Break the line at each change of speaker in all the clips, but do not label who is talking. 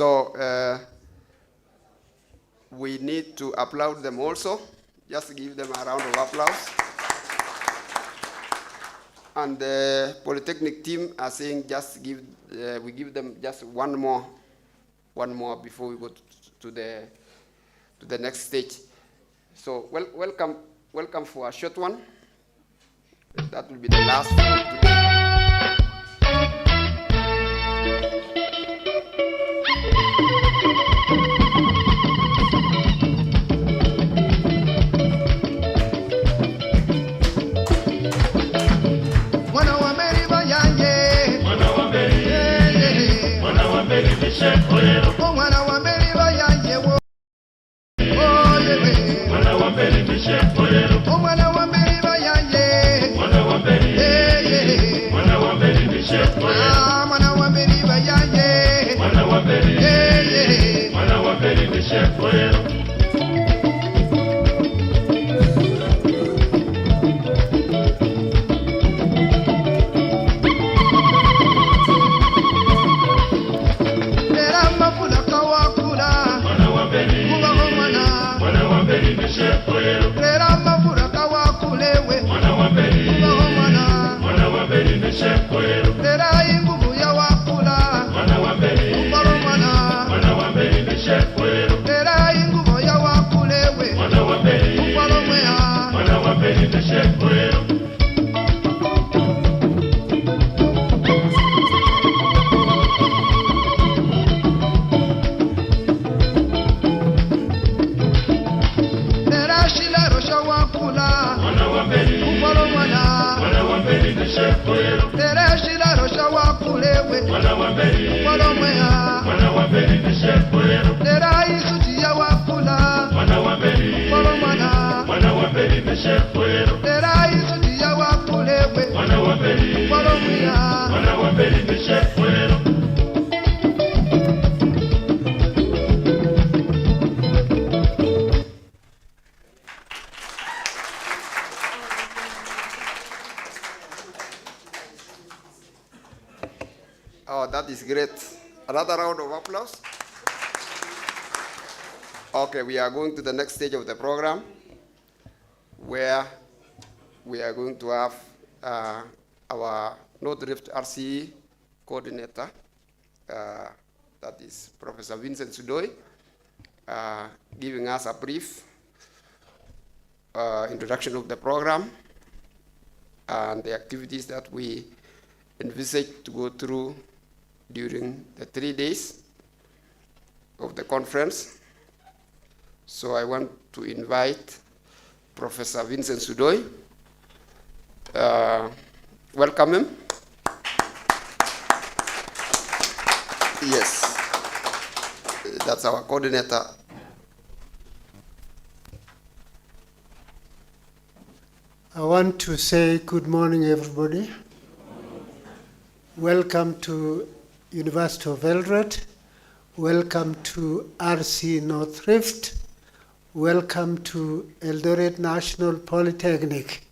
So we need to applaud them also. Just give them a round of applause. And the Polytechnic team are saying just give we give them just one more before we go to the next stage. So welcome for a short one. That will be the last one today.
Mwana wa mberi
great. Another round of applause. Okay, we are going to the next stage of the program, where we are going to have our North Rift RCE coordinator, that is Professor Vincent Sudoi, giving us a brief introduction of the program and the activities that we envisage to go through during the 3 days of the conference. So I want to invite Professor Vincent Sudoi. Welcome him. Yes, that's our coordinator.
I want to say good morning, everybody. Welcome to University of Eldoret. Welcome to RCE North Rift. Welcome to Eldoret National Polytechnic.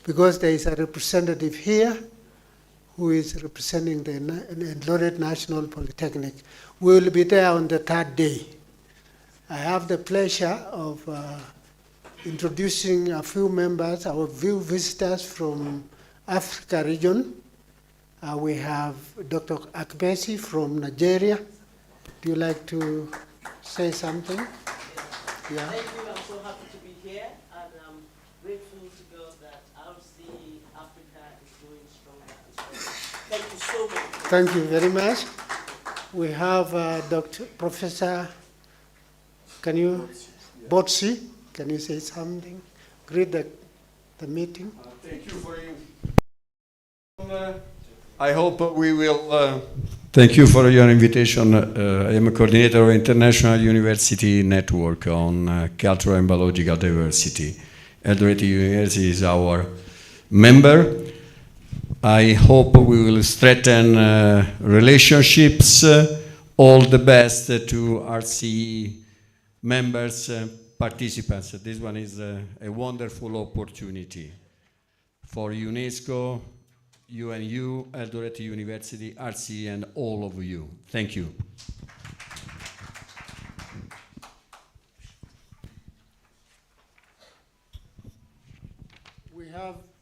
Because there is a representative here who is representing the Eldoret National Polytechnic. We will be there on the 3rd day. I have the pleasure of introducing a few members, our few visitors from Africa region. We have Dr. Akbesi from Nigeria. Do you like to say something? Yeah.
Thank you. I'm so happy to be here, and I'm grateful to God that RCE Africa is going stronger and stronger. Thank you so much.
Thank you very much. We have Dr. Professor, Botsi, can you say something? Greet the meeting.
Thank you for you. I hope we will. Thank you for your invitation. I am a coordinator of International University Network on Cultural and Biological Diversity. Eldoret University is our member. I hope we will strengthen relationships. All the best to RCE members, participants. This one is a wonderful opportunity for UNESCO, UNU, Eldoret University, RCE, and all of you. Thank you.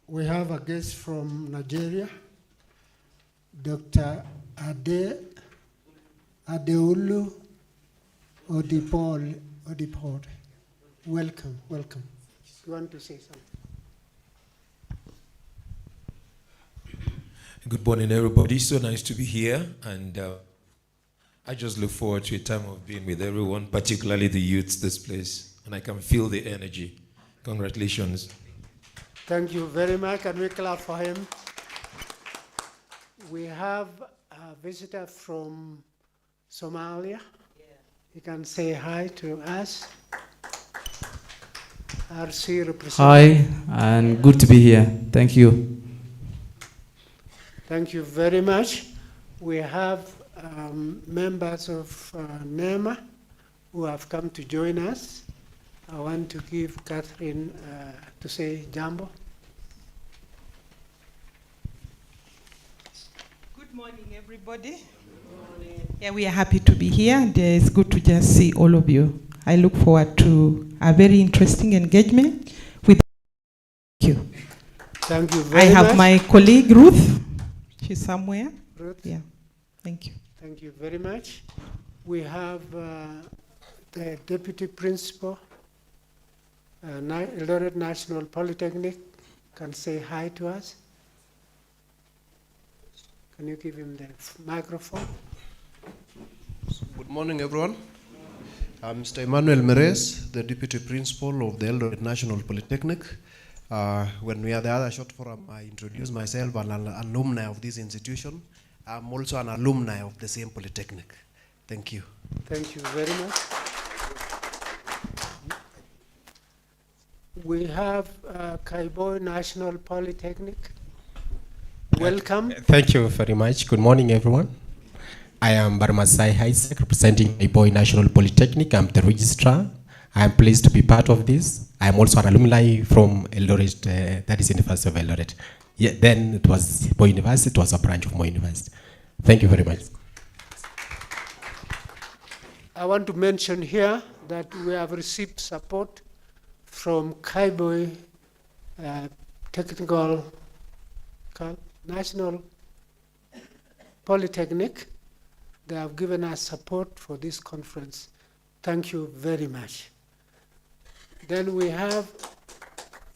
We have a guest from Nigeria, Dr. Adeolu Odipol. Welcome. You want to say something?
Good morning, everybody. So nice to be here, and I just look forward to a time of being with everyone, particularly the youths this place, and I can feel the energy. Congratulations.
Thank you very much, and we clap for him. We have a visitor from Somalia. You can say hi to us. RC representative.
Hi, and good to be here. Thank you.
Thank you very much. We have members of NEMA who have come to join us. I want to give Catherine to say jambo.
Good morning, everybody. Yeah, we are happy to be here. It's good to just see all of you. I look forward to a very interesting engagement with you.
Thank you very much.
I have my colleague Ruth. She's somewhere.
Ruth.
Yeah. Thank you.
Thank you very much. We have the Deputy Principal, Eldoret National Polytechnic, can say hi to us. Can you give him the microphone?
Good morning, everyone. I'm Mr. Emmanuel Meres, the Deputy Principal of the Eldoret National Polytechnic. When we had the other short forum, I introduced myself as an alumni of this institution. I'm also an alumni of the same Polytechnic. Thank you.
Thank you very much. We have Kaiboy National Polytechnic. Welcome.
Thank you very much. Good morning, everyone. I am Barmasai Isaac, representing Kaiboy National Polytechnic. I'm the registrar. I am pleased to be part of this. I am also an alumni from Eldoret, that is University of Eldoret. Yeah, then it was Moi University, it was a branch of Moi University. Thank you very much.
I want to mention here that we have received support from Kaiboi Technical National Polytechnic. They have given us support for this conference. Thank you very much. Then we have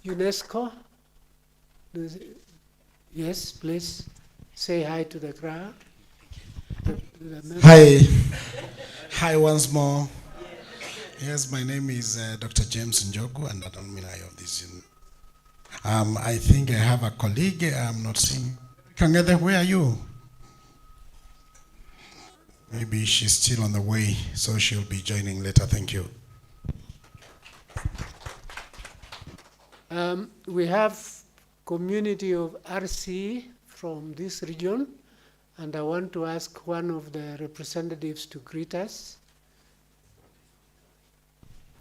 UNESCO. Yes, please say hi to the crowd.
Hi. Hi once more. Yes, my name is Dr. James Njogu, and I don't mean I of this. I think I have a colleague I'm not seeing. Kangede, where are you? Maybe she's still on the way, so she'll be joining later. Thank you.
We have community of RCE from this region, and I want to ask one of the representatives to greet us.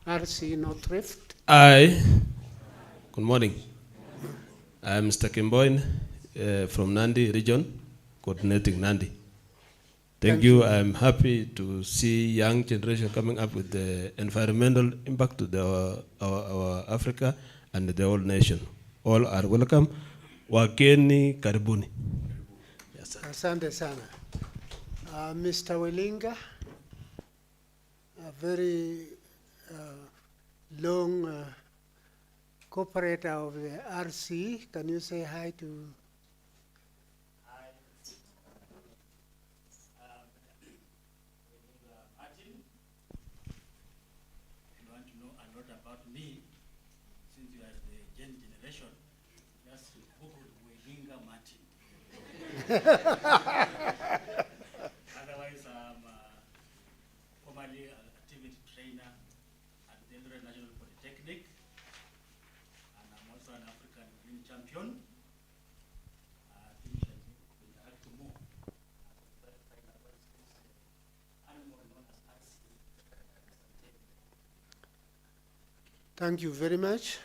RCE North Rift.
Hi. Good morning. I'm Mr. Kimboin from Nandi region, coordinating Nandi. Thank you. I'm happy to see young generation coming up with the environmental impact to our Africa and the whole nation. All are welcome. Wakeni karibuni.
Yes, sir. Asante sana. Mr. Welinga, a very long cooperator of the RC. Can you say hi to?
Hi. Martin, you want to know a lot about me, since you are the Gen generation, just Google Welinga Martin. Otherwise, I'm formerly an activity trainer at the Eldoret National Polytechnic, and I'm also an African Green Champion. I think I will interact more.
Thank you very much.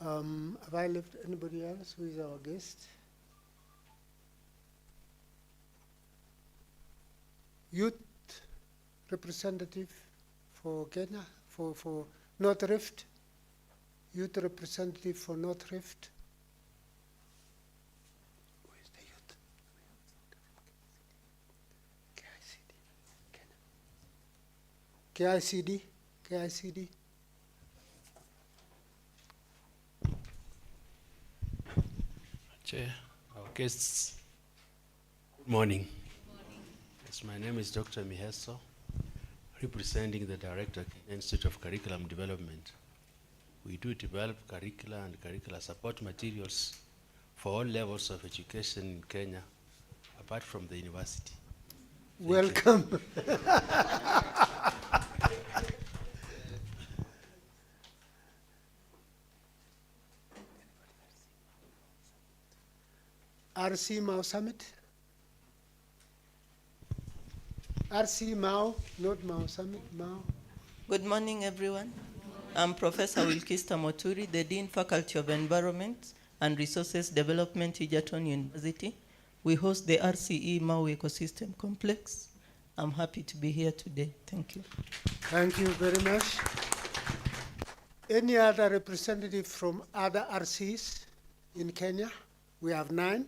Have I left anybody else? Who is our guest? Youth representative for Kenya, for North Rift. Youth representative for North Rift. Who is the youth? KICD. KICD.
Chair, our guests, good morning. Yes, my name is Dr. Miheso, representing the Director of the Institute of Curriculum Development. We do develop curricula and curricular support materials for all levels of education in Kenya, apart from the university.
Welcome. RC Mao Summit. RC Mao, not Mao Summit, Mao.
Good morning, everyone. I'm Professor Wilkista Moturi, the Dean Faculty of Environment and Resources Development, Egerton University. We host the RCE Mao Ecosystem Complex. I'm happy to be here today. Thank you.
Thank you very much. Any other representative from other RCs in Kenya? We have 9.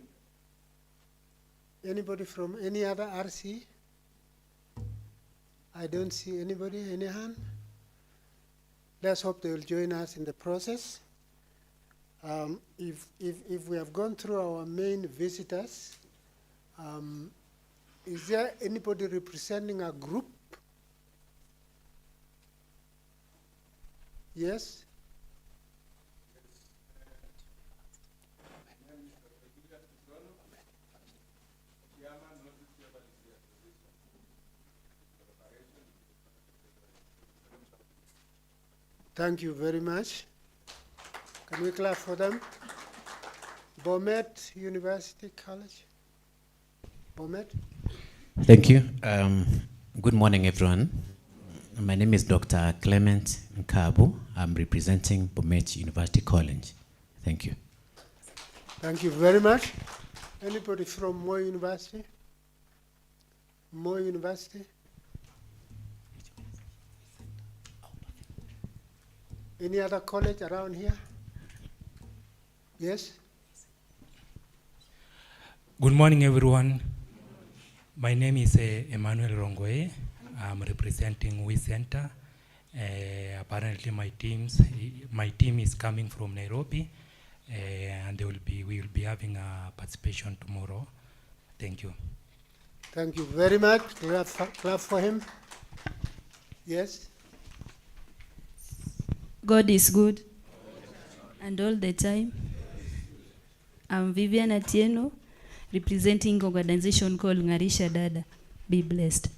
Anybody from any other RC? I don't see anybody, any hand? Let's hope they will join us in the process. If we have gone through our main visitors, is there anybody representing a group? Yes? Thank you very much. Can we clap for them? Bomet University College. Bomet.
Thank you. Good morning, everyone. My name is Dr. Clement Nkabu. I'm representing Bomet University College. Thank you.
Thank you very much. Anybody from Moi University? Moi University? Any other college around here? Yes?
Good morning, everyone. My name is Emmanuel Rongoe. I'm representing We Center. Apparently, my team is coming from Nairobi, and we will be having a participation tomorrow. Thank you.
Thank you very much. Clap for him. Yes?
God is good, and all the time. I'm Vivian Atieno, representing organization called Ngarisha Dada. Be blessed.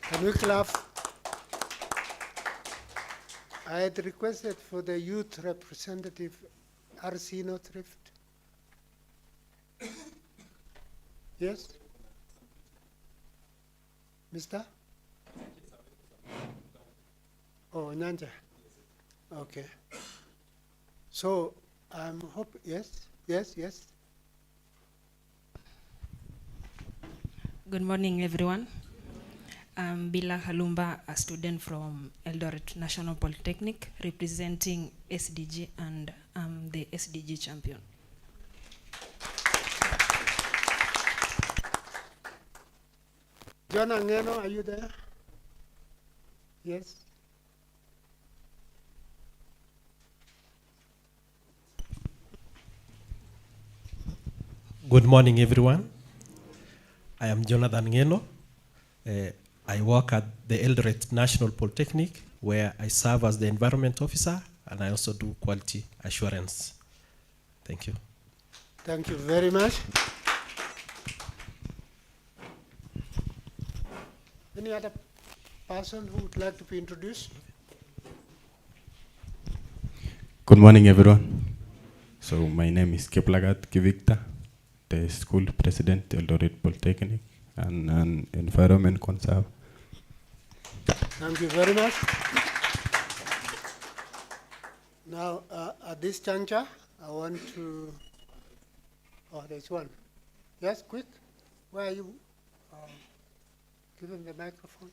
Can we clap? I had requested for the youth representative, RCE North Rift. Yes? Mister? Oh, Nyanja. Okay. So, hope, yes?
Good morning, everyone. I'm Bila Halumba, a student from Eldoret National Polytechnic, representing SDG, and I'm the SDG champion.
John Angeno, are you there? Yes?
Good morning, everyone. I am Jonathan Ngeno. I work at the Eldoret National Polytechnic, where I serve as the environment officer, and I also do quality assurance. Thank you.
Thank you very much. Any other person who would like to be introduced?
Good morning, everyone. So my name is Keplagat Kivicta, the school president, Eldoret Polytechnic, and an environment conserve.
Thank you very much. Now, at this juncture, I want to, there's one. Yes, quick. Where are you? Given the microphone.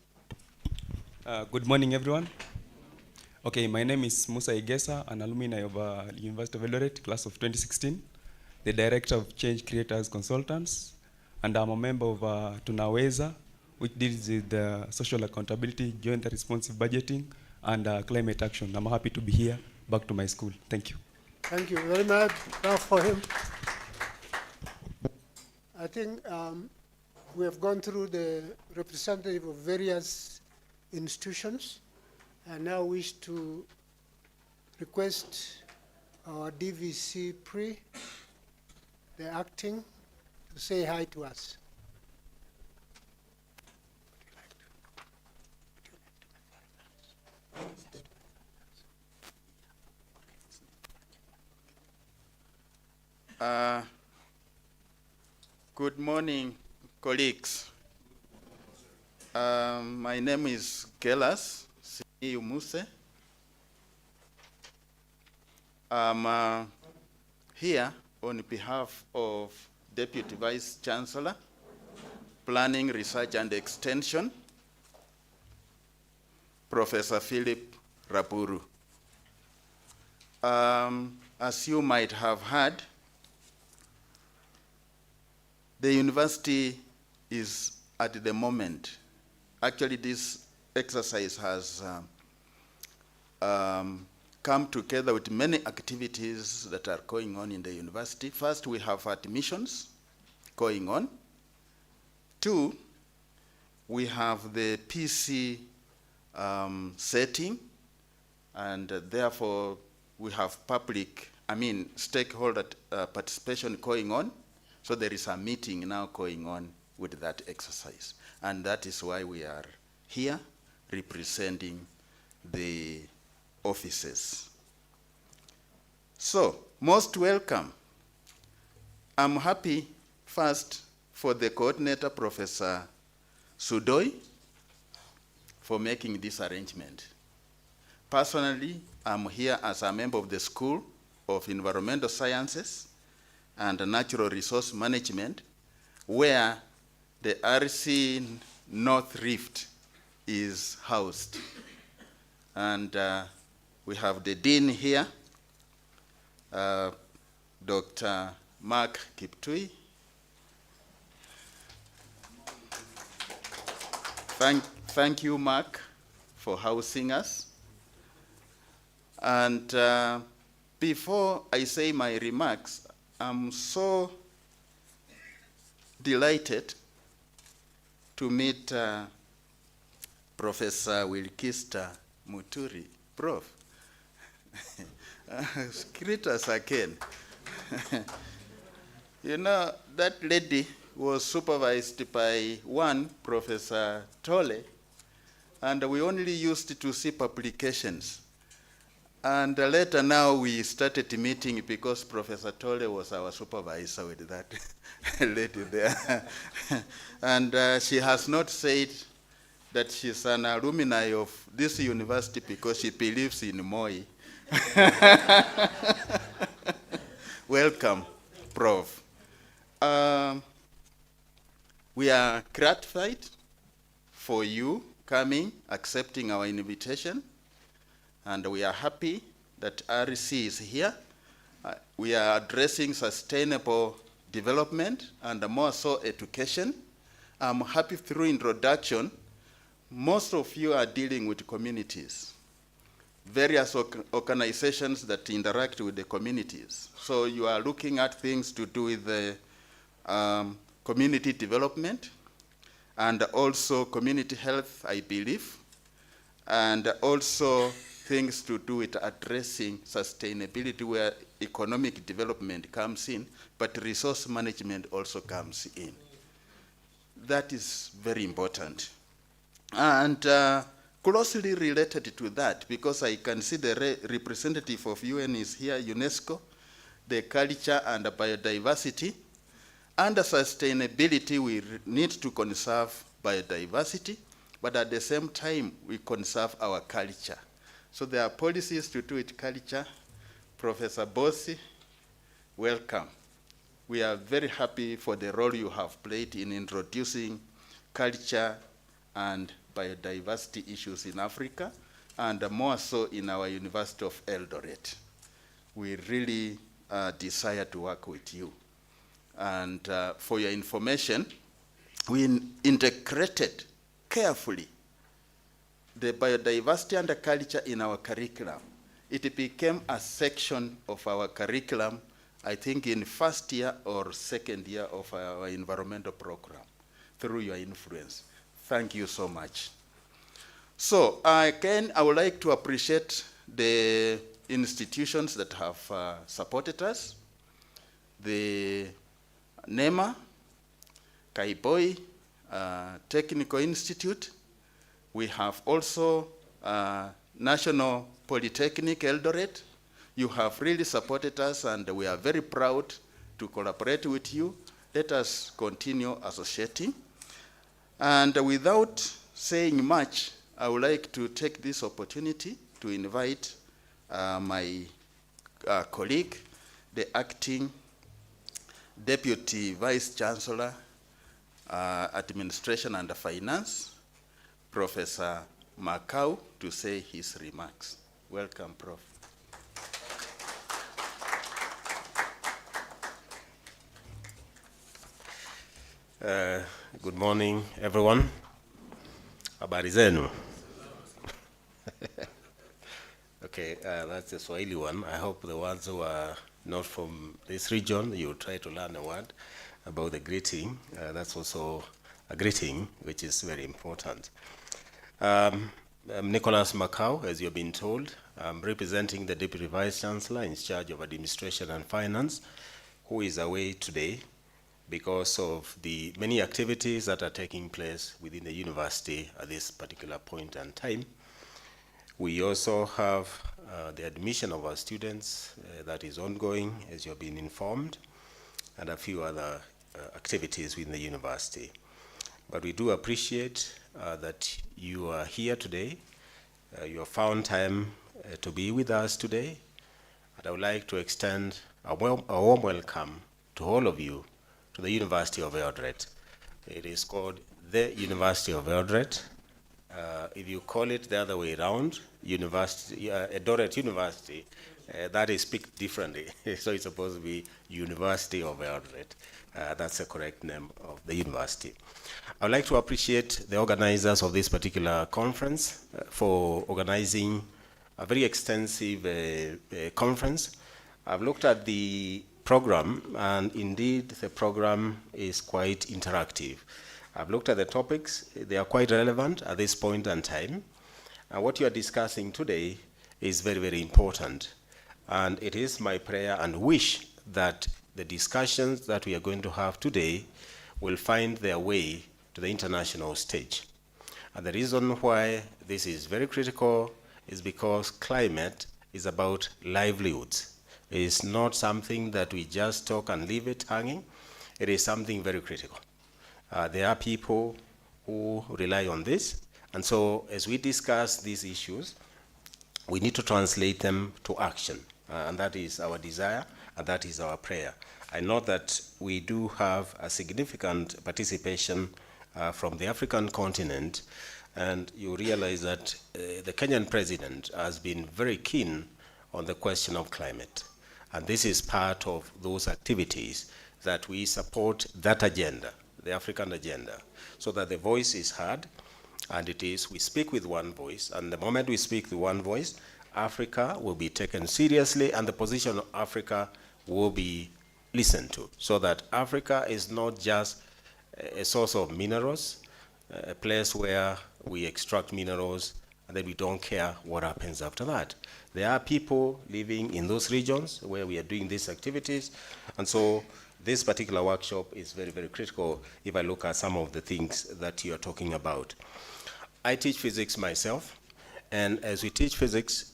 Good morning, everyone. Okay, my name is Musa Igesa, an alumni of University of Eldoret, class of 2016, the director of Change Creators Consultants, and I'm a member of Tunaweza, which deals with social accountability, joint responsive budgeting, and climate action. I'm happy to be here, back to my school. Thank you.
Thank you very much. Clap for him. I think we have gone through the representative of various institutions, and now wish to request our DVC Pre, the acting, to say hi to us.
Good morning, colleagues. My name is Gelas Simiyu Muse. I'm here on behalf of Deputy Vice Chancellor, Planning, Research and Extension, Professor Philip Rapuru. As you might have heard, the university is at the moment, actually this exercise has come together with many activities that are going on in the university. First, we have admissions going on. Two, we have the PC setting, and therefore we have stakeholder participation going on. So there is a meeting now going on with that exercise. And that is why we are here representing the offices. So, most welcome. I'm happy first for the coordinator, Professor Sudoi, for making this arrangement. Personally, I'm here as a member of the School of Environmental Sciences and Natural Resource Management, where the RCE North Rift is housed. And we have the Dean here, Dr. Mark Kiptui. Thank you, Mark, for housing us. And before I say my remarks, I'm so delighted to meet Professor Wilkista Muturi. Prof. Greet us again. You know, that lady was supervised by one Professor Tolle, and we only used to see publications. And later now we started meeting because Professor Tolle was our supervisor with that lady there. And she has not said that she's an alumni of this university because she believes in Moi. Welcome, Prof. We are gratified for you coming, accepting our invitation, and we are happy that RCE is here. We are addressing sustainable development and more so education. I'm happy through introduction, most of you are dealing with communities, various organizations that interact with the communities. So you are looking at things to do with the community development and also community health, I believe, and also things to do with addressing sustainability where economic development comes in, but resource management also comes in. That is very important. And closely related to that, because I can see the representative of UN is here, UNESCO, the culture and the biodiversity. Under sustainability, we need to conserve biodiversity, but at the same time, we conserve our culture. So there are policies to do with culture. Professor Bossi, welcome. We are very happy for the role you have played in introducing culture and biodiversity issues in Africa, and more so in our University of Eldoret. We really desire to work with you. And for your information, we integrated carefully the biodiversity and the culture in our curriculum. It became a section of our curriculum, I think in first year or second year of our environmental program, through your influence. Thank you so much. So again, I would like to appreciate the institutions that have supported us. The NEMA, Kaiboi Technical Institute. We have also National Polytechnic Eldoret. You have really supported us and we are very proud to collaborate with you. Let us continue associating. And without saying much, I would like to take this opportunity to invite my colleague, the acting Deputy Vice Chancellor, Administration and Finance, Professor Makau, to say his remarks. Welcome, Prof.
Good morning, everyone. Habari zenu. Okay, that's the Swahili one. I hope the ones who are not from this region, you try to learn a word about the greeting. That's also a greeting, which is very important. I'm Nicholas Makau, as you've been told. I'm representing the Deputy Vice Chancellor in charge of Administration and Finance, who is away today because of the many activities that are taking place within the university at this particular point in time. We also have the admission of our students that is ongoing, as you've been informed, and a few other activities within the university. But we do appreciate that you are here today. You have found time to be with us today. And I would like to extend a warm welcome to all of you to the University of Eldoret. It is called the University of Eldoret, If you call it the other way around, university, Eldoret University, that is picked differently. So it's supposed to be University of Eldoret. That's the correct name of the university. I would like to appreciate the organizers of this particular conference for organizing a very extensive conference. I've looked at the program, and indeed the program is quite interactive. I've looked at the topics. They are quite relevant at this point in time. And what you are discussing today is very, very important. And it is my prayer and wish that the discussions that we are going to have today will find their way to the international stage. And the reason why this is very critical is because climate is about livelihoods. It is not something that we just talk and leave it hanging. It is something very critical. There are people who rely on this. And so as we discuss these issues, we need to translate them to action. And that is our desire, and that is our prayer. I know that we do have a significant participation from the African continent, and you realize that the Kenyan president has been very keen on the question of climate. And this is part of those activities that we support that agenda, the African agenda, so that the voice is heard, and it is, we speak with one voice, and the moment we speak with one voice, Africa will be taken seriously, and the position of Africa will be listened to, so that Africa is not just a source of minerals, a place where we extract minerals, and then we don't care what happens after that. There are people living in those regions where we are doing these activities, and so this particular workshop is very, very critical if I look at some of the things that you are talking about. I teach physics myself, and as we teach physics,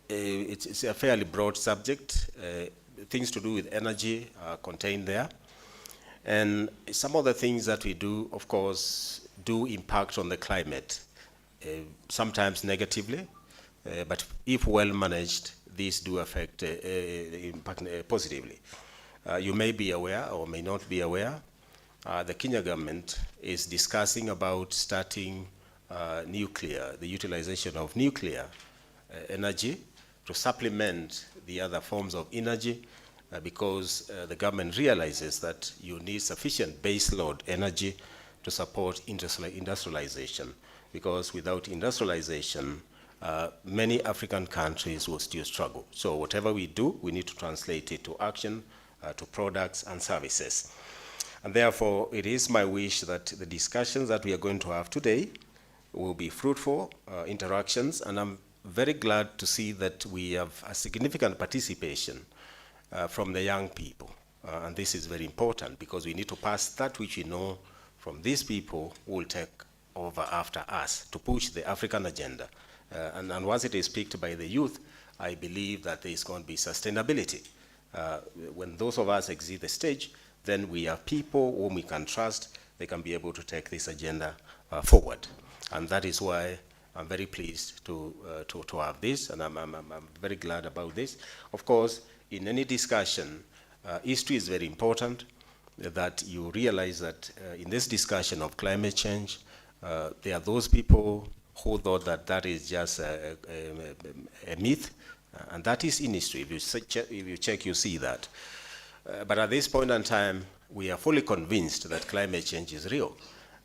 it's a fairly broad subject. Things to do with energy are contained there. And some of the things that we do, of course, do impact on the climate, sometimes negatively, but if well managed, these do affect, impact positively. You may be aware or may not be aware, the Kenya government is discussing about starting nuclear, the utilization of nuclear energy to supplement the other forms of energy, because the government realizes that you need sufficient base load energy to support industrialization, because without industrialization, many African countries will still struggle. So whatever we do, we need to translate it to action, to products and services. And therefore, it is my wish that the discussions that we are going to have today will be fruitful interactions, and I'm very glad to see that we have a significant participation from the young people. And this is very important, because we need to pass that which we know from these people who will take over after us to push the African agenda. And once it is picked by the youth, I believe that there is going to be sustainability. When those of us exit the stage, then we have people whom we can trust. They can be able to take this agenda forward. And that is why I'm very pleased to have this, and I'm very glad about this. Of course, in any discussion, history is very important, that you realize that in this discussion of climate change, there are those people who thought that that is just a myth, and that is in history. If you check, you see that. But at this point in time, we are fully convinced that climate change is real.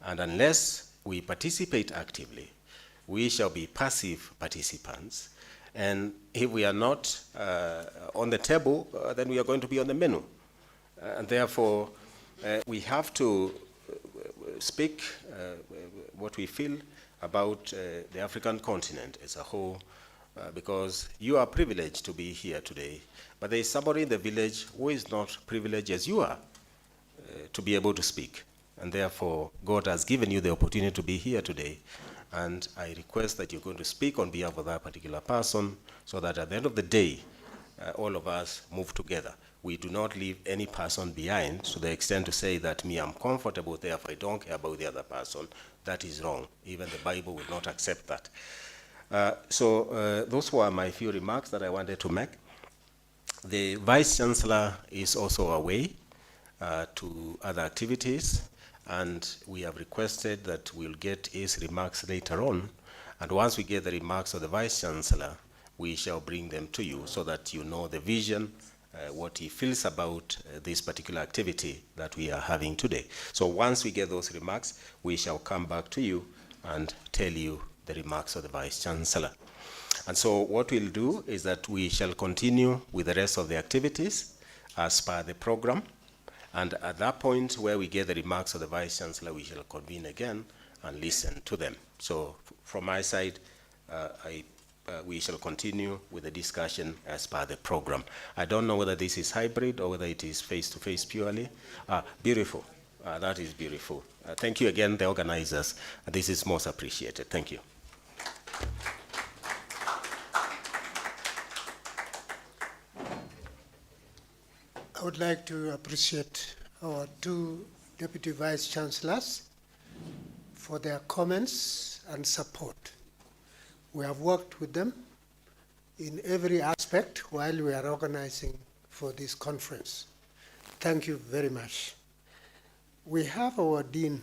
And unless we participate actively, we shall be passive participants. And if we are not on the table, then we are going to be on the menu. And therefore, we have to speak what we feel about the African continent as a whole, because you are privileged to be here today. But there is somebody in the village who is not privileged as you are to be able to speak. And therefore, God has given you the opportunity to be here today. And I request that you're going to speak on behalf of that particular person, so that at the end of the day, all of us move together. We do not leave any person behind to the extent to say that me, I'm comfortable, therefore I don't care about the other person. That is wrong. Even the Bible will not accept that. So those were my few remarks that I wanted to make. The Vice Chancellor is also away to other activities, and we have requested that we'll get his remarks later on, and once we get the remarks of the Vice Chancellor, we shall bring them to you so that you know the vision, what he feels about this particular activity that we are having today. So once we get those remarks, we shall come back to you and tell you the remarks of the Vice Chancellor. And so what we'll do is that we shall continue with the rest of the activities as per the program. And at that point where we get the remarks of the Vice Chancellor, we shall convene again and listen to them. So from my side, we shall continue with the discussion as per the program. I don't know whether this is hybrid or whether it is face-to-face purely. Beautiful. That is beautiful. Thank you again, the organizers. This is most appreciated. Thank you.
I would like to appreciate our two Deputy Vice Chancellors for their comments and support. We have worked with them in every aspect while we are organizing for this conference. Thank you very much. We have our Dean,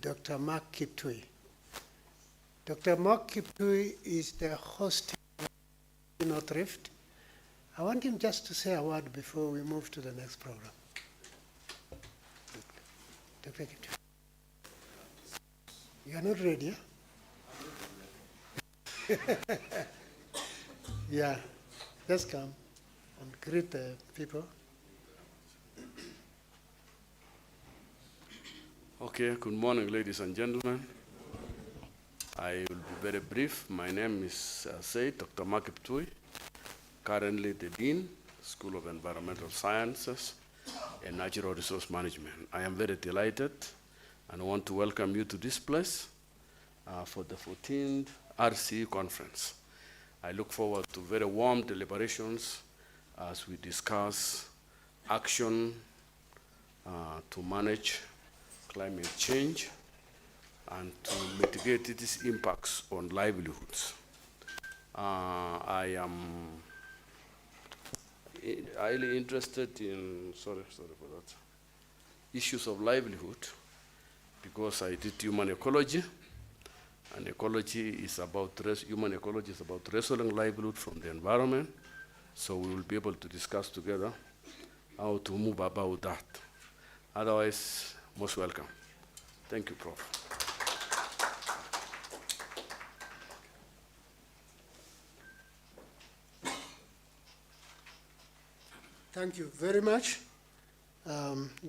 Dr. Mark Kiptui. Dr. Mark Kiptui is the host in North Rift. I want him just to say a word before we move to the next program. Dr. Kiptui. You are not ready, yeah? Yeah, just come and greet the people.
Okay, good morning, ladies and gentlemen. I will be very brief. My name is Dr. Mark Kiptui, currently the Dean, School of Environmental Sciences and Natural Resource Management. I am very delighted and I want to welcome you to this place for the 14th RCE conference. I look forward to very warm deliberations as we discuss action to manage climate change and to mitigate its impacts on livelihoods. I am highly interested in, sorry for that, issues of livelihood because I did human ecology, and ecology is about, human ecology is about wrestling livelihood from the environment, so we will be able to discuss together how to move about that. Otherwise, most welcome. Thank you, Prof.
Thank you very much.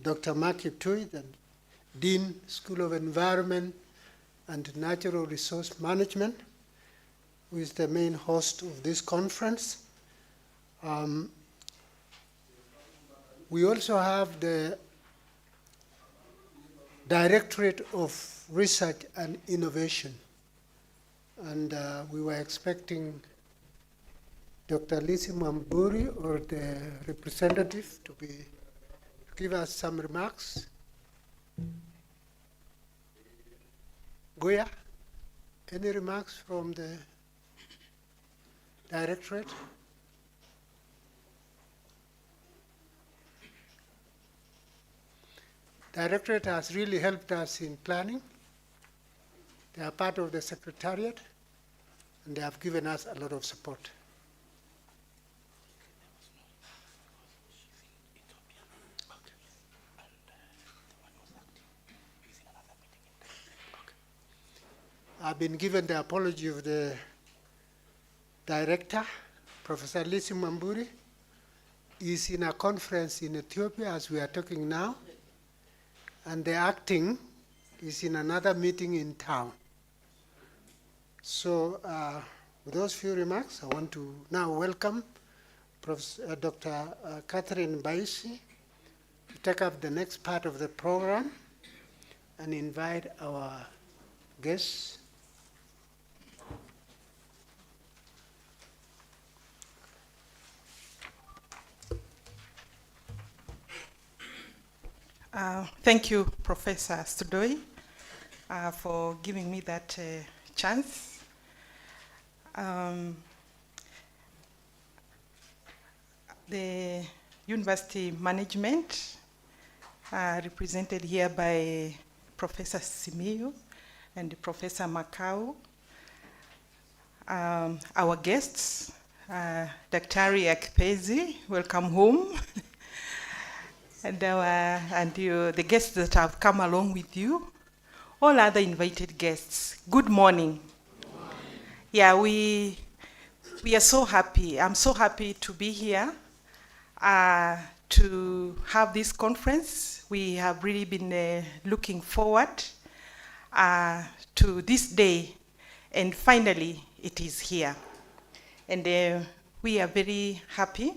Dr. Mark Kiptui, the Dean, School of Environment and Natural Resource Management, who is the main host of this conference. We also have the Directorate of Research and Innovation. And we were expecting Dr. Lisi Mwamburi or the representative to give us some remarks. Goya, any remarks from the Directorate? Directorate has really helped us in planning. They are part of the Secretariat, and they have given us a lot of support. I've been given the apology of the director, Professor Lisi Mwamburi. He's in a conference in Ethiopia as we are talking now, and the acting is in another meeting in town. So with those few remarks, I want to now welcome Professor Dr. Catherine Baisi to take up the next part of the program and invite our guests.
Thank you, Professor Studoi, for giving me that chance. The university management represented here by Professor Simiyu and Professor Makau. Our guests, Daktari Akpezi, welcome home. And the guests that have come along with you, all other invited guests, good morning. Yeah, we are so happy. I'm so happy to be here to have this conference. We have really been looking forward to this day, and finally it is here. And we are very happy.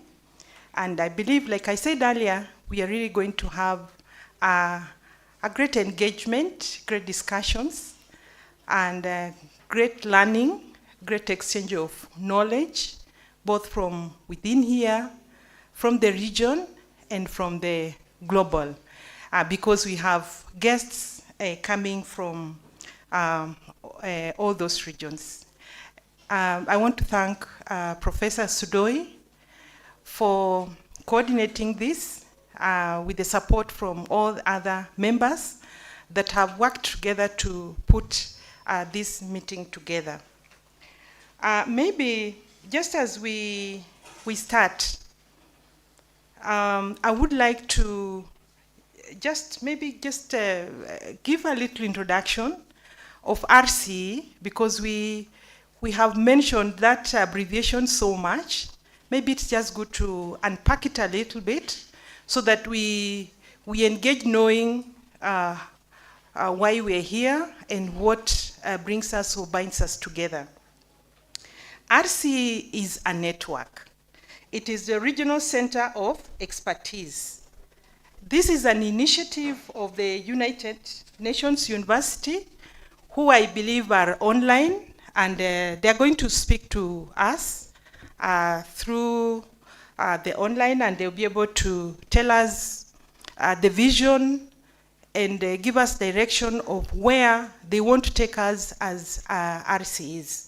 And I believe, like I said earlier, we are really going to have a great engagement, great discussions, and great learning, great exchange of knowledge, both from within here, from the region, and from the global, because we have guests coming from all those regions. I want to thank Professor Sudoi for coordinating this with the support from all the other members that have worked together to put this meeting together. Maybe just as we start, I would like to just give a little introduction of RCE, because we have mentioned that abbreviation so much. Maybe it's just good to unpack it a little bit so that we engage knowing why we're here and what brings us or binds us together. RCE is a network. It is the Regional Center of Expertise. This is an initiative of the United Nations University, who I believe are online, and they're going to speak to us through the online, and they'll be able to tell us the vision and give us direction of where they want to take us as RCEs.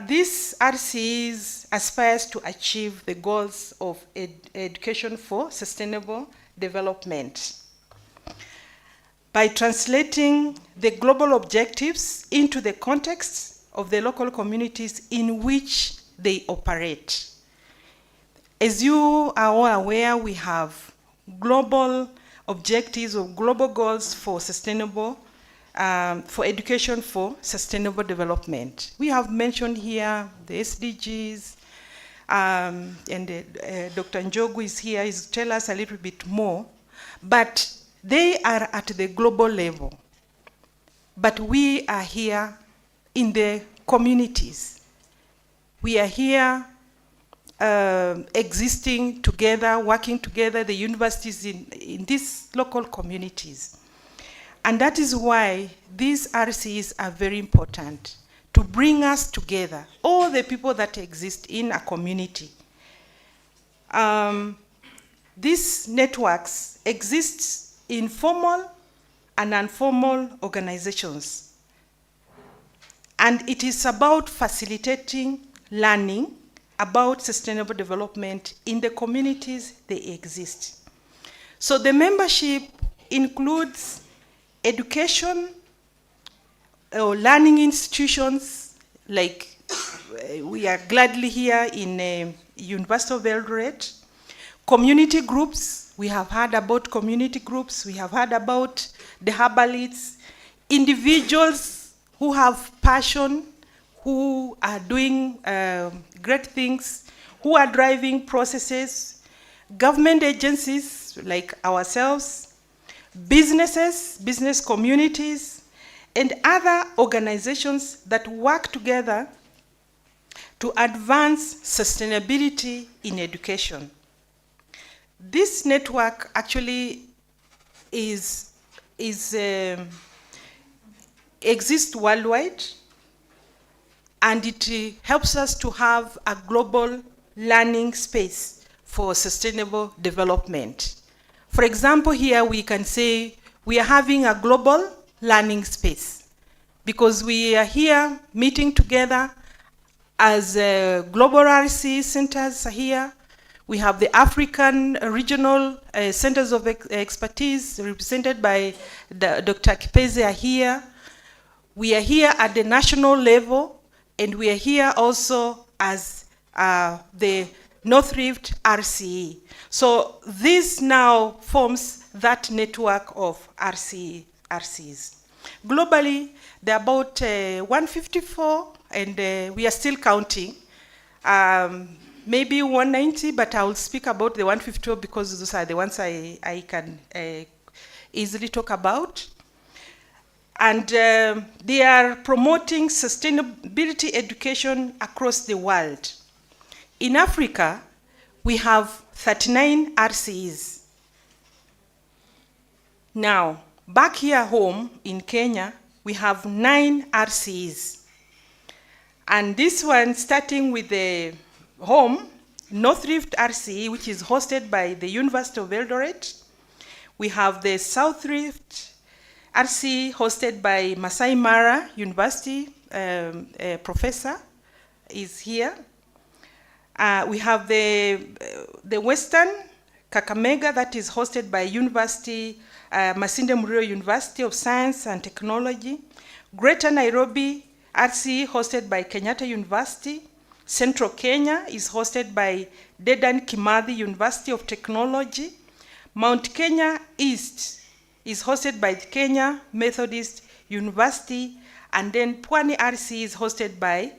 This RCEs aspires to achieve the goals of education for sustainable development by translating the global objectives into the context of the local communities in which they operate. As you are all aware, we have global objectives or global goals for sustainable, for education for sustainable development. We have mentioned here the SDGs, and Dr. Njogu is here, is tell us a little bit more, but they are at the global level. But we are here in the communities. We are here existing together, working together, the universities in these local communities. And that is why these RCEs are very important, to bring us together, all the people that exist in a community. These networks exist in formal and informal organizations. And it is about facilitating learning about sustainable development in the communities they exist. So the membership includes education or learning institutions, like we are gladly here in University of Eldoret. Community groups, we have heard about community groups, we have heard about the herbalists, individuals who have passion, who are doing great things, who are driving processes, government agencies like ourselves, businesses, business communities, and other organizations that work together to advance sustainability in education. This network actually exists worldwide, and it helps us to have a global learning space for sustainable development. For example, here we can say we are having a global learning space because we are here meeting together as global RCE centers here. We have the African regional centers of expertise represented by Dr. Kipeze here. We are here at the national level, and we are here also as the North Rift RCE. So this now forms that network of RCEs. Globally, there are about 154, and we are still counting. Maybe 190, but I will speak about the 154 because those are the ones I can easily talk about. And they are promoting sustainability education across the world. In Africa, we have 39 RCEs. Now, back here home in Kenya, we have 9 RCEs. And this one, starting with the home, North Rift RCE, which is hosted by the University of Eldoret. We have the South Rift RCE, hosted by Masai Mara University, professor is here. We have the Western Kakamega, that is hosted by University, Masinde Muliro University of Science and Technology. Greater Nairobi RCE, hosted by Kenyatta University. Central Kenya is hosted by Dedan Kimathi University of Technology. Mount Kenya East is hosted by Kenya Methodist University, and then Pwani RCE is hosted by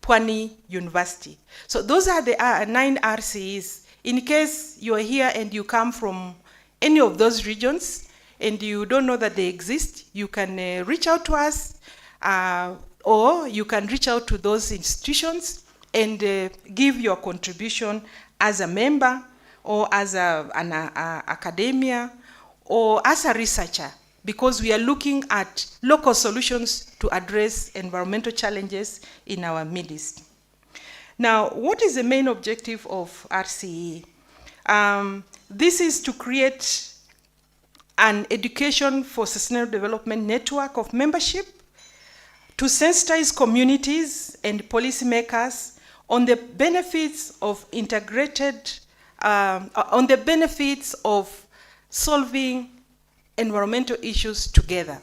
Pwani University. So those are the 9 RCEs. In case you are here and you come from any of those regions and you don't know that they exist, you can reach out to us, or you can reach out to those institutions and give your contribution as a member or as an academia or as a researcher, because we are looking at local solutions to address environmental challenges in our midst. Now, what is the main objective of RCE? This is to create an education for sustainable development network of membership to sensitize communities and policymakers on the benefits of on the benefits of solving environmental issues together.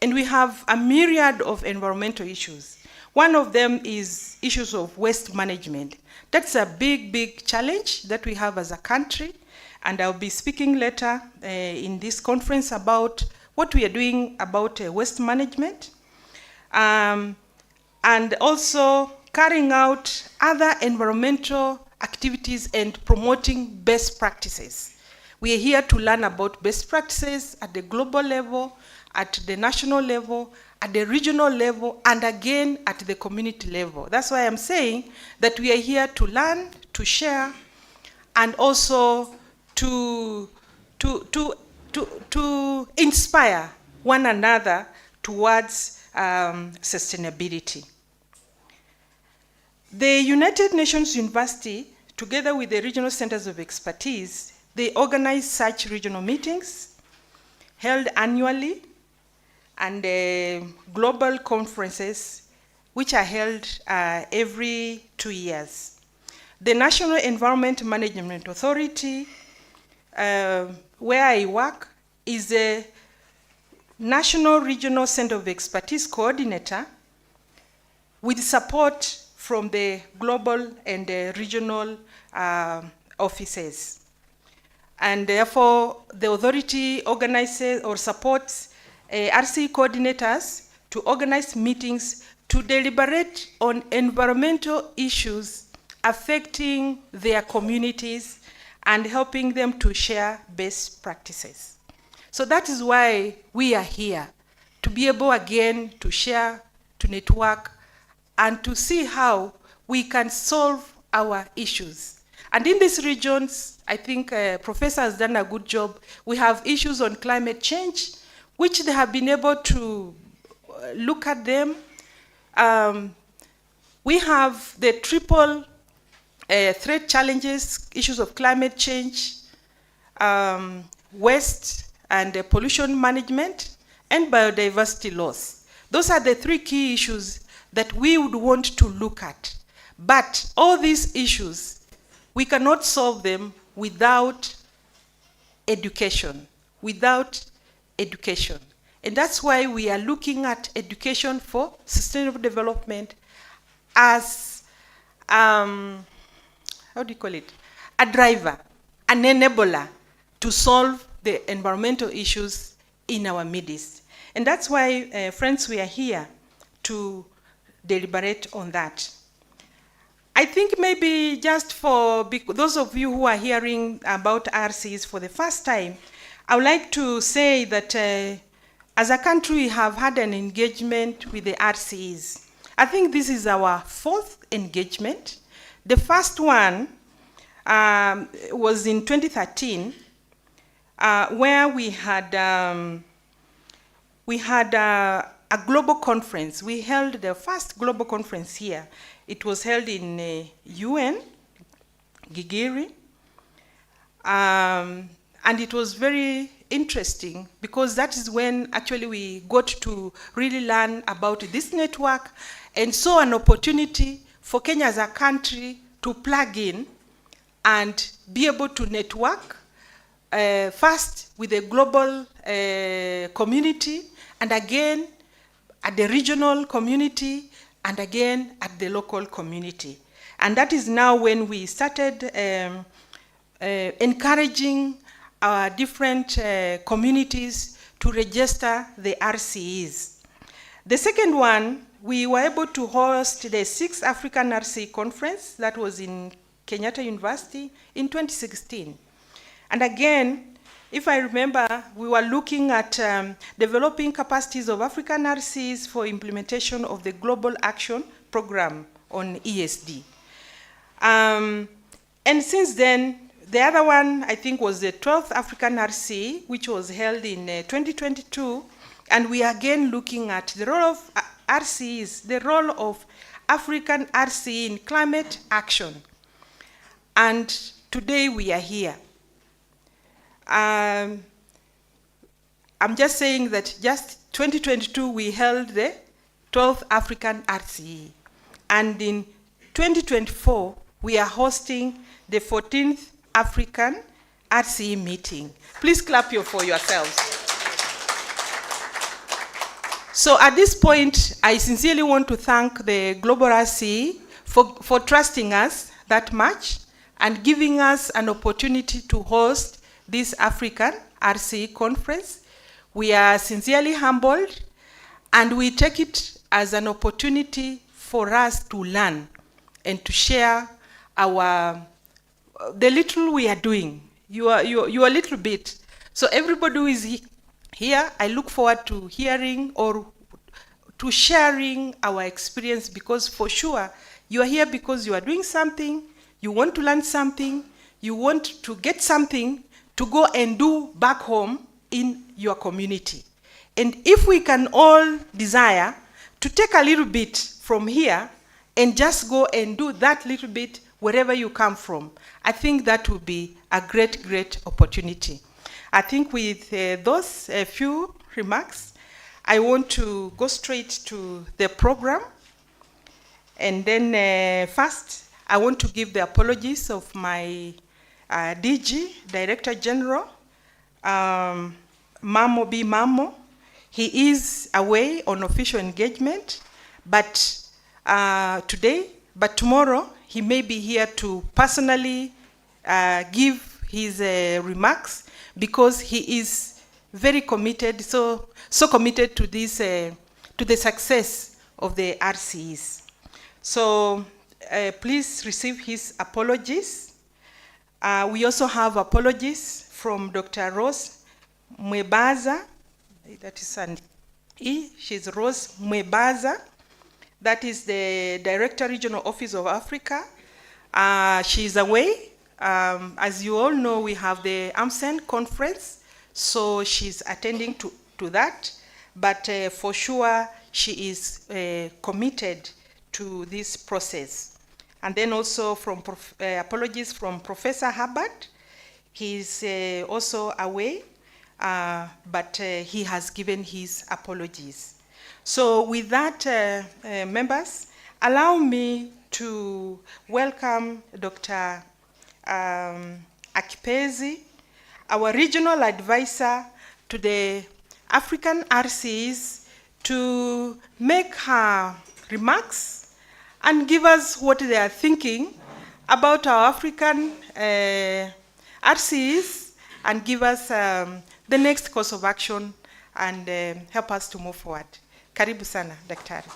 And we have a myriad of environmental issues. One of them is issues of waste management. That's a big, big challenge that we have as a country. And I'll be speaking later in this conference about what we are doing about waste management. And also carrying out other environmental activities and promoting best practices. We are here to learn about best practices at the global level, at the national level, at the regional level, and again at the community level. That's why I'm saying that we are here to learn, to share, and also to inspire one another towards sustainability. The United Nations University, together with the regional centers of expertise, they organize such regional meetings held annually, and global conferences which are held every 2 years. The National Environment Management Authority, where I work, is a National Regional Center of Expertise coordinator with support from the global and regional offices. And therefore, the authority organizes or supports RCE coordinators to organize meetings to deliberate on environmental issues affecting their communities and helping them to share best practices. So that is why we are here, to be able again to share, to network, and to see how we can solve our issues. And in these regions, I think Professor has done a good job. We have issues on climate change, which they have been able to look at them. We have the triple threat challenges, issues of climate change, waste and pollution management, and biodiversity loss. Those are the 3 key issues that we would want to look at. But all these issues we cannot solve them without education, And that's why we are looking at education for sustainable development as, how do you call it? A driver, an enabler to solve the environmental issues in our midst. And that's why, friends, we are here to deliberate on that. I think maybe just for those of you who are hearing about RCEs for the first time, I would like to say that as a country, we have had an engagement with the RCEs. I think this is our 4th engagement. The first one was in 2013, where we had a global conference. We held the first global conference here. It was held in UN, Gigiri. And it was very interesting because that is when actually we got to really learn about this network and saw an opportunity for Kenya as a country to plug in and be able to network first with the global community, and again at the regional community, and again at the local community. And that is now when we started encouraging our different communities to register the RCEs. The second one, we were able to host the 6th African RCE conference that was in Kenyatta University in 2016. And again, if I remember, we were looking at developing capacities of African RCEs for implementation of the Global Action Program on ESD. And since then, the other one, I think, was the 12th African RCE, which was held in 2022. And we are again looking at the role of RCEs, the role of African RCE in climate action. And today we are here. I'm just saying that just 2022 we held the 12th African RCE. And in 2024, we are hosting the 14th African RCE meeting. Please clap for yourselves. So at this point, I sincerely want to thank the Global RCE for trusting us that much and giving us an opportunity to host this African RCE conference. We are sincerely humbled, and we take it as an opportunity for us to learn and to share the little we are doing, your little bit. So everybody who is here, I look forward to hearing or to sharing our experience, because for sure, you are here because you are doing something, you want to learn something, you want to get something to go and do back home in your community. And if we can all desire to take a little bit from here and just go and do that little bit wherever you come from, I think that would be a great, great opportunity. I think with those few remarks, I want to go straight to the program. And then first, I want to give the apologies of my DG, Director General, Mamo B. Mamo. He is away on official engagement, but tomorrow he may be here to personally give his remarks, because he is very committed, so committed to this, to the success of the RCEs. So please receive his apologies. We also have apologies from Dr. Rose Mwebaza. That is an E. She's Rose Mwebaza. That is the Director, Regional Office of Africa. She's away. As you all know, we have the AMSEN conference, so she's attending to that. But for sure, she is committed to this process. And then also from apologies from Professor Hubbard. He's also away, but he has given his apologies. So with that, members, allow me to welcome Dr. Akipezi, our regional advisor to the African RCEs, to make her remarks and give us what they are thinking about our African RCEs and give us the next course of action and help us to move forward. Karibu sana, Daktari.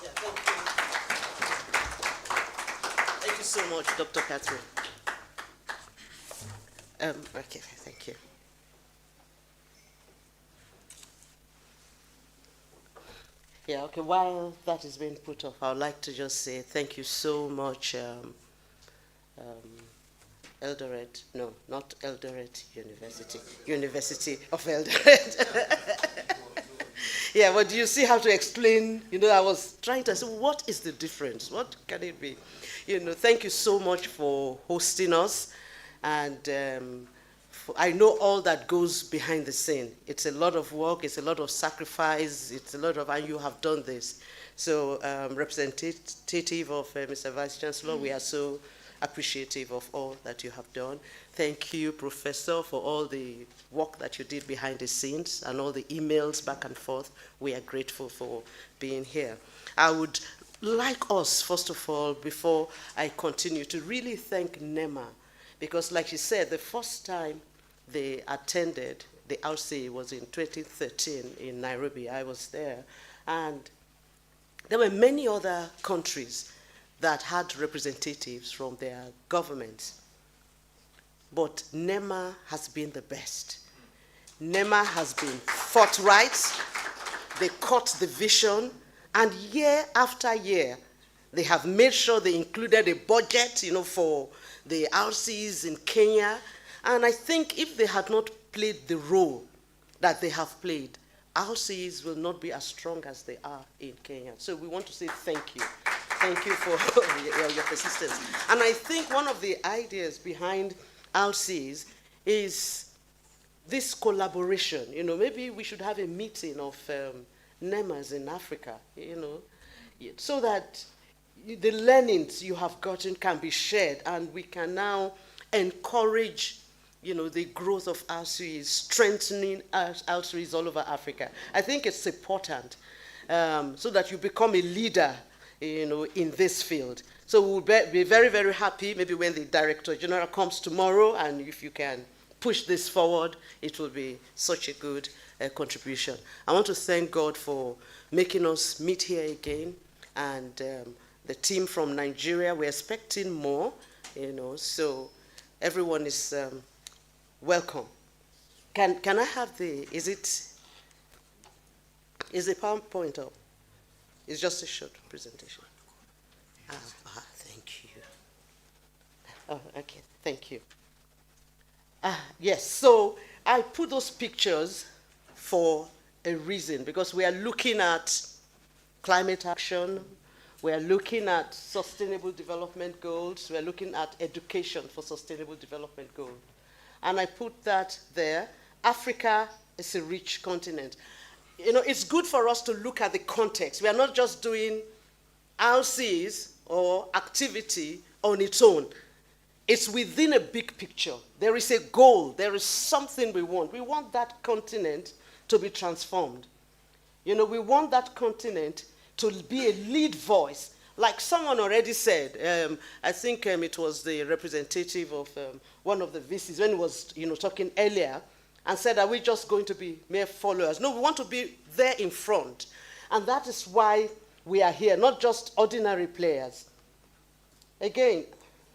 Thank you so much, Dr. Catherine. Okay, thank you. Yeah, okay, while that is being put off, I would like to just say thank you so much, Eldoret, no, not Eldoret University, University of Eldoret. Yeah, but do you see how to explain, I was trying to say, what is the difference? What can it be? Thank you so much for hosting us. And I know all that goes behind the scene. It's a lot of work, it's a lot of sacrifice, it's a lot of, and you have done this. So representative of Mr. Vice Chancellor, we are so appreciative of all that you have done. Thank you, Professor, for all the work that you did behind the scenes and all the emails back and forth. We are grateful for being here. I would like us, first of all, before I continue, to really thank NEMA, because like she said, the first time they attended the RCE was in 2013 in Nairobi. I was there. And there were many other countries that had representatives from their governments. But NEMA has been the best. NEMA has been forthright. They caught the vision. And year after year, they have made sure they included a budget, for the RCs in Kenya. And I think if they had not played the role that they have played, RCs will not be as strong as they are in Kenya. So we want to say thank you. Thank you for your persistence. And I think one of the ideas behind RCs is this collaboration. Maybe we should have a meeting of NEMAs in Africa, so that the learnings you have gotten can be shared, and we can now encourage the growth of RCEs, strengthening RCEs all over Africa. I think it's important so that you become a leader in this field. So we'll be very, very happy maybe when the Director General comes tomorrow, and if you can push this forward, it will be such a good contribution. I want to thank God for making us meet here again, and the team from Nigeria, we're expecting more, so everyone is welcome. Can I have is the PowerPoint up? It's just a short presentation. Thank you. Oh, okay, thank you. Yes, so I put those pictures for a reason, because we are looking at climate action, we are looking at sustainable development goals, we are looking at education for sustainable development goals. And I put that there. Africa is a rich continent. It's good for us to look at the context. We are not just doing RCs or activity on its own. It's within a big picture. There is a goal. There is something we want. We want that continent to be transformed. We want that continent to be a lead voice. Like someone already said, I think it was the representative of one of the VCs when he was talking earlier, and said, are we just going to be mere followers? No, we want to be there in front. And that is why we are here, not just ordinary players. Again,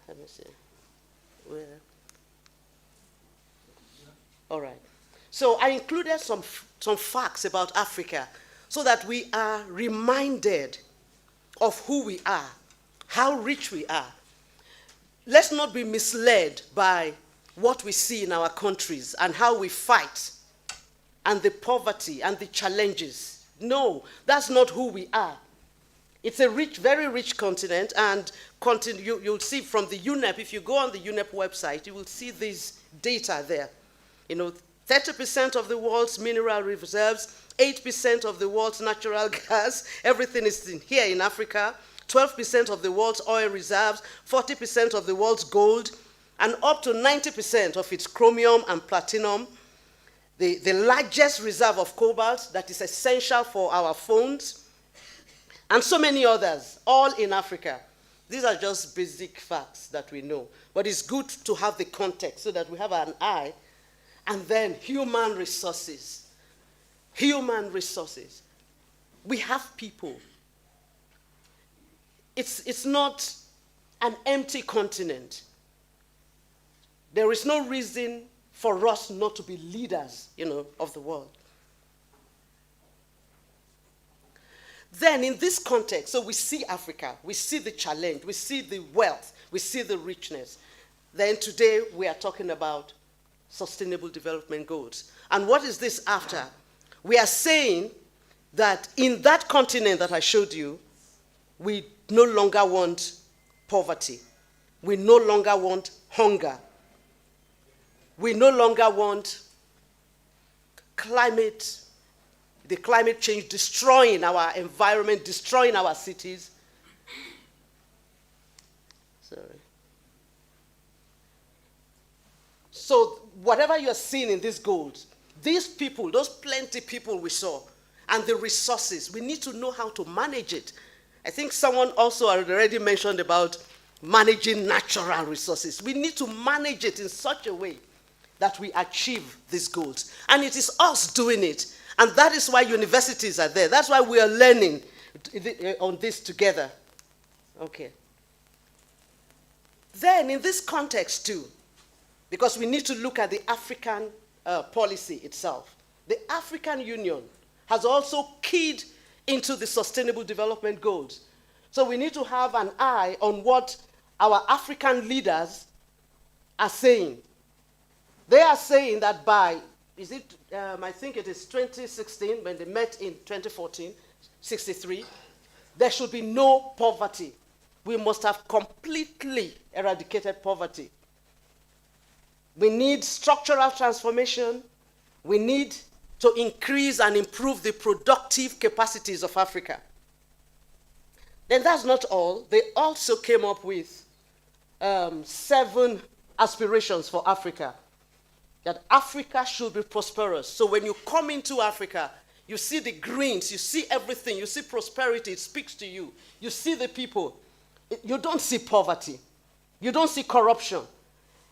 let me see. All right. So I included some facts about Africa so that we are reminded of who we are, how rich we are. Let's not be misled by what we see in our countries and how we fight and the poverty and the challenges. No, that's not who we are. It's a rich, very rich continent, and you'll see from the UNEP, if you go on the UNEP website, you will see this data there. 30% of the world's mineral reserves, 8% of the world's natural gas, everything is here in Africa, 12% of the world's oil reserves, 40% of the world's gold, and up to 90% of its chromium and platinum, the largest reserve of cobalt that is essential for our phones, and so many others, all in Africa. These are just basic facts that we know. But it's good to have the context so that we have an eye. And then human resources. Human resources. We have people. It's not an empty continent. There is no reason for us not to be leaders, of the world. Then in this context, so we see Africa, we see the challenge, we see the wealth, we see the richness. Then today we are talking about Sustainable Development Goals. And what is this after? We are saying that in that continent that I showed you, we no longer want poverty. We no longer want hunger. We no longer want the climate change destroying our environment, destroying our cities. Sorry. So whatever you're seeing in these goals, these people, those plenty people we saw, and the resources, we need to know how to manage it. I think someone also already mentioned about managing natural resources. We need to manage it in such a way that we achieve these goals. And it is us doing it. And that is why universities are there. That's why we are learning on this together. Okay. Then in this context too, because we need to look at the African policy itself, the African Union has also keyed into the Sustainable Development Goals. So we need to have an eye on what our African leaders are saying. They are saying that by, I think it is 2016, when they met in 2014, 63, there should be no poverty. We must have completely eradicated poverty. We need structural transformation. We need to increase and improve the productive capacities of Africa. Then that's not all. They also came up with 7 aspirations for Africa. That Africa should be prosperous. So when you come into Africa, you see the greens, you see everything, you see prosperity, it speaks to you. You see the people. You don't see poverty. You don't see corruption.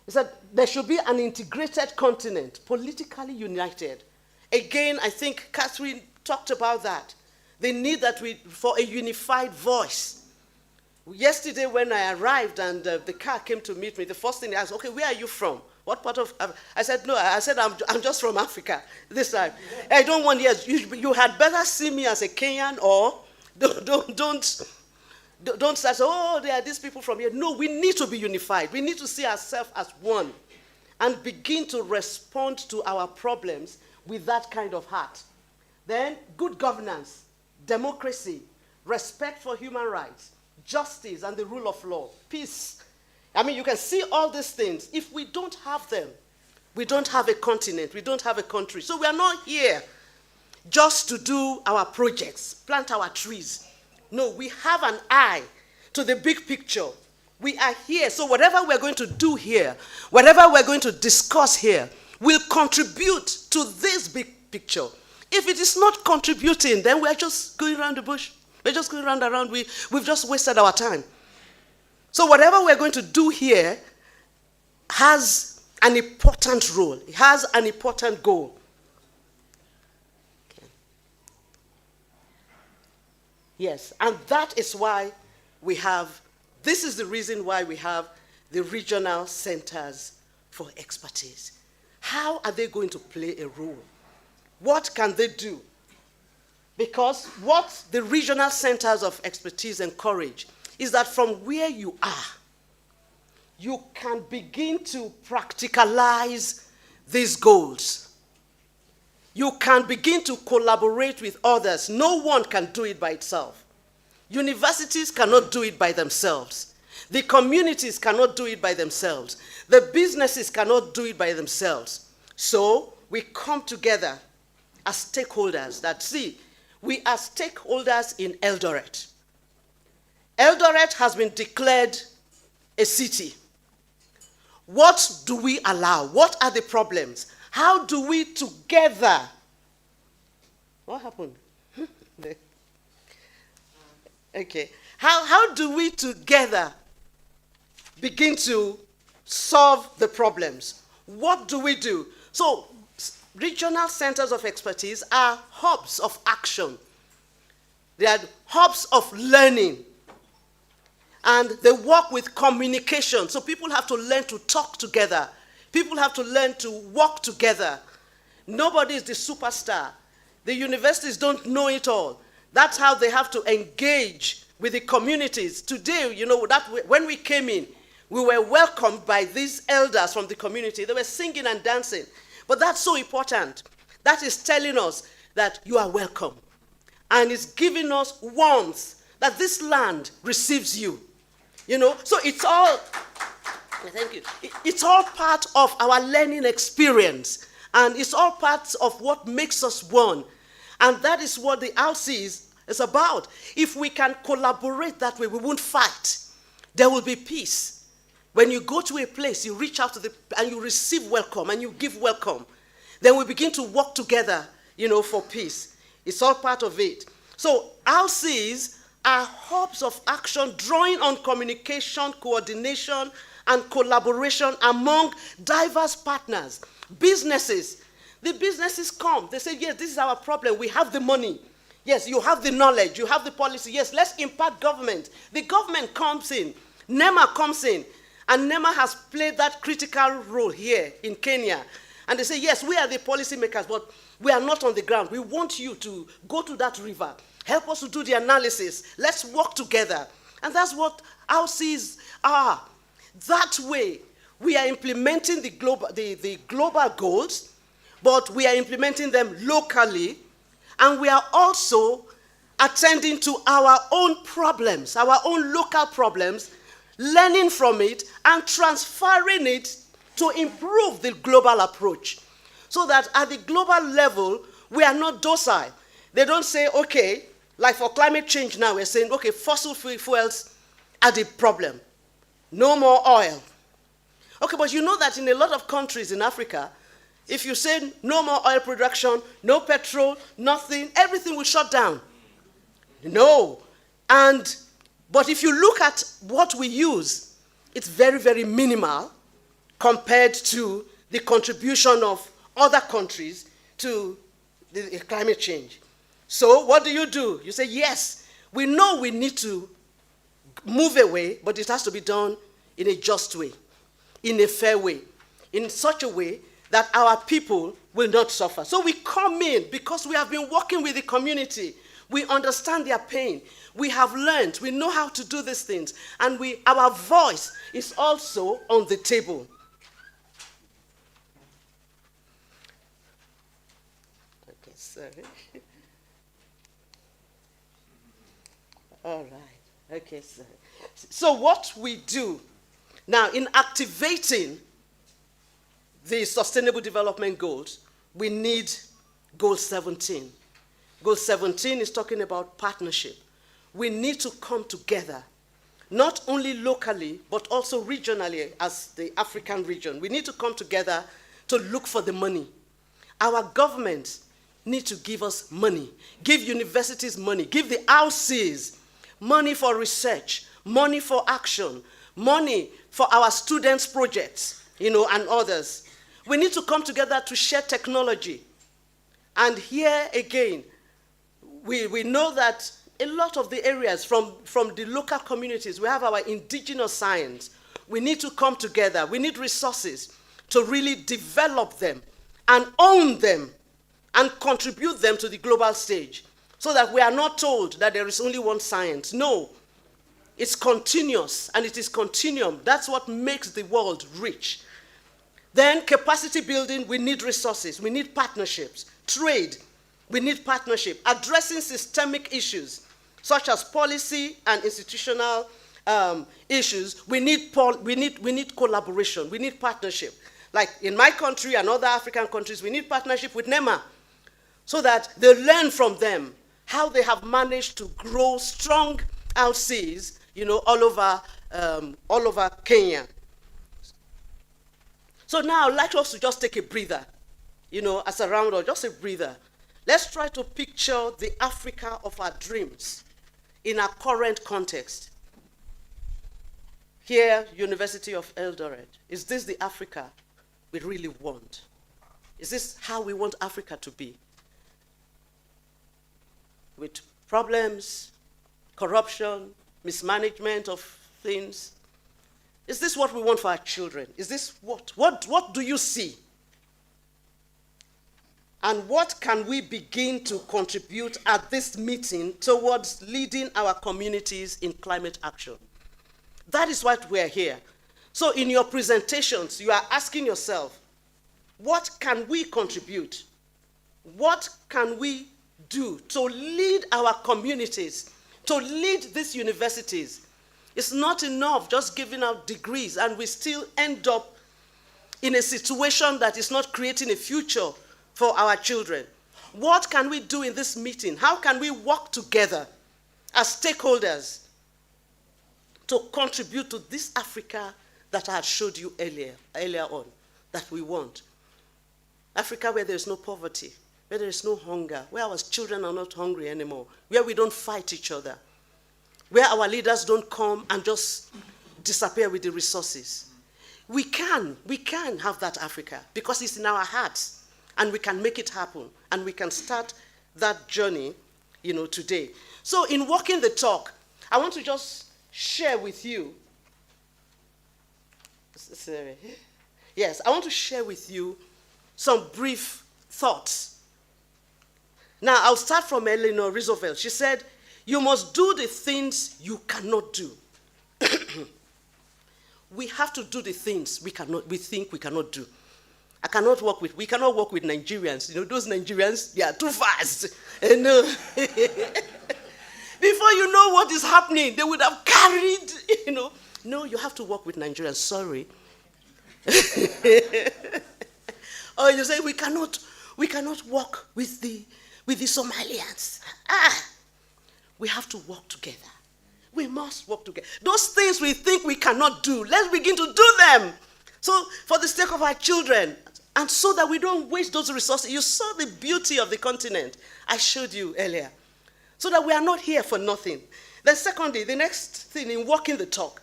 He said there should be an integrated continent, politically united. Again, I think Catherine talked about that. The need that for a unified voice. Yesterday when I arrived and the car came to meet me, the first thing they asked, okay, where are you from? What part of Africa? I said, no, I'm just from Africa this time. I don't want, yes, you had better see me as a Kenyan, or don't say, oh, there are these people from here. No, we need to be unified. We need to see ourselves as one and begin to respond to our problems with that kind of heart. Then good governance, democracy, respect for human rights, justice and the rule of law, peace. I mean, you can see all these things. If we don't have them, we don't have a continent, we don't have a country. So we are not here just to do our projects, plant our trees. No, we have an eye to the big picture. We are here. So whatever we're going to do here, whatever we're going to discuss here, will contribute to this big picture. If it is not contributing, then we're just going around the bush. We're just going round and round. We've just wasted our time. So whatever we're going to do here has an important role. It has an important goal. Okay. Yes, and that is why this is the reason why we have the regional centers for expertise. How are they going to play a role? What can they do? Because what the regional centers of expertise encourage is that from where you are, you can begin to practicalize these goals. You can begin to collaborate with others. No one can do it by itself. Universities cannot do it by themselves. The communities cannot do it by themselves. The businesses cannot do it by themselves. So we come together as stakeholders that, see, we are stakeholders in Eldoret. Eldoret has been declared a city. What do we allow? What are the problems? How do we together? What happened? Okay. How do we together begin to solve the problems? What do we do? So, regional centers of expertise are hubs of action. They are hubs of learning. And they work with communication. So people have to learn to talk together. People have to learn to work together. Nobody is the superstar. The universities don't know it all. That's how they have to engage with the communities. Today, you know, when we came in, we were welcomed by these elders from the community. They were singing and dancing. But that's so important. That is telling us that you are welcome. And it's giving us warmth that this land receives you. You know, so it's all, thank you. It's all part of our learning experience. And it's all part of what makes us one. And that is what the RCE is about. If we can collaborate that way, we won't fight. There will be peace. When you go to a place, you reach out to and you receive welcome and you give welcome. Then we begin to work together, you know, for peace. It's all part of it. So RCEs are hubs of action drawing on communication, coordination, and collaboration among diverse partners. Businesses. The businesses come. They say, yes, this is our problem. We have the money. Yes, you have the knowledge. You have the policy. Yes, let's impact government. The government comes in. NEMA comes in. And NEMA has played that critical role here in Kenya. And they say, yes, we are the policymakers, but we are not on the ground. We want you to go to that river. Help us to do the analysis. Let's work together. And that's what RCEs are. That way, we are implementing the global goals, but we are implementing them locally, and we are also attending to our own problems, our own local problems, learning from it, and transferring it to improve the global approach. So that at the global level, we are not docile. They don't say, okay, like for climate change now, we're saying, okay, fossil fuels are the problem. No more oil. Okay, but you know that in a lot of countries in Africa, if you say no more oil production, no petrol, nothing, everything will shut down. No. But if you look at what we use, it's very, very minimal compared to the contribution of other countries to the climate change. So what do? You say, yes, we know we need to move away, but it has to be done in a just way, in a fair way, in such a way that our people will not suffer. So we come in because we have been working with the community. We understand their pain. We have learned. We know how to do these things. And our voice is also on the table. Okay, sorry. All right. Okay, sorry. So what we do now in activating the Sustainable Development Goals, we need Goal 17. Goal 17 is talking about partnership. We need to come together, not only locally, but also regionally as the African region. We need to come together to look for the money. Our governments need to give us money, give universities money, give the RCEs money for research, money for action, money for our students' projects, you know, and others. We need to come together to share technology. And here again, we know that a lot of the areas from the local communities, we have our indigenous science. We need to come together. We need resources to really develop them and own them and contribute them to the global stage so that we are not told that there is only one science. No, it's continuous and it is continuum. That's what makes the world rich. Then capacity building, we need resources. We need partnerships. Trade, we need partnership. Addressing systemic issues such as policy and institutional issues, we need collaboration. We need partnership. Like in my country and other African countries, we need partnership with NEMA so that they learn from them how they have managed to grow strong RCEs, you know, all over Kenya. So now I'd like us to just take a breather, you know, as a round, or just a breather. Let's try to picture the Africa of our dreams in our current context. Here, University of Eldoret. Is this the Africa we really want? Is this how we want Africa to be? With problems, corruption, mismanagement of things. Is this what we want for our children? Is this what do you see? And what can we begin to contribute at this meeting towards leading our communities in climate action? That is why we're here. So in your presentations, you are asking yourself, what can we contribute? What can we do to lead our communities, to lead these universities? It's not enough just giving out degrees and we still end up in a situation that is not creating a future for our children. What can we do in this meeting? How can we work together as stakeholders to contribute to this Africa that I had showed you earlier on, that we want? Africa where there is no poverty, where there is no hunger, where our children are not hungry anymore, where we don't fight each other, where our leaders don't come and just disappear with the resources. We can have that Africa because it's in our hearts. And we can make it happen, and we can start that journey, you know, today. So in walking the talk, I want to just share with you, yes, I want to share with you some brief thoughts. Now, I'll start from Eleanor Roosevelt. She said, you must do the things you cannot do. We have to do the things we think we cannot do. We cannot work with Nigerians. You know, those Nigerians, they are too fast. And before you know what is happening, they would have carried, you know. No, you have to work with Nigerians, sorry. Or you say, we cannot work with the Somalians. We have to work together. We must work together. Those things we think we cannot do, let's begin to do them. So, for the sake of our children, and so that we don't waste those resources. You saw the beauty of the continent I showed you earlier. So that we are not here for nothing. Then secondly, the next thing in walking the talk,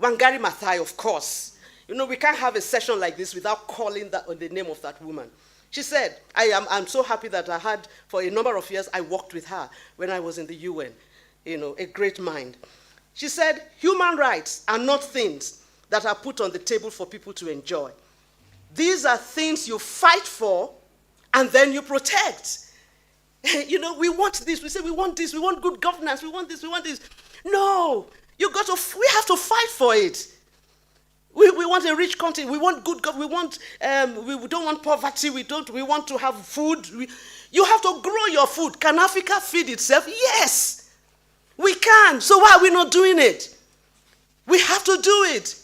Wangari Maathai, of course. You know, we can't have a session like this without calling the name of that woman. She said, I'm so happy that I had, for a number of years, I worked with her when I was in the UN. You know, a great mind. She said, human rights are not things that are put on the table for people to enjoy. These are things you fight for and then you protect. You know, we want this. We say we want this. We want good governance. We want this. We want this. No, we have to fight for it. We want a rich country. We want good government. We don't want poverty. We want to have food. You have to grow your food. Can Africa feed itself? Yes, we can. So why are we not doing it? We have to do it.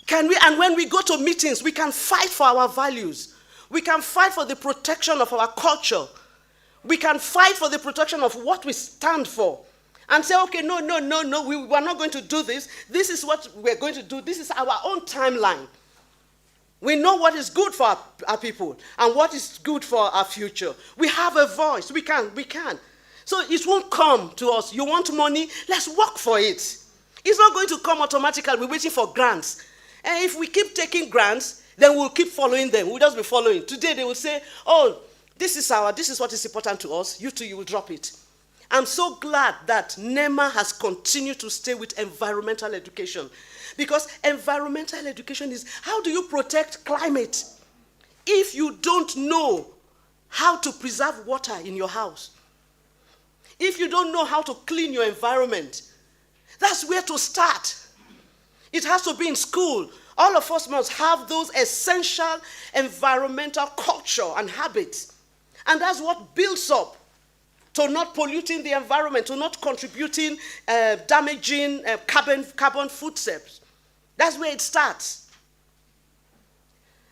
And when we go to meetings, we can fight for our values. We can fight for the protection of our culture. We can fight for the protection of what we stand for. And say, okay, no, we are not going to do this. This is what we're going to do. This is our own timeline. We know what is good for our people and what is good for our future. We have a voice. We can. So it won't come to us. You want money? Let's work for it. It's not going to come automatically. We're waiting for grants. And if we keep taking grants, then we'll keep following them. We'll just be following. Today they will say, oh, this is what is important to us. You too, you will drop it. I'm so glad that NEMA has continued to stay with environmental education. Because environmental education is, how do you protect climate if you don't know how to preserve water in your house? If you don't know how to clean your environment, that's where to start. It has to be in school. All of us must have those essential environmental culture and habits. And that's what builds up to not polluting the environment, to not contributing, damaging carbon footsteps. That's where it starts.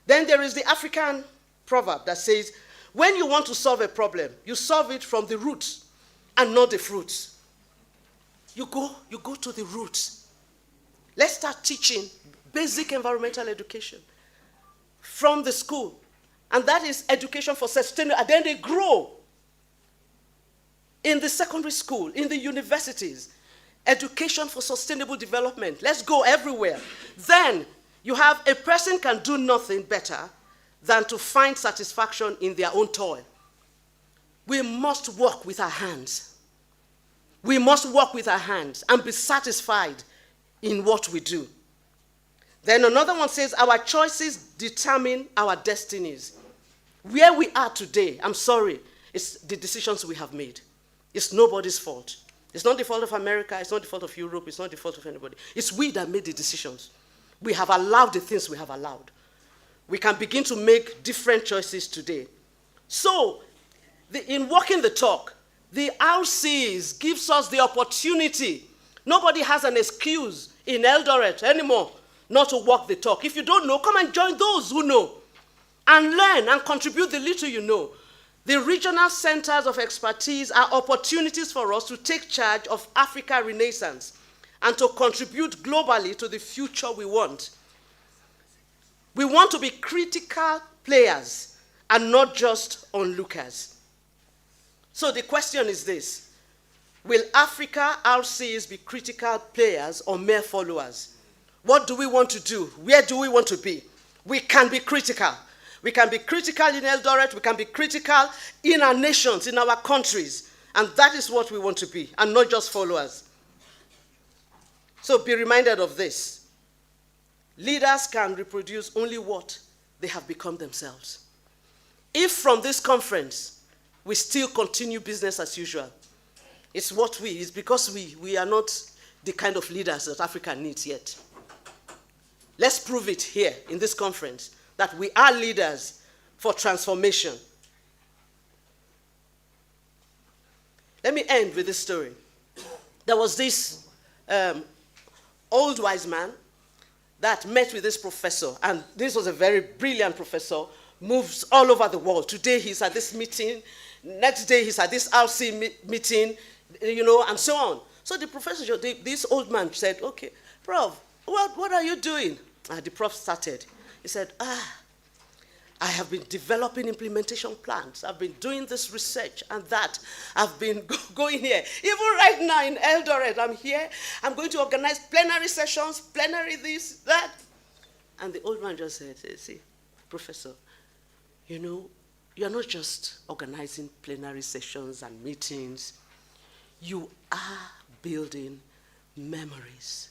Then there is the African proverb that says, when you want to solve a problem, you solve it from the roots and not the fruits. You go to the roots. Let's start teaching basic environmental education from the school. And that is education for sustainable, and then they grow in the secondary school, in the universities, education for sustainable development. Let's go everywhere. Then you have a person can do nothing better than to find satisfaction in their own toil. We must work with our hands. We must work with our hands and be satisfied in what we do. Then another one says, our choices determine our destinies. Where we are today, I'm sorry, it's the decisions we have made. It's nobody's fault. It's not the fault of America, it's not the fault of Europe, it's not the fault of anybody. It's we that made the decisions. We have allowed the things we have allowed. We can begin to make different choices today. So, in walking the talk, the RCEs gives us the opportunity. Nobody has an excuse in Eldoret anymore not to walk the talk. If you don't know, come and join those who know and learn and contribute the little you know. The regional centers of expertise are opportunities for us to take charge of Africa Renaissance and to contribute globally to the future we want. We want to be critical players and not just onlookers. So the question is this: will Africa RCEs be critical players or mere followers? What do we want to do? Where do we want to be? We can be critical. We can be critical in Eldoret, we can be critical in our nations, in our countries, and that is what we want to be, and not just followers. So be reminded of this. Leaders can reproduce only what they have become themselves. If from this conference we still continue business as usual, it's because we are not the kind of leaders that Africa needs yet. Let's prove it here in this conference, that we are leaders for transformation. Let me end with this story. There was this old wise man that met with this professor, and this was a very brilliant professor, moves all over the world. Today he's at this meeting, next day he's at this RC meeting, and so on. So the professor, this old man said, okay, Prof, what are you doing? The prof started. He said, I have been developing implementation plans. I've been doing this research and that. I've been going here. Even right now in Eldoret, I'm here. I'm going to organize plenary sessions, plenary this, that. And the old man just said, see, Professor, you're not just organizing plenary sessions and meetings. You are building memories.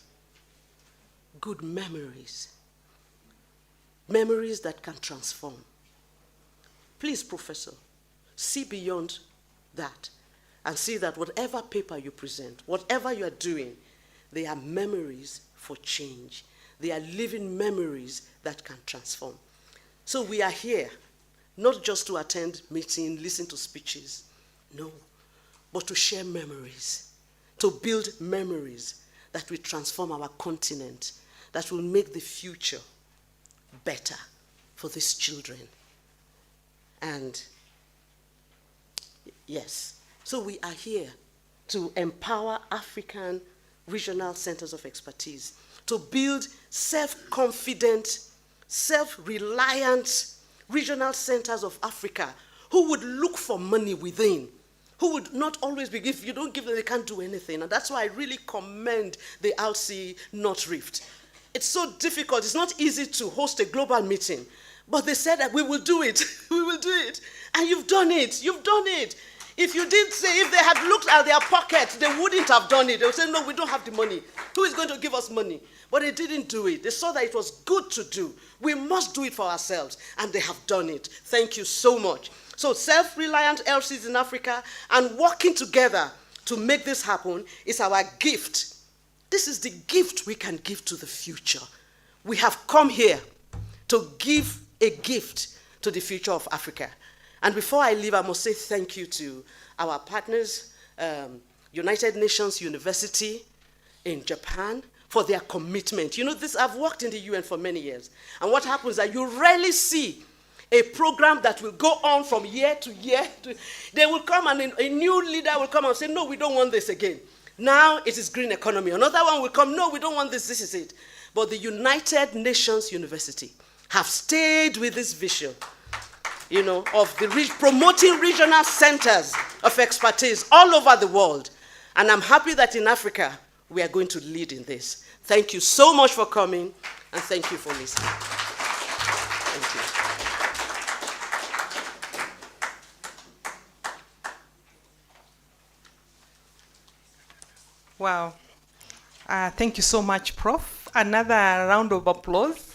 Good memories. Memories that can transform. Please, Professor, see beyond that and see that whatever paper you present, whatever you are doing, they are memories for change. They are living memories that can transform. So we are here, not just to attend meetings, listen to speeches, no, but to share memories, to build memories that will transform our continent, that will make the future better for these children. And yes, so we are here to empower African regional centers of expertise, to build self-confident, self-reliant regional centers of Africa who would look for money within, who would not always be, if you don't give them, they can't do anything. And that's why I really commend the RCE North Rift. It's so difficult. It's not easy to host a global meeting. But they said that we will do it. We will do it. And you've done it. You've done it. If you did say, if they had looked at their pockets, they wouldn't have done it. They would say, no, we don't have the money. Who is going to give us money? But they didn't do it. They saw that it was good to do. We must do it for ourselves. And they have done it. Thank you so much. So self-reliant LCs in Africa and working together to make this happen is our gift. This is the gift we can give to the future. We have come here to give a gift to the future of Africa. And before I leave, I must say thank you to our partners, United Nations University in Japan, for their commitment. I've worked in the UN for many years. And what happens is that you rarely see a program that will go on from year to year. They will come and a new leader will come and say, no, we don't want this again. Now it is green economy. Another one will come, no, we don't want this, this is it. but the United Nations University have stayed with this vision, of promoting regional centers of expertise all over the world. And I'm happy that in Africa, we are going to lead in this. Thank you so much for coming, and thank you for listening. Thank you.
Wow. Thank you so much, Prof. Another round of applause.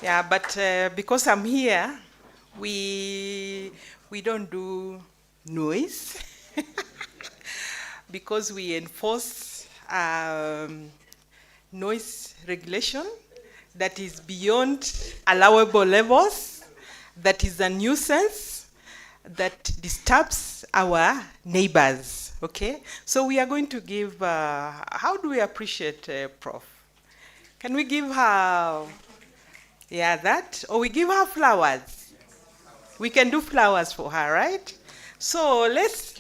Yeah, but because I'm here, we don't do noise because we enforce noise regulation that is beyond allowable levels, that is a nuisance, that disturbs our neighbors, okay? So we are going to give, how do we appreciate Prof? Can we give her, yeah, that? Or we give her flowers? We can do flowers for her, right? So let's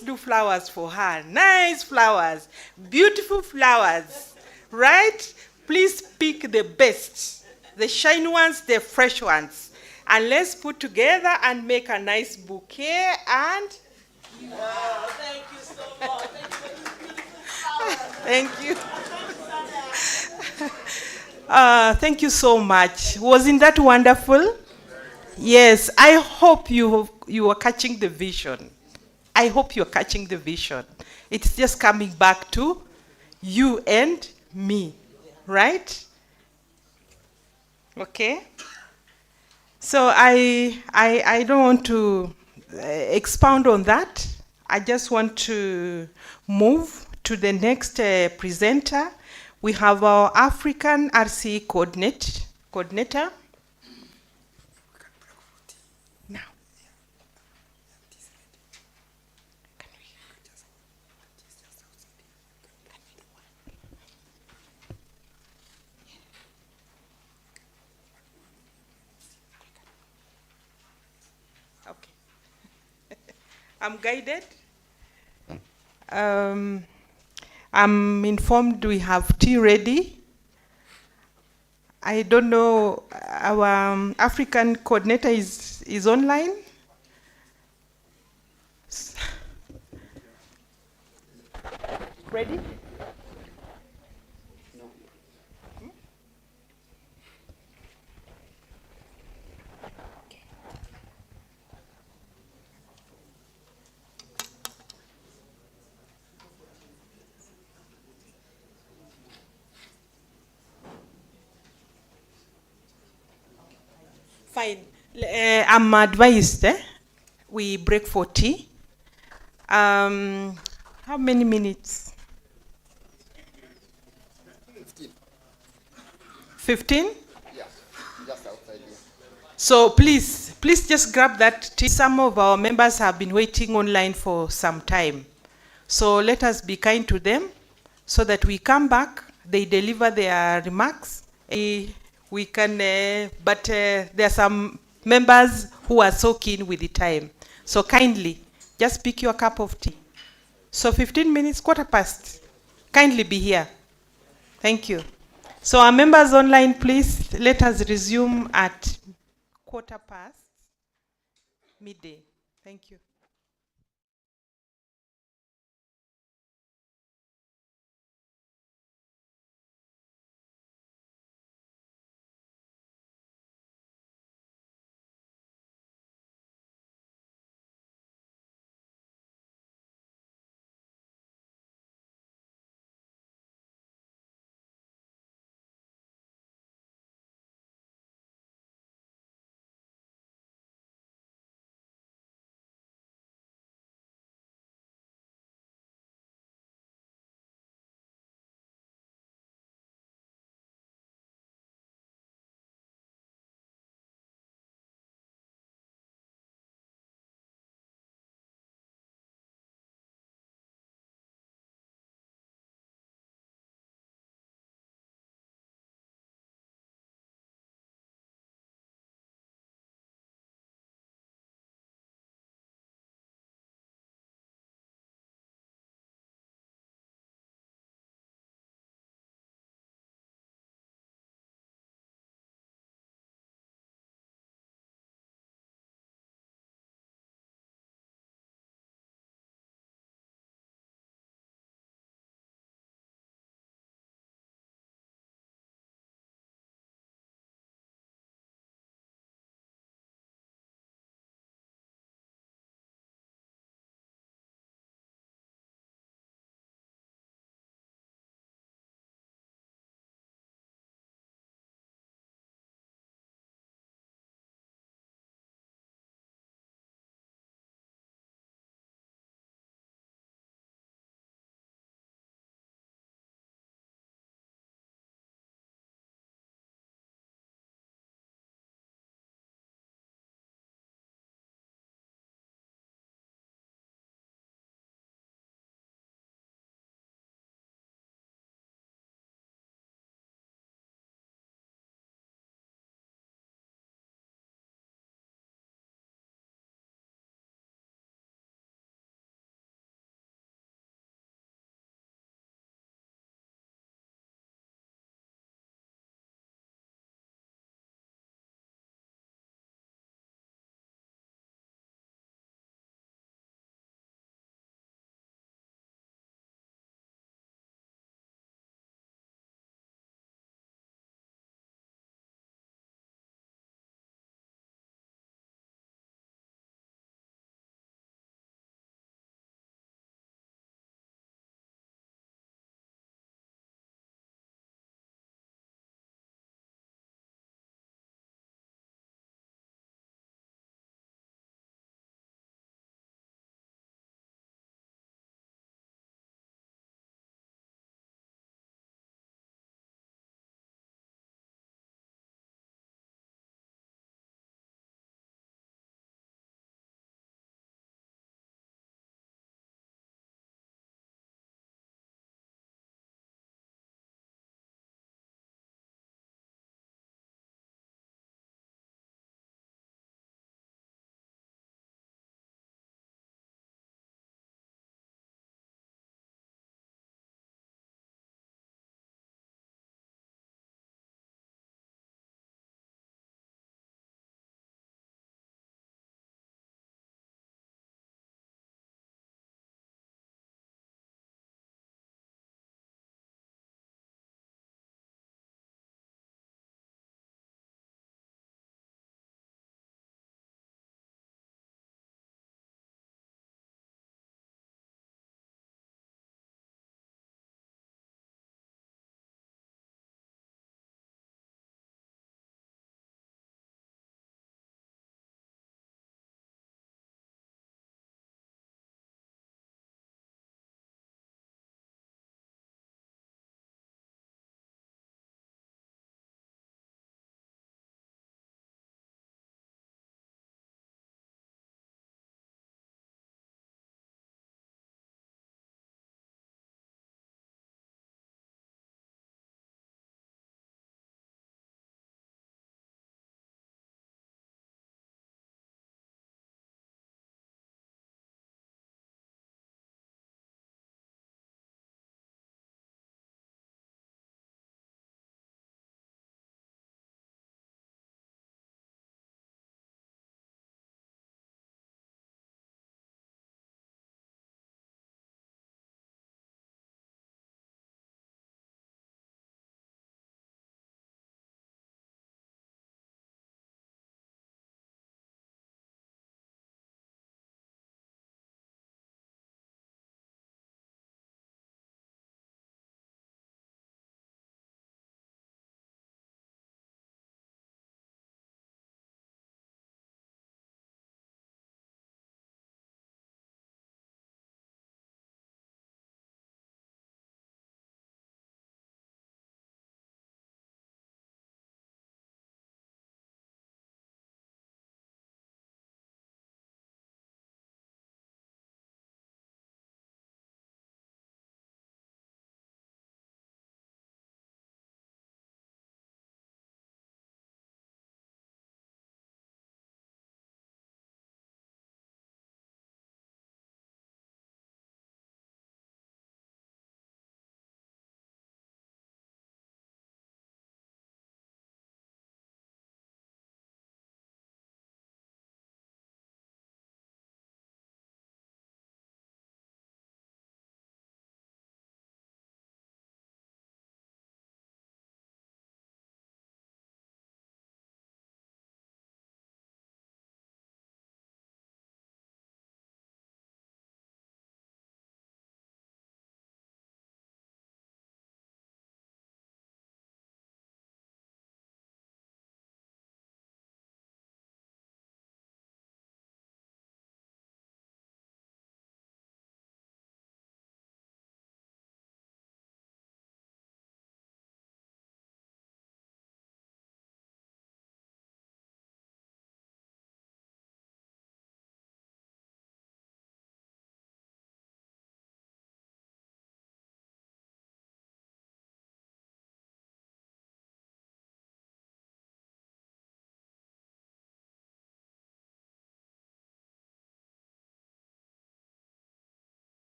do flowers for her. Nice flowers, beautiful flowers, right? Please pick the best, the shiny ones, the fresh ones. And let's put together and make a nice bouquet and...
Wow, thank you so much.
Thank you. Thank you so much. Wasn't that wonderful? Yes, I hope you are catching the vision. I hope you're catching the vision. It's just coming back to you and me, right? Okay. So I don't want to expound on that. I just want to move to the next presenter. We have our African RCE coordinator. Now. Okay. I'm guided. I'm informed we have tea ready. I don't know, our African coordinator is online. Ready? Fine. I'm advised we break for tea. How many minutes? 15?
Yeah, just outside here.
So please just grab that tea. Some of our members have been waiting online for some time. So let us be kind to them so that we come back, they deliver their remarks. We can, but there are some members who are so keen with the time. So kindly, just pick your cup of tea. So 15 minutes, 1:15. Kindly be here. Thank you. So our members online, please, let us resume at 1:15 midday. Thank you.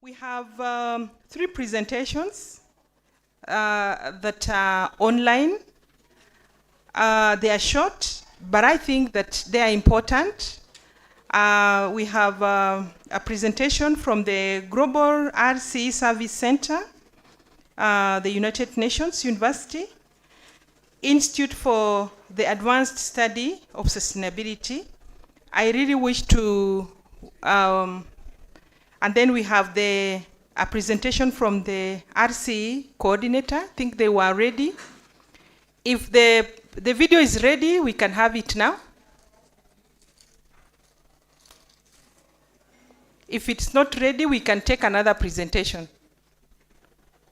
We have 3 presentations that are online. They are short, but I think that they are important. We have a presentation from the Global RCE Service Center, the United Nations University, Institute for the Advanced Study of Sustainability. I really wish to, and then we have a presentation from the RCE coordinator. I think they were ready. If the video is ready, we can have it now. If it's not ready, we can take another presentation.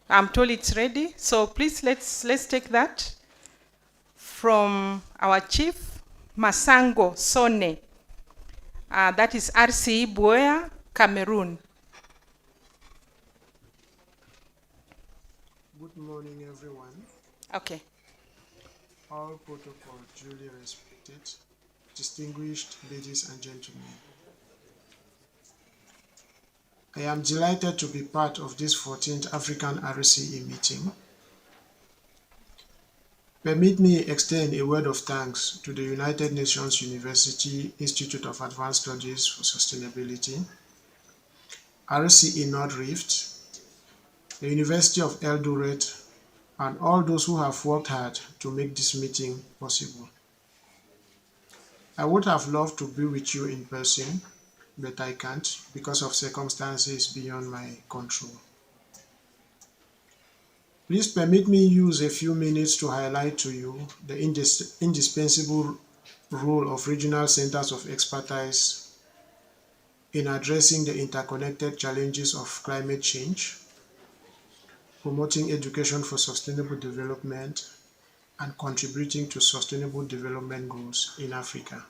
I'm told it's ready, so please let's take that from our chief, Masango Sone. That is RCE Buea, Cameroon.
Good morning, everyone.
Okay.
All protocol duly respected. Distinguished ladies and gentlemen, I am delighted to be part of this 14th African RCE meeting. Permit me extend a word of thanks to the United Nations University Institute of Advanced Studies for Sustainability, RCE North Rift, the University of Eldoret, and all those who have worked hard to make this meeting possible. I would have loved to be with you in person, but I can't because of circumstances beyond my control. Please permit me use a few minutes to highlight to you the indispensable role of regional centers of expertise in addressing the interconnected challenges of climate change, promoting education for sustainable development, and contributing to sustainable development goals in Africa.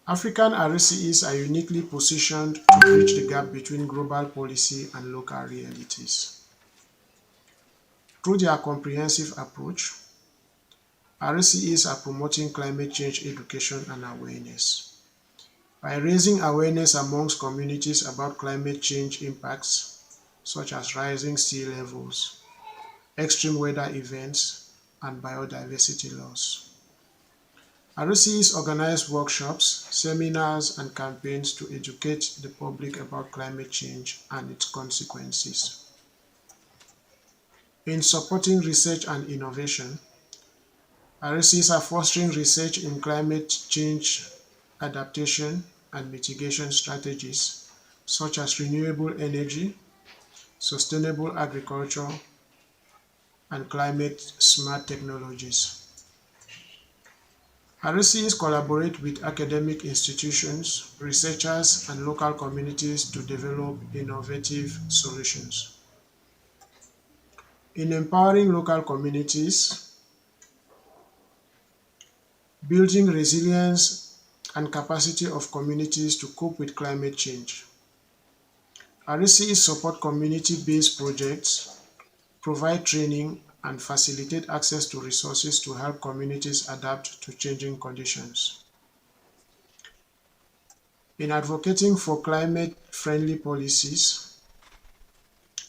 African RCEs are uniquely positioned to bridge the gap between global policy and local realities. Through their comprehensive approach, RCEs are promoting climate change education and awareness. By raising awareness amongst communities about climate change impacts, such as rising sea levels, extreme weather events, and biodiversity loss. RCEs organize workshops, seminars, and campaigns to educate the public about climate change and its consequences. In supporting research and innovation, RCEs are fostering research in climate change adaptation and mitigation strategies, such as renewable energy, sustainable agriculture, and climate-smart technologies. RCEs collaborate with academic institutions, researchers, and local communities to develop innovative solutions. In empowering local communities, building resilience and capacity of communities to cope with climate change. RCEs support community-based projects, provide training, and facilitate access to resources to help communities adapt to changing conditions. In advocating for climate-friendly policies,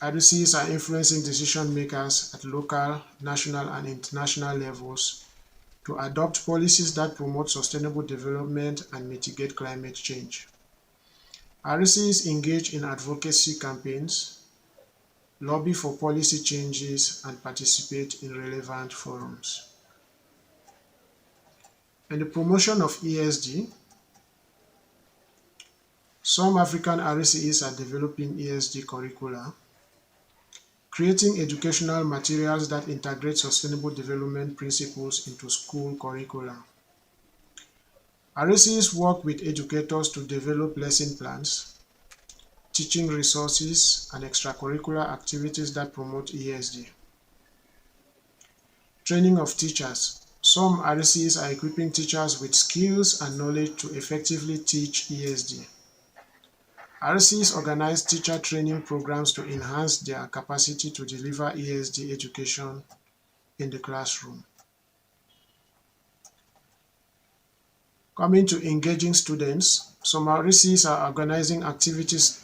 RCEs are influencing decision makers at local, national, and international levels to adopt policies that promote sustainable development and mitigate climate change. RCEs engage in advocacy campaigns, lobby for policy changes, and participate in relevant forums. In the promotion of ESG, some African RCEs are developing ESG curricula, creating educational materials that integrate sustainable development principles into school curricula. RCEs work with educators to develop lesson plans, teaching resources, and extracurricular activities that promote ESG. Training of teachers. Some RCEs are equipping teachers with skills and knowledge to effectively teach ESG. RCEs organize teacher training programs to enhance their capacity to deliver ESG education in the classroom. Coming to engaging students, some RCEs are organizing activities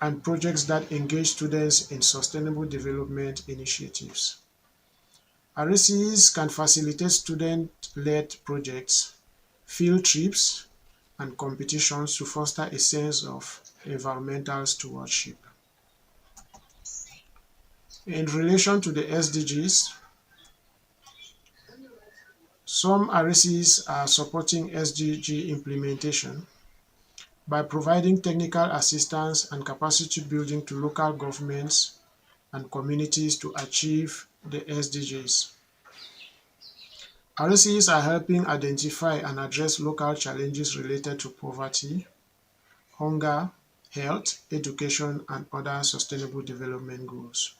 and projects that engage students in sustainable development initiatives. RCEs can facilitate student-led projects, field trips, and competitions to foster a sense of environmental stewardship. In relation to the SDGs, some RCEs are supporting SDG implementation by providing technical assistance and capacity building to local governments and communities to achieve the SDGs. RCEs are helping identify and address local challenges related to poverty, hunger, health, education, and other sustainable development goals.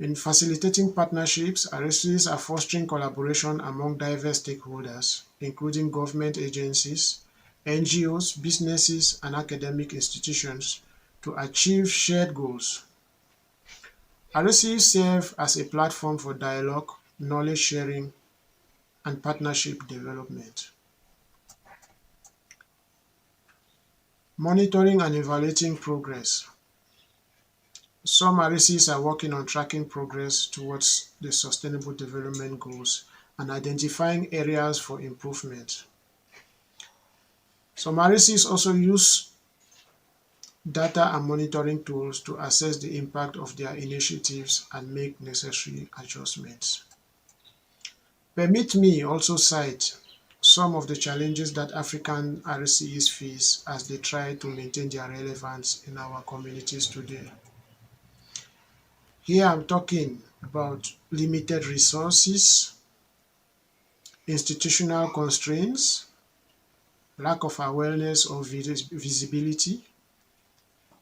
In facilitating partnerships, RCEs are fostering collaboration among diverse stakeholders, including government agencies, NGOs, businesses, and academic institutions to achieve shared goals. RCEs serve as a platform for dialogue, knowledge sharing, and partnership development. Monitoring and evaluating progress. Some RCEs are working on tracking progress towards the Sustainable Development Goals and identifying areas for improvement. Some RCEs also use data and monitoring tools to assess the impact of their initiatives and make necessary adjustments. Permit me also cite some of the challenges that African RCEs face as they try to maintain their relevance in our communities today. Here I'm talking about limited resources, institutional constraints, lack of awareness or visibility,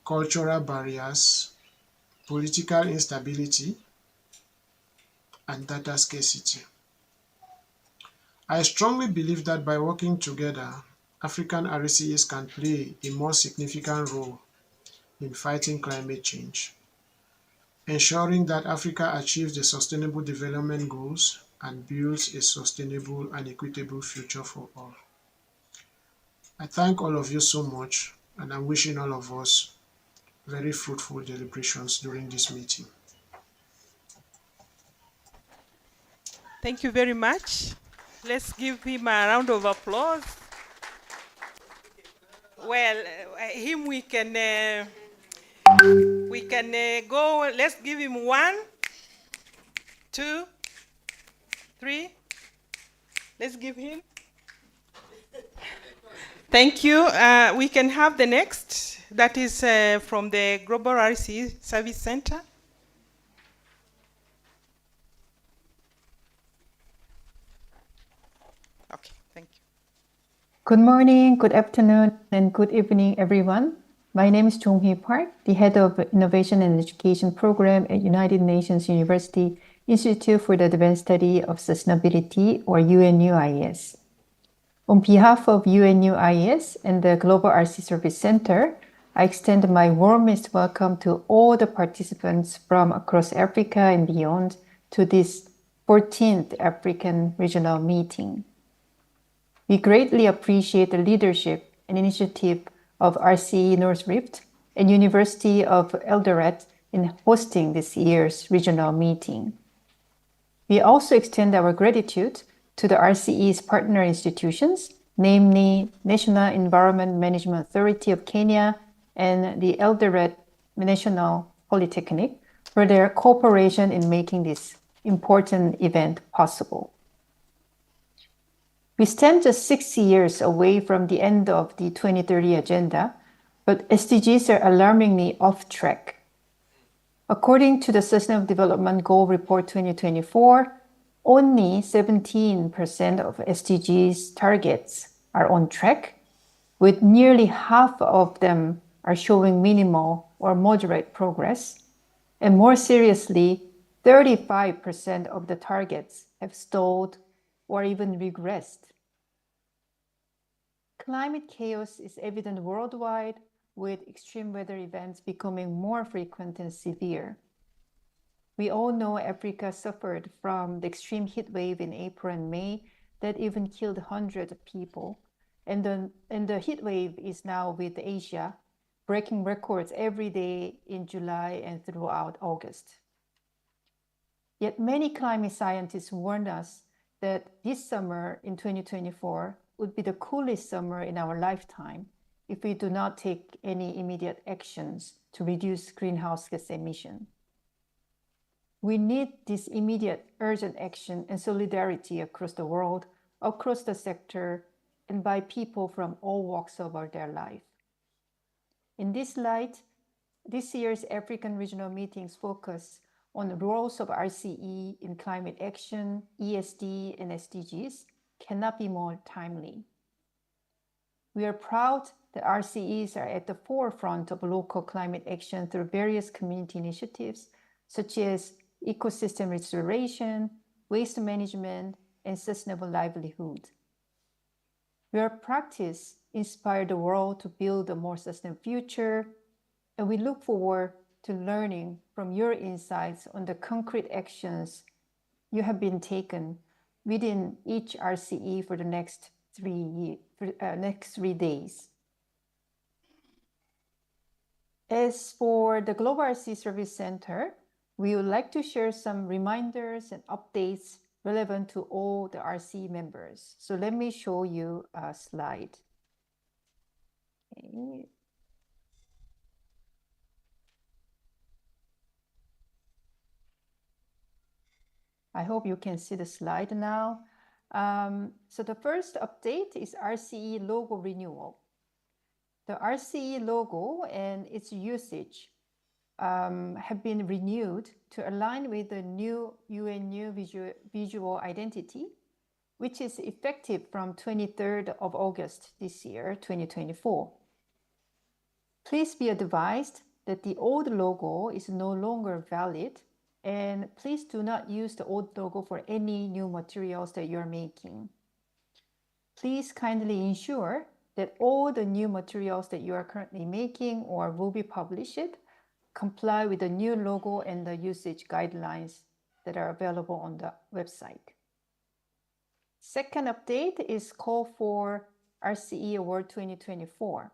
cultural barriers, political instability, and data scarcity. I strongly believe that by working together, African RCEs can play a more significant role in fighting climate change, ensuring that Africa achieves the Sustainable Development Goals and builds a sustainable and equitable future for all. I thank all of you so much, and I'm wishing all of us very fruitful deliberations during this meeting.
Thank you very much. Let's give him a round of applause. Well, him we can go. Let's give him 1, 2, 3. Let's give him. Thank you. We can have the next. That is from the Global RCE Service Center. Okay, thank you.
Good morning, good afternoon, and good evening, everyone. My name is Jong-hee Park, the head of Innovation and Education Program at United Nations University Institute for the Advanced Study of Sustainability, or UNUIS. On behalf of UNUIS and the Global RC Service Center, I extend my warmest welcome to all the participants from across Africa and beyond to this 14th African Regional Meeting. We greatly appreciate the leadership and initiative of RCE North Rift and University of Eldoret in hosting this year's regional meeting. We also extend our gratitude to the RCE's partner institutions, namely National Environment Management Authority of Kenya and the Eldoret National Polytechnic, for their cooperation in making this important event possible. We stand just 6 years away from the end of the 2030 agenda, but SDGs are alarmingly off track. According to the Sustainable Development Goal Report 2024, only 17% of SDGs targets are on track, with nearly half of them are showing minimal or moderate progress, and more seriously, 35% of the targets have stalled or even regressed. Climate chaos is evident worldwide, with extreme weather events becoming more frequent and severe. We all know Africa suffered from the extreme heat wave in April and May that even killed hundreds of people. And the heat wave is now with Asia, breaking records every day in July and throughout August. Yet many climate scientists warned us that this summer in 2024 would be the coolest summer in our lifetime if we do not take any immediate actions to reduce greenhouse gas emission. We need this immediate urgent action and solidarity across the world, across the sector, and by people from all walks of their life. In this light, this year's African regional meetings focus on the roles of RCE in climate action, ESD, and SDGs cannot be more timely. We are proud that RCEs are at the forefront of local climate action through various community initiatives, such as ecosystem restoration, waste management, and sustainable livelihood. Your practice inspired the world to build a more sustainable future, and we look forward to learning from your insights on the concrete actions you have been taken within each RCE for the next 3 days. As for the Global RCE Service Center, we would like to share some reminders and updates relevant to all the RCE members. So let me show you a slide. Okay. I hope you can see the slide now. So the first update is RCE logo renewal. The RCE logo and its usage have been renewed to align with the new UNU visual identity, which is effective from 23rd of August this year, 2024. Please be advised that the old logo is no longer valid, and please do not use the old logo for any new materials that you're making. Please kindly ensure that all the new materials that you are currently making or will be published comply with the new logo and the usage guidelines that are available on the website. Second update is call for RCE Award 2024.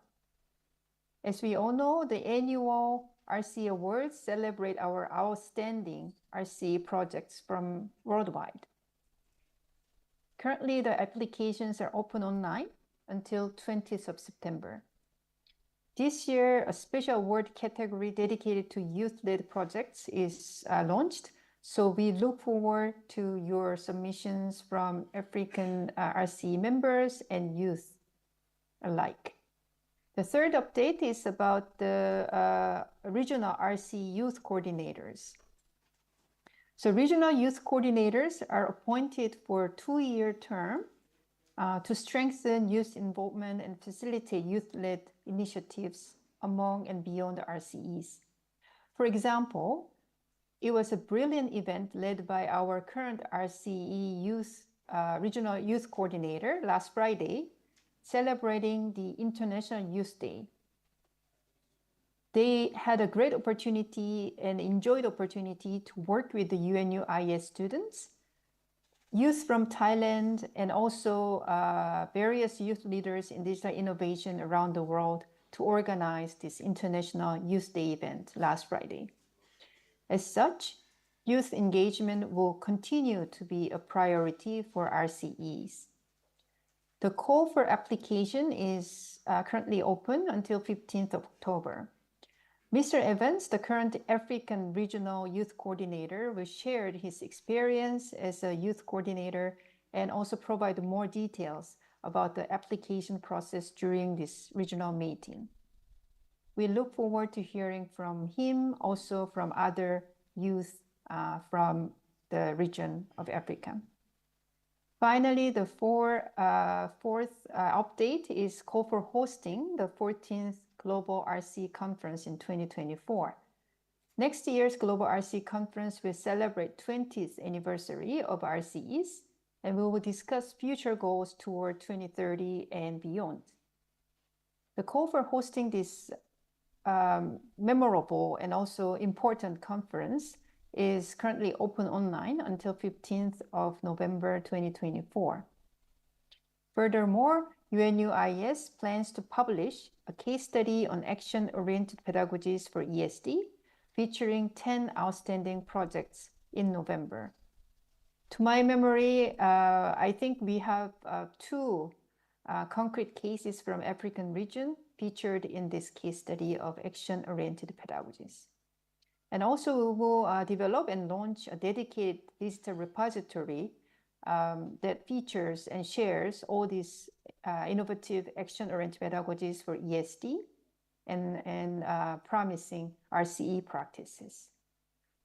As we all know, the annual RCE Awards celebrate our outstanding RCE projects from worldwide. Currently, the applications are open online until 20th of September. This year, a special award category dedicated to youth-led projects is launched. So we look forward to your submissions from African RCE members and youth alike. The third update is about the regional RCE youth coordinators. So regional youth coordinators are appointed for a 2-year term to strengthen youth involvement and facilitate youth-led initiatives among and beyond the RCEs. For example, it was a brilliant event led by our current RCE youth, regional youth coordinator last Friday, celebrating the International Youth Day. They had a great opportunity and enjoyed the opportunity to work with the UNU-IS students, youth from Thailand, and also various youth leaders in digital innovation around the world to organize this International Youth Day event last Friday. As such, youth engagement will continue to be a priority for RCEs. The call for application is currently open until 15th of October. Mr. Evans, the current African Regional Youth Coordinator, will share his experience as a youth coordinator and also provide more details about the application process during this regional meeting. We look forward to hearing from him, also from other youth from the region of Africa. Finally, the fourth update is call for hosting the 14th Global RCE Conference in 2024. Next year's Global RCE Conference will celebrate 20th anniversary of RCEs, and we will discuss future goals toward 2030 and beyond. The call for hosting this memorable and also important conference is currently open online until 15th of November 2024. Furthermore, UNUIS plans to publish a case study on action-oriented pedagogies for ESD, featuring 10 outstanding projects in November. To my memory, I think we have two concrete cases from African region featured in this case study of action-oriented pedagogies. And also we will develop and launch a dedicated digital repository that features and shares all these innovative action-oriented pedagogies for ESD and promising RCE practices.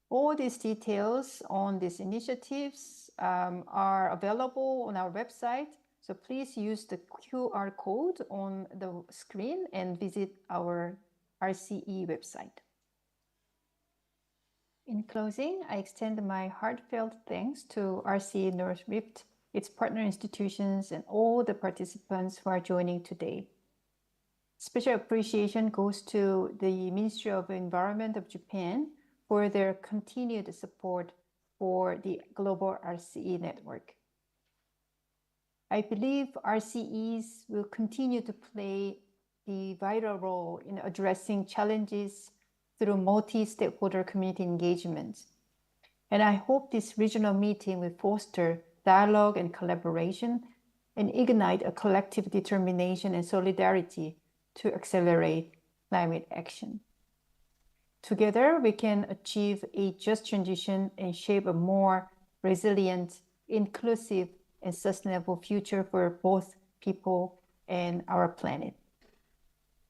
All these details on these initiatives are available on our website, so please use the QR code on the screen and visit our RCE website. In closing, I extend my heartfelt thanks to RCE North Rift, its partner institutions, and all the participants who are joining today. Special appreciation goes to the Ministry of Environment of Japan for their continued support for the global RCE network. I believe RCEs will continue to play the vital role in addressing challenges through multi-stakeholder community engagement. And I hope this regional meeting will foster dialogue and collaboration and ignite a collective determination and solidarity to accelerate climate action. Together, we can achieve a just transition and shape a more resilient, inclusive, and sustainable future for both people and our planet.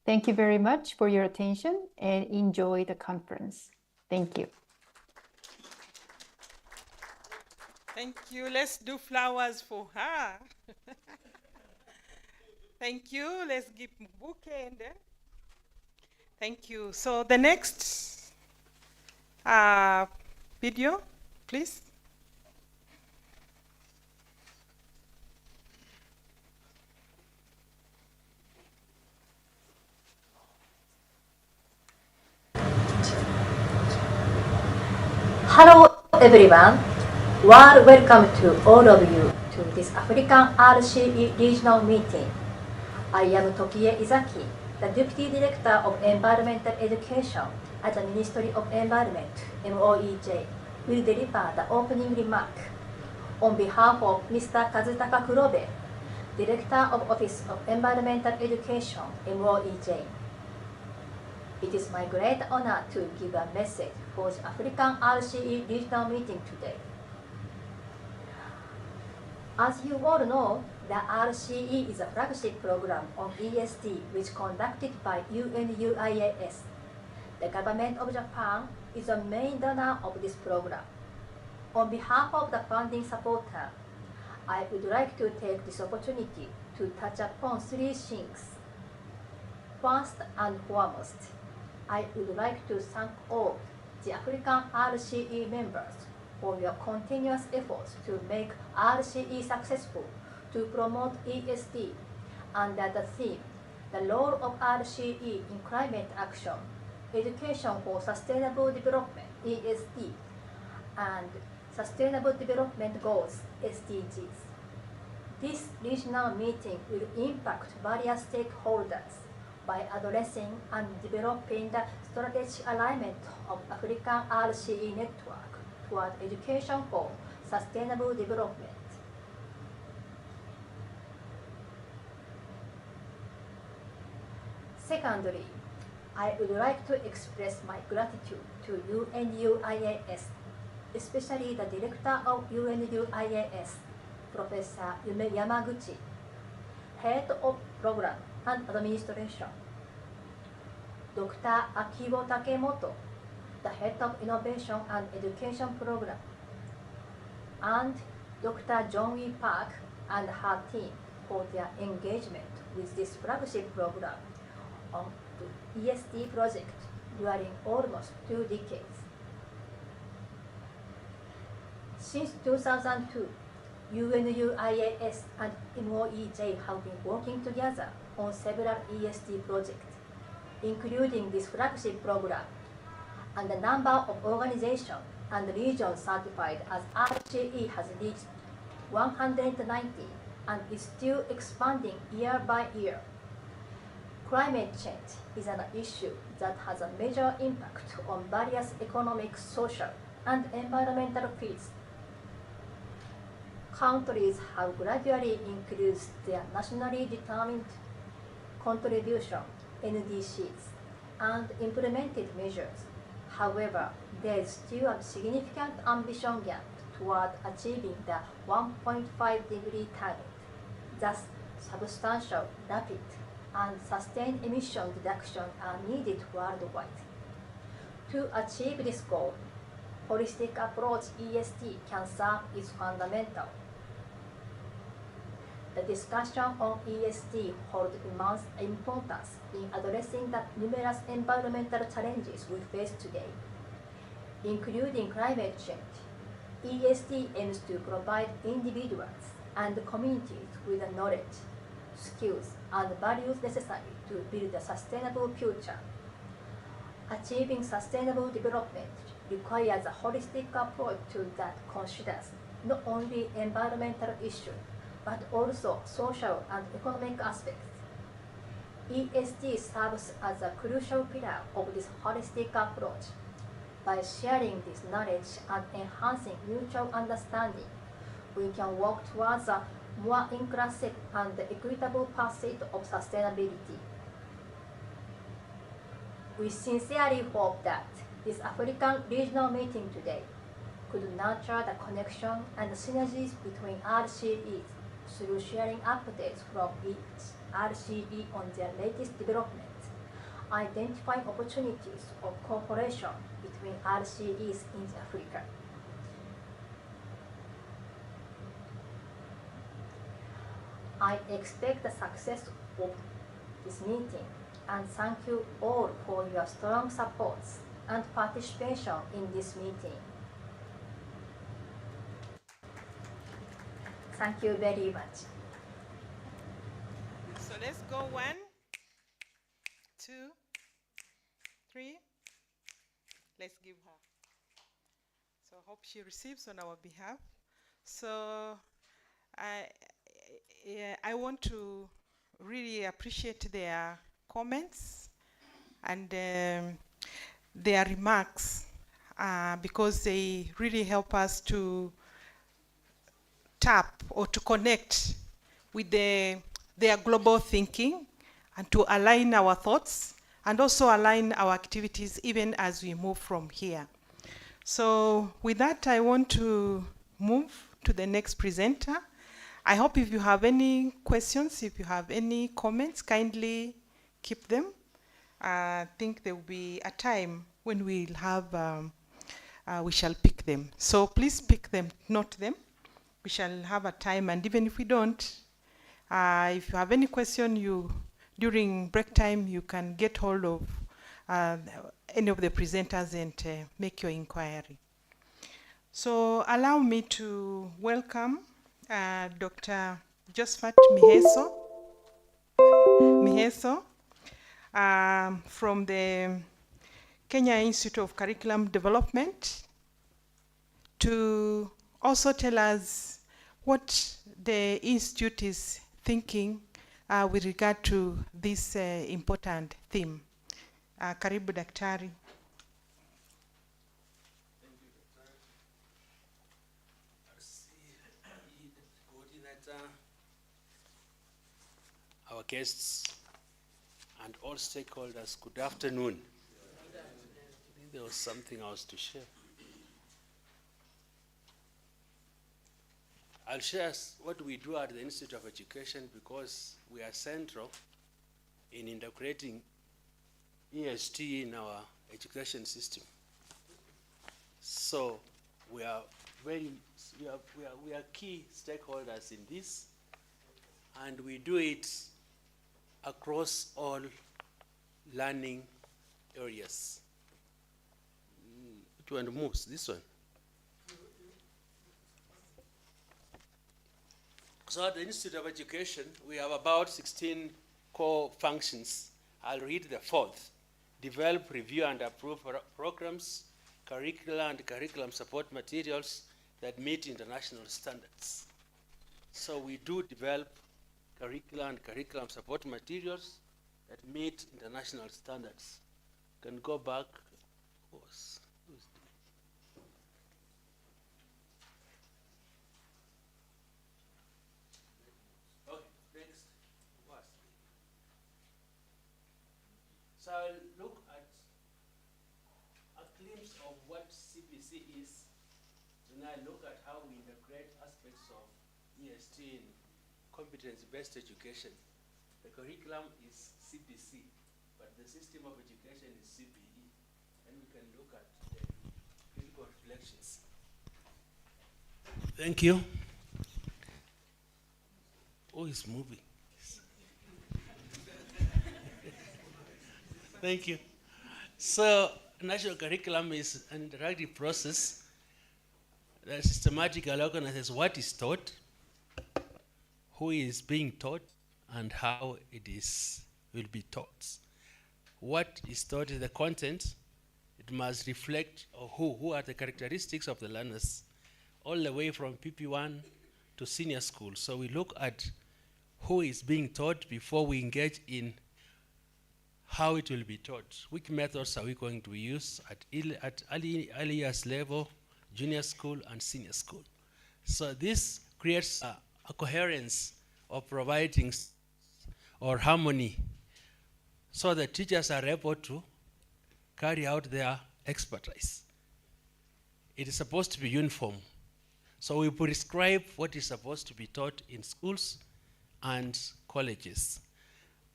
Thank you very much for your attention and enjoy the conference. Thank you.
Thank you. Let's do flowers for her. Thank you. Let's give bouquet in there. Thank you. So the next video, please.
Hello everyone, warm welcome to all of you to this African RCE regional meeting. I am Tokie Izaki, the Deputy Director of Environmental Education at the Ministry of Environment, MOEJ, will deliver the opening remark on behalf of Mr. Kazutaka Kurobe, Director of Office of Environmental Education, MOEJ. It is my great honor to give a message for the African RCE regional meeting today. As you all know, the RCE is a flagship program on ESD which conducted by UNUIAS. The government of Japan is a main donor of this program. On behalf of the funding supporter, I would like to take this opportunity to touch upon three things. First and foremost, I would like to thank all the African RCE members for your continuous efforts to make RCE successful to promote ESD under the theme, the role of RCE in climate action, education for sustainable development, ESD, and sustainable development goals, SDGs. This regional meeting will impact various stakeholders by addressing and developing the strategic alignment of African RCE network toward education for sustainable development. Secondly, I would like to express my gratitude to UNUIAS, especially the Director of UNUIAS, Professor Yume Yamaguchi, Head of Program and Administration, Dr. Akibo Takemoto, the Head of Innovation and Education Program, and Dr. Jong-Wee Park and her team for their engagement with this flagship program on the ESD project during almost 2 decades. Since 2002, UNUIAS and MOEJ have been working together on several ESD projects, including this flagship program, and the number of organizations and regions certified as RCE has reached 190 and is still expanding year by year. Climate change is an issue that has a major impact on various economic, social, and environmental fields. Countries have gradually increased their nationally determined contribution, NDCs, and implemented measures. However, there is still a significant ambition gap toward achieving the 1.5-degree target. Thus, substantial, rapid, and sustained emission reduction are needed worldwide. To achieve this goal, holistic approach EST can serve its fundamental. The discussion on EST holds immense importance in addressing the numerous environmental challenges we face today, including climate change. EST aims to provide individuals and communities with the knowledge, skills, and values necessary to build a sustainable future. Achieving sustainable development requires a holistic approach that considers not only environmental issues, but also social and economic aspects. EST serves as a crucial pillar of this holistic approach. By sharing this knowledge and enhancing mutual understanding, we can work towards a more inclusive and equitable pursuit of sustainability. We sincerely hope that this African regional meeting today could nurture the connection and synergies between RCEs through sharing updates from each RCE on their latest developments, identifying opportunities of cooperation between RCEs in Africa. I expect the success of this meeting and thank you all for your strong support and participation in this meeting. Thank you very much.
So let's go 1, 2, 3. Let's give her. So I hope she receives on our behalf. So I want to really appreciate their comments and their remarks because they really help us to tap or to connect with their global thinking and to align our thoughts and also align our activities even as we move from here. So with that, I want to move to the next presenter. I hope if you have any questions, if you have any comments, kindly keep them. I think there will be a time when we'll have, we shall pick them. So please pick them, note them. We shall have a time, and even if we don't, if you have any question, during break time, you can get hold of any of the presenters and make your inquiry. So allow me to welcome Dr. Josephat Miheso from the Kenya Institute of Curriculum Development to also tell us what the Institute is thinking with regard to this important theme. Karibu Daktari.
Our guests and all stakeholders, good afternoon. I think there was something else to share. I'll share what we do at the Institute of Education because we are central in integrating EST in our education system. So we are key stakeholders in this, and we do it across all learning areas. Which one moves? This one. So at the Institute of Education, we have about 16 core functions. I'll read the fourth. Develop, review, and approve programs, curricula and curriculum support materials that meet international standards. So we do develop curricula and curriculum support materials that meet international standards. Can go back. Okay, next. So I'll look at a glimpse of what CPC is. Then I look at how we integrate aspects of EST in competence-based education. The curriculum is CPC, but the system of education is CPE. And we can look at the critical reflections. Thank you. Oh, it's moving. Thank you. So, national curriculum is an interactive process that systematically organizes what is taught, who is being taught, and how it will be taught. What is taught is the content. It must reflect who are the characteristics of the learners, all the way from PP1 to senior school. So we look at who is being taught before we engage in how it will be taught. Which methods are we going to use at early years level, junior school, and senior school? So this creates a coherence of providing or harmony so the teachers are able to carry out their expertise. It is supposed to be uniform. So we prescribe what is supposed to be taught in schools and colleges.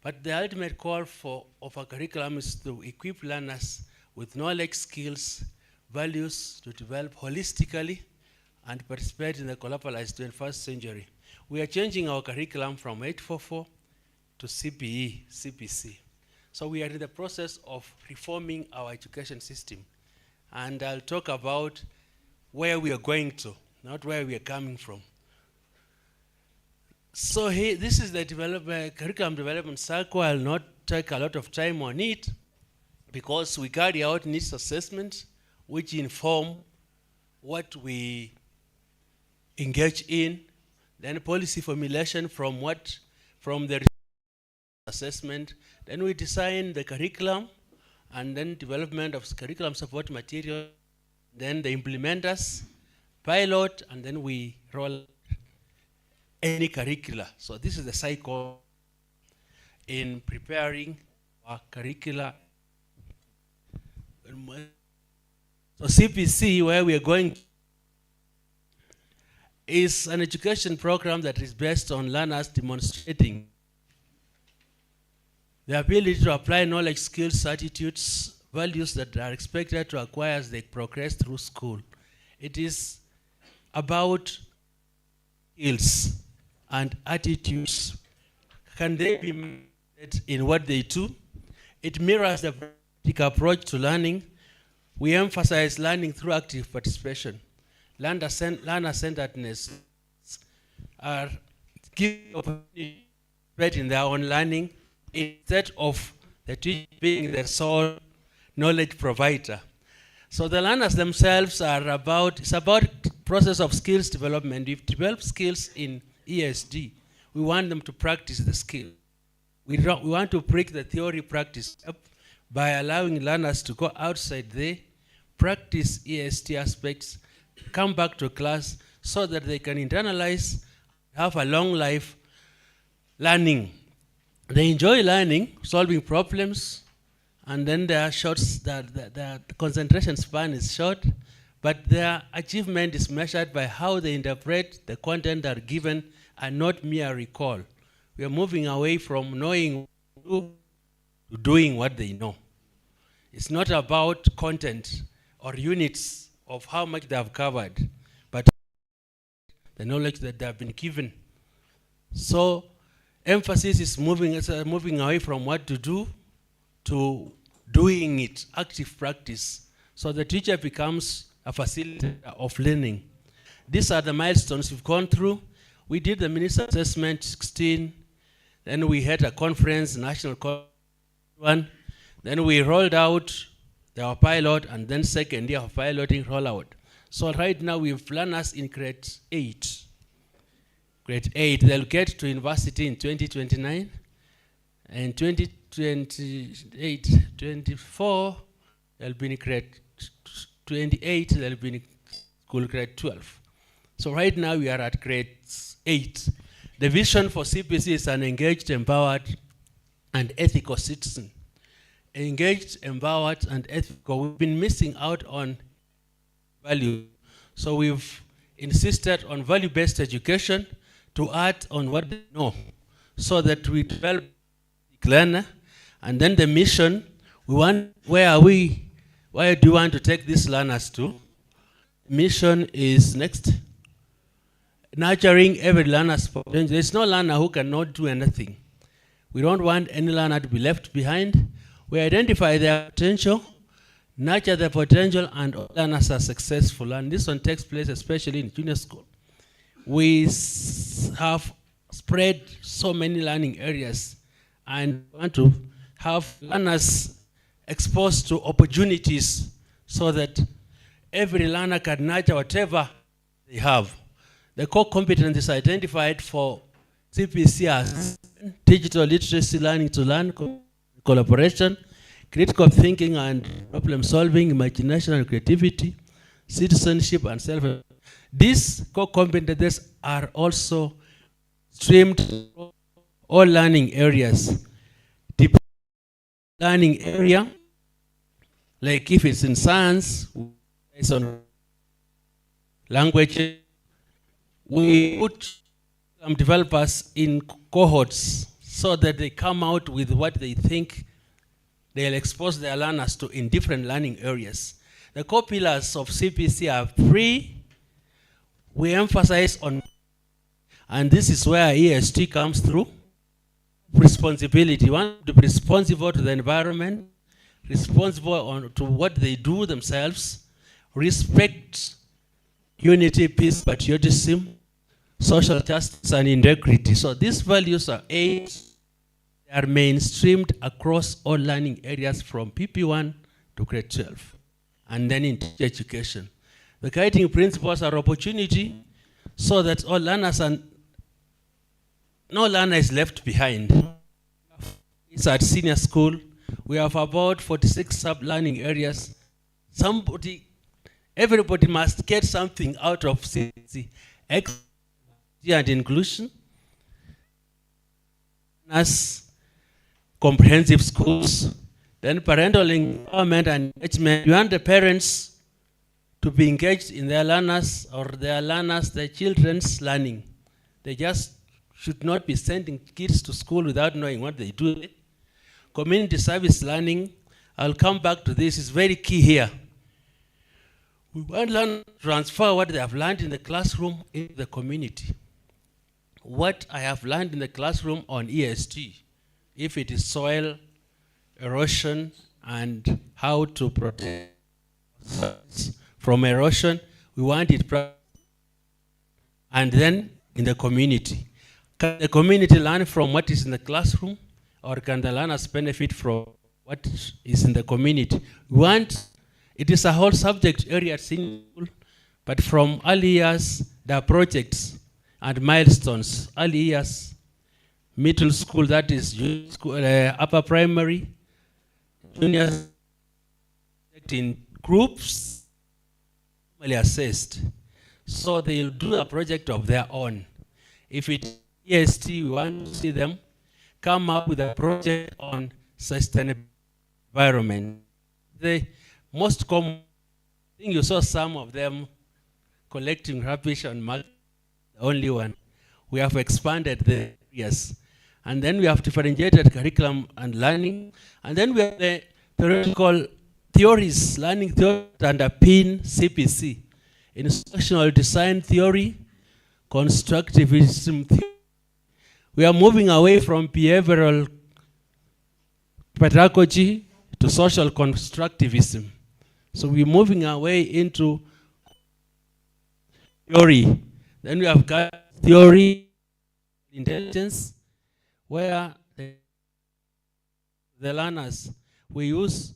But the ultimate call of a curriculum is to equip learners with knowledge, skills, values to develop holistically and participate in the globalized 21st century. We are changing our curriculum from 844 to CPE, CPC. So we are in the process of reforming our education system. And I'll talk about where we are going to, not where we are coming from. So this is the curriculum development cycle. I'll not take a lot of time on it because we carry out needs assessment which inform what we engage in, then policy formulation from the assessment, then we design the curriculum, and then development of curriculum support material, then the implementers, pilot, and then we roll any curricula. So this is the cycle in preparing our curricula. So CPC, where we are going, is an education program that is based on learners demonstrating the ability to apply knowledge, skills, attitudes, values that are expected to acquire as they progress through school. It is about skills and attitudes. Can they be made in what they do? It mirrors the practical approach to learning. We emphasize learning through active participation. Learner-centeredness are given opportunity in their own learning instead of the teacher being the sole knowledge provider. So the learners themselves it's about process of skills development. We've developed skills in ESD. We want them to practice the skill. We want to break the theory practice up by allowing learners to go outside there, practice ESD aspects, come back to class so that they can internalize, have a long life learning. They enjoy learning, solving problems, and then their concentration span is short, but their achievement is measured by how they interpret the content that are given and not mere recall. We are moving away from knowing to doing what they know. It's not about content or units of how much they have covered, but the knowledge that they have been given. So emphasis is moving away from what to do to doing it, active practice. So the teacher becomes a facilitator of learning. These are the milestones we've gone through. We did the minister assessment 16, then we had a conference, national one, then we rolled out our pilot, and then second year of piloting rollout. So right now we have learners in grade 8. grade 8, they'll get to university in 2029. And 2028, 24, they'll be in grade 28, they'll be in school grade 12. So right now we are at grade 8. The vision for CPC is an engaged, empowered, and ethical citizen. Engaged, empowered, and ethical. We've been missing out on value. So we've insisted on value-based education to add on what they know, so that we develop learner. And then the mission, we want, where do you want to take these learners to? Mission is next. Nurturing every learner's potential. There's no learner who cannot do anything. We don't want any learner to be left behind. We identify their potential, nurture their potential, and all learners are successful. And this one takes place especially in junior school. We have spread so many learning areas and want to have learners exposed to opportunities so that every learner can nurture whatever they have. The core competencies identified for CPC as digital literacy, learning to learn, collaboration, critical thinking and problem solving, imagination and creativity, citizenship and self. These core competencies are also streamed to all learning areas. Learning area, like if it's in science, it's on language, we put developers in cohorts so that they come out with what they think they'll expose their learners to in different learning areas. The core pillars of CPC are 3. We emphasize on, and this is where EST comes through, responsibility. We want to be responsible to the environment, responsible to what they do themselves, respect, unity, peace, patriotism, social justice, and integrity. So these values are 8. They are mainstreamed across all learning areas from PP1 to grade 12, and then in teacher education. The guiding principles are opportunity, so that all learners and no learner is left behind. It's at senior school. We have about 46 sub-learning areas. Everybody must get something out of CPC. Equity and inclusion, as comprehensive schools, then parental empowerment and engagement. You want the parents to be engaged in their learners or their children's learning. They just should not be sending kids to school without knowing what they do. Community service learning, I'll come back to this, is very key here. We want to learn, transfer what they have learned in the classroom into the community. What I have learned in the classroom on EST, if it is soil, erosion, and how to protect from erosion, we want it, and then in the community. Can the community learn from what is in the classroom, or can the learners benefit from what is in the community? It is a whole subject area at senior school, but from early years, there are projects and milestones. Early years, middle school, that is school, upper primary, junior, in groups, normally assessed. So they'll do a project of their own. If it EST, we want to see them come up with a project on sustainable environment. The most common thing, you saw some of them collecting rubbish on market, the only one. We have expanded the areas. And then we have differentiated curriculum and learning. And then we have the theoretical theories, learning theories that underpin CPC. Instructional design theory, constructivism theory. We are moving away from behavioral pedagogy to social constructivism. So we're moving away into theory. Then we have got theory, intelligence, where the learners, we use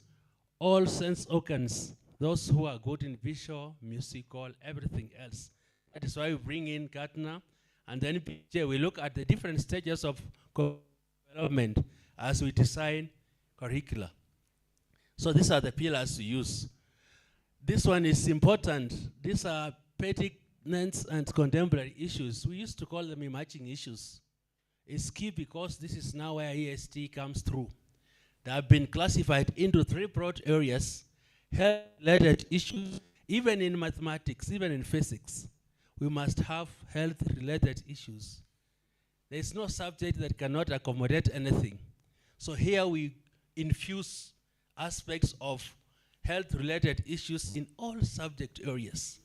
all sense organs, those who are good in visual, musical, everything else. That is why we bring in Gardner And then PJ, we look at the different stages of development as we design curricula. So these are the pillars to use. This one is important. These are pertinent and contemporary issues. We used to call them emerging issues. It's key because this is now where EST comes through. They have been classified into 3 broad areas: health-related issues. Even in mathematics, even in physics, we must have health-related issues. There is no subject that cannot accommodate anything. So here we infuse aspects of health-related issues in all subject areas.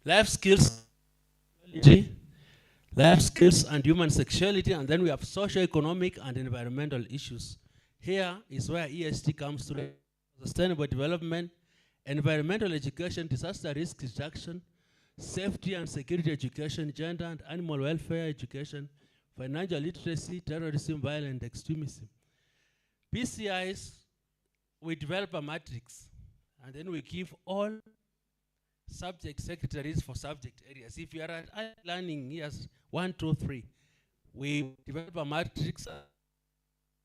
Life skills, and human sexuality, and then we have socio-economic and environmental issues. Here is where EST comes through: sustainable development, environmental education, disaster risk reduction, safety and security education, gender and animal welfare education, financial literacy, terrorism, violent extremism. PCIs, we develop a matrix, and then we give all subject secretaries for subject areas. If you are at learning years 1, 2, 3, we develop a matrix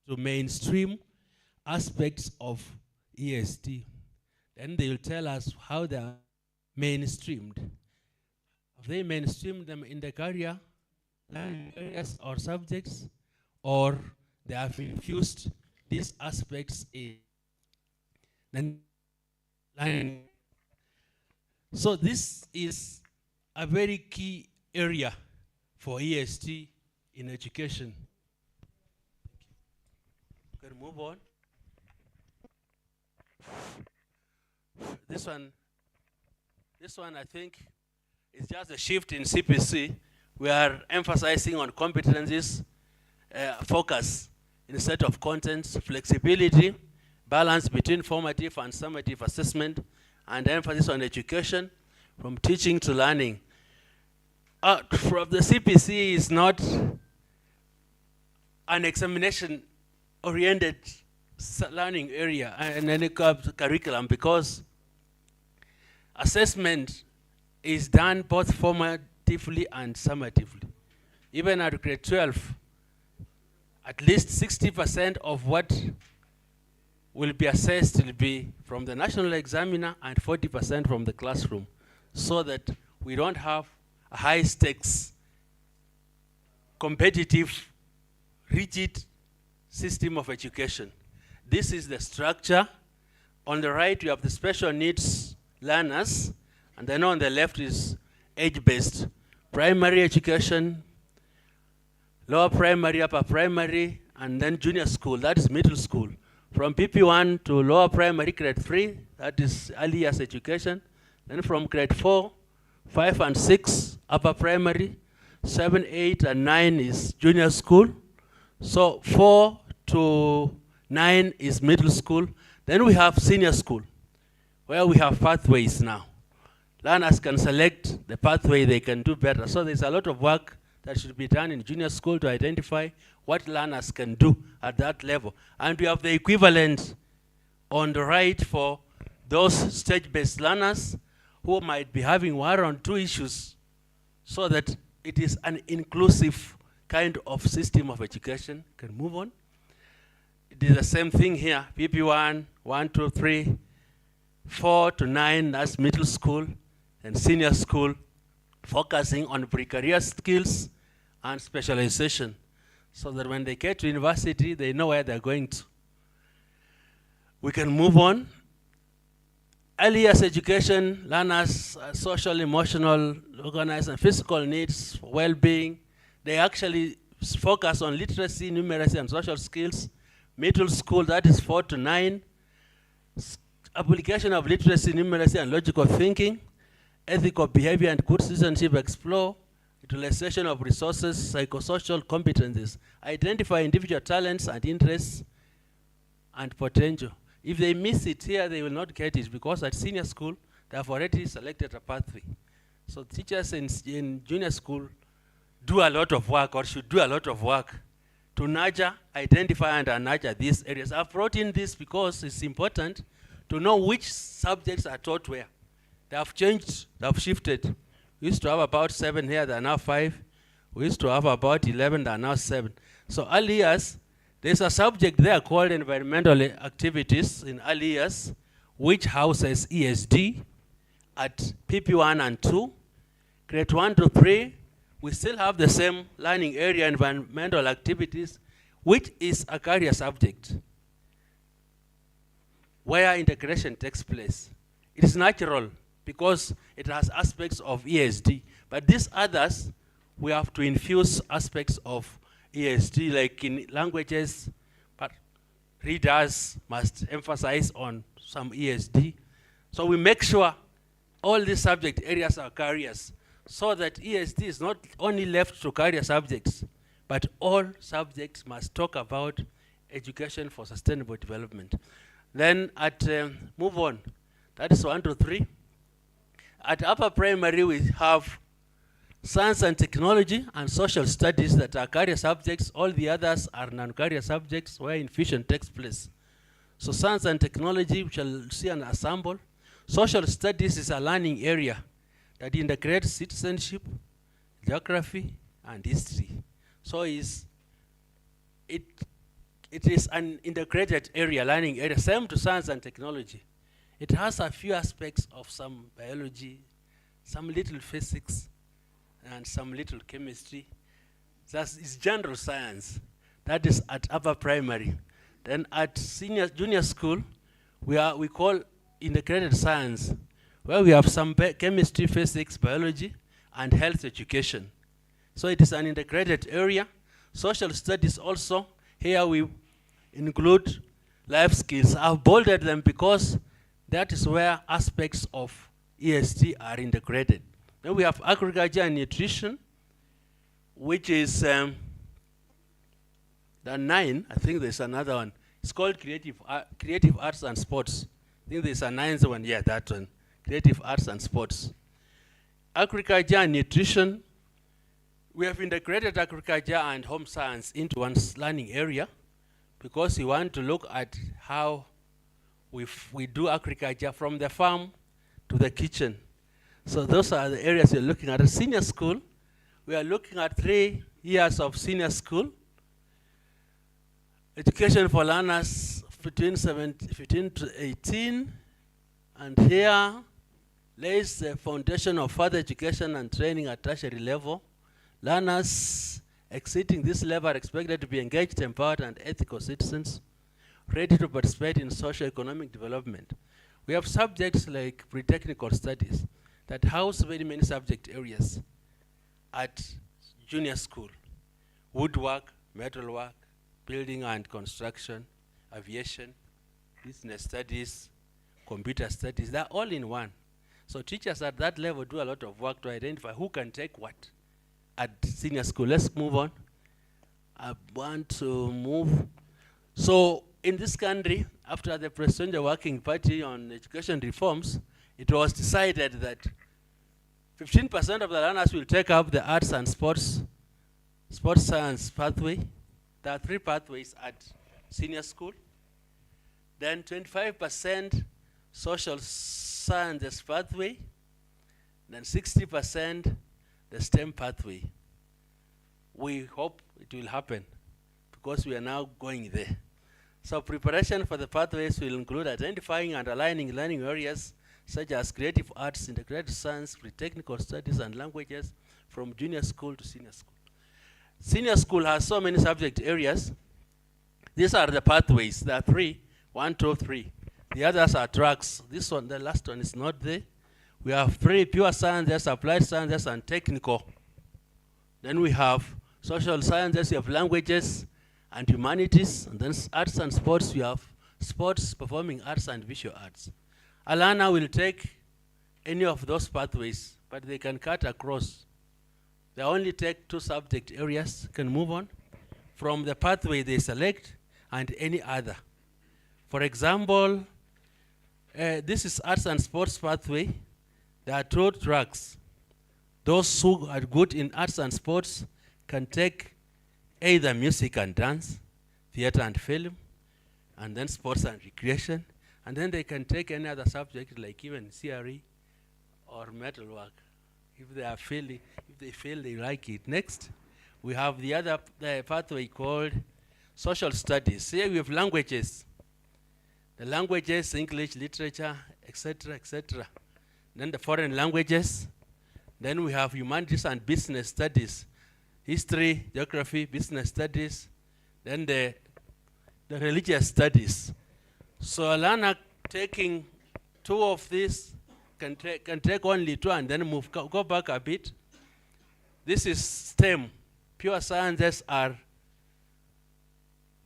to mainstream aspects of EST. Then they will tell us how they are mainstreamed. Have they mainstreamed them in the career areas or subjects, or they have infused these aspects in learning? So this is a very key area for EST in education. You can move on. This one I think is just a shift in CPC. We are emphasizing on competencies, focus instead of contents, flexibility, balance between formative and summative assessment, and emphasis on education from teaching to learning. From the CPC is not an examination-oriented learning area and any curriculum, because assessment is done both formatively and summatively. Even at grade 12, at least 60% of what will be assessed will be from the national examiner and 40% from the classroom, so that we don't have a high stakes, competitive, rigid system of education. This is the structure. On the right, you have the special needs learners, and then on the left is age-based primary education, lower primary, upper primary, and then junior school, that is middle school. From PP1 to lower primary, grade 3, that is early years education. Then from grade 4, 5 and 6, upper primary, 7, 8, and 9 is junior school. So 4 to 9 is middle school. Then we have senior school, where we have pathways now. Learners can select the pathway they can do better. So there's a lot of work that should be done in junior school to identify what learners can do at that level. And we have the equivalent on the right for those stage-based learners who might be having 1 or 2 issues, so that it is an inclusive kind of system of education. Can move on. It is the same thing here. PP1, 1, 2, 3, 4 to 9, that's middle school, and senior school, focusing on pre-career skills and specialization, so that when they get to university, they know where they're going to. We can move on. Early years education, learners, social, emotional, organized, and physical needs, well-being. They actually focus on literacy, numeracy, and social skills. Middle school, that is 4 to 9. Application of literacy, numeracy, and logical thinking. Ethical behavior and good citizenship explore. Utilization of resources, psychosocial competencies. Identify individual talents and interests and potential. If they miss it here, they will not get it, because at senior school, they have already selected a pathway. So teachers in junior school do a lot of work, or should do a lot of work, to nurture, identify, and nurture these areas. I've brought in this because it's important to know which subjects are taught where. They have changed, they have shifted. We used to have about 7 here, there are now 5. We used to have about 11 and now 7. So early years, there's a subject there called environmental activities in early years, which houses ESD at PP1 and 2. Grade 1 to 3, we still have the same learning area, environmental activities, which is a career subject where integration takes place. It is natural because it has aspects of ESD, but these others, we have to infuse aspects of ESD, like in languages, but readers must emphasize on some ESD. So we make sure all these subject areas are careers, so that ESD is not only left to career subjects, but all subjects must talk about education for sustainable development. Then at move on, that is 1 to 3. At upper primary, we have science and technology and social studies that are career subjects. All the others are non-career subjects where infusion takes place. So science and technology, we shall see an ensemble. Social studies is a learning area that integrates citizenship, geography, and history. So it is an integrated area, learning area, same to science and technology. It has a few aspects of some biology, some little physics, and some little chemistry. That is general science. That is at upper primary. Then at junior school, we call integrated science, where we have some chemistry, physics, biology, and health education. So it is an integrated area. Social studies also, here we include life skills. I've bolded them because that is where aspects of ESD are integrated. Then we have agriculture and nutrition, which is the 9. I think there's another one. It's called creative arts and sports. I think there's a 9th one. Yeah, that one. Creative arts and sports. Agriculture and nutrition. We have integrated agriculture and home science into one learning area because we want to look at how we do agriculture from the farm to the kitchen. So those are the areas we're looking at. At senior school, we are looking at 3 years of senior school. Education for learners between 15 to 18. And here lays the foundation of further education and training at tertiary level. Learners exceeding this level are expected to be engaged, empowered, and ethical citizens, ready to participate in socio-economic development. We have subjects like pre-technical studies that house very many subject areas at junior school. Woodwork, metalwork, building and construction, aviation, business studies, computer studies, they're all in one. So teachers at that level do a lot of work to identify who can take what at senior school. Let's move on. I want to move. So in this country, after the Presidential Working Party on education reforms, it was decided that 15% of the learners will take up the arts and sports science pathway. There are 3 pathways at senior school. Then 25% social sciences pathway. Then 60% the STEM pathway. We hope it will happen because we are now going there. So preparation for the pathways will include identifying and aligning learning areas such as creative arts, integrated science, pre-technical studies, and languages from junior school to senior school. Senior school has so many subject areas. These are the pathways. There are 3, 1, 2, 3. The others are tracks. This one, the last one, is not there. We have 3 pure sciences, applied sciences, and technical. Then we have social sciences, we have languages and humanities, and then arts and sports, we have sports, performing arts, and visual arts. A learner will take any of those pathways, but they can cut across. They only take 2 subject areas, can move on from the pathway they select and any other. For example, this is arts and sports pathway. There are 2 tracks. Those who are good in arts and sports can take either music and dance, theater and film, and then sports and recreation, and then they can take any other subject like even CRE or metalwork. If they fail, they like it. Next, we have the other pathway called social studies. Here we have languages. The languages, English, literature, etc., etc. Then the foreign languages. Then we have humanities and business studies. History, geography, business studies. Then the religious studies. So a learner taking two of these can take only two and then go back a bit. This is STEM. Pure sciences are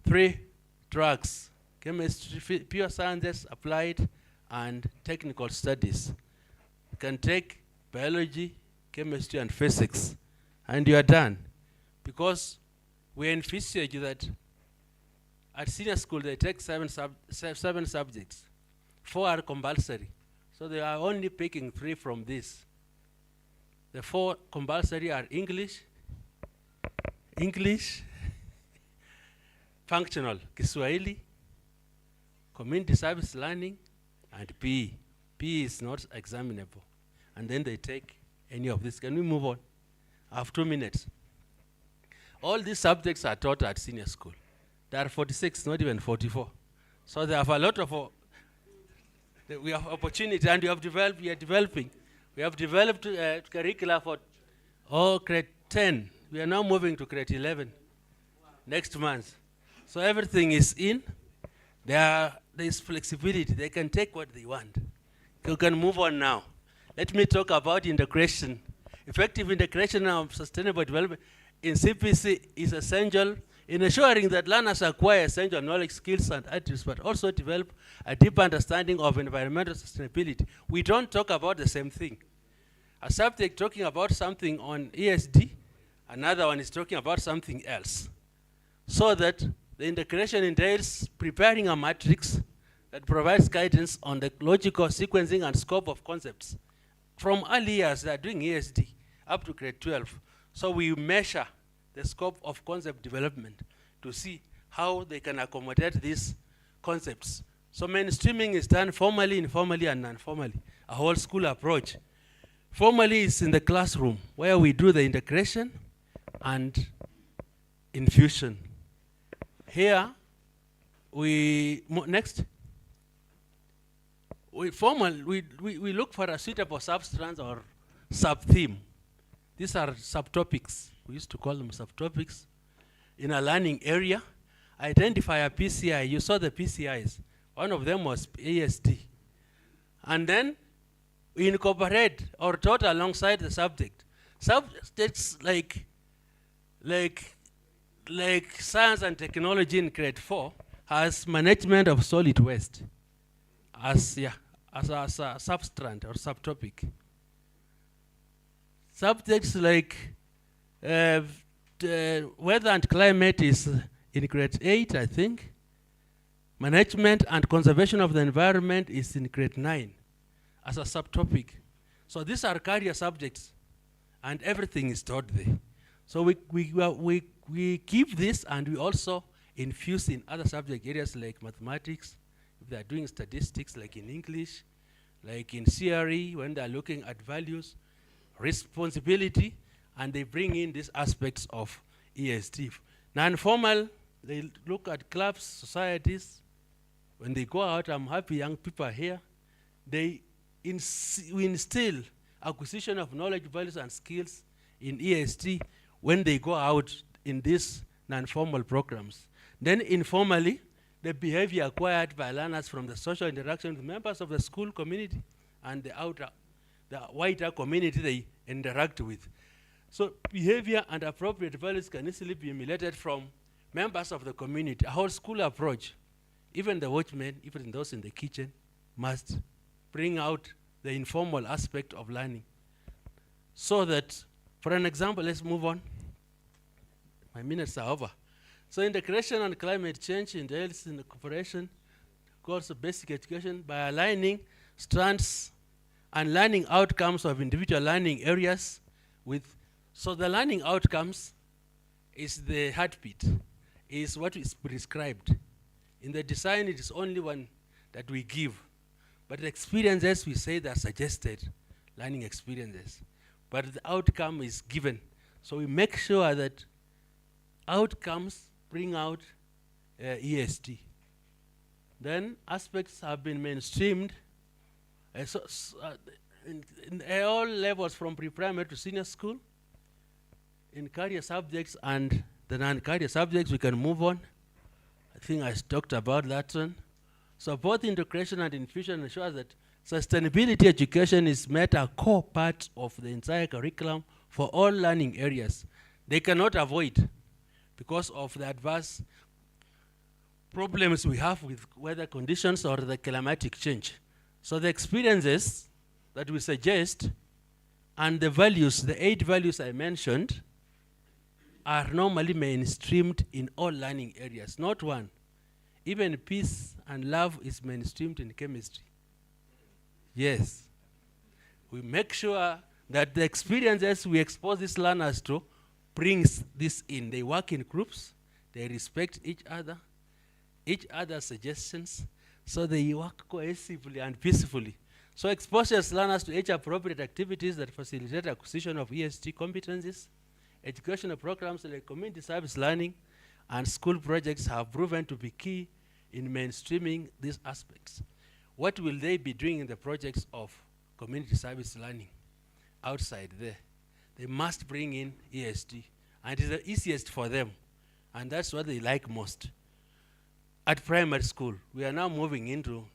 3 tracks: chemistry, pure sciences, applied, and technical studies. You can take biology, chemistry, and physics, and you are done. Because we envisage that at senior school they take 7 subjects. 4 are compulsory. So they are only picking 3 from this. The 4 compulsory are English, functional, Kiswahili, community service learning, and PE. PE is not examinable. And then they take any of this. Can we move on? I have 2 minutes. All these subjects are taught at senior school. There are 46, not even 44. So they have a lot of, we have opportunity, and we are developing. We have developed curricula for grade 10. We are now moving to grade 11 next month. So everything is in. There is flexibility. They can take what they want. You can move on now. Let me talk about integration. Effective integration of sustainable development in CPC is essential in ensuring that learners acquire essential knowledge, skills, and attitudes, but also develop a deep understanding of environmental sustainability. We don't talk about the same thing. A subject talking about something on ESD, another one is talking about something else. So that the integration entails preparing a matrix that provides guidance on the logical sequencing and scope of concepts. From early years, they are doing ESD up to grade 12. So we measure the scope of concept development to see how they can accommodate these concepts. So mainstreaming is done formally, informally, and non-formally, a whole school approach. Formally is in the classroom where we do the integration and infusion. Here, next. We look for a suitable substance or sub-theme. These are subtopics. We used to call them subtopics. In a learning area, identify a PCI. You saw the PCIs. One of them was ASD. And then we incorporate or taught alongside the subject. Subjects like science and technology in grade 4 has management of solid waste as a substrand or subtopic. Subjects like weather and climate is in grade 8, I think. Management and conservation of the environment is in grade 9 as a subtopic. So these are career subjects, and everything is taught there. So we keep this, and we also infuse in other subject areas like mathematics, if they are doing statistics, like in English, like in CRE, when they are looking at values, responsibility, and they bring in these aspects of ESD. Non-formal, they look at clubs, societies. When they go out, I'm happy young people are here. We instill acquisition of knowledge, values, and skills in ESD when they go out in these non-formal programs. Then informally, the behavior acquired by learners from the social interaction with members of the school community and the wider community they interact with. So behavior and appropriate values can easily be emulated from members of the community. A whole school approach, even the watchmen, even those in the kitchen, must bring out the informal aspect of learning. So that, for an example, let's move on. My minutes are over. So integration and climate change entails in the cooperation, course of basic education, by aligning strands and learning outcomes of individual learning areas with, so the learning outcomes is the heartbeat, is what is prescribed. In the design, it is only one that we give. But the experiences, we say, they are suggested learning experiences. but the outcome is given. So we make sure that outcomes bring out ESD. Then aspects have been mainstreamed in all levels from pre-primary to senior school, in career subjects and the non-career subjects. We can move on. I think I talked about that one. So both integration and infusion ensures that sustainability education is made a core part of the entire curriculum for all learning areas. They cannot avoid because of the adverse problems we have with weather conditions or the climatic change. So the experiences that we suggest and the values, the 8 values I mentioned, are normally mainstreamed in all learning areas, not one. Even peace and love is mainstreamed in chemistry. Yes. We make sure that the experiences we expose these learners to brings this in. They work in groups, they respect each other's suggestions, so they work cohesively and peacefully. So exposes learners to age-appropriate activities that facilitate acquisition of ESG competencies. Educational programs like community service learning and school projects have proven to be key in mainstreaming these aspects. What will they be doing in the projects of community service learning outside there? They must bring in ESG, and it's the easiest for them, and that's what they like most. At primary school, we are now moving into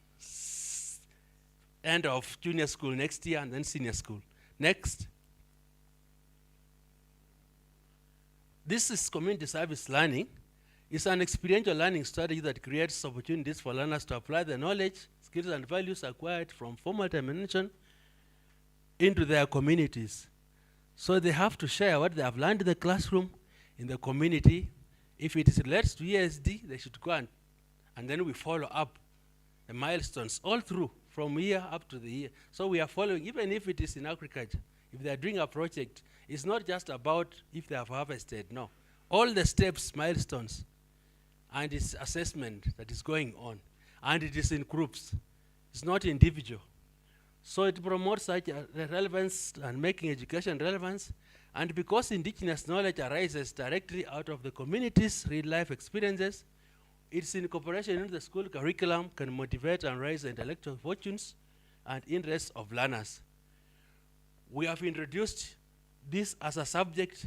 end of junior school next year and then senior school. Next. This is community service learning. It's an experiential learning strategy that creates opportunities for learners to apply the knowledge, skills, and values acquired from formal termination into their communities. So they have to share what they have learned in the classroom, in the community. If it relates to ESD, they should go and then we follow up the milestones all through from year up to the year. So we are following, even if it is in agriculture, if they are doing a project, it's not just about if they have harvested, no. All the steps, milestones, and it's assessment that is going on. And it is in groups. It's not individual. So it promotes such relevance and making education relevance. And because indigenous knowledge arises directly out of the community's real-life experiences, its incorporation into the school curriculum can motivate and raise the intellectual fortunes and interests of learners. We have introduced this as a subject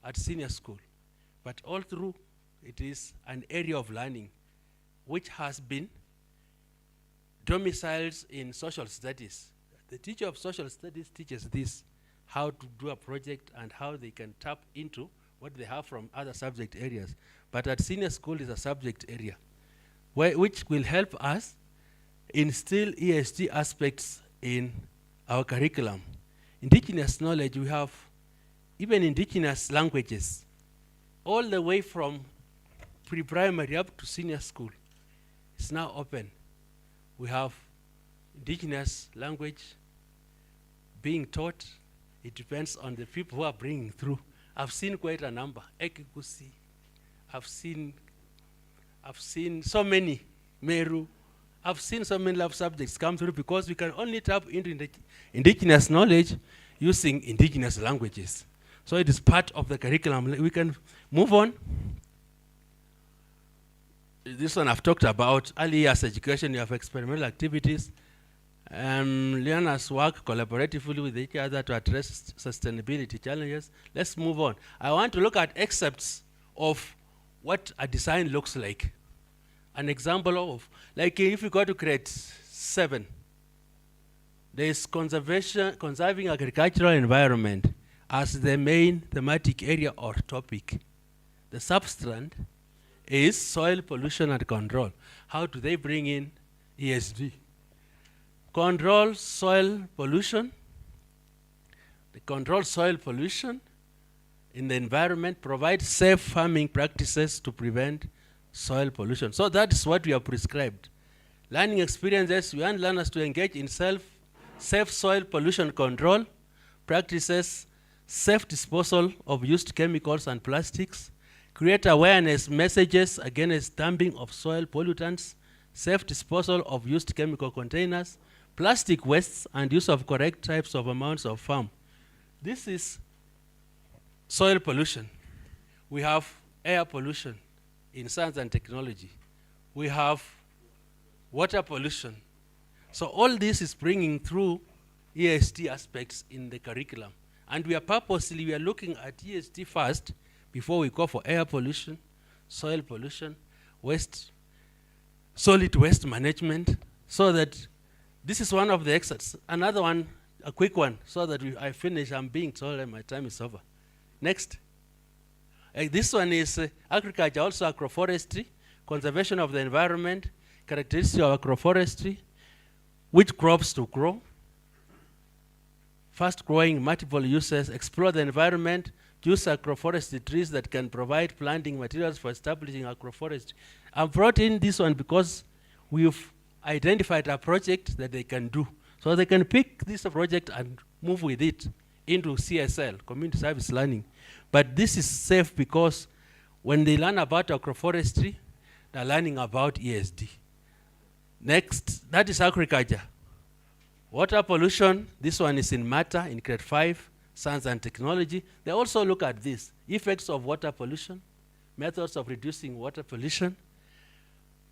at senior school, but all through it is an area of learning which has been domiciled in social studies. The teacher of social studies teaches this, how to do a project and how they can tap into what they have from other subject areas. But at senior school is a subject area, which will help us instill ESG aspects in our curriculum. Indigenous knowledge, we have even indigenous languages, all the way from pre-primary up to senior school. It's now open. We have indigenous language being taught. It depends on the people who are bringing through. I've seen quite a number. Ekikusi. I've seen so many. Meru. I've seen so many love subjects come through because we can only tap into indigenous knowledge using indigenous languages. So it is part of the curriculum. We can move on. This one I've talked about. Early years education, you have experimental activities. Learners work collaboratively with each other to address sustainability challenges. Let's move on. I want to look at excerpts of what a design looks like. An example of, like if you go to grade 7, there is conserving agricultural environment as the main thematic area or topic. The substrand is soil pollution and control. How do they bring in ESG? Control soil pollution. The control soil pollution in the environment, provide safe farming practices to prevent soil pollution. So that is what we have prescribed. Learning experiences, we want learners to engage in safe soil pollution control practices, safe disposal of used chemicals and plastics, create awareness messages against dumping of soil pollutants, safe disposal of used chemical containers, plastic wastes, and use of correct types of amounts of farm. This is soil pollution. We have air pollution in science and technology. We have water pollution. So all this is bringing through EST aspects in the curriculum. And we are looking at EST first before we go for air pollution, soil pollution, solid waste management, so that this is one of the excerpts. Another one, a quick one, so that I finish. I'm being told that my time is over. Next. This one is agriculture, also agroforestry, conservation of the environment, characteristics of agroforestry, which crops to grow, fast growing, multiple uses, explore the environment, use agroforestry trees that can provide planting materials for establishing agroforestry. I brought in this one because we've identified a project that they can do. So they can pick this project and move with it into CSL, community service learning. But this is safe because when they learn about agroforestry, they're learning about ESD. Next, that is agriculture. Water pollution, this one is in matter in grade 5, science and technology. They also look at this, effects of water pollution, methods of reducing water pollution,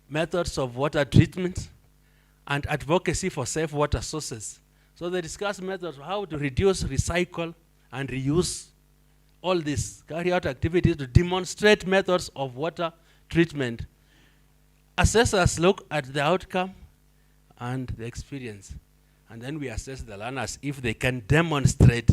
methods of water treatment, and advocacy for safe water sources. So they discuss methods of how to reduce, recycle, and reuse all this, carry out activities to demonstrate methods of water treatment. Assessors look at the outcome and the experience. And then we assess the learners if they can demonstrate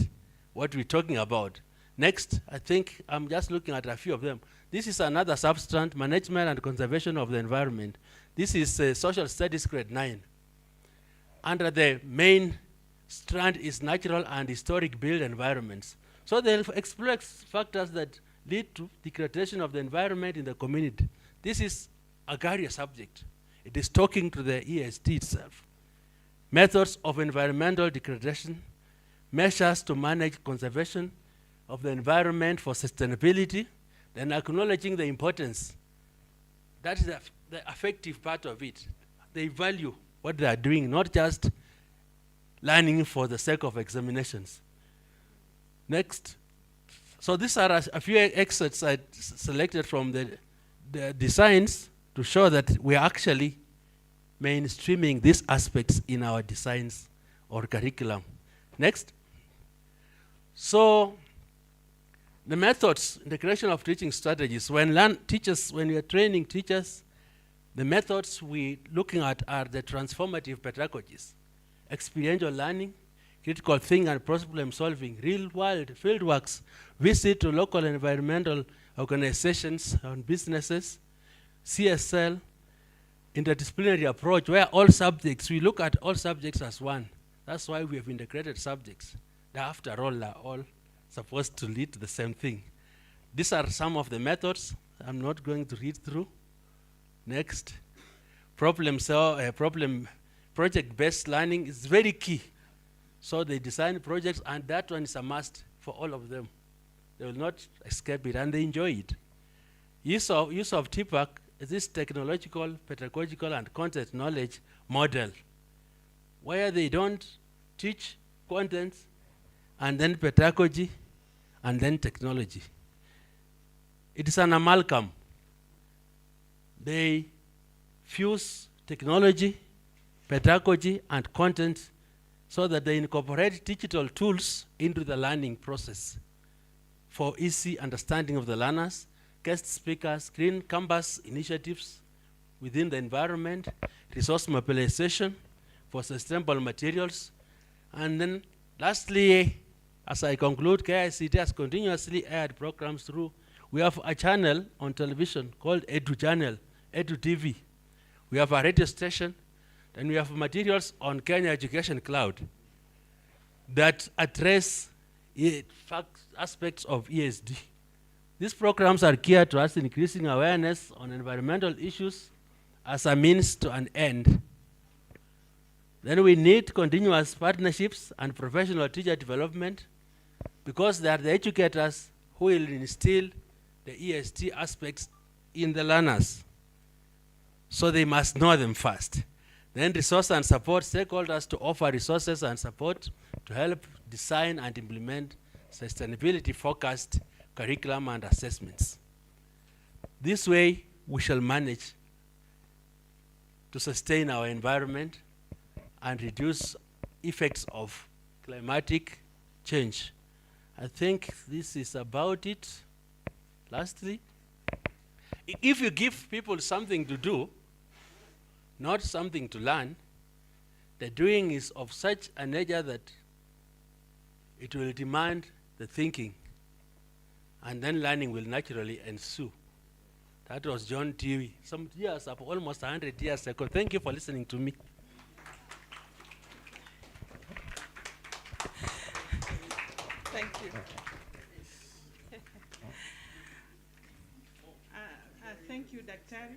what we're talking about. Next, I think I'm just looking at a few of them. This is another substrand, management and conservation of the environment. This is social studies grade 9. Under the main strand is natural and historic built environments. So they'll explore factors that lead to degradation of the environment in the community. This is a career subject. It is talking to the EST itself. Methods of environmental degradation, measures to manage conservation of the environment for sustainability, then acknowledging the importance. That is the effective part of it. They value what they are doing, not just learning for the sake of examinations. Next. So these are a few excerpts I selected from the designs to show that we are actually mainstreaming these aspects in our designs or curriculum. Next. So the methods, the creation of teaching strategies. When we are training teachers, the methods we're looking at are the transformative pedagogies, experiential learning, critical thinking and problem solving, real-world fieldworks, visit to local environmental organizations and businesses, CSL, interdisciplinary approach, where all subjects, we look at all subjects as one. That's why we have integrated subjects. After all, they're all supposed to lead to the same thing. These are some of the methods. I'm not going to read through. Next. Project-based learning is very key. So they design projects, and that one is a must for all of them. They will not escape it, and they enjoy it. Use of TPAC is this technological, pedagogical, and content knowledge model, where they don't teach content, and then pedagogy, and then technology. It is an amalgam. They fuse technology, pedagogy, and content so that they incorporate digital tools into the learning process for easy understanding of the learners, guest speakers, green campus initiatives within the environment, resource mobilization for sustainable materials. And then lastly, as I conclude, KICT has continuously aired programs through. We have a channel on television called Edu Channel, Edu TV. We have a radio station, then we have materials on Kenya Education Cloud that address aspects of ESD. These programs are geared towards increasing awareness on environmental issues as a means to an end. Then we need continuous partnerships and professional teacher development, because they are the educators who will instill the ESD aspects in the learners. So they must know them first. Then resource and support stakeholders to offer resources and support to help design and implement sustainability-focused curriculum and assessments. This way, we shall manage to sustain our environment and reduce effects of climatic change. I think this is about it. Lastly, if you give people something to do, not something to learn, the doing is of such a nature that it will demand the thinking, and then learning will naturally ensue. That was John Dewey, some years ago, almost 100 years ago. Thank you for listening to me.
Thank you. Thank you, Daktari.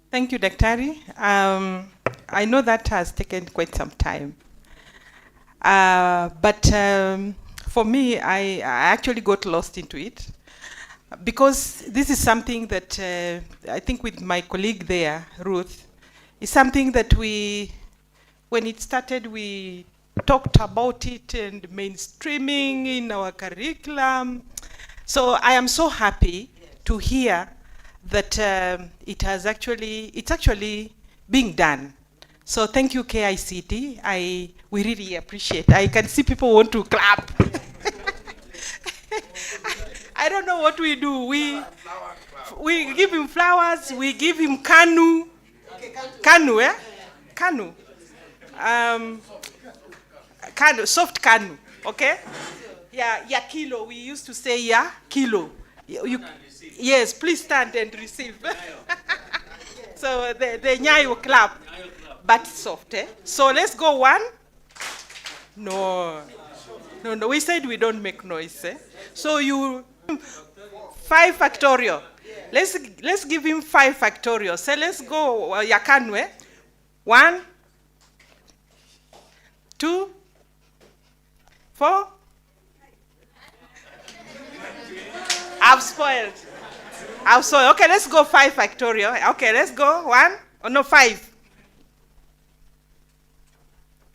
Thank you, Daktari. I know that has taken quite some time. But for me, I actually got lost into it because this is something that I think with my colleague there, Ruth, is something that when it started, we talked about it and mainstreaming in our curriculum. So I am so happy to hear that it's actually being done. So thank you, KICD. We really appreciate. I can see people want to clap. I don't know what we do. We give him flowers. We give him kanu. Kanu, eh? Kanu. Kanu, soft kanu. Okay. Yeah, kilo. We used to say yeah, kilo. Yes, please stand and receive. So the nyayo clap, but soft, eh? So let's go one. No. We said we don't make noise, eh? So 5 factorial. Let's give him 5 factorial. So let's go yakanwe. 1, 2, 4. I've spoiled. Okay, let's go 5 factorial. Okay, let's go 1. Oh no, 5.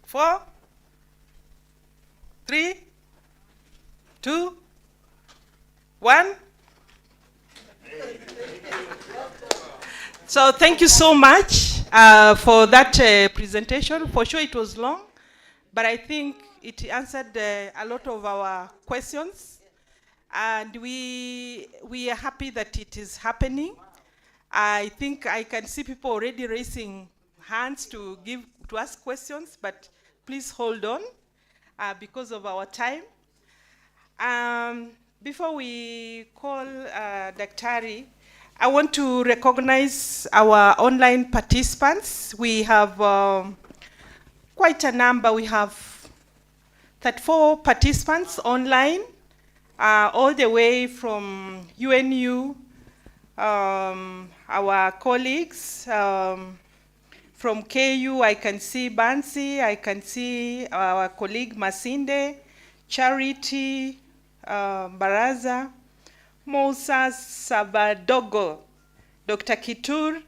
4, 3, 2, 1. So thank you so much for that presentation. For sure it was long, but I think it answered a lot of our questions. And we are happy that it is happening. I think I can see people already raising hands to ask questions, but please hold on because of our time. Before we call Daktari, I want to recognize our online participants. We have quite a number. We have 34 participants online. All the way from UNU, our colleagues, from KU, I can see Bansi, I can see our colleague Masinde, Charity, Baraza, Moussa Sabadogo, Dr. Kitur.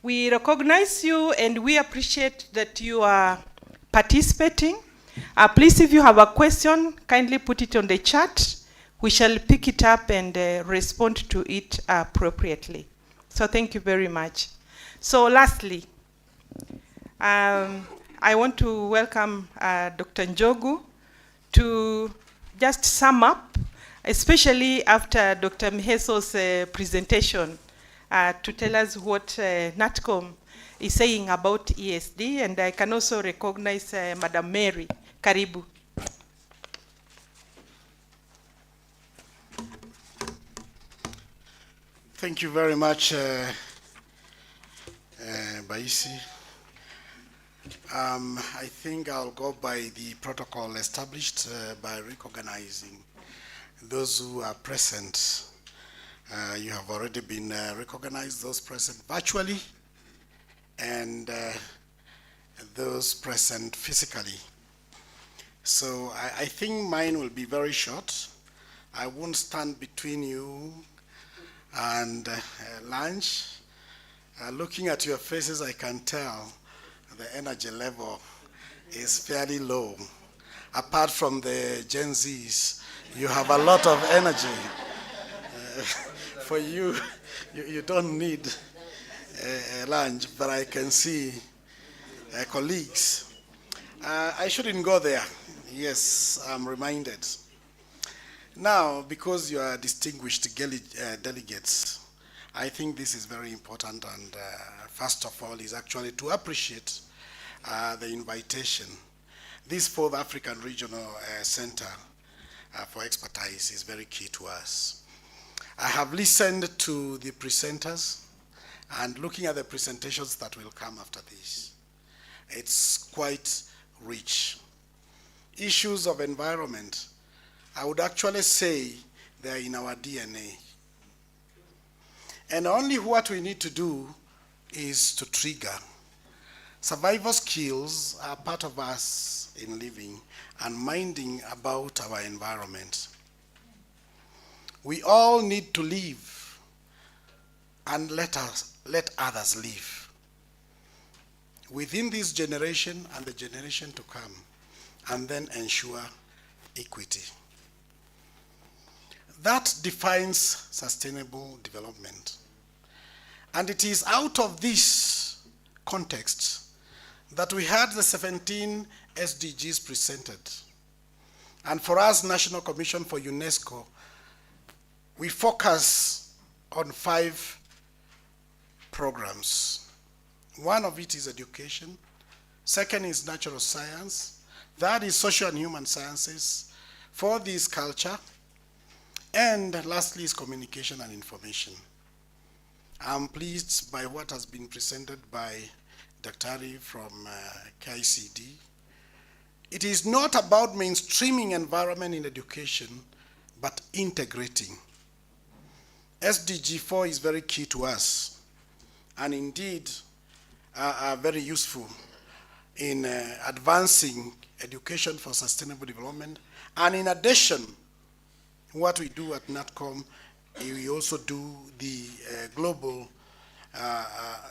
We recognize you and we appreciate that you are participating. Please, if you have a question, kindly put it on the chat. We shall pick it up and respond to it appropriately. So thank you very much. So lastly, I want to welcome Dr. Njogu to just sum up, especially after Dr. Miheso's presentation, to tell us what NATCOM is saying about ESD, and I can also recognize Madam Mary. Karibu.
Thank you very much, Baisi. I think I'll go by the protocol established by recognizing those who are present. You have already been recognized, those present virtually, and those present physically. So I think mine will be very short. I won't stand between you and lunch. Looking at your faces, I can tell the energy level is fairly low. apart from the Gen Zs, you have a lot of energy. For you, you don't need a lunch, but I can see colleagues. I shouldn't go there. Yes, I'm reminded. Now, because you are distinguished delegates, I think this is very important, and first of all is actually to appreciate the invitation. This 4th African Regional Center for Expertise is very key to us. I have listened to the presenters and looking at the presentations that will come after this. It's quite rich. Issues of environment, I would actually say they're in our DNA. And only what we need to do is to trigger. Survival skills are part of us in living and minding about our environment. We all need to live and let others live within this generation and the generation to come, and then ensure equity. That defines sustainable development. And it is out of this context that we had the 17 SDGs presented. And for us, National Commission for UNESCO, we focus on 5 programs. One of it is education. Second is natural science. Third is social and human sciences. Fourth is culture. And lastly is communication and information. I'm pleased by what has been presented by Daktari from KICD. It is not about mainstreaming environment in education, but integrating. SDG 4 is very key to us, and indeed are very useful in advancing education for sustainable development. And in addition, what we do at NATCOM, we also do the global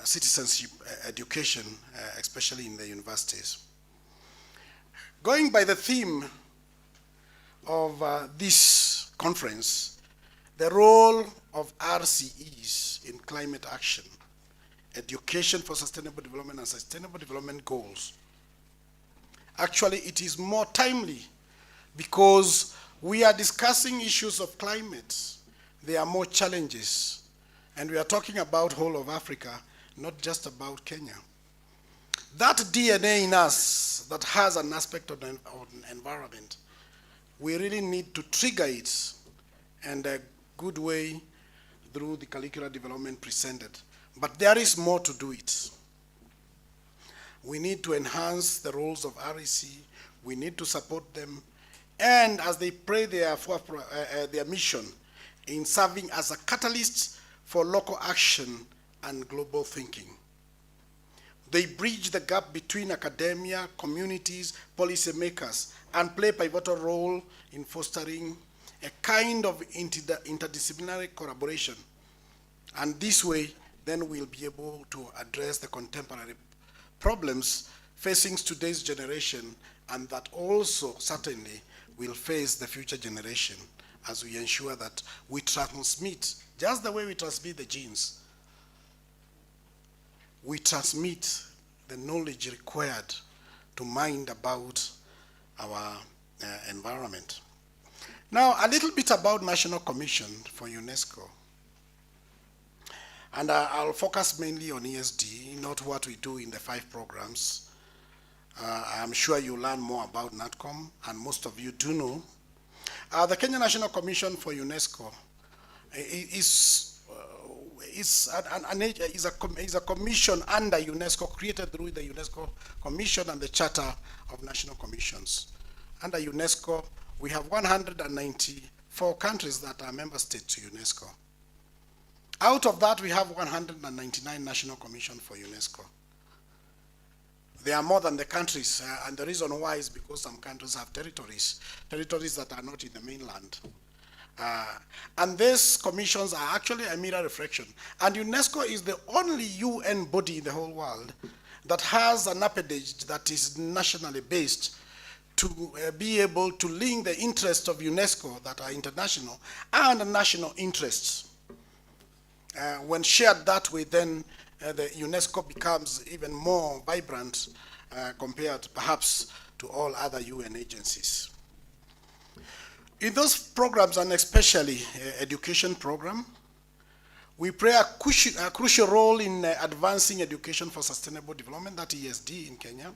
citizenship education, especially in the universities. Going by the theme of this conference, the role of RCEs in climate action, education for sustainable development and sustainable development goals. Actually, it is more timely because we are discussing issues of climate. There are more challenges, and we are talking about whole of Africa, not just about Kenya. That DNA in us that has an aspect of the environment, we really need to trigger it, and a good way through the curricular development presented. But there is more to do it. We need to enhance the roles of REC. We need to support them. And as they play their mission in serving as a catalyst for local action and global thinking. They bridge the gap between academia, communities, policymakers, and play a pivotal role in fostering a kind of interdisciplinary collaboration. And this way, then we'll be able to address the contemporary problems facing today's generation, and that also certainly will face the future generation as we ensure that we transmit, just the way we transmit the genes, we transmit the knowledge required to mind about our environment. Now, a little bit about National Commission for UNESCO. And I'll focus mainly on ESD, not what we do in the 5 programs. I'm sure you'll learn more about NATCOM, and most of you do know. The Kenya National Commission for UNESCO is a commission under UNESCO, created through the UNESCO Commission and the Charter of National Commissions. Under UNESCO, we have 194 countries that are member states to UNESCO. Out of that, we have 199 National Commission for UNESCO. They are more than the countries, and the reason why is because some countries have territories that are not in the mainland. And these commissions are actually a mirror reflection. And UNESCO is the only UN body in the whole world that has an appendage that is nationally based to be able to link the interests of UNESCO that are international and national interests. When shared that way, then the UNESCO becomes even more vibrant compared perhaps to all other UN agencies. In those programs, and especially education program, we play a crucial role in advancing education for sustainable development, that ESD in Kenya,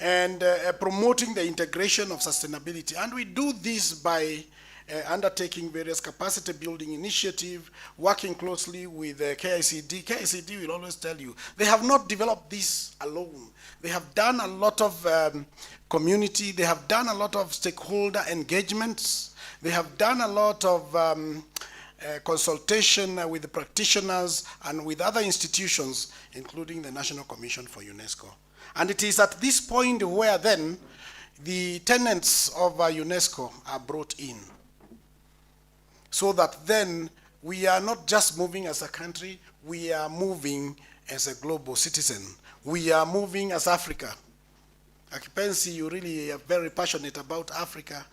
and promoting the integration of sustainability. And we do this by undertaking various capacity building initiatives, working closely with KICD. KICD will always tell you, they have not developed this alone. They have done a lot of community, they have done a lot of stakeholder engagements, they have done a lot of consultation with the practitioners and with other institutions, including the National Commission for UNESCO. And it is at this point where then the tenets of UNESCO are brought in, so that then we are not just moving as a country, we are moving as a global citizen. We are moving as Africa. Akipensi, you really are very passionate about Africa,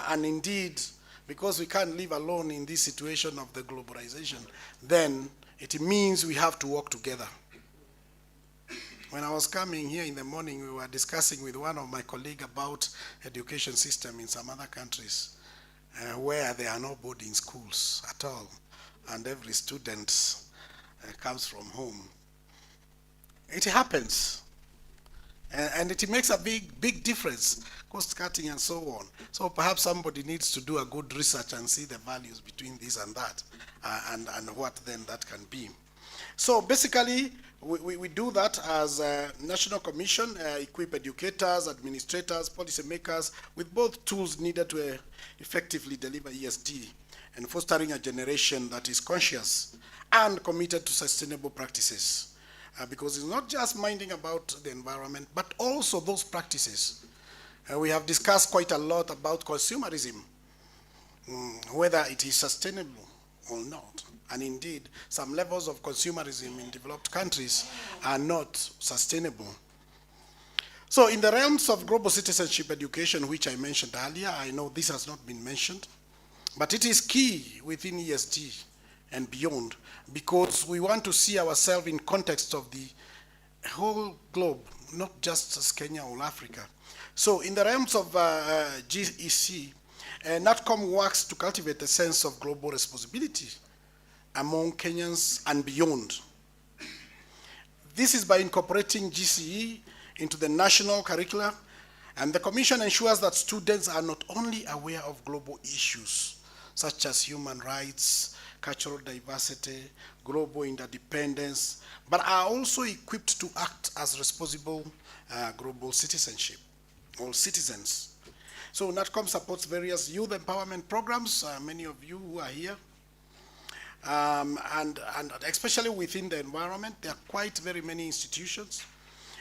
and indeed, because we can't live alone in this situation of the globalization, then it means we have to work together. When I was coming here in the morning, we were discussing with one of my colleagues about education system in some other countries where there are no boarding schools at all, and every student comes from home. It happens, and it makes a big difference, cost cutting and so on. So perhaps somebody needs to do a good research and see the values between this and that, and what then that can be. So basically, we do that as a National Commission, equip educators, administrators, policymakers with both tools needed to effectively deliver ESD and fostering a generation that is conscious and committed to sustainable practices. Because it's not just minding about the environment, but also those practices. We have discussed quite a lot about consumerism, whether it is sustainable or not. And indeed, some levels of consumerism in developed countries are not sustainable. So in the realms of global citizenship education, which I mentioned earlier, I know this has not been mentioned, but it is key within ESD and beyond, because we want to see ourselves in context of the whole globe, not just as Kenya or Africa. So in the realms of GEC, NATCOM works to cultivate a sense of global responsibility among Kenyans and beyond. This is by incorporating GCE into the national curricula, and the Commission ensures that students are not only aware of global issues, such as human rights, cultural diversity, global interdependence, but are also equipped to act as responsible global citizenship, or citizens. So NATCOM supports various youth empowerment programs, many of you who are here, and especially within the environment, there are quite very many institutions.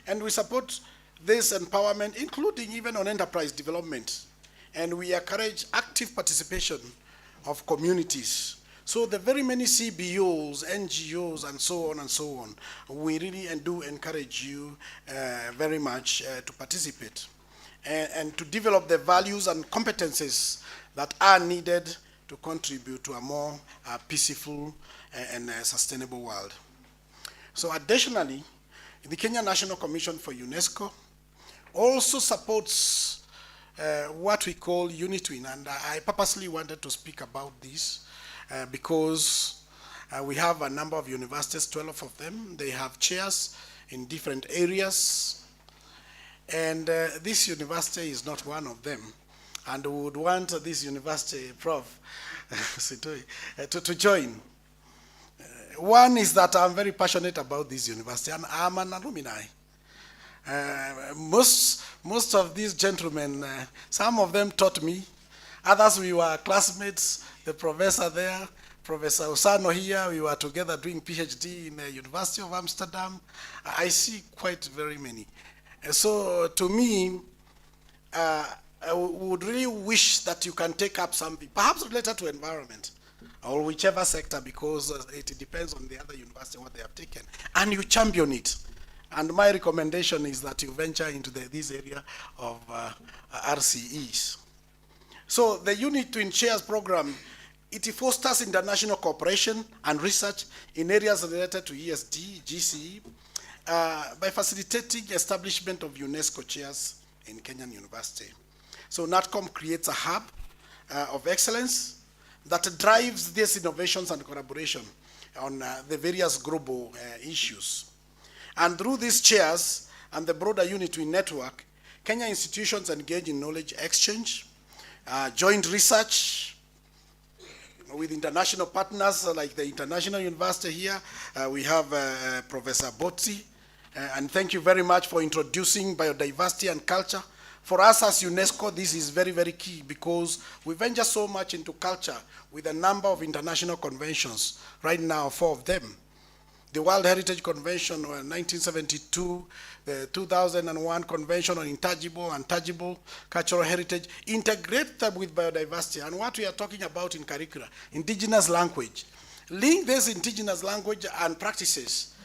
And we support this empowerment, including even on enterprise development. And we encourage active participation of communities. So the very many CBOs, NGOs, and so on, we really do encourage you very much to participate and to develop the values and competencies that are needed to contribute to a more peaceful and sustainable world. So additionally, the Kenya National Commission for UNESCO also supports what we call UniTwin, and I purposely wanted to speak about this because we have a number of universities, 12 of them. They have chairs in different areas, and this university is not one of them. And we would want this university, Prof. to join. One is that I'm very passionate about this university, and I'm an alumni. Most of these gentlemen, some of them taught me, others we were classmates, the professor there, Professor Osano here, we were together doing PhD in the University of Amsterdam. I see quite very many. So to me, I would really wish that you can take up something, perhaps related to environment, or whichever sector, because it depends on the other university, what they have taken, and you champion it. And my recommendation is that you venture into this area of RCEs. So the Unit Twin Shares program, it fosters international cooperation and research in areas related to ESD, GCE, by facilitating establishment of UNESCO chairs in Kenyan University. So NATCOM creates a hub of excellence that drives these innovations and collaboration on the various global issues. And through these chairs and the broader Unit Twin network, Kenya institutions engage in knowledge exchange, joint research with international partners like the International University here. We have Professor Botsi, and thank you very much for introducing biodiversity and culture. For us as UNESCO, this is very, very key because we venture so much into culture with a number of international conventions. Right now, 4 of them. The World Heritage Convention in 1972, the 2001 Convention on Intangible and Tangible Cultural Heritage, integrate them with biodiversity. And what we are talking about in curricula, indigenous language. Link this indigenous language and practices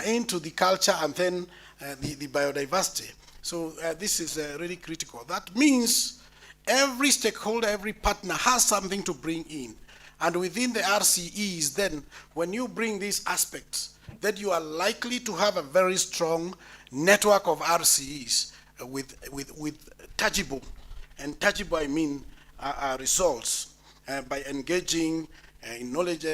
into the culture and then the biodiversity. So this is really critical. That means every stakeholder, every partner has something to bring in. And within the RCEs, then, when you bring these aspects, then you are likely to have a very strong network of RCEs with tangible, and tangible I mean results, by engaging in knowledge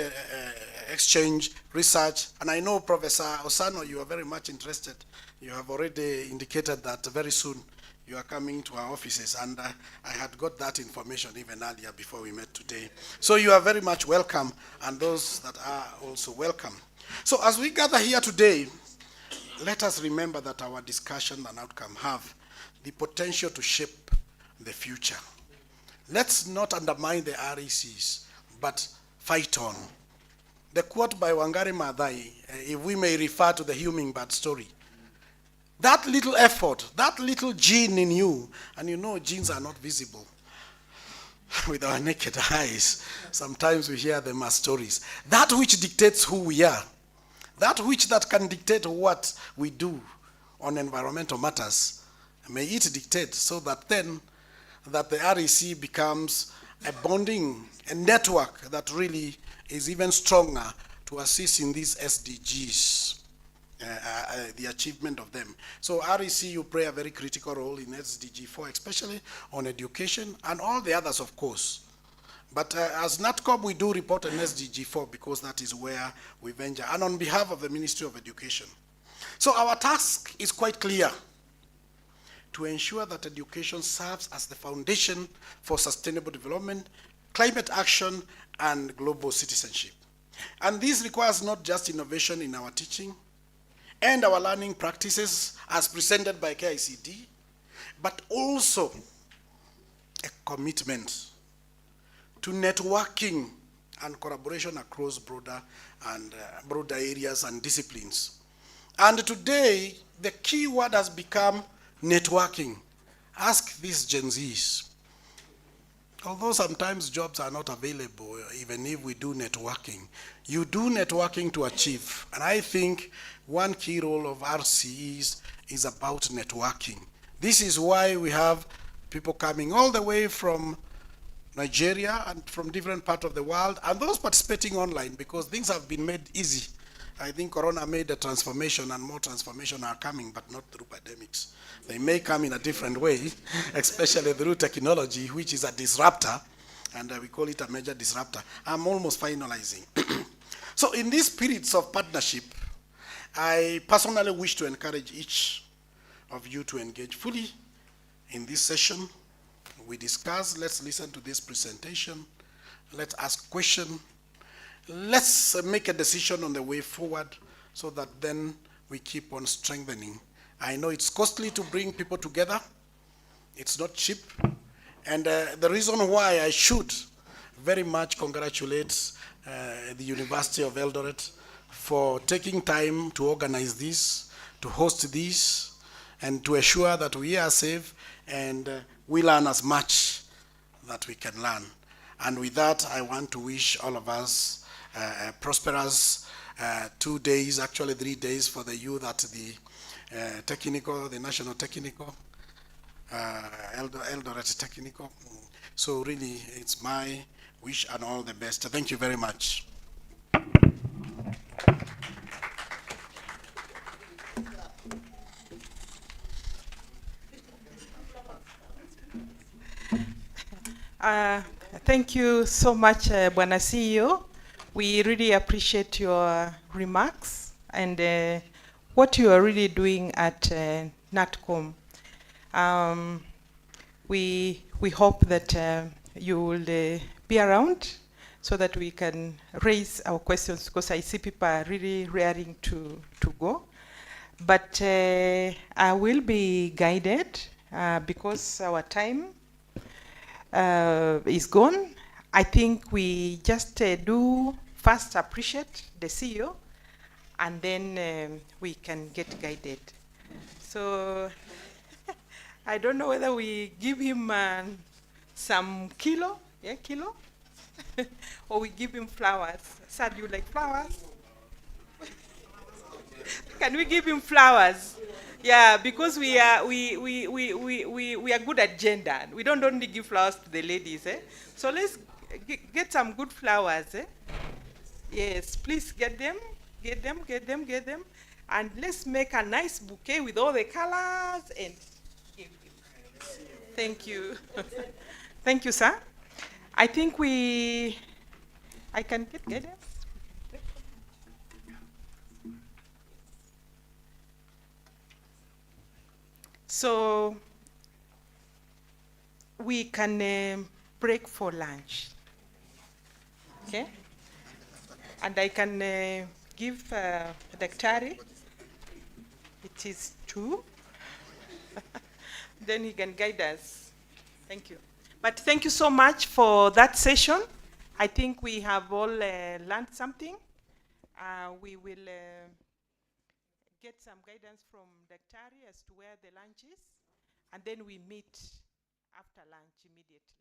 exchange, research. And I know, Professor Osano, you are very much interested. You have already indicated that very soon you are coming to our offices, and I had got that information even earlier before we met today. So you are very much welcome, and those that are also welcome. So as we gather here today, let us remember that our discussion and outcome have the potential to shape the future. Let's not undermine the RECs, but fight on. The quote by Wangari Maathai, if we may refer to the hummingbird story, that little effort, that little gene in you, and you know genes are not visible with our naked eyes. Sometimes we hear them as stories. That which dictates who we are, that can dictate what we do on environmental matters, may it dictate so that then that the REC becomes a bonding, a network that really is even stronger to assist in these SDGs. The achievement of them. So REC, you play a very critical role in SDG 4, especially on education and all the others, of course. But as NATCOM, we do report on SDG 4 because that is where we venture, and on behalf of the Ministry of Education. So our task is quite clear: to ensure that education serves as the foundation for sustainable development, climate action, and global citizenship. And this requires not just innovation in our teaching and our learning practices as presented by KICD, but also a commitment to networking and collaboration across broader areas and disciplines. And today, the key word has become networking. Ask these Gen Zs. Although sometimes jobs are not available, even if we do networking, you do networking to achieve. And I think one key role of RCEs is about networking. This is why we have people coming all the way from Nigeria and from different parts of the world, and those participating online, because things have been made easy. I think Corona made a transformation, and more transformation are coming, but not through pandemics. They may come in a different way, especially through technology, which is a disruptor, and we call it a major disruptor. I'm almost finalizing. So in these periods of partnership, I personally wish to encourage each of you to engage fully in this session. We discuss, let's listen to this presentation, let's ask questions, let's make a decision on the way forward so that then we keep on strengthening. I know it's costly to bring people together. It's not cheap. And the reason why I should very much congratulate the University of Eldoret for taking time to organize this, to host this, and to assure that we are safe and we learn as much that we can learn. And with that, I want to wish all of us a prosperous 2 days, actually 3 days for the youth at the technical, the national technical, Eldoret technical. So really, it's my wish and all the best. Thank you very much.
Thank you so much, Bwana CEO. We really appreciate your remarks and what you are really doing at NATCOM. We hope that you will be around so that we can raise our questions, because I see people are really raring to go. But I will be guided because our time is gone. I think we just do first appreciate the CEO, and then we can get guided. So I don't know whether we give him some kilo, or we give him flowers. Sir, do you like flowers? Can we give him flowers? Yeah, because we are good at gender. We don't only give flowers to the ladies, eh? So let's get some good flowers, eh? Yes, please get them, and let's make a nice bouquet with all the colors and give him. Thank you. Thank you, sir. I think I can get guidance. So we can break for lunch, okay? And I can give Daktari, it is 2. Then he can guide us. Thank you. But thank you so much for that session. I think we have all learned something. We will get some guidance from Daktari as to where the lunch is, and then we meet after lunch immediately.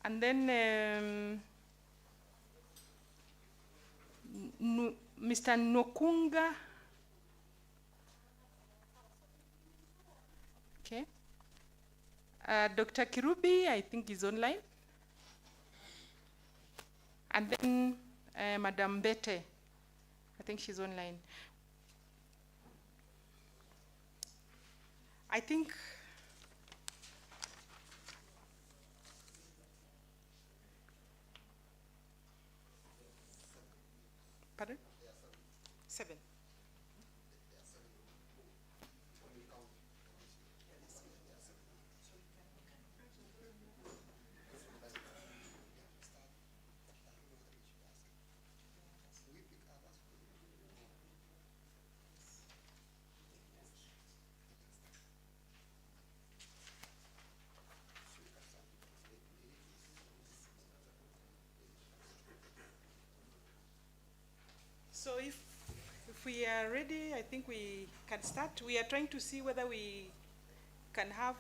And then Mr. Nokunga. Okay. Dr. Kirubi, I think, is online. And then Madam Bete, I think she's online. I think pardon? 7. So if we are ready, I think we can start. We are trying to see whether we can have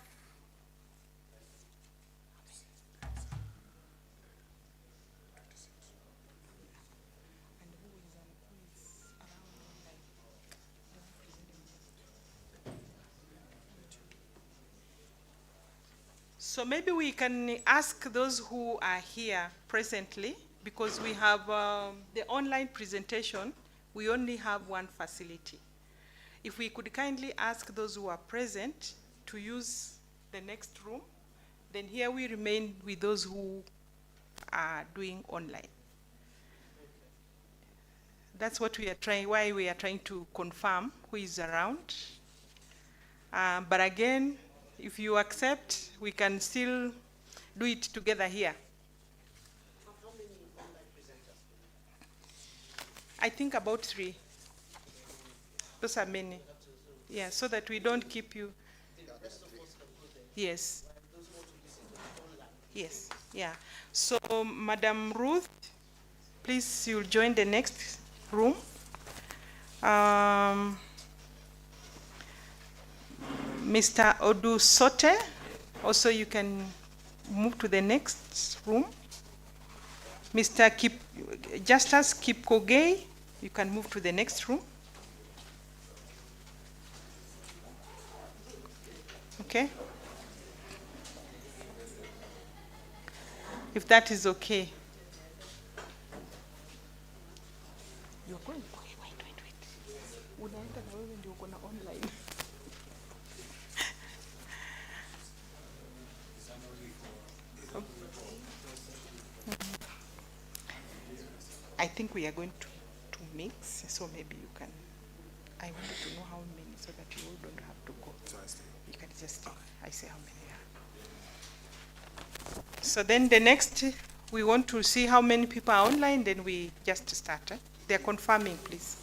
so maybe we can ask those who are here presently, because we have the online presentation, we only have one facility. If we could kindly ask those who are present to use the next room, then here we remain with those who are doing online. That's what we are trying, why we are trying to confirm who is around. But again, if you accept, we can still do it together here.
How many online presenters?
I think about 3. Those are many. Yeah, so that we don't keep you. Yes. Yes, yeah. So, Madam Ruth, please, you'll join the next room. Mr. Odusote, also you can move to the next room. Mr. Justus Kipkogei, you can move to the next room. Okay? If that is okay. You're going, wait. Unaenda na wewe ndio uko na online. I think we are going to mix, so maybe you can, I wanted to know how many so that you all don't have to go. You can just, I say how many are. So then the next, we want to see how many people are online, then we just start. They're confirming, please.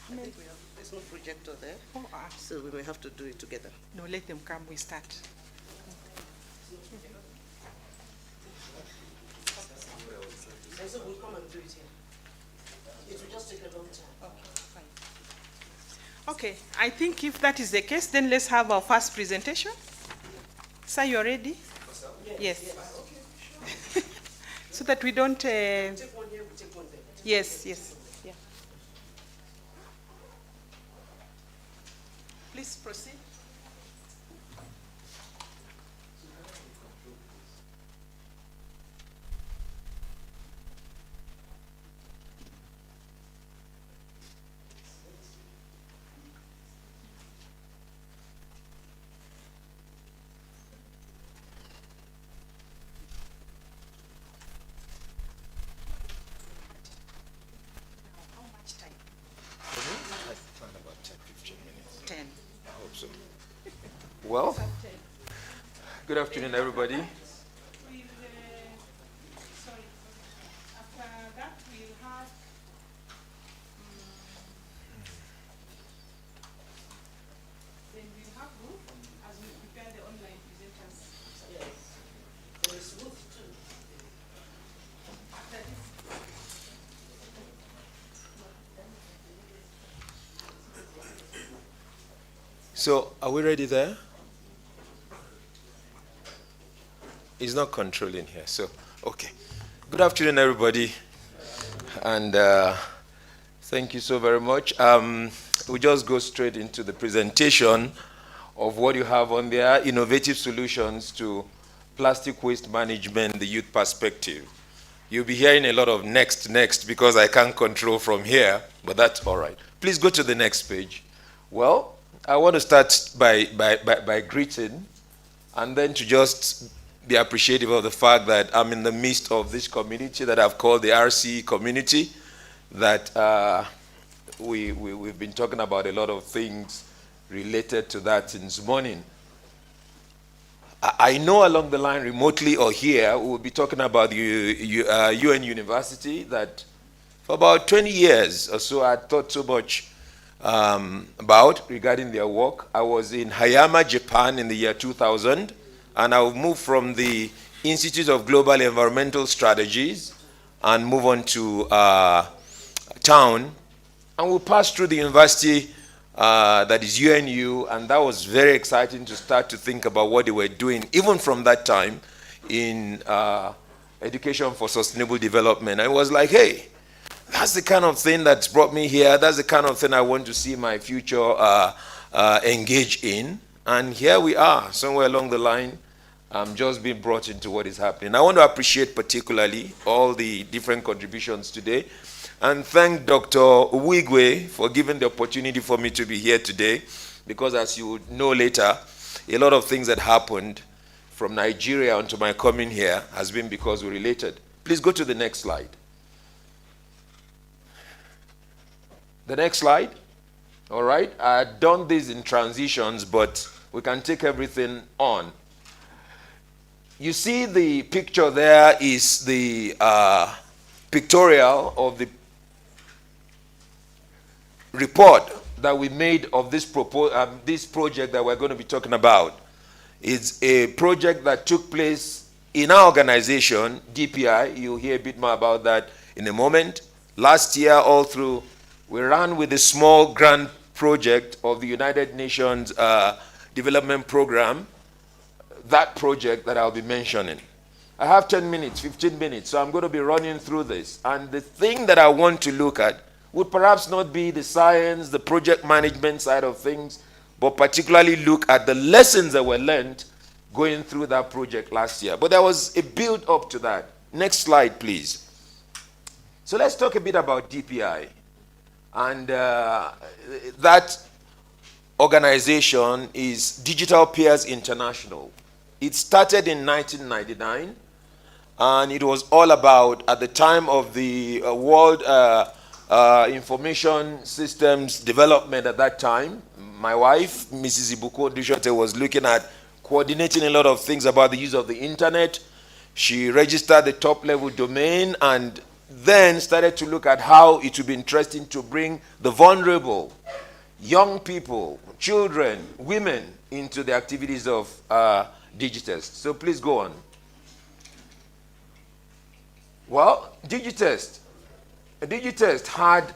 I think we have, there's no projector there, so we may have to do it together.
No, let them come, we start.
And so we'll come and do it here. It will just take a long time.
Okay, fine. Okay, I think if that is the case, then let's have our first presentation. Sir, you are ready? Yes. Okay. So that we don't...
Take one here, we take one there.
Yes. Yeah. Please proceed. How much time?
I find about 10, 15 minutes.
10.
I hope so. Well, good afternoon, everybody. So, are we ready there? It's not controlling here, so, okay. Good afternoon, everybody. And thank you so very much. We'll just go straight into the presentation of what you have on there, innovative solutions to plastic waste management, the youth perspective. You'll be hearing a lot of next, because I can't control from here, but that's all right. Please go to the next page. Well, I want to start by greeting, and then to just be appreciative of the fact that I'm in the midst of this community that I've called the RCE community, that we've been talking about a lot of things related to that since morning. I know along the line, remotely or here, we'll be talking about the UN University that for about 20 years or so I thought so much about regarding their work. I was in Hayama, Japan in the year 2000, and I moved from the Institute of Global Environmental Strategies and move on to town, and we passed through the university that is UNU, and that was very exciting to start to think about what they were doing, even from that time, in education for sustainable development. I was like, hey, that's the kind of thing that's brought me here. That's the kind of thing I want to see my future engage in. And here we are, somewhere along the line, just being brought into what is happening. I want to appreciate particularly all the different contributions today, and thank Dr. Uwigwe for giving the opportunity for me to be here today, because as you would know later, a lot of things that happened from Nigeria onto my coming here has been because we're related. Please go to the next slide. The next slide. All right. I've done this in transitions, but we can take everything on. You see the picture there is the pictorial of the report that we made of this project that we're going to be talking about. It's a project that took place in our organization, DPI. You'll hear a bit more about that in a moment. Last year, all through, we ran with a small grant project of the United Nations Development Program, that project that I'll be mentioning. I have 10 minutes, 15 minutes, so I'm going to be running through this. And the thing that I want to look at would perhaps not be the science, the project management side of things, but particularly look at the lessons that were learned going through that project last year. But there was a build up to that. Next slide, please. So let's talk a bit about DPI. And that organization is Digital Peers International. It started in 1999, and it was all about, at the time of the World Information Systems Development at that time, my wife, Mrs. Ibuko Dushote, was looking at coordinating a lot of things about the use of the internet. She registered the top-level domain and then started to look at how it would be interesting to bring the vulnerable, young people, children, women into the activities of Digitest. So please go on. Well, Digitest had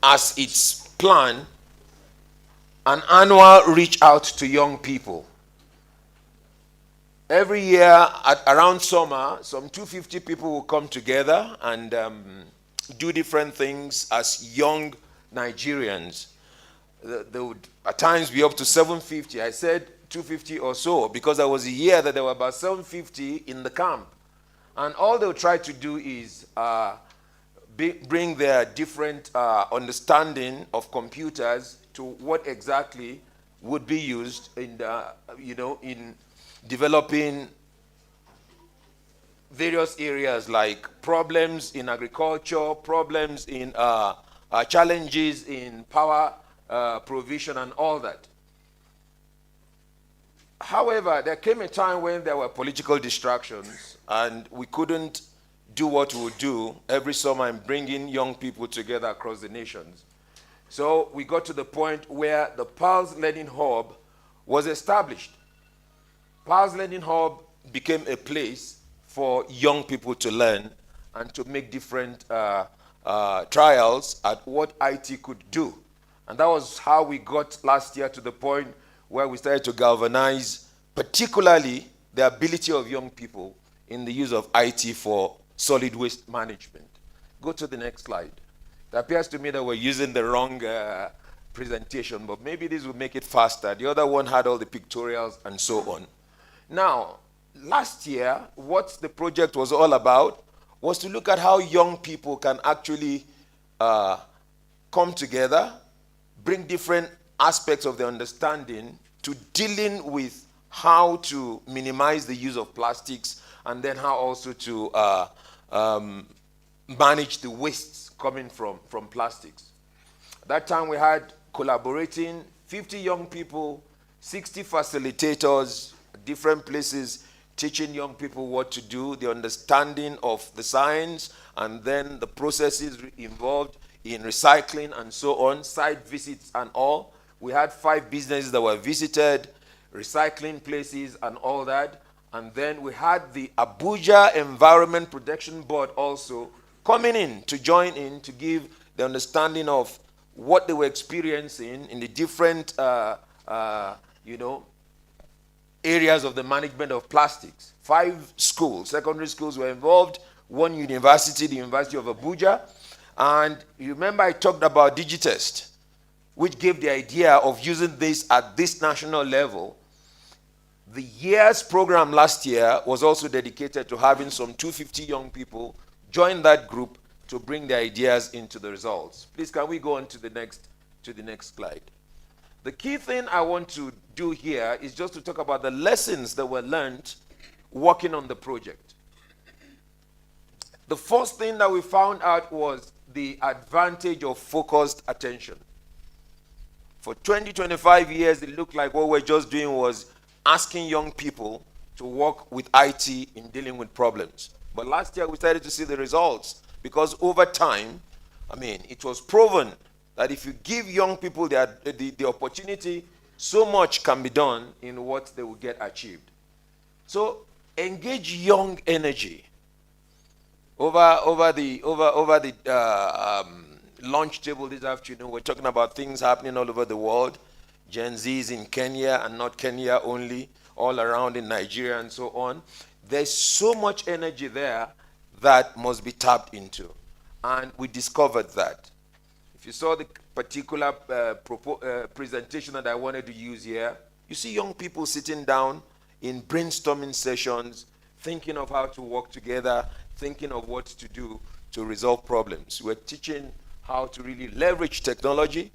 as its plan an annual reach out to young people. Every year at around summer, some 250 people will come together and do different things as young Nigerians. There would at times be up to 750. I said 250 or so because there was a year that there were about 750 in the camp. And all they'll try to do is bring their different understanding of computers to what exactly would be used in in developing various areas like problems in agriculture, problems in challenges in power provision and all that. However, there came a time when there were political distractions and we couldn't do what we would do every summer in bringing young people together across the nations. So we got to the point where the Pulse Learning Hub was established. Pulse Learning Hub became a place for young people to learn and to make different trials at what IT could do. And that was how we got last year to the point where we started to galvanize, particularly the ability of young people in the use of IT for solid waste management. Go to the next slide. It appears to me that we're using the wrong presentation, but maybe this will make it faster. The other one had all the pictorials and so on. Now, last year, what the project was all about was to look at how young people can actually come together, bring different aspects of their understanding to dealing with how to minimize the use of plastics, and then how also to manage the wastes coming from plastics. At that time we had collaborating 50 young people, 60 facilitators, different places, teaching young people what to do, the understanding of the science, and then the processes involved in recycling and so on, site visits and all. We had 5 businesses that were visited, recycling places and all that. And then we had the Abuja Environment Protection Board also coming in to join in to give the understanding of what they were experiencing in the different areas of the management of plastics. 5 schools, secondary schools were involved, 1 university, the University of Abuja. And you remember I talked about Digitest, which gave the idea of using this at this national level. The year's program last year was also dedicated to having some 250 young people join that group to bring their ideas into the results. Please, can we go on to the next slide? The key thing I want to do here is just to talk about the lessons that were learned working on the project. The first thing that we found out was the advantage of focused attention. For 20, 25 years, it looked like what we're just doing was asking young people to work with IT in dealing with problems. But last year, we started to see the results, because over time, it was proven that if you give young people the opportunity, so much can be done in what they will get achieved. So engage young energy. Over the lunch table this afternoon, we're talking about things happening all over the world. Gen Zs in Kenya, and not Kenya only, all around in Nigeria and so on. There's so much energy there that must be tapped into. And we discovered that. If you saw the particular presentation that I wanted to use here, you see young people sitting down in brainstorming sessions, thinking of how to work together, thinking of what to do to resolve problems. We're teaching how to really leverage technology,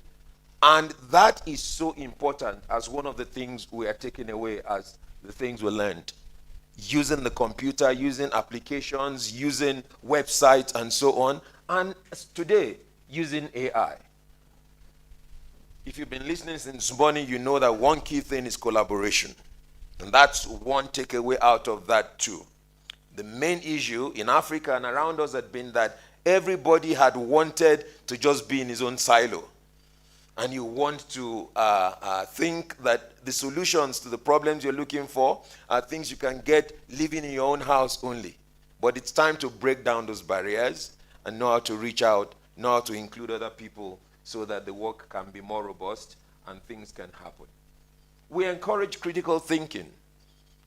and that is so important as one of the things we are taking away as the things we learned. Using the computer, using applications, using websites and so on, and today, using AI. If you've been listening since morning, you know that one key thing is collaboration. And that's one takeaway out of that too. The main issue in Africa and around us had been that everybody had wanted to just be in his own silo. And you want to think that the solutions to the problems you're looking for are things you can get living in your own house only. But it's time to break down those barriers and know how to reach out, know how to include other people so that the work can be more robust and things can happen. We encourage critical thinking.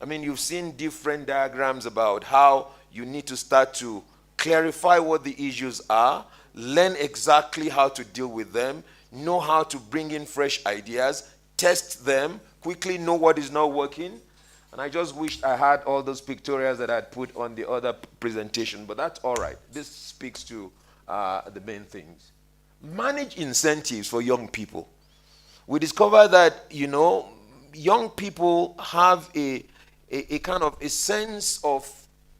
You've seen different diagrams about how you need to start to clarify what the issues are, learn exactly how to deal with them, know how to bring in fresh ideas, test them, quickly know what is not working. And I just wished I had all those pictorials that I'd put on the other presentation, but that's all right. This speaks to the main things. Manage incentives for young people. We discovered that, young people have a kind of a sense of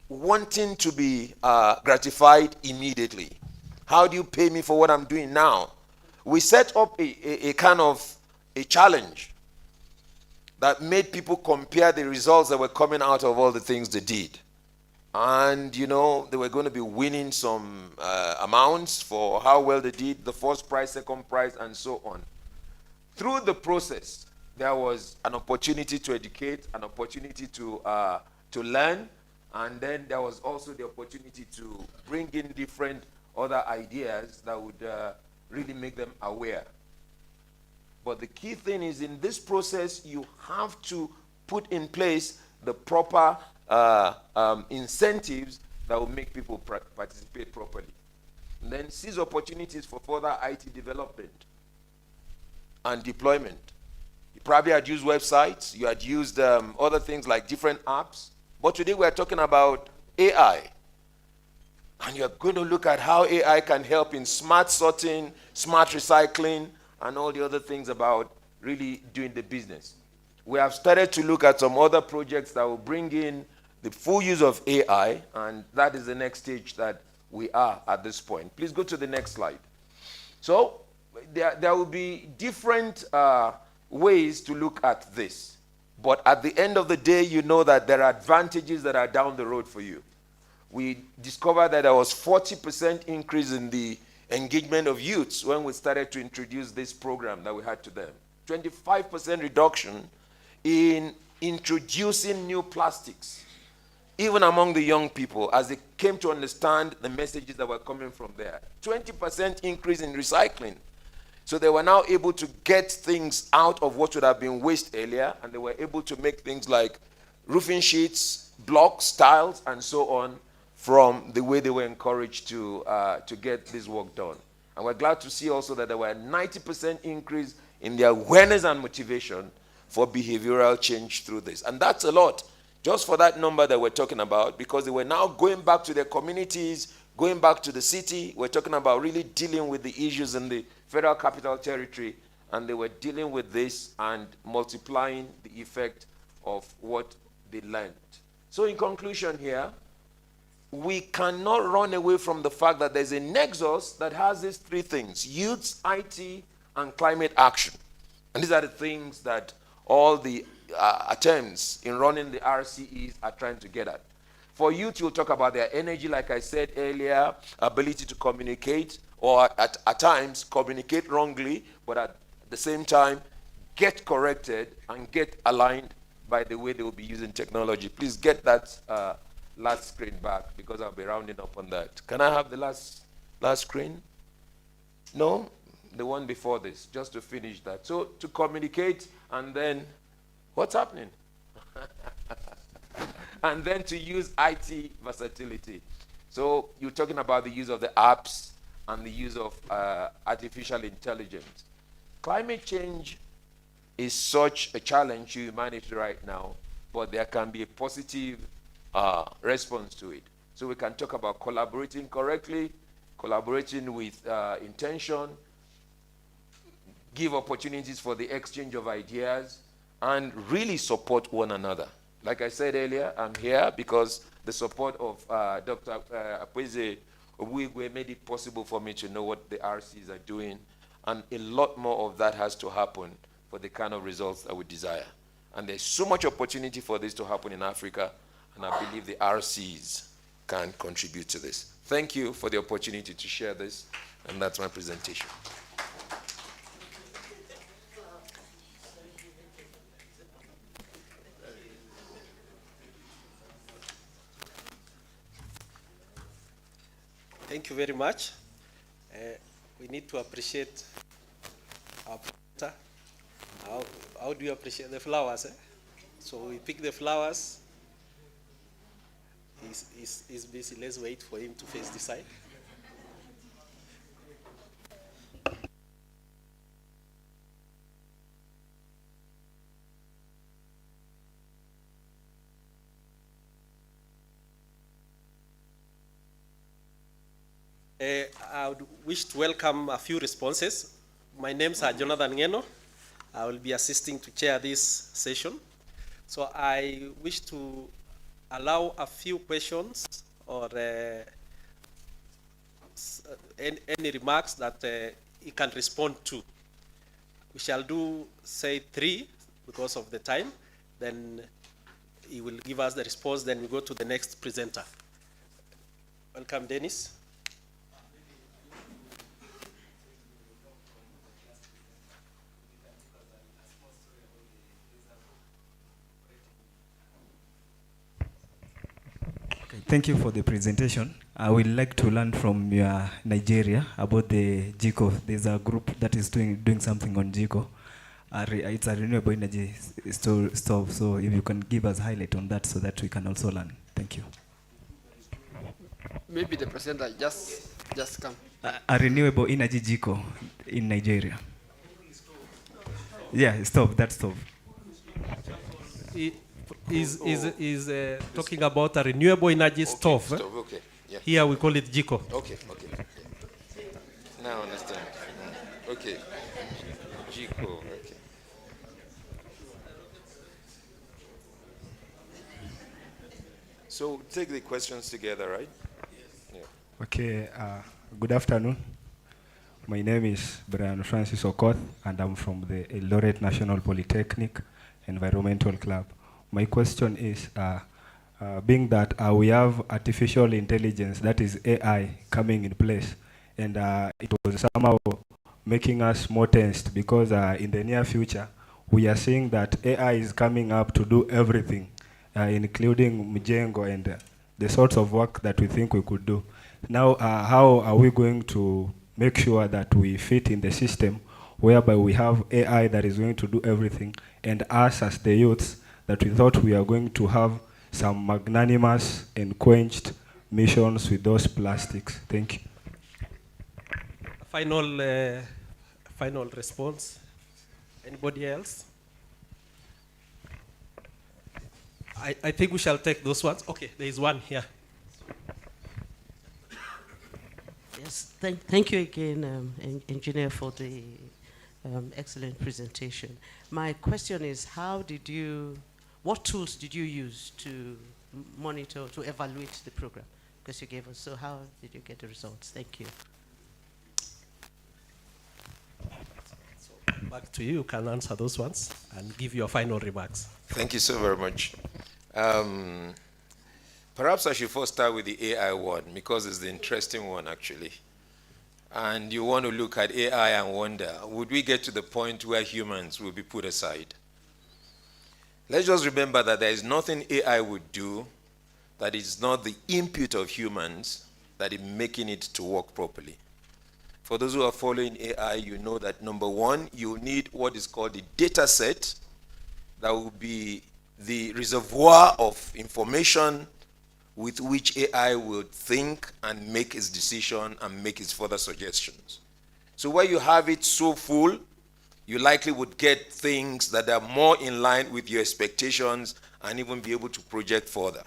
wanting to be gratified immediately. How do you pay me for what I'm doing now? We set up a kind of a challenge that made people compare the results that were coming out of all the things they did. And, they were going to be winning some amounts for how well they did, the first prize, second prize, and so on. Through the process, there was an opportunity to educate, an opportunity to learn, and then there was also the opportunity to bring in different other ideas that would really make them aware. But the key thing is, in this process, you have to put in place the proper incentives that will make people participate properly. And then seize opportunities for further IT development and deployment. You probably had used websites, you had used other things like different apps, but today we're talking about AI. And you're going to look at how AI can help in smart sorting, smart recycling, and all the other things about really doing the business. We have started to look at some other projects that will bring in the full use of AI, and that is the next stage that we are at this point. Please go to the next slide. So there will be different ways to look at this. But at the end of the day, you know that there are advantages that are down the road for you. We discovered that there was 40% increase in the engagement of youths when we started to introduce this program that we had to them. 25% reduction in introducing new plastics, even among the young people, as they came to understand the messages that were coming from there. 20% increase in recycling. So they were now able to get things out of what would have been waste earlier, and they were able to make things like roofing sheets, blocks, tiles, and so on, from the way they were encouraged to get this work done. And we're glad to see also that there were a 90% increase in the awareness and motivation for behavioral change through this. And that's a lot, just for that number that we're talking about, because they were now going back to their communities, going back to the city. We're talking about really dealing with the issues in the Federal Capital Territory, and they were dealing with this and multiplying the effect of what they learned. So in conclusion here, we cannot run away from the fact that there's a nexus that has these three things: youth, IT, and climate action. And these are the things that all the attempts in running the RCEs are trying to get at. For youth, you'll talk about their energy, like I said earlier, ability to communicate, or at times communicate wrongly, but at the same time get corrected and get aligned by the way they will be using technology. Please get that last screen back, because I'll be rounding up on that. Can I have the last screen? No? The one before this, just to finish that. So to communicate, and then what's happening? And then to use IT versatility. So you're talking about the use of the apps and the use of artificial intelligence. Climate change is such a challenge to humanity right now, but there can be a positive response to it. So we can talk about collaborating correctly, collaborating with intention, give opportunities for the exchange of ideas, and really support one another. Like I said earlier, I'm here because the support of Dr. Akweze Obuigwe made it possible for me to know what the RCs are doing, and a lot more of that has to happen for the kind of results that we desire. And there's so much opportunity for this to happen in Africa, and I believe the RCs can contribute to this. Thank you for the opportunity to share this, and that's my presentation.
Thank you very much. We need to appreciate our presenter. How do you appreciate the flowers? So we pick the flowers. He's busy. Let's wait for him to face the side. I would wish to welcome a few responses. My name's Jonathan Ngeno. I will be assisting to chair this session. So I wish to allow a few questions or any remarks that he can respond to. We shall do, say, 3 because of the time. Then he will give us the response. Then we go to the next presenter. Welcome, Dennis.
Thank you for the presentation. I would like to learn from Nigeria about the GICO. There's a group that is doing something on GICO. It's a renewable energy stove. So if you can give us a highlight on that so that we can also learn. Thank you.
Maybe the presenter just come.
A renewable energy jiko in Nigeria. Yeah, stove, that stove.
Is talking about a renewable energy stove.
Stove, okay. Yeah.
Here we call it jiko.
Okay. Now I understand. Okay. Jiko, okay. So take the questions together, right? Yeah.
Okay, good afternoon. My name is Brian Francis Okoth, and I'm from the Eldoret National Polytechnic Environmental Club. My question is, being that we have artificial intelligence, that is AI, coming in place, and it was somehow making us more tensed because in the near future, we are seeing that AI is coming up to do everything, including Mjengo and the sorts of work that we think we could do. Now, how are we going to make sure that we fit in the system whereby we have AI that is going to do everything, and us as the youths that we thought we are going to have some magnanimous and quenched missions with those plastics? Thank you.
Final response. Anybody else? I think we shall take those ones. Okay, there is one here.
Yes, thank you again, Engineer, for the excellent presentation. My question is, what tools did you use to monitor, to evaluate the program? Because you gave us, so how did you get the results? Thank you.
Back to you. You can answer those ones and give your final remarks.
Thank you so very much. Perhaps I should first start with the AI one, because it's the interesting one, actually. And you want to look at AI and wonder, would we get to the point where humans will be put aside? Let's just remember that there is nothing AI would do that is not the input of humans that is making it to work properly. For those who are following AI, you know that number one, you need what is called the data set. That will be the reservoir of information with which AI will think and make its decision and make its further suggestions. So where you have it so full, you likely would get things that are more in line with your expectations and even be able to project further.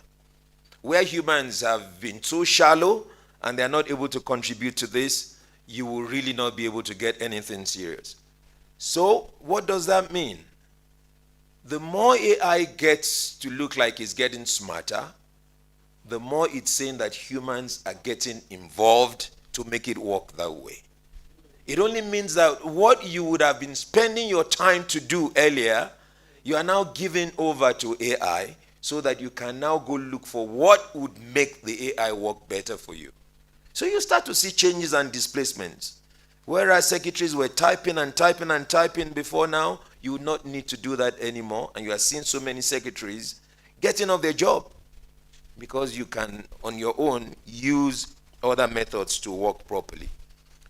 Where humans have been so shallow and they're not able to contribute to this, you will really not be able to get anything serious. So what does that mean? The more AI gets to look like it's getting smarter, the more it's saying that humans are getting involved to make it work that way. It only means that what you would have been spending your time to do earlier, you are now giving over to AI so that you can now go look for what would make the AI work better for you. So you start to see changes and displacements. Whereas secretaries were typing and typing and typing before now, you would not need to do that anymore. And you are seeing so many secretaries getting off their job because you can, on your own, use other methods to work properly.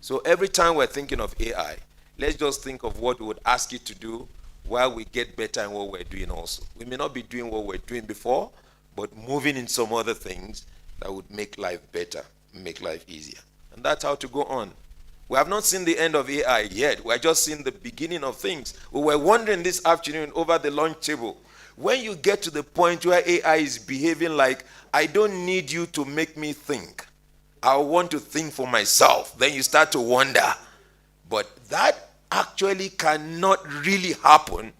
So every time we're thinking of AI, let's just think of what we would ask it to do while we get better in what we're doing also. We may not be doing what we're doing before, but moving in some other things that would make life better, make life easier. And that's how to go on. We have not seen the end of AI yet. We're just seeing the beginning of things. We were wondering this afternoon over the lunch table, when you get to the point where AI is behaving like, I don't need you to make me think. I want to think for myself. Then you start to wonder. But that actually cannot really happen.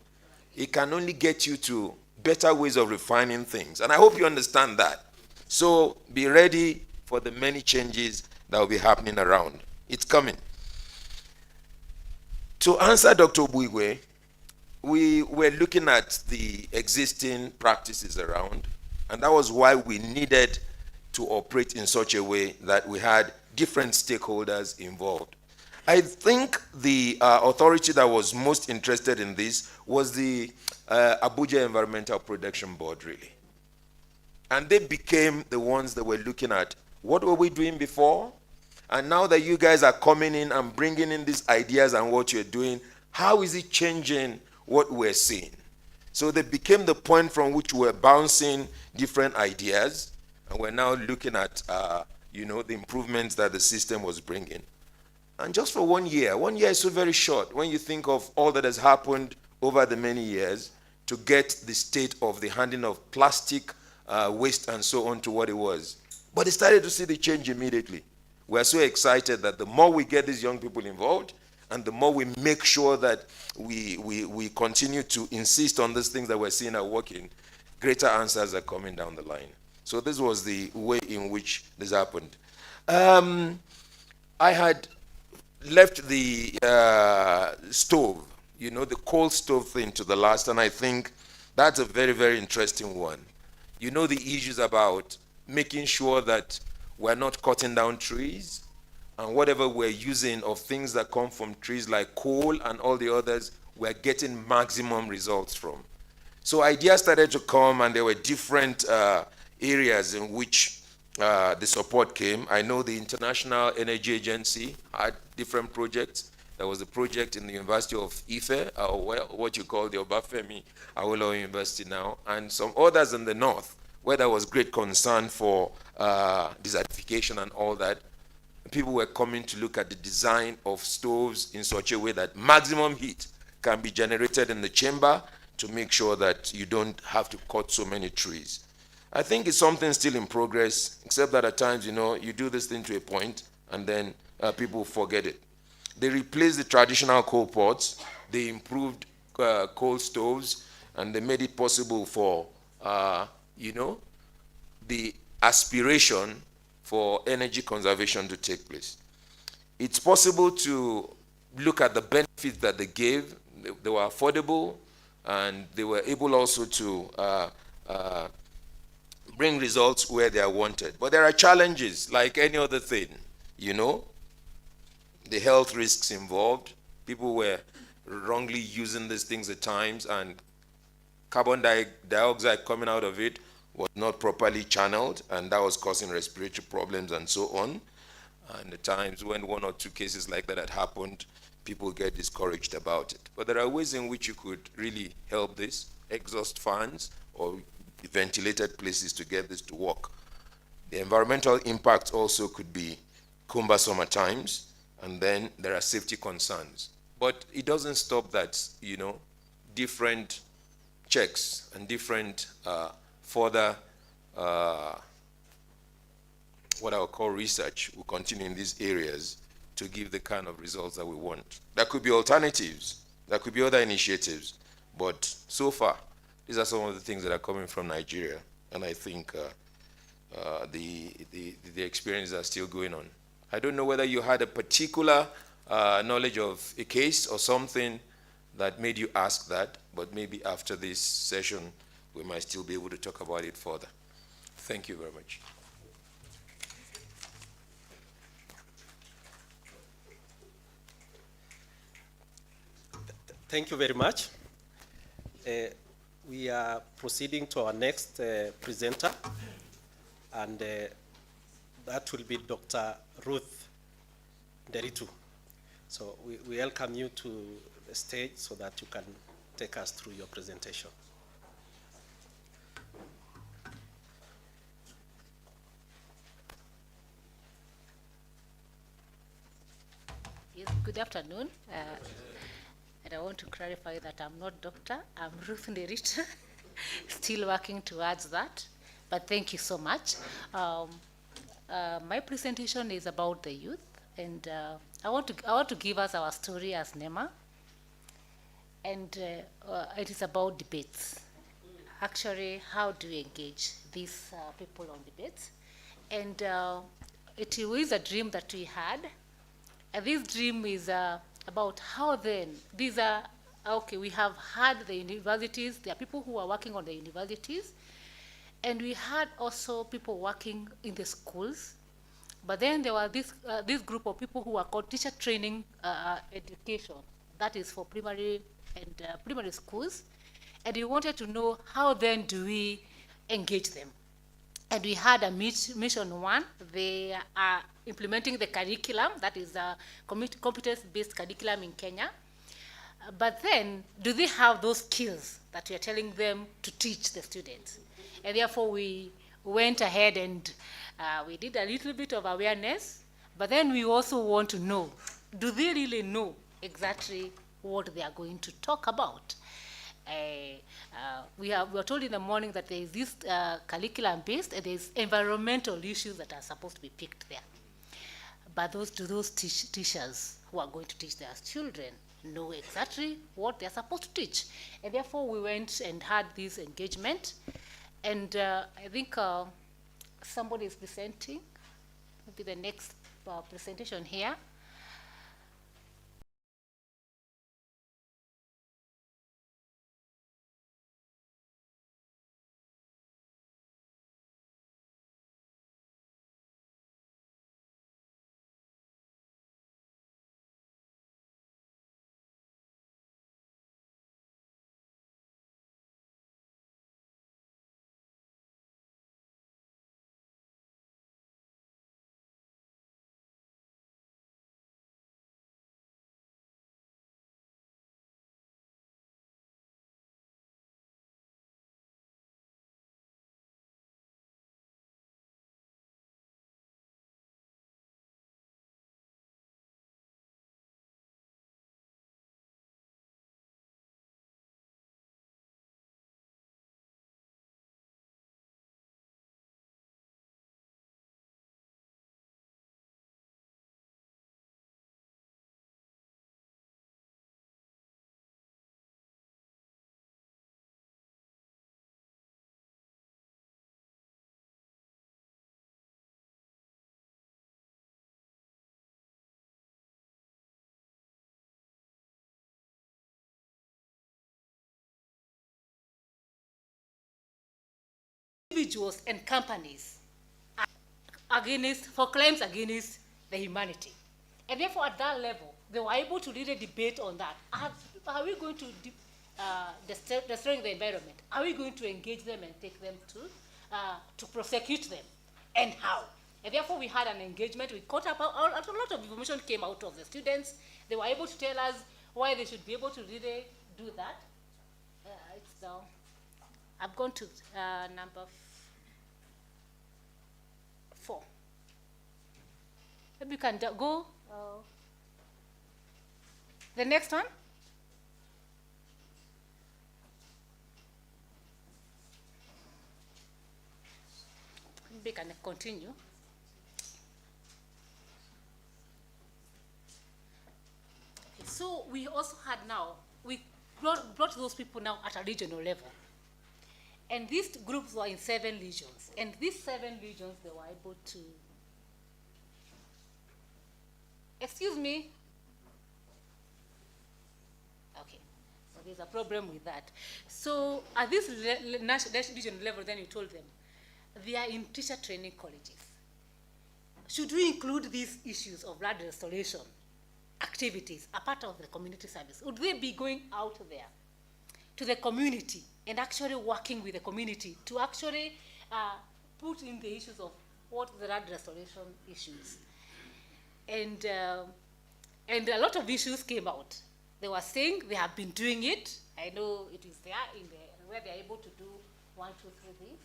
It can only get you to better ways of refining things. And I hope you understand that. So be ready for the many changes that will be happening around. It's coming. To answer Dr. Buigwe, we were looking at the existing practices around, and that was why we needed to operate in such a way that we had different stakeholders involved. I think the authority that was most interested in this was the Abuja Environmental Protection Board, really. And they became the ones that were looking at what were we doing before, and now that you guys are coming in and bringing in these ideas and what you're doing, How is it changing what we're seeing? So they became the point from which we're bouncing different ideas, and we're now looking at, the improvements that the system was bringing. And just for 1 year is so very short when you think of all that has happened over the many years to get the state of the handling of plastic waste and so on to what it was. But they started to see the change immediately. We're so excited that the more we get these young people involved, and the more we make sure that we continue to insist on these things that we're seeing are working, greater answers are coming down the line. So this was the way in which this happened. I had left the stove, the coal stove thing to the last, and I think that's a very, very interesting one. The issues about making sure that we're not cutting down trees, and whatever we're using of things that come from trees like coal and all the others, we're getting maximum results from. So ideas started to come, and there were different areas in which the support came. I know the International Energy Agency had different projects. There was a project in the University of Ife, or what you call the Obafemi Awolowo University now, and some others in the north, where there was great concern for desertification and all that. People were coming to look at the design of stoves in such a way that maximum heat can be generated in the chamber to make sure that you don't have to cut so many trees. I think it's something still in progress, except that at times, you do this thing to a point and then people forget it. They replaced the traditional coal pots, they improved coal stoves, and they made it possible for, the aspiration for energy conservation to take place. It's possible to look at the benefits that they gave. They were affordable, and they were able also to bring results where they are wanted. But there are challenges, like any other thing, the health risks involved. People were wrongly using these things at times, and carbon dioxide coming out of it was not properly channeled, and that was causing respiratory problems and so on. And at times when 1 or 2 cases like that had happened, people get discouraged about it. But there are ways in which you could really help this: exhaust fans or ventilated places to get this to work. The environmental impact also could be cumbersome at times, and then there are safety concerns. But it doesn't stop that, different checks and different further what I would call research will continue in these areas to give the kind of results that we want. There could be alternatives, there could be other initiatives, but so far, these are some of the things that are coming from Nigeria, and I think the experiences are still going on. I don't know whether you had a particular knowledge of a case or something that made you ask that, but maybe after this session, we might still be able to talk about it further. Thank you very much.
Thank you very much. We are proceeding to our next presenter, and that will be Dr. Ruth Nderitu. So we welcome you to the stage so that you can take us through your presentation.
Yes, good afternoon. And I want to clarify that I'm not doctor, I'm Ruth Nderitu, still working towards that, but thank you so much. My presentation is about the youth, and I want to give us our story as NEMA, and it is about debates. Actually, how do we engage these people on debates? And it is a dream that we had, and this dream is about how then, these are, okay, we have had the universities, there are people who are working on the universities, and we had also people working in the schools, but then there was this group of people who are called teacher training education, that is for primary and primary schools, and we wanted to know how then do we engage them. And we had a mission 1. They are implementing the curriculum, that is a competence-based curriculum in Kenya. But then, do they have those skills that we are telling them to teach the students? And therefore, we went ahead and we did a little bit of awareness, but then we also want to know, do they really know exactly what they are going to talk about? We were told in the morning that there is this curriculum-based, and there is environmental issues that are supposed to be picked there. But do those teachers who are going to teach their children know exactly what they're supposed to teach? And therefore, we went and had this engagement. And I think somebody is presenting, maybe the next presentation here. Individuals and companies for claims against the humanity. And therefore, at that level, they were able to really debate on that. Are we going to destroy the environment? Are we going to engage them and take them to prosecute them? And how? And therefore, we had an engagement. We caught up. A lot of information came out of the students. They were able to tell us why they should be able to really do that. I've gone to number 4. Maybe you can go. The next one. Maybe you can continue. Okay, so we also had now, we brought those people now at a regional level. And these groups were in 7 regions. And these 7 regions, they were able to, excuse me. Okay, so there's a problem with that. So at this regional level, then you told them, they are in teacher training colleges. Should we include these issues of blood restoration activities a part of the community service? Would they be going out there to the community and actually working with the community to actually put in the issues of what the blood restoration issues? And a lot of issues came out. They were saying they have been doing it. I know it is there in the, where they're able to do 1, 2, 3 things.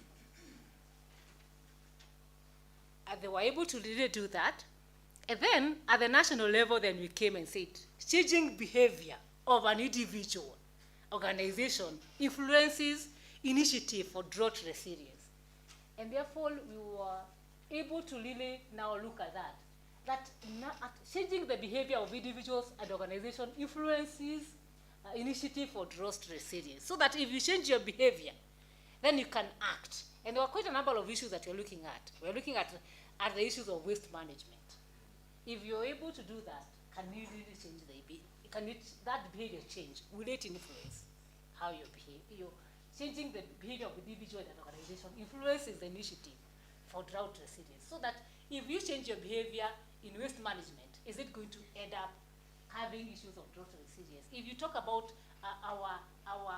And they were able to really do that. And then at the national level, then we came and said, changing behavior of an individual organization influences initiative for drought resilience. And therefore, we were able to really now look at that. That changing the behavior of individuals and organizations influences initiative for drought resilience. So that if you change your behavior, then you can act. And there were quite a number of issues that we're looking at. We're looking at the issues of waste management. If you're able to do that, can you really change the behavior? That behavior change? Will it influence how you behave? Changing the behavior of the individual and organization influences the initiative for drought resilience. So that if you change your behavior in waste management, is it going to end up having issues of drought resilience? If you talk about our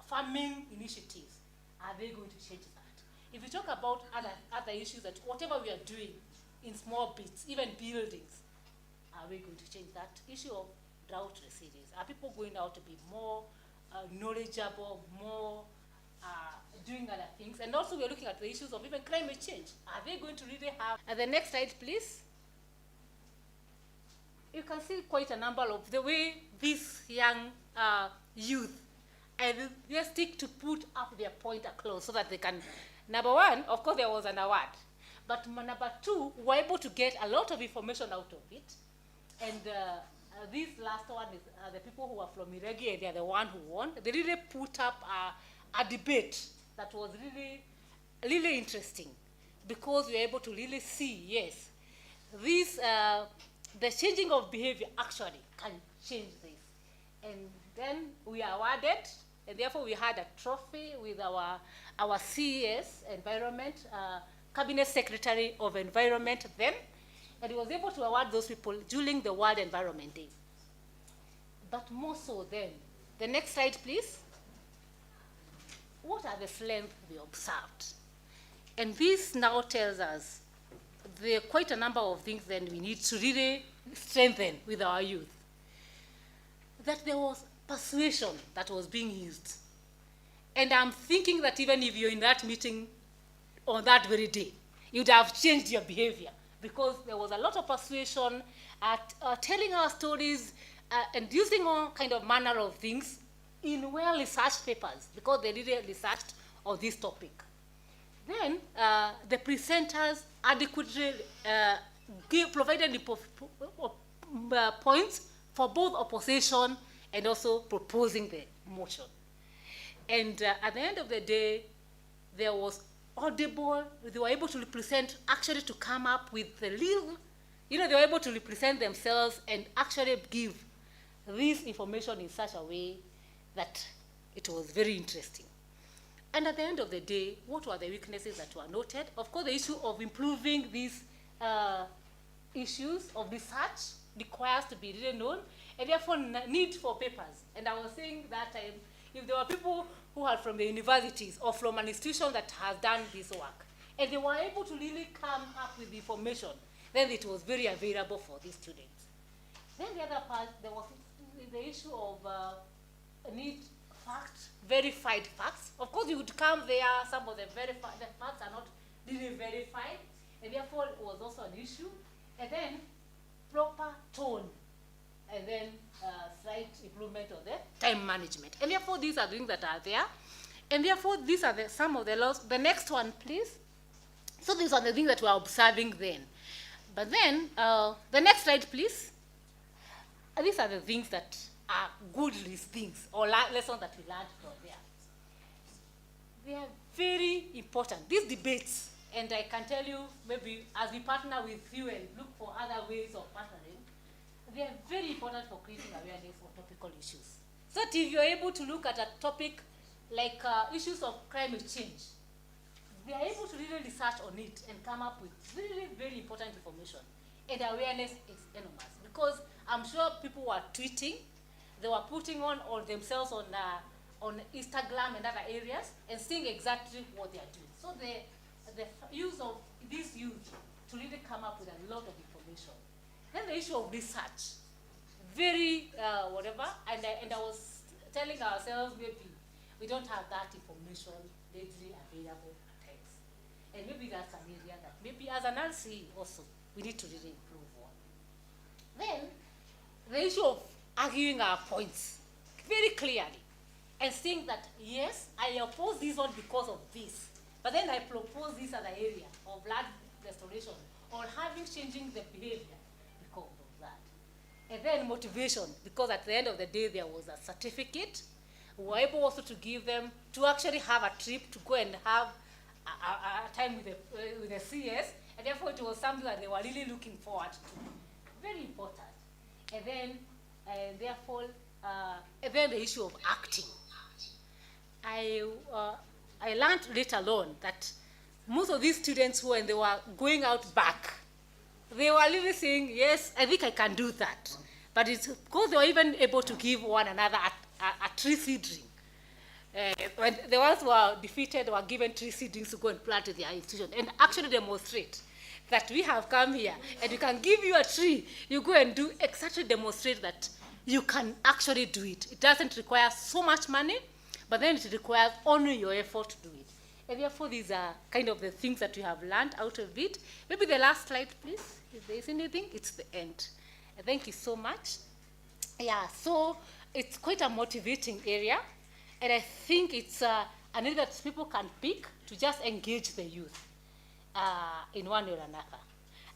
farming initiatives, are they going to change that? If you talk about other issues, that whatever we are doing in small bits, even buildings, are we going to change that issue of drought resilience? Are people going out to be more knowledgeable, more doing other things? And also we're looking at the issues of even climate change. Are they going to really have... the next slide, please. You can see quite a number of the way these young youth are enthusiastic to put up their point across so that they can... Number one, of course, there was an award. But number two, we were able to get a lot of information out of it. And this last one is the people who are from Iregi, they are the one who won. They really put up a debate that was really, really interesting because we were able to really see, yes, this, the changing of behavior actually can change this. And then we are awarded, and therefore we had a trophy with our CES environment, Cabinet Secretary of Environment then, and he was able to award those people during the World Environment Day. But more so then, the next slide, please. What are the strengths we observed? And this now tells us there are quite a number of things then we need to really strengthen with our youth. That there was persuasion that was being used. And I'm thinking that even if you're in that meeting on that very day, you'd have changed your behavior because there was a lot of persuasion at telling our stories and using all kind of manner of things in well-researched papers because they really researched on this topic. Then the presenters adequately provided points for both opposition and also proposing the motion. And at the end of the day, there was audible, they were able to represent, actually to come up with the real, they were able to represent themselves and actually give this information in such a way that it was very interesting. And at the end of the day, what were the weaknesses that were noted? Of course, the issue of improving these issues of research requires to be really known, and therefore need for papers. And I was saying that if there were people who are from the universities or from an institution that has done this work, and they were able to really come up with information, then it was very available for these students. Then the other part, there was the issue of need facts, verified facts. Of course, you would come there, some of the facts are not really verified, and therefore it was also an issue. And then proper tone, and then slight improvement of the time management. And therefore, these are things that are there. And therefore, these are some of the laws. The next one, please. So these are the things that we're observing then. But then, the next slide, please. These are the things that are good things or lessons that we learned from there. They are very important. These debates, and I can tell you, maybe as we partner with you and look for other ways of partnering, they are very important for creating awareness for topical issues. So that if you're able to look at a topic like issues of climate change, they are able to really research on it and come up with really, very important information. And awareness is enormous because I'm sure people were tweeting, they were putting on themselves on Instagram and other areas and seeing exactly what they are doing. So the use of this youth to really come up with a lot of information. Then the issue of research, very whatever, and I was telling ourselves maybe we don't have that information readily available at times. And maybe that's an area that maybe as an RCE also we need to really improve on. Then the issue of arguing our points very clearly and saying that yes, I oppose this one because of this, but then I propose this other area of land restoration or having changing the behavior because of that. And then motivation, because at the end of the day there was a certificate. We were able also to give them to actually have a trip to go and have a time with the CS, and therefore it was something that they were really looking forward to. Very important. And then, therefore, and then the issue of acting. I learned later on that most of these students, when they were going out back, they were really saying, yes, I think I can do that. But it's because they were even able to give one another a tree seedling. When the ones who were defeated were given tree seedlings to go and plant in their institution and actually demonstrate that we have come here and we can give you a tree. You go and do exactly demonstrate that you can actually do it. It doesn't require so much money, but then it requires only your effort to do it. And therefore, these are kind of the things that we have learned out of it. Maybe the last slide, please. If there is anything, it's the end. Thank you so much. Yeah, so it's quite a motivating area, and I think it's an area that people can pick to just engage the youth in one way or another.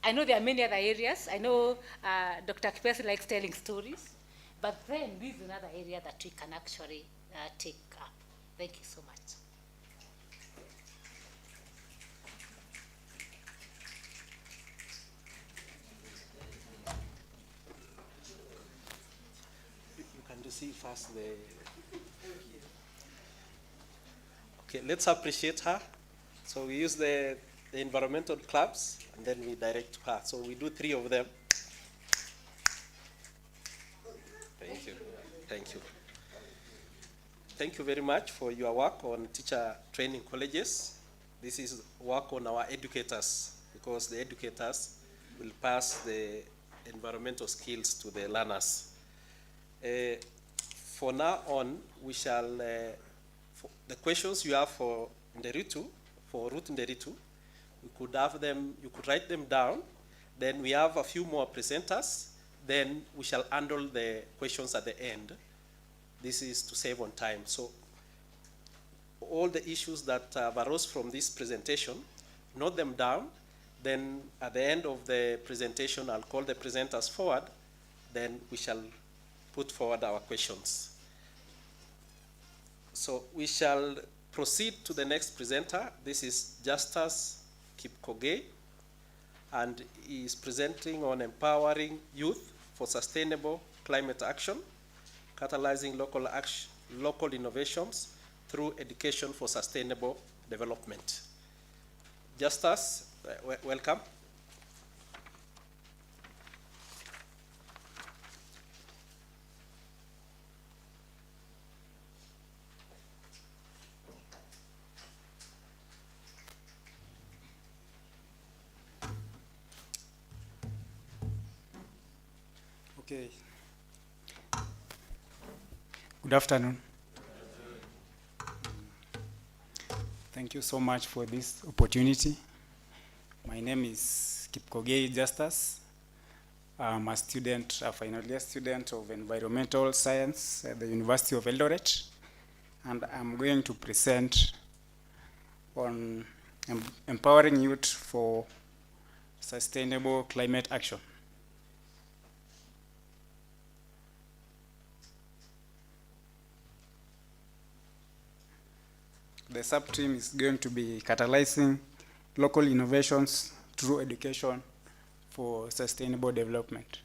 I know there are many other areas. I know Dr. Kipesi likes telling stories, but then this is another area that we can actually take up. Thank you so much.
You can see first the... Okay, let's appreciate her. So we use the environmental clubs, and then we direct her. So we do 3 of them. Thank you. Thank you. Thank you very much for your work on teacher training colleges. This is work on our educators, because the educators will pass the environmental skills to the learners. For now on, we shall, the questions you have for Nderitu, for Ruth Nderitu, we could have them, you could write them down. Then we have a few more presenters. Then we shall handle the questions at the end. This is to save on time. So all the issues that arose from this presentation, note them down. Then at the end of the presentation, I'll call the presenters forward. Then we shall put forward our questions. So we shall proceed to the next presenter. This is Justus Kipkoge, and he is presenting on empowering youth for sustainable climate action, catalyzing local innovations through education for sustainable development. Justus, welcome.
Okay. Good afternoon. Thank you so much for this opportunity. My name is Kipkoge Justus. I'm a student, a final year student of environmental science at the University of Eldoret, and I'm going to present on empowering youth for sustainable climate action. The sub-team is going to be catalyzing local innovations through education for sustainable development.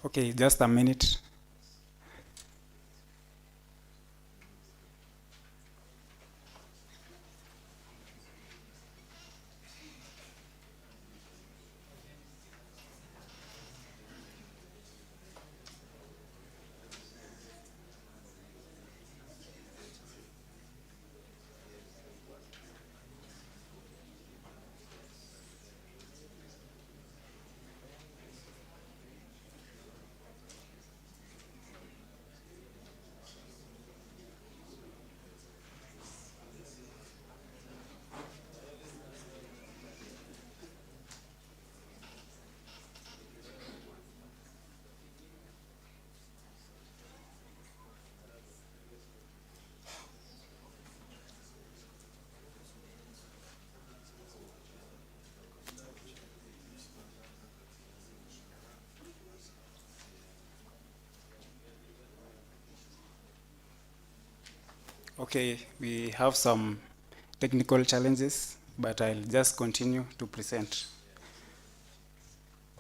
Okay, just a minute. Okay, we have some technical challenges, but I'll just continue to present.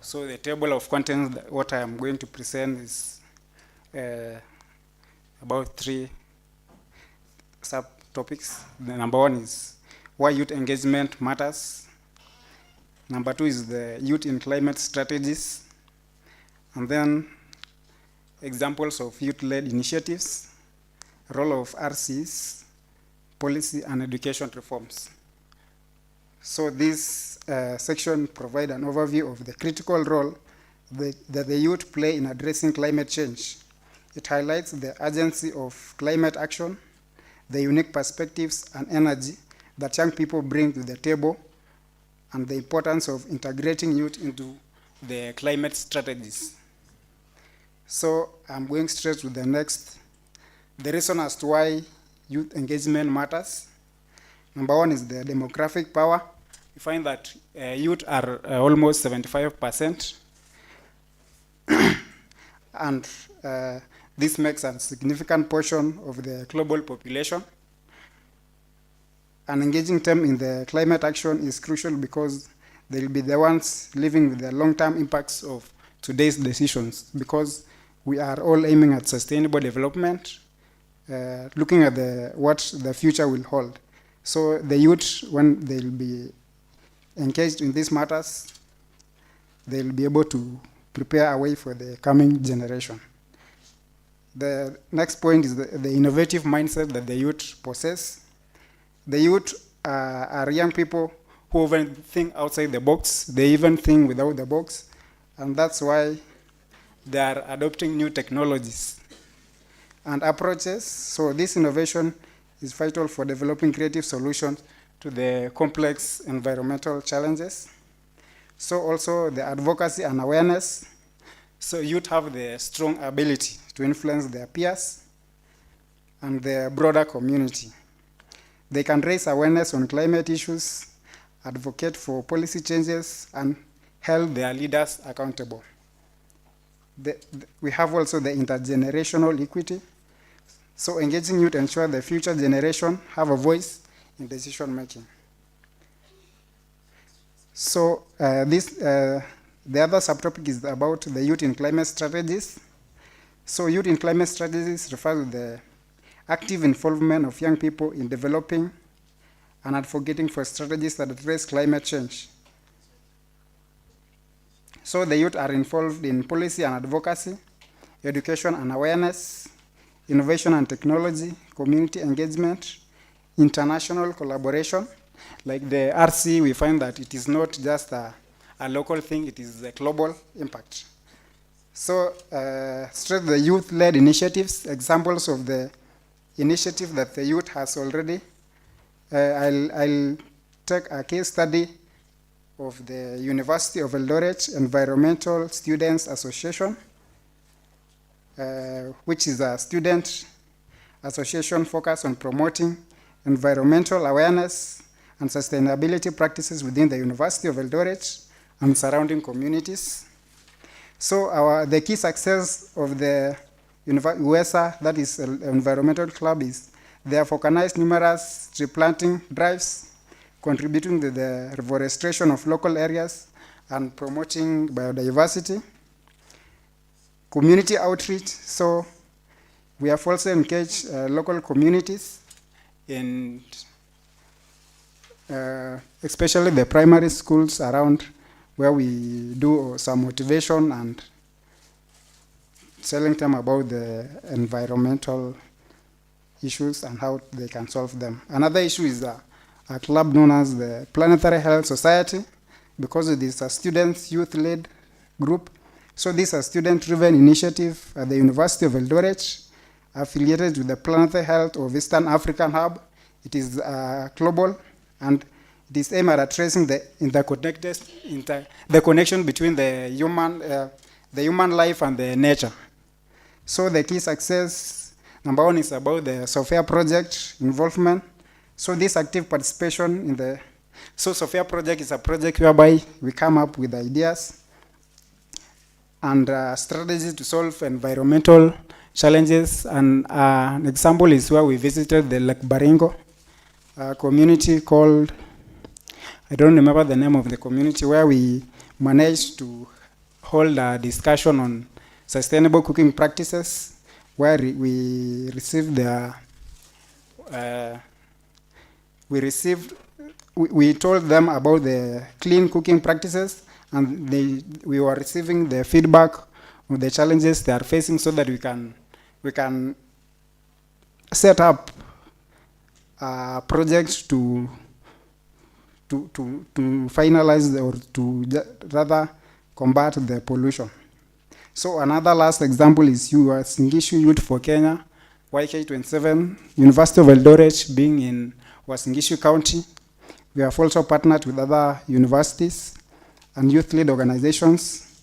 So the table of contents, what I am going to present is about 3 subtopics. The number 1 is why youth engagement matters. Number 2 is the youth in climate strategies. And then examples of youth-led initiatives, role of RCEs, policy and education reforms. So this section provides an overview of the critical role that the youth play in addressing climate change. It highlights the urgency of climate action, the unique perspectives and energy that young people bring to the table, and the importance of integrating youth into the climate strategies. So I'm going straight to the next. The reason as to why youth engagement matters. Number 1 is the demographic power. You find that youth are almost 75%, and this makes a significant portion of the global population. And engaging them in the climate action is crucial because they will be the ones living with the long-term impacts of today's decisions, because we are all aiming at sustainable development, looking at what the future will hold. So the youth, when they'll be engaged in these matters, they'll be able to prepare a way for the coming generation. The next point is the innovative mindset that the youth possess. The youth are young people who even think outside the box. They even think without the box. And that's why they are adopting new technologies and approaches. So this innovation is vital for developing creative solutions to the complex environmental challenges. So also the advocacy and awareness. So youth have the strong ability to influence their peers and the broader community. They can raise awareness on climate issues, advocate for policy changes, and hold their leaders accountable. We have also the intergenerational equity. So engaging youth ensure the future generation have a voice in decision making. So the other subtopic is about the youth in climate strategies. So youth in climate strategies refers to the active involvement of young people in developing and advocating for strategies that address climate change. So the youth are involved in policy and advocacy, education and awareness, innovation and technology, community engagement, international collaboration. Like the RCE, we find that it is not just a local thing, it is a global impact. So straight the youth-led initiatives, examples of the initiative that the youth has already. I'll take a case study of the University of Eldoret Environmental Students Association, which is a student association focused on promoting environmental awareness and sustainability practices within the University of Eldoret and surrounding communities. So the key success of the UESA, that is Environmental Club, is they have organized numerous tree planting drives, contributing to the reforestation of local areas and promoting biodiversity. Community outreach, so we have also engaged local communities in especially the primary schools around, where we do some motivation and telling them about the environmental issues and how they can solve them. Another issue is a club known as the Planetary Health Society, because it is a student youth-led group. So this is a student-driven initiative at the University of Eldoret, affiliated with the Planetary Health of Eastern African Hub. It is global, and it is aimed at addressing the connection between the human life and the nature. So the key success, number 1 is about the Sophia project involvement. So this active participation in the Sophia project is a project whereby we come up with ideas and strategies to solve environmental challenges. And an example is where we visited the Lake Baringo community called, I don't remember the name of the community, where we managed to hold a discussion on sustainable cooking practices, where we received we told them about the clean cooking practices, and we were receiving the feedback of the challenges they are facing, so that we can set up projects to finalize or to rather combat the pollution. So another last example is Singishu Youth for Kenya, YK27, University of Eldoret being in Uasin County. We have also partnered with other universities and youth-led organizations,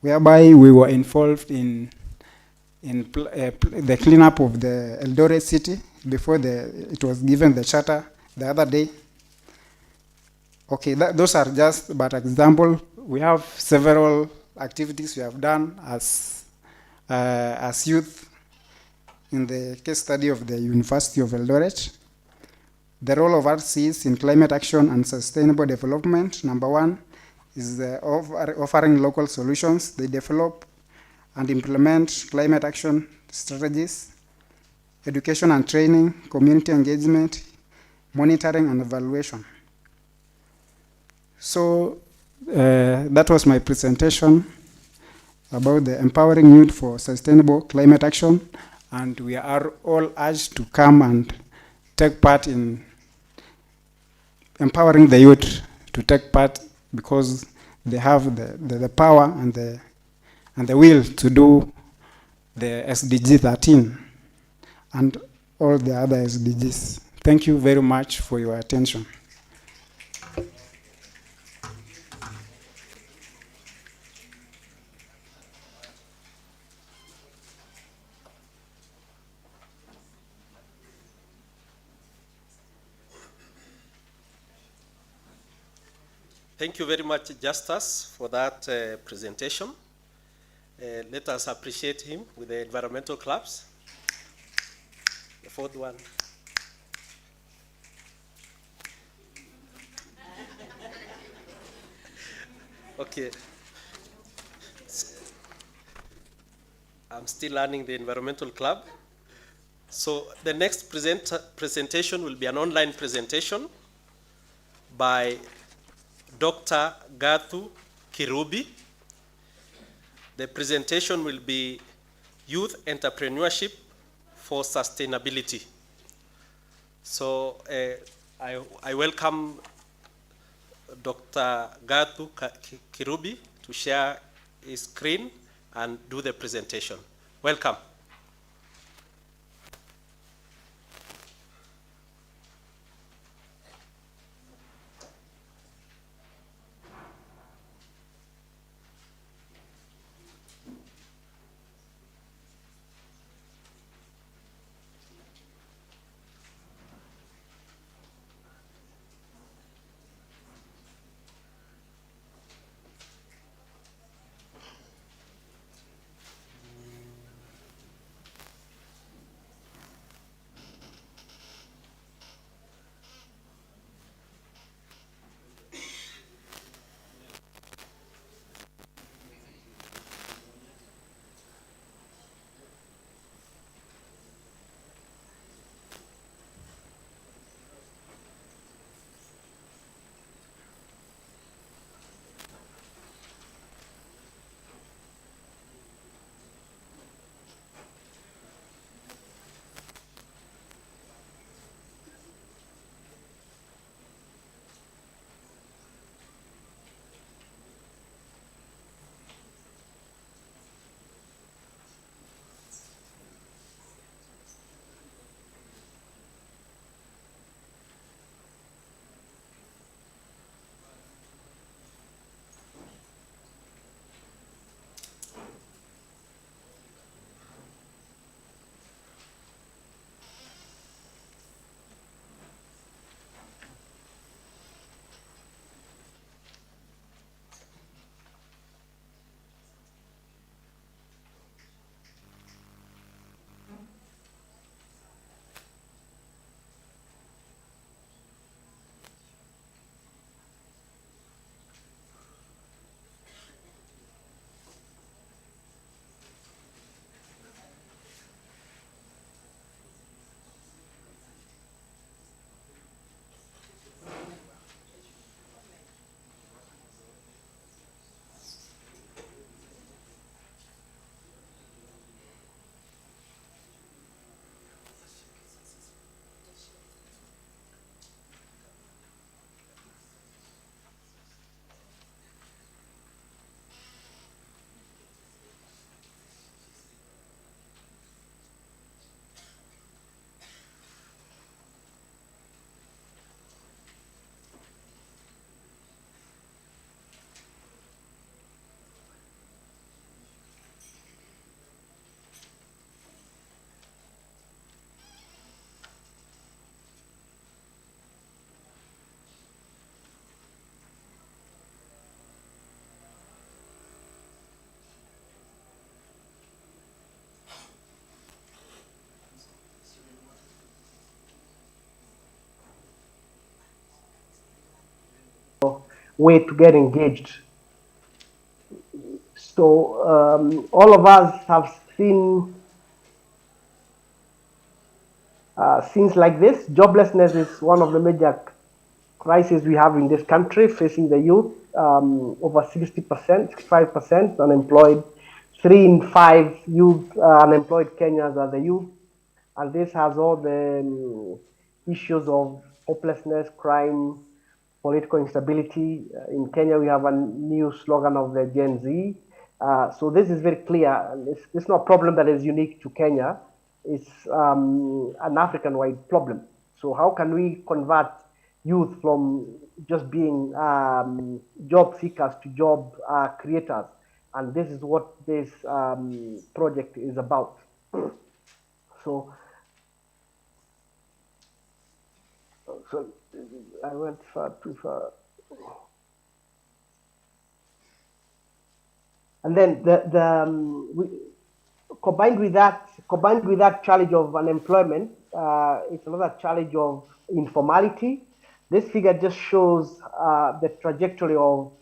whereby we were involved in the cleanup of the Eldoret city before it was given the charter the other day. Okay, those are just but example. We have several activities we have done as youth in the case study of the University of Eldoret. The role of RCEs in climate action and sustainable development, number one, is offering local solutions. They develop and implement climate action strategies, education and training, community engagement, monitoring and evaluation. So that was my presentation about the empowering youth for sustainable climate action, and we are all urged to come and take part in empowering the youth to take part, because they have the power and the will to do the SDG 13 and all the other SDGs. Thank you very much for your attention.
Thank you very much, Justus, for that presentation. Let us appreciate him with the environmental clubs. The fourth one. Okay. I'm still learning the environmental club. So the next presentation will be an online presentation by Dr. Gathu Kirubi. The presentation will be Youth Entrepreneurship for Sustainability. So I welcome Dr. Gathu Kirubi to share his screen and do the presentation. Welcome.
way to get engaged. So all of us have seen things like this. Joblessness is one of the major crises we have in this country facing the youth. Over 60%, 65% unemployed. 3 in 5 youth unemployed Kenyans are the youth. And this has all the issues of hopelessness, crime, political instability. In Kenya, we have a new slogan of the Gen Z. So this is very clear. It's not a problem that is unique to Kenya. It's an African-wide problem. So how can we convert youth from just being job seekers to job creators? And this is what this project is about. So I went too far. And then combined with that challenge of unemployment, it's another challenge of informality. This figure just shows the trajectory of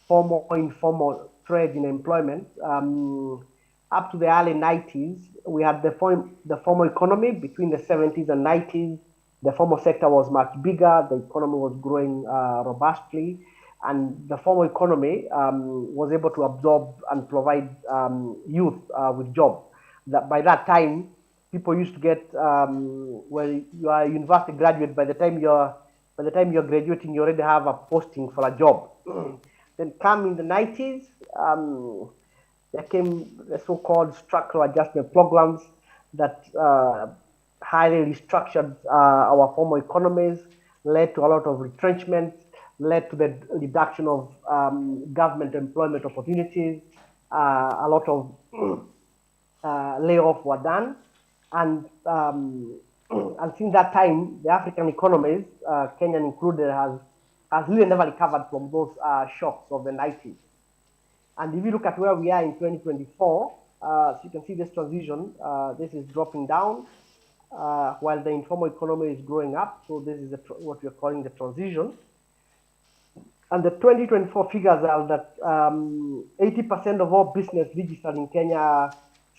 formal, informal trade in employment. Up to the early 90s, we had the formal economy. Between the 70s and 90s, the formal sector was much bigger. The economy was growing robustly. And the formal economy was able to absorb and provide youth with jobs. By that time, people used to get, well, you are a university graduate, by the time you're graduating, you already have a posting for a job. Then come in the 90s, there came the so-called structural adjustment programs that highly restructured our formal economies, led to a lot of retrenchment, led to the reduction of government employment opportunities. A lot of layoffs were done. And since that time, the African economies, Kenyan included, has really never recovered from those shocks of the 90s. And if you look at where we are in 2024, so you can see this transition, this is dropping down while the informal economy is growing up. So this is what we're calling the transition. And the 2024 figures are that 80% of all business registered in Kenya are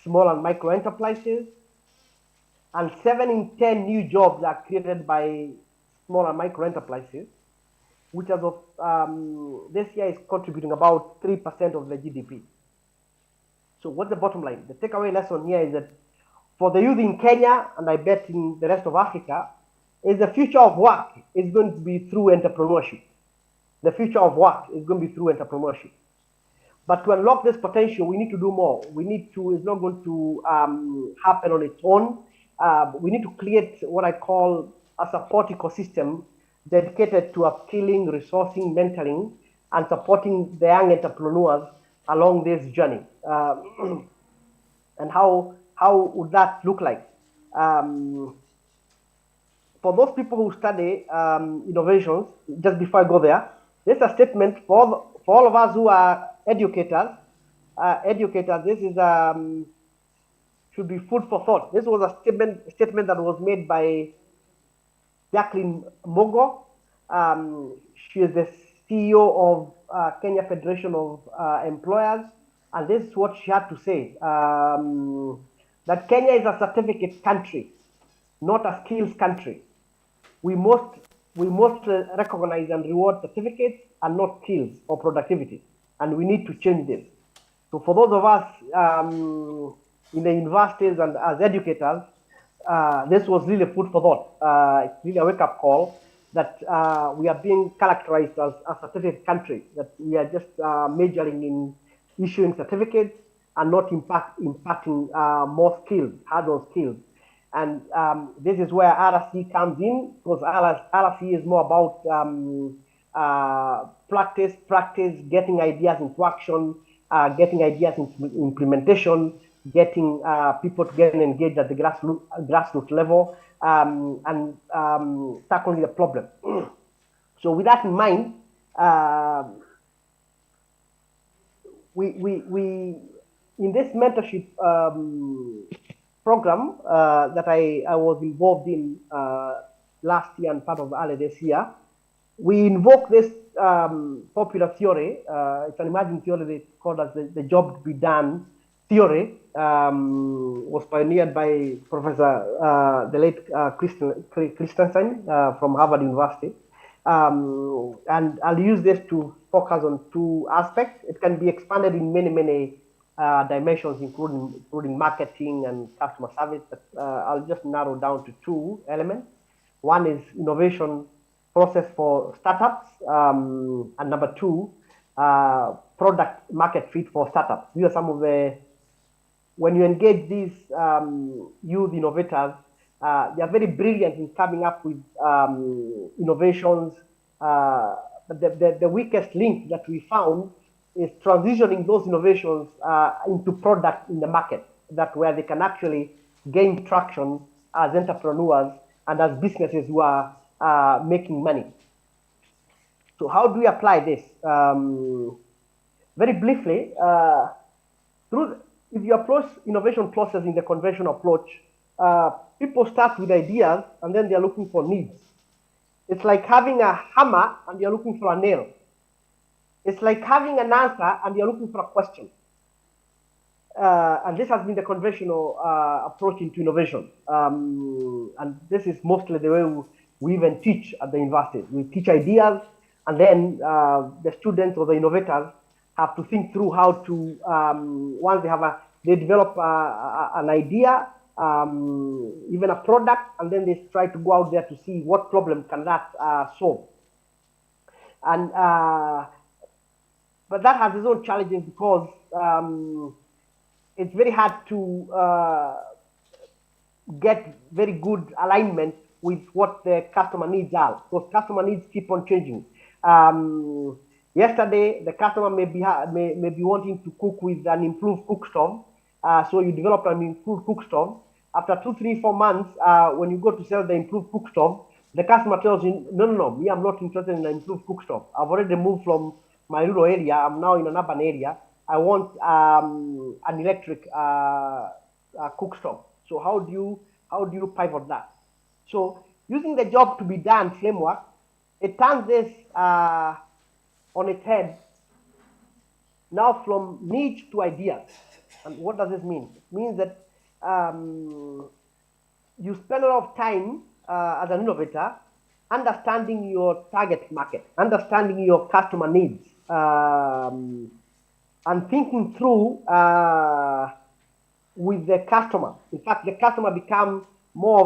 small and micro enterprises, and 7 in 10 new jobs are created by small and micro enterprises, which as of this year is contributing about 3% of the GDP. So what's the bottom line? The takeaway lesson here is that for the youth in Kenya, and I bet in the rest of Africa, is the future of work is going to be through entrepreneurship. The future of work is going to be through entrepreneurship. But to unlock this potential, we need to do more. We need to, it's not going to happen on its own. We need to create what I call a support ecosystem dedicated to upskilling, resourcing, mentoring, and supporting the young entrepreneurs along this journey. And how would that look like? For those people who study innovations, just before I go there, there's a statement for all of us who are educators. This is should be food for thought. This was a statement that was made by Jacqueline Mogo. She is the CEO of Kenya Federation of Employers, and this is what she had to say, that Kenya is a certificate country, not a skills country. We must recognize and reward certificates and not skills or productivity, and we need to change this. So for those of us in the universities and as educators, this was really food for thought. It's really a wake-up call that we are being characterized as a certificate country, that we are just majoring in issuing certificates and not impacting more skills, hard-on skills. And this is where RCE comes in, because RCE is more about practice, getting ideas into action, getting ideas into implementation, getting people to get engaged at the grassroots level, and tackling the problem. So with that in mind, we in this mentorship program that I was involved in last year and part of early this year, We invoke this popular theory. It's an emerging theory called as the job to be done theory. Was pioneered by Professor the late Christensen from Harvard University. And I'll use this to focus on two aspects. It can be expanded in many dimensions, including marketing and customer service. But I'll just narrow down to two elements. One is innovation process for startups, and number two, product market fit for startups. These are some of the, when you engage these youth innovators, they are very brilliant in coming up with innovations. But the weakest link that we found is transitioning those innovations into product in the market, that where they can actually gain traction as entrepreneurs and as businesses who are making money. So how do we apply this? Very briefly, if you approach innovation process in the conventional approach, people start with ideas and then they're looking for needs. It's like having a hammer and you're looking for a nail. It's like having an answer and you're looking for a question. And this has been the conventional approach into innovation. And this is mostly the way we even teach at the universities. We teach ideas, and then the students or the innovators have to think through how to, once they develop an idea, even a product, and then they try to go out there to see what problem can that solve. And but that has its own challenges because it's very hard to get very good alignment with what the customer needs are, because customer needs keep on changing. Yesterday, the customer may be wanting to cook with an improved cook stove, so you develop an improved cook stove. After 2, 3, 4 months, when you go to sell the improved cook stove, the customer tells you, no, me, I'm not interested in an improved cook stove. I've already moved from my rural area. I'm now in an urban area. I want an electric cook stove. So how do you pivot that? So using the job to be done framework, it turns this on its head now from needs to ideas. And what does this mean? It means that you spend a lot of time as an innovator understanding your target market, understanding your customer needs, and thinking through with the customer. In fact, the customer becomes more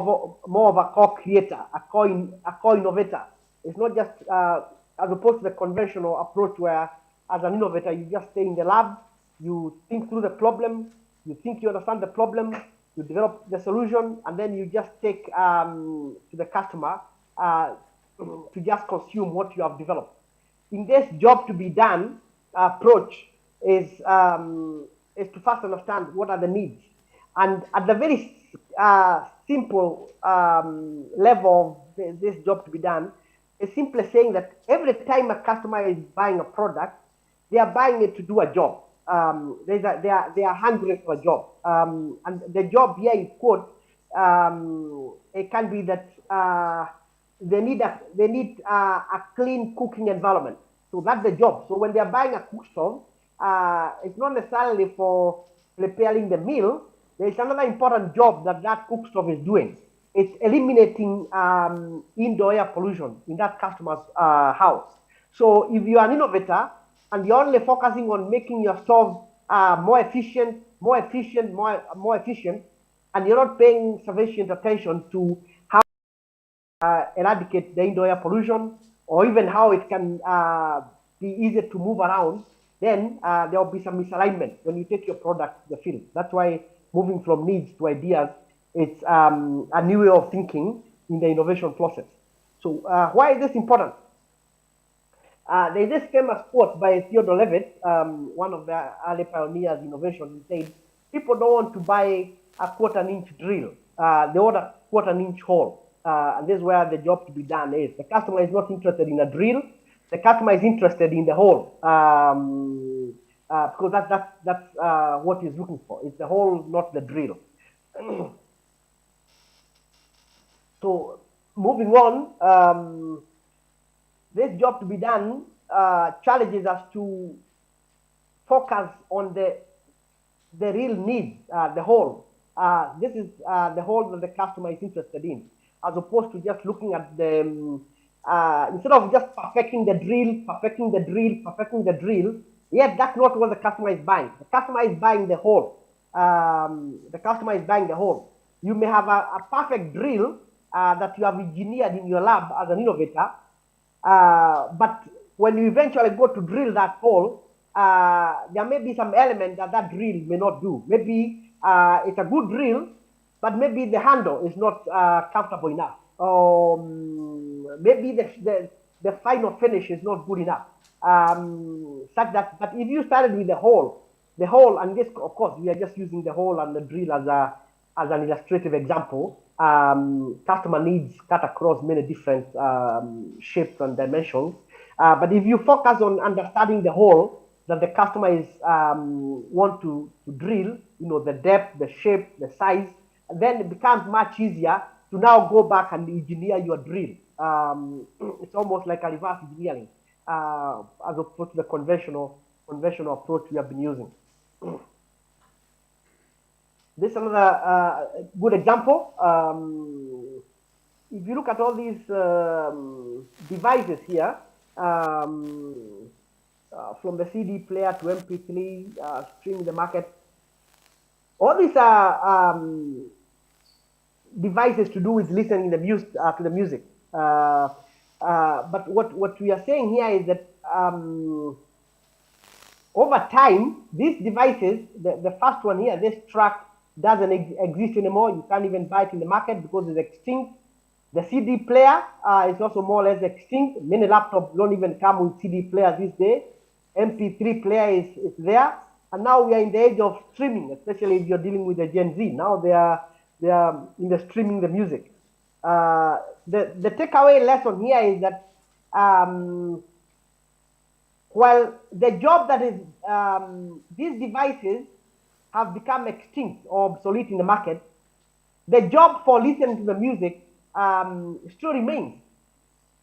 of a co-creator, a co-innovator. It's not just as opposed to the conventional approach where, as an innovator, you just stay in the lab, you think through the problem, you think you understand the problem, you develop the solution, and then you just take to the customer to just consume what you have developed. In this job to be done approach is to first understand what are the needs. And at the very simple level of this job to be done, is simply saying that every time a customer is buying a product, they are buying it to do a job. They are hungry for a job. And the job here in quote, it can be that they need a clean cooking environment. So that's the job. So when they are buying a cook stove, it's not necessarily for preparing the meal. There's another important job that cook stove is doing. It's eliminating indoor air pollution in that customer's house. So if you are an innovator and you're only focusing on making your stove more efficient, and you're not paying sufficient attention to how eradicate the indoor air pollution, or even how it can be easier to move around, then there will be some misalignment when you take your product to the field. That's why moving from needs to ideas, it's a new way of thinking in the innovation process. So why is this important? There's this famous quote by Theodore Levitt, one of the early pioneers in innovation. He said, people don't want to buy a quarter-inch drill. They want a quarter-inch hole. And this is where the job to be done is. The customer is not interested in a drill. The customer is interested in the hole. Because that's what he's looking for. It's the hole, not the drill. So moving on, this job to be done challenges us to focus on the real need, the whole. This is the whole that the customer is interested in, as opposed to just looking at the, instead of just perfecting the drill, yet that's not what the customer is buying. The customer is buying the whole. You may have a perfect drill that you have engineered in your lab as an innovator, but when you eventually go to drill that hole, there may be some element that drill may not do. Maybe it's a good drill, but maybe the handle is not comfortable enough. Maybe the final finish is not good enough. Such that, but if you started with the hole, and this, of course, we are just using the hole and the drill as an illustrative example. Customer needs cut across many different shapes and dimensions. But if you focus on understanding the hole that the customer is want to drill, the depth, the shape, the size, then it becomes much easier to now go back and engineer your drill. It's almost like a reverse engineering as opposed to the conventional approach we have been using. This is another good example. If you look at all these devices here, from the CD player to MP3, streaming the market, all these are devices to do with listening to the music. But what we are saying here is that over time, these devices, the first one here, this track doesn't exist anymore. You can't even buy it in the market because it's extinct. The CD player is also more or less extinct. Many laptops don't even come with CD players these days. MP3 player is there. And now we are in the age of streaming, especially if you're dealing with the Gen Z. Now they are in the streaming the music. The takeaway lesson here is that while the job that is, these devices have become extinct or obsolete in the market, the job for listening to the music still remains.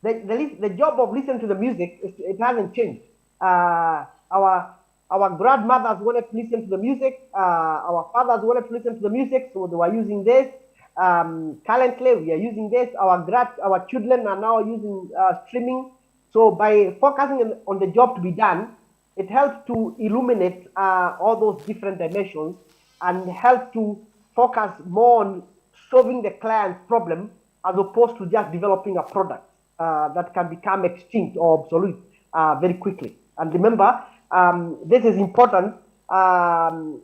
The job of listening to the music, it hasn't changed. Our grandmothers wanted to listen to the music. Our fathers wanted to listen to the music, so they were using this. Currently, we are using this. Our children are now using streaming. So by focusing on the job to be done, it helps to illuminate all those different dimensions and help to focus more on solving the client's problem as opposed to just developing a product that can become extinct or obsolete very quickly. And remember, this is important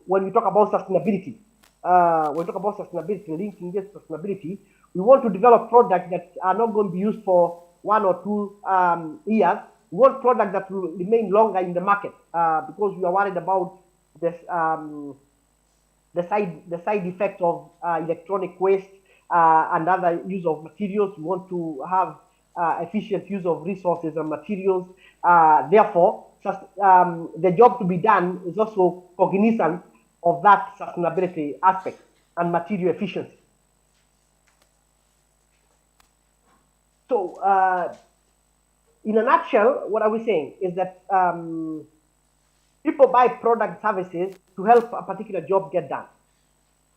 when we talk about sustainability. When we talk about sustainability, linking this to sustainability, we want to develop products that are not going to be used for 1 or 2 years. We want products that will remain longer in the market because we are worried about this, the side effects of electronic waste and other use of materials. We want to have efficient use of resources and materials. Therefore, the job to be done is also cognizant of that sustainability aspect and material efficiency. So, in a nutshell, what are we saying is that people buy product services to help a particular job get done.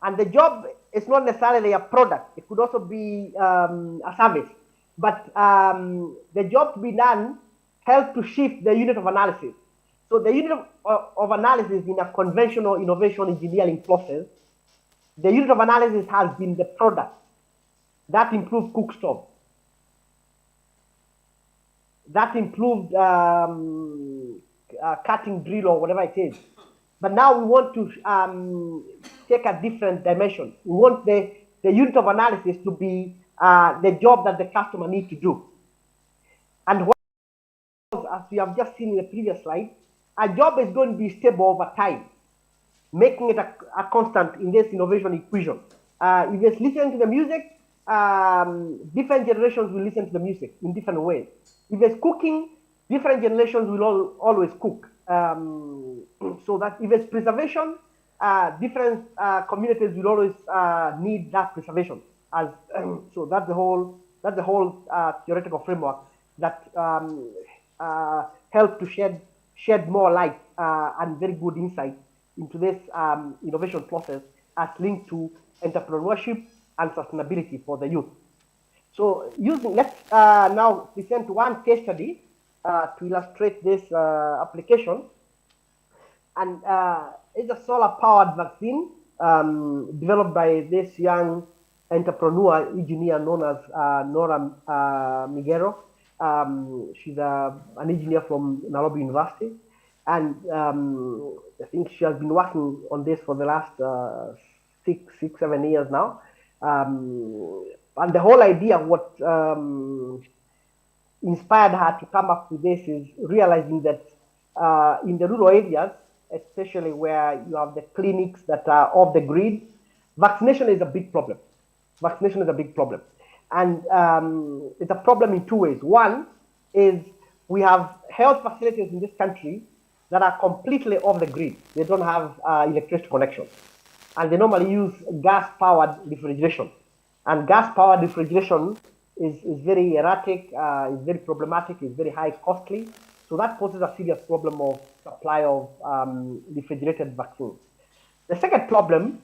And the job is not necessarily a product. It could also be a service. But the job to be done helps to shift the unit of analysis. So the unit of analysis in a conventional innovation engineering process, the unit of analysis has been the product. That improved cook stove. That improved cutting drill or whatever it is. But now we want to take a different dimension. We want the unit of analysis to be the job that the customer needs to do. And what, as we have just seen in the previous slide, a job is going to be stable over time, making it a constant in this innovation equation. If it's listening to the music, different generations will listen to the music in different ways. If it's cooking, different generations will always cook. So that if it's preservation, different communities will always need that preservation. So that's the whole theoretical framework that help to shed more light and very good insight into this innovation process as linked to entrepreneurship and sustainability for the youth. So let's now present one case study to illustrate this application. And it's a solar-powered vaccine developed by this young entrepreneur engineer known as Nora Miguero. She's an engineer from Nairobi University. And I think she has been working on this for the last 7 years now. And the whole idea of what inspired her to come up with this is realizing that in the rural areas, especially where you have the clinics that are off the grid, vaccination is a big problem. Vaccination is a big problem. And it's a problem in two ways. One is we have health facilities in this country that are completely off the grid. They don't have electricity connection. And they normally use gas-powered refrigeration. And gas-powered refrigeration is very erratic, is very problematic, is very high costly. So that poses a serious problem of supply of refrigerated vaccines. The second problem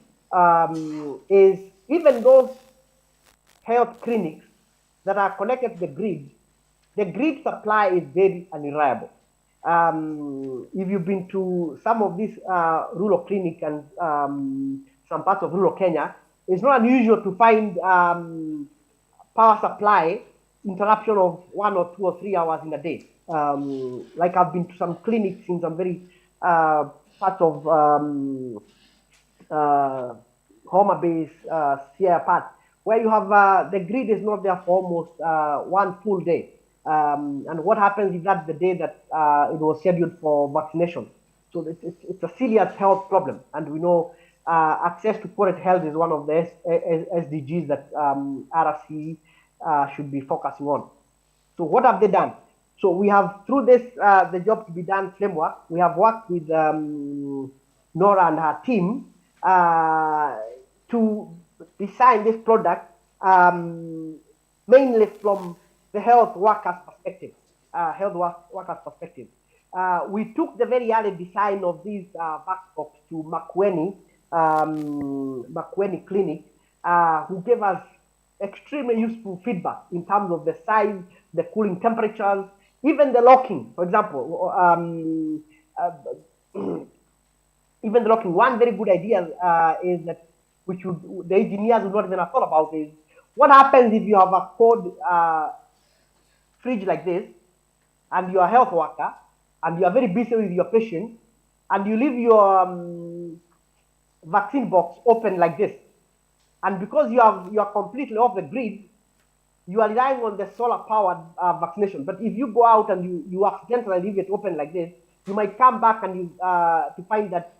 is even those health clinics that are connected to the grid supply is very unreliable. If you've been to some of these rural clinics and some parts of rural Kenya, it's not unusual to find power supply interruption of 1 or 2 or 3 hours in a day. Like I've been to some clinics in some very parts of Homa Bay, Sierra part, where you have the grid is not there for almost 1 full day. And what happens is that the day that it was scheduled for vaccination. So it's a serious health problem. And we know access to quality health is one of the SDGs that RCE should be focusing on. So what have they done? So we have, through this, the job to be done framework, we have worked with Nora and her team to design this product mainly from the health workers' perspective. We took the very early design of these vaccines to Makueni Clinic, who gave us extremely useful feedback in terms of the size, the cooling temperatures, even the locking. For example, even the locking. One very good idea is that the engineers would not even have thought about is what happens if you have a cold fridge like this, and you're a health worker, and you are very busy with your patient, and you leave your vaccine box open like this. And because you are completely off the grid, you are relying on the solar-powered vaccination. But if you go out and you accidentally leave it open like this, you might come back and to find that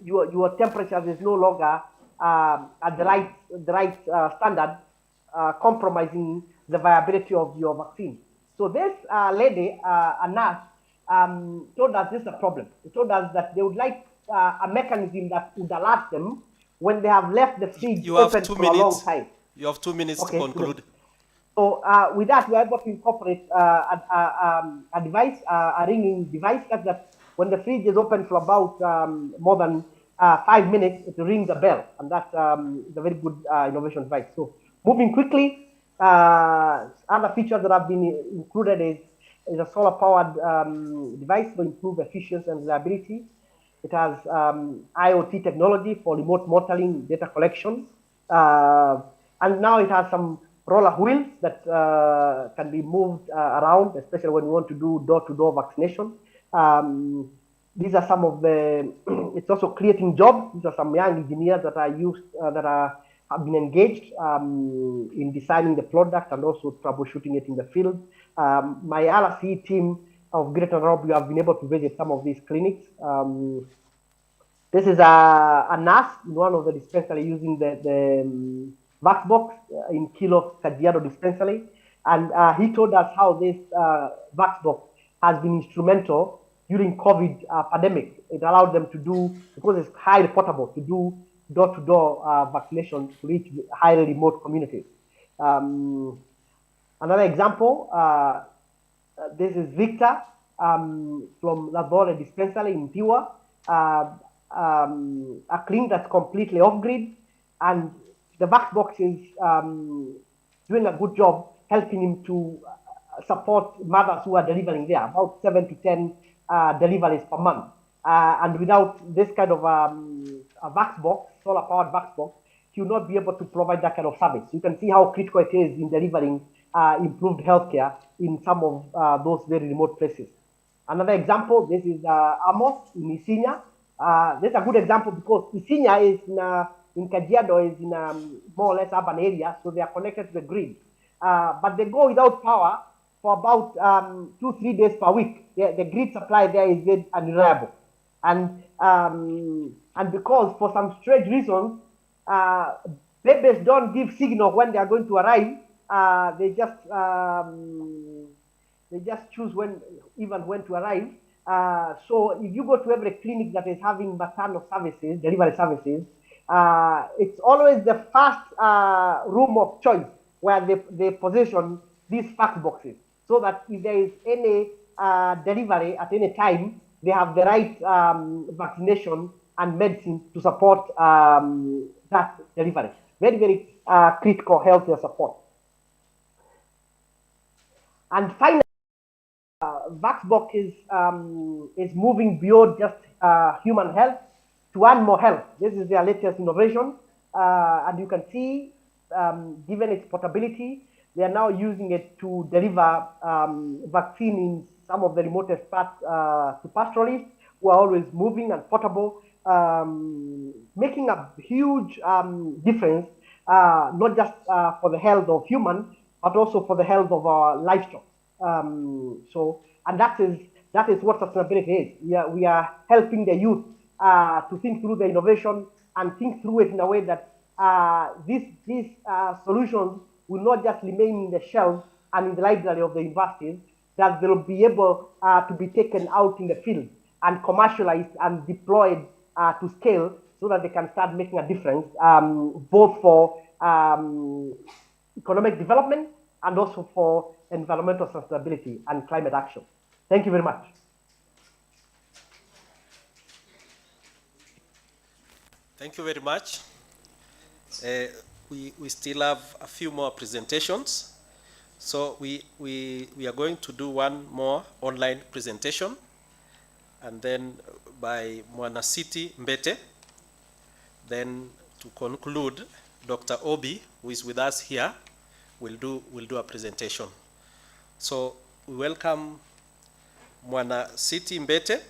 your temperature is no longer at the right standard, compromising the viability of your vaccine. So this lady, a nurse, told us this is a problem. She told us that they would like a mechanism that would alert them when they have left the fridge open for a long time.
You have 2 minutes to conclude.
So with that, we are able to incorporate a device, a ringing device, that when the fridge is open for about more than 5 minutes, it rings a bell, and that's a very good innovation device. So moving quickly, other features that have been included is a solar-powered device to improve efficiency and reliability. It has IoT technology for remote monitoring, data collection, and now it has some roller wheels that can be moved around, especially when you want to do door-to-door vaccination. These are some of the. It's also creating jobs. These are some young engineers that are have been engaged in designing the product and also troubleshooting it in the field. My RCE team of Greater Nairobi have been able to visit some of these clinics. This is a nurse in one of the dispensary using the vax box in Kilo Kajiado dispensary, and he told us how this vax box has been instrumental during COVID pandemic. It allowed them to do, because it's highly portable, to do door-to-door vaccination to reach highly remote communities. Another example, This is Victor from Labore Dispensary in Tiwa, a clinic that's completely off-grid, and the Vaxbox is doing a good job helping him to support mothers who are delivering there, about 7 to 10 deliveries per month. And without this kind of a Vaxbox, solar-powered Vaxbox, he will not be able to provide that kind of service. You can see how critical it is in delivering improved healthcare in some of those very remote places. Another example, this is Amos in Isinya. This is a good example because Isinya is in Kajiado, is in a more or less urban area, so they are connected to the grid. But they go without power for about 2-3 days per week. The grid supply there is very unreliable. And because for some strange reasons, babies don't give signal when they are going to arrive. They just choose when to arrive. So if you go to every clinic that is having maternal services, delivery services, it's always the first room of choice where they position these fax boxes, so that if there is any delivery at any time, they have the right vaccination and medicine to support that delivery. Very, very critical healthcare support. And finally, Vaxbox is moving beyond just human health to animal health. This is their latest innovation, and you can see, given its portability, they are now using it to deliver vaccine in some of the remotest parts to pastoralists who are always moving and portable, making a huge difference, not just for the health of humans, but also for the health of our livestock. And that is what sustainability is. We are helping the youth to think through the innovation and think through it in a way that these solutions will not just remain in the shelves and in the library of the universities, that they will be able to be taken out in the field and commercialized and deployed to scale, so that they can start making a difference, both for economic development and also for environmental sustainability and climate action. Thank you very much.
Thank you very much. We still have a few more presentations. So we are going to do one more online presentation, and then by Mwanasiti Mbete. Then to conclude, Dr. Obi, who is with us here, will do a presentation. So we welcome Mwanasiti Mbete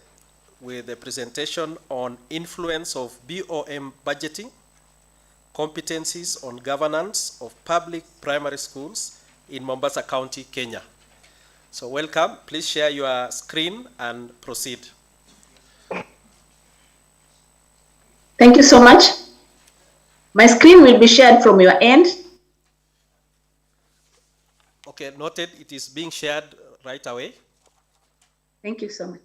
with a presentation on influence of BOM budgeting, competencies on governance of public primary schools in Mombasa County, Kenya. So welcome, please share your screen and proceed.
Thank you so much. My screen will be shared from your end.
Okay, noted, it is being shared right away.
Thank you so much.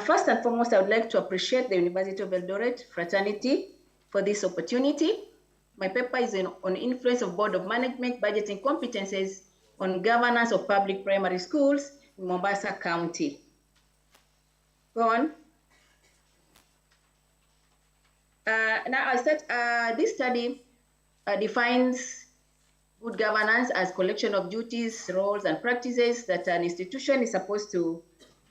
First and foremost, I would like to appreciate the University of Eldoret fraternity for this opportunity. My paper is on influence of Board of Management budgeting competences on governance of public primary schools in Mombasa County. Go on. Now I said this study defines good governance as collection of duties, roles, and practices that an institution is supposed to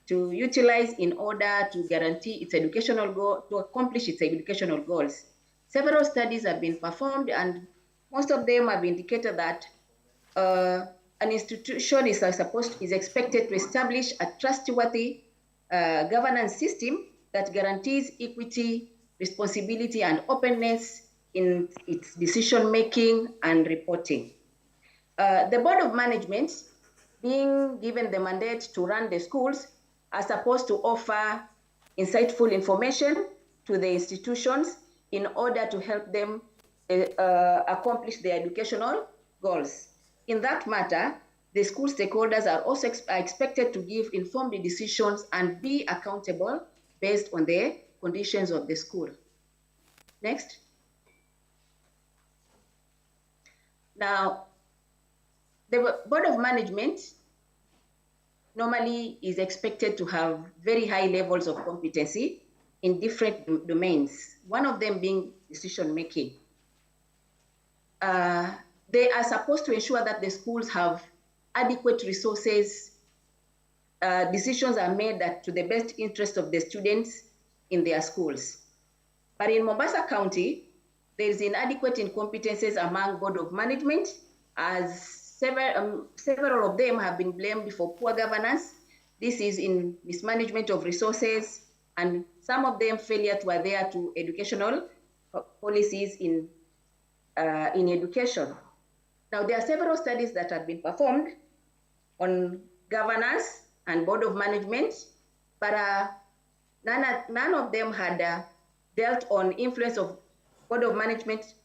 utilize in order to guarantee its educational goal, to accomplish its educational goals. Several studies have been performed, and most of them have indicated that an institution is expected to establish a trustworthy governance system that guarantees equity, responsibility, and openness in its decision-making and reporting. The Board of Management, being given the mandate to run the schools, are supposed to offer insightful information to the institutions in order to help them accomplish their educational goals. In that matter, The school stakeholders are also expected to give informed decisions and be accountable based on the conditions of the school. Next. Now, the Board of Management normally is expected to have very high levels of competency in different domains, one of them being decision making. They are supposed to ensure that the schools have adequate resources. Decisions are made to the best interest of the students in their schools. But in Mombasa County, there is inadequate incompetencies among Board of Management, as several of them have been blamed for poor governance. This is in mismanagement of resources, and some of them failure to adhere to educational policies in education. Now, there are several studies that have been performed on governance and Board of Management, but none of them had dealt on influence of Board of Management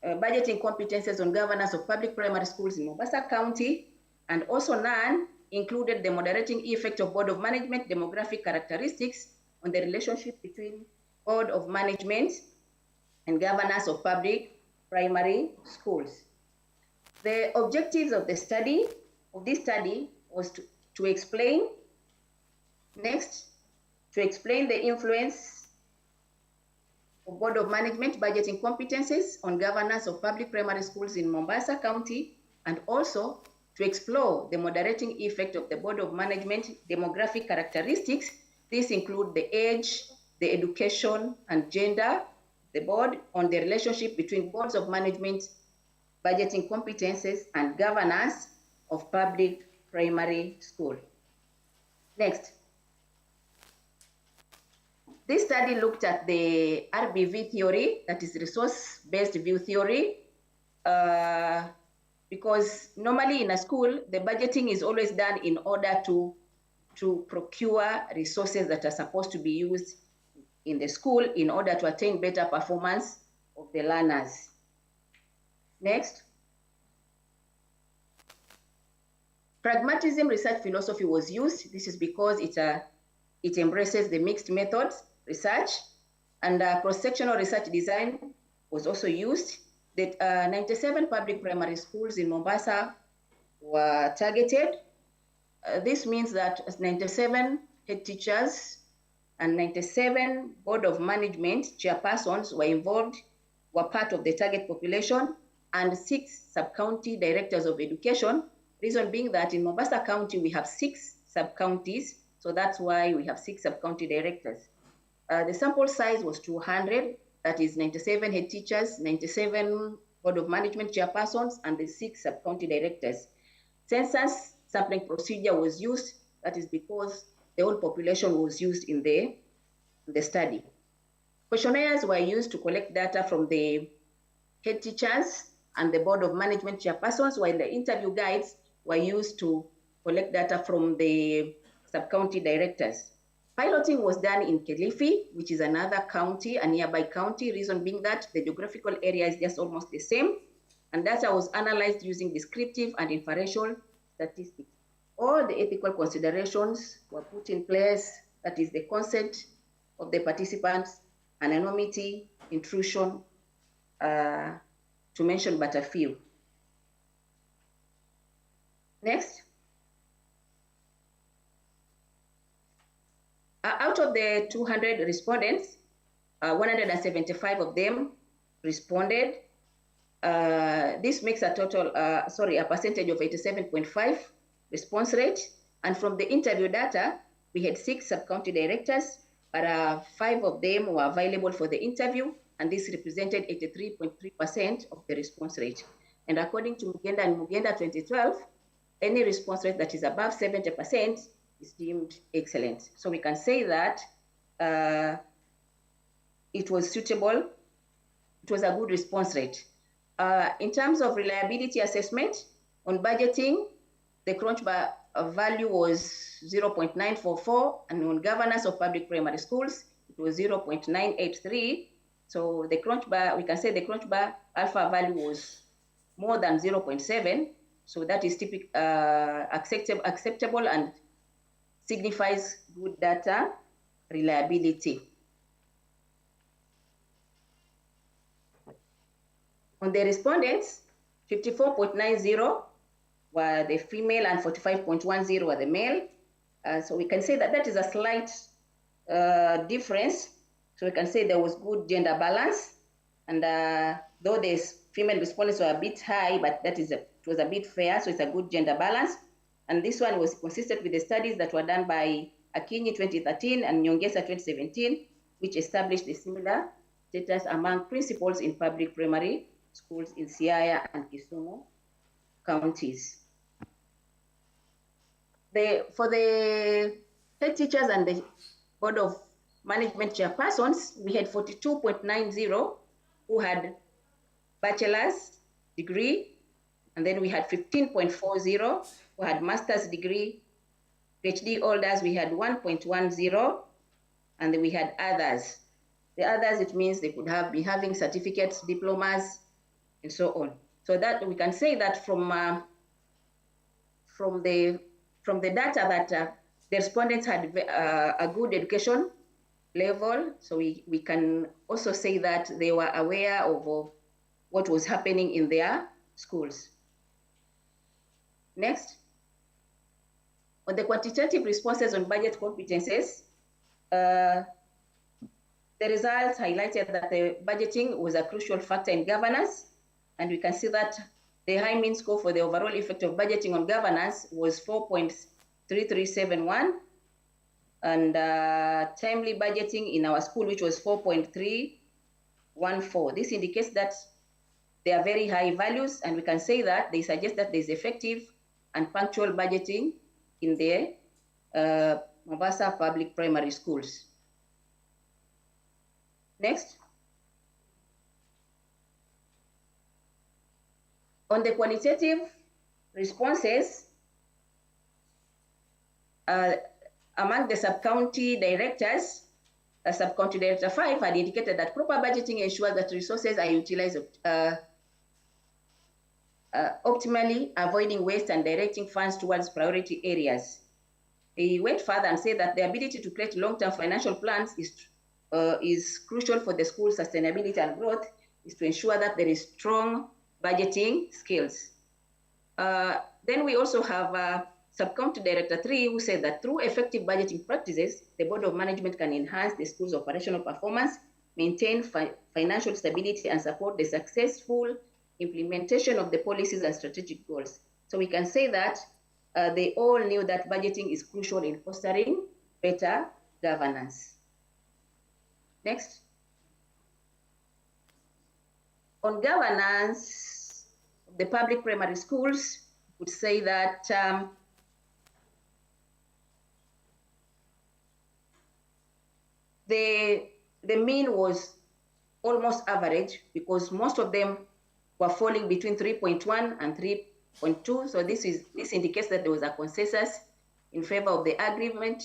budgeting competences on governance of public primary schools in Mombasa County, and also none included the moderating effect of Board of Management demographic characteristics on the relationship between Board of Management and governance of public primary schools. The objectives of this study was to explain, next, to explain the influence of Board of Management budgeting competences on governance of public primary schools in Mombasa County, and also to explore the moderating effect of the Board of Management demographic characteristics. These include the age, the education, and gender, the board, on the relationship between boards of management budgeting competences and governance of public primary school. Next. This study looked at the RBV theory, that is resource-based view theory, because normally in a school, the budgeting is always done in order to procure resources that are supposed to be used in the school in order to attain better performance of the learners. Next. Pragmatism research philosophy was used. This is because it embraces the mixed methods research, and cross-sectional research design was also used. That 97 public primary schools in Mombasa were targeted. This means that 97 head teachers and 97 Board of Management chairpersons were involved, were part of the target population, and 6 sub-county directors of education. Reason being that in Mombasa County, we have 6 sub-counties, so that's why we have 6 sub-county directors. The sample size was 200, that is 97 head teachers, 97 Board of Management chairpersons, and the 6 sub-county directors. Census sampling procedure was used, that is because the whole population was used in the study. Questionnaires were used to collect data from the head teachers and the Board of Management chairpersons, while the interview guides were used to collect data from the sub-county directors. Piloting was done in Kilifi, which is another county, a nearby county, reason being that the geographical area is just almost the same, and data was analyzed using descriptive and inferential statistics. All the ethical considerations were put in place, that is the consent of the participants, anonymity, intrusion, to mention but a few. Next. Out of the 200 respondents, 175 of them responded. This makes a total, a percentage of 87.5 response rate. And from the interview data, we had 6 sub-county directors, but 5 of them were available for the interview, and this represented 83.3% of the response rate. And according to Mugenda and Mugenda 2012, any response rate that is above 70% is deemed excellent. So we can say that it was suitable, it was a good response rate. In terms of reliability assessment, on budgeting, the crunch bar value was 0.944, and on governance of public primary schools, it was 0.983. So the crunch bar, we can say the crunch bar alpha value was more than 0.7, So that is acceptable and signifies good data reliability. On the respondents, 54.90 were the female and 45.10 were the male. So we can say that that is a slight difference. So we can say there was good gender balance. And though the female respondents were a bit high, but it was a bit fair, so it's a good gender balance. And this one was consistent with the studies that were done by Akinyi 2013 and Nyongesa 2017, which established a similar status among principals in public primary schools in Siaya and Kisumu counties. For the head teachers and the Board of Management chairpersons, we had 42.90 who had bachelor's degree, and then we had 15.40 who had master's degree. PhD holders, we had 1.10, and then we had others. The others, it means they could be having certificates, diplomas, and so on. So that we can say that from the data that the respondents had a good education level, so we can also say that they were aware of what was happening in their schools. Next. On the quantitative responses on budget competences, the results highlighted that the budgeting was a crucial factor in governance, and we can see that the high mean score for the overall effect of budgeting on governance was 4.3371, and timely budgeting in our school, which was 4.314. This indicates that they are very high values, and we can say that they suggest that there's effective and punctual budgeting in the Mombasa public primary schools. Next. On the qualitative responses, among the sub-county directors, Sub-County Director 5 had indicated that proper budgeting ensures that resources are utilized optimally, avoiding waste and directing funds towards priority areas. He went further and said that the ability to create long-term financial plans is crucial for the school's sustainability and growth, is to ensure that there is strong budgeting skills. Then we also have Sub-County Director 3 who said that through effective budgeting practices, the Board of Management can enhance the school's operational performance, maintain financial stability, and support the successful implementation of the policies and strategic goals. So we can say that they all knew that budgeting is crucial in fostering better governance. Next. On governance, the public primary schools would say that the mean was almost average, because most of them were falling between 3.1 and 3.2. So this indicates that there was a consensus in favor of the agreement.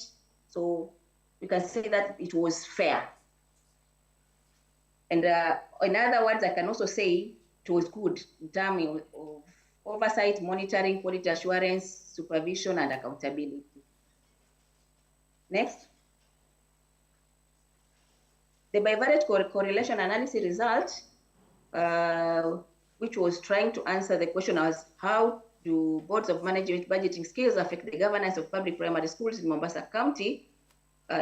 So we can say that it was fair. And in other words, I can also say it was good in terms of oversight, monitoring, quality assurance, supervision, and accountability. Next. The bivariate correlation analysis result, which was trying to answer the question was, how do boards of management budgeting skills affect the governance of public primary schools in Mombasa County,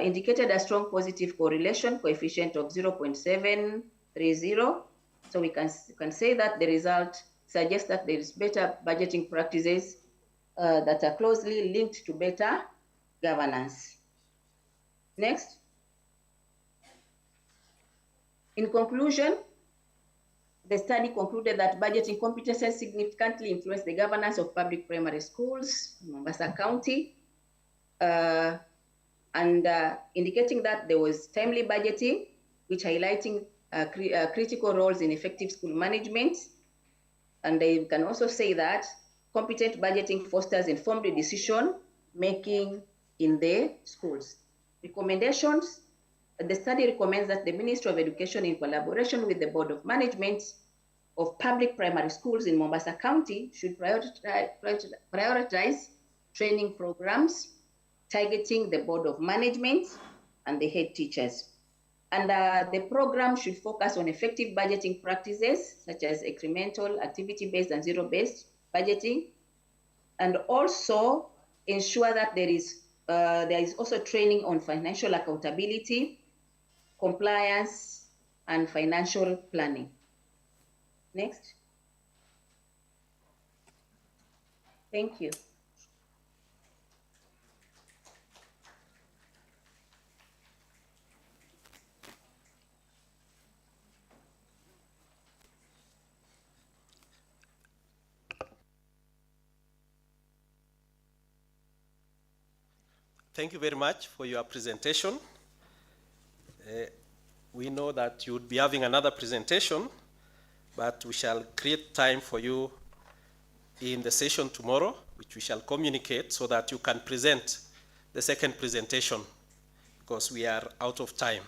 indicated a strong positive correlation coefficient of 0.730. So we can say that the result suggests that there is better budgeting practices that are closely linked to better governance. Next. In conclusion, the study concluded that budgeting competences significantly influence the governance of public primary schools in Mombasa County, and indicating that there was timely budgeting, which highlighting critical roles in effective school management. And they can also say that competent budgeting fosters informed decision making in the schools. Recommendations. The study recommends that the Ministry of Education, in collaboration with the Board of Management, of public primary schools in Mombasa County should prioritize training programs targeting the board of management and the head teachers. And the program should focus on effective budgeting practices such as incremental, activity-based, and zero-based budgeting, and also ensure that there is also training on financial accountability, compliance, and financial planning. Next. Thank you.
Thank you very much for your presentation. We know that you would be having another presentation, but we shall create time for you in the session tomorrow, which we shall communicate so that you can present the second presentation, because we are out of time.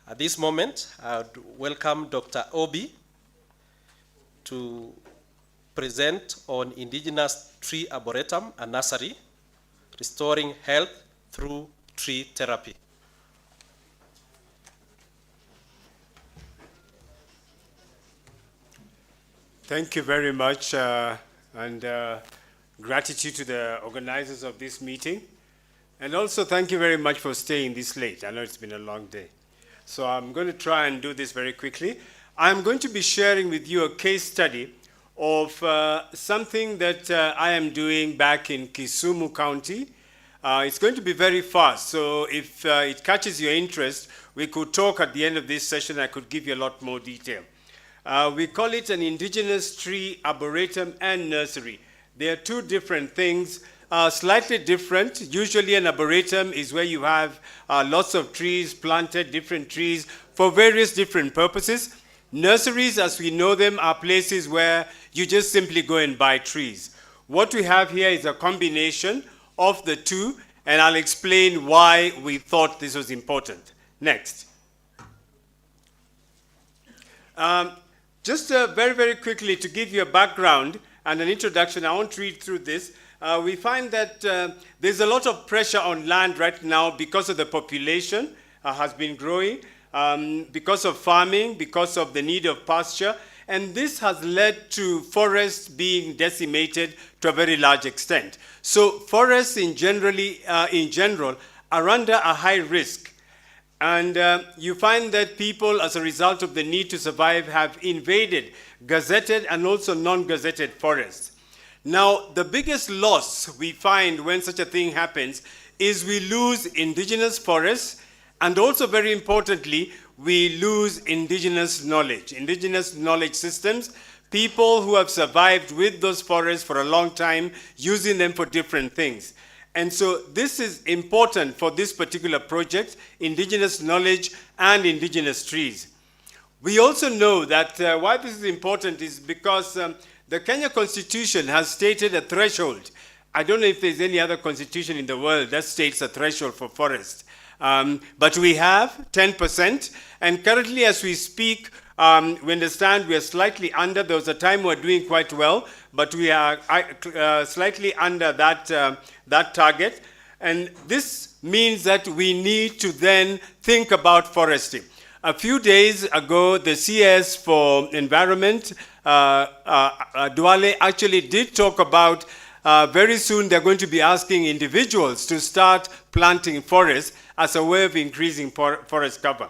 At this moment, I would welcome Dr. Obi to present on indigenous tree arboretum and nursery, restoring health through tree therapy.
Thank you very much, and gratitude to the organizers of this meeting. And also thank you very much for staying this late. I know it's been a long day. So I'm going to try and do this very quickly. I'm going to be sharing with you a case study of something that I am doing back in Kisumu County. It's going to be very fast, so if it catches your interest, we could talk at the end of this session. I could give you a lot more detail. We call it an indigenous tree arboretum and nursery. They are two different things, slightly different. Usually an arboretum is where you have lots of trees planted, different trees for various different purposes. Nurseries, as we know them, are places where you just simply go and buy trees. What we have here is a combination of the two, and I'll explain why we thought this was important. Next. Just very, very quickly to give you a background and an introduction, I won't read through this. We find that there's a lot of pressure on land right now because of the population has been growing, because of farming, because of the need of pasture, and this has led to forests being decimated to a very large extent. So forests in general are under a high risk. And you find that people, as a result of the need to survive, have invaded gazetted and also non-gazetted forests. Now, the biggest loss we find when such a thing happens is we lose indigenous forests, and also very importantly, we lose indigenous knowledge systems, people who have survived with those forests for a long time, using them for different things. And so this is important for this particular project, indigenous knowledge and indigenous trees. We also know that why this is important is because the Kenya Constitution has stated a threshold. I don't know if there's any other constitution in the world that states a threshold for forest. But we have 10%, and currently as we speak, we understand we are slightly under. There was a time we were doing quite well, but we are slightly under that target. And this means that we need to then think about foresting. A few days ago, the CS for Environment, Duale, actually did talk about very soon they're going to be asking individuals to start planting forests as a way of increasing forest cover.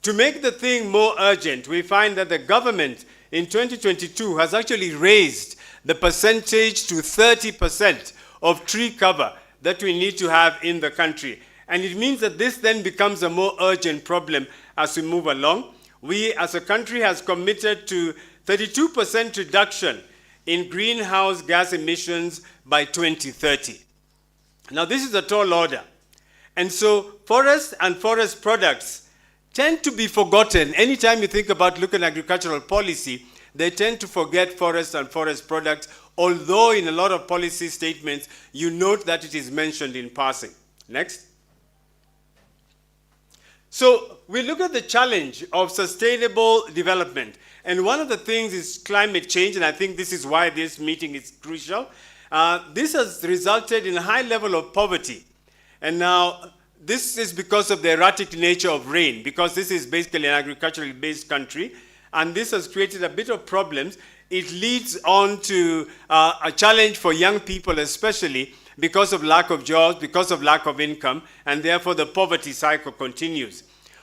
To make the thing more urgent, we find that the government in 2022 has actually raised the percentage to 30% of tree cover that we need to have in the country. And it means that this then becomes a more urgent problem as we move along. We as a country has committed to 32% reduction in greenhouse gas emissions by 2030. Now this is a tall order. And so forests and forest products tend to be forgotten. Anytime you think about looking at agricultural policy, they tend to forget forests and forest products, although in a lot of policy statements, you note that it is mentioned in passing. Next. So we look at the challenge of sustainable development. And one of the things is climate change, and I think this is why this meeting is crucial. This has resulted in a high level of poverty. And now this is because of the erratic nature of rain, because this is basically an agriculturally based country, and this has created a bit of problems. It leads on to a challenge for young people especially, because of lack of jobs, because of lack of income, and therefore the poverty cycle continues.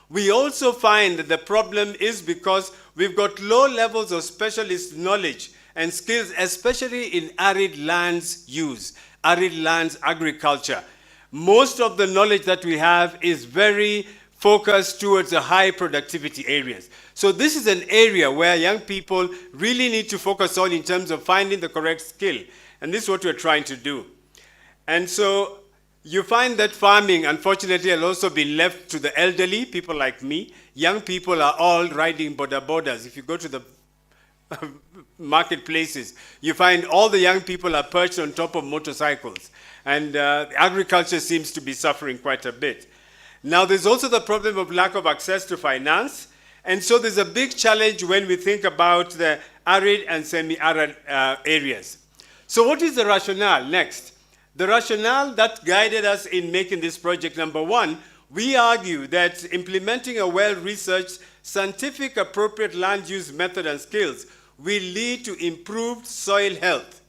We also find that the problem is because we've got low levels of specialist knowledge and skills, especially in arid lands use, arid lands agriculture. Most of the knowledge that we have is very focused towards the high productivity areas. So this is an area where young people really need to focus on in terms of finding the correct skill. And this is what we're trying to do. And so you find that farming, unfortunately, has also been left to the elderly, people like me. Young people are all riding borders. If you go to the marketplaces, you find all the young people are perched on top of motorcycles. And agriculture seems to be suffering quite a bit. Now, there's also the problem of lack of access to finance. And so there's a big challenge when we think about the arid and semi-arid areas. So what is the rationale next? The rationale that guided us in making this project, number one, we argue that implementing a well-researched, scientific, appropriate land use method and skills will lead to improved soil health.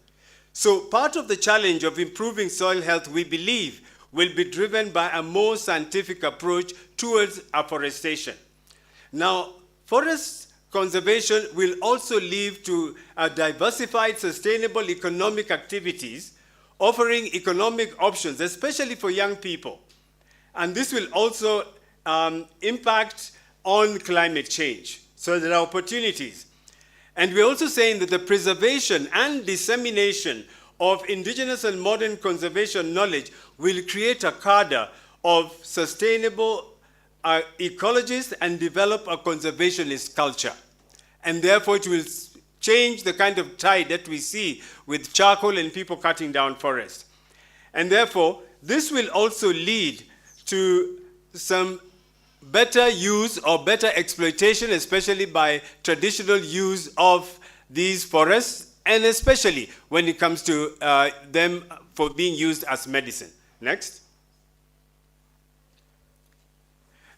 So part of the challenge of improving soil health, we believe, will be driven by a more scientific approach towards afforestation. Now, forest conservation will also lead to a diversified, sustainable economic activities, offering economic options, especially for young people. And this will also impact on climate change. So there are opportunities. And we're also saying that the preservation and dissemination of indigenous and modern conservation knowledge will create a cadre of sustainable ecologists and develop a conservationist culture. And therefore it will change the kind of tide that we see with charcoal and people cutting down forests. And therefore, this will also lead to some better use or better exploitation, especially by traditional use of these forests, and especially when it comes to them for being used as medicine. Next.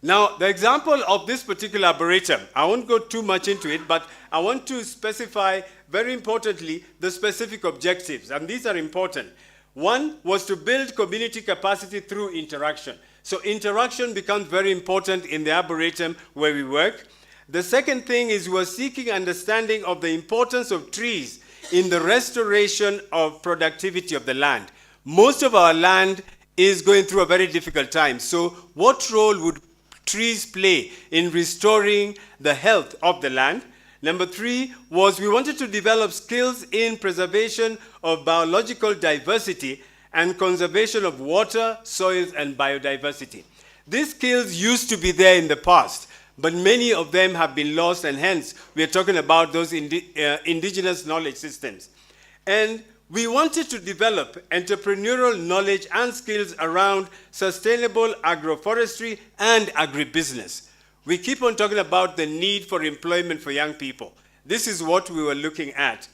Now, the example of this particular arboretum, I won't go too much into it, but I want to specify very importantly the specific objectives, and these are important. One was to build community capacity through interaction. So interaction becomes very important in the arboretum where we work. The second thing is we're seeking understanding of the importance of trees in the restoration of productivity of the land. Most of our land is going through a very difficult time. So what role would trees play in restoring the health of the land? Number three was we wanted to develop skills in preservation of biological diversity and conservation of water, soils, and biodiversity. These skills used to be there in the past, but many of them have been lost, and hence we are talking about those indigenous knowledge systems. And we wanted to develop entrepreneurial knowledge and skills around sustainable agroforestry and agribusiness. We keep on talking about the need for employment for young people. This is what we were looking at.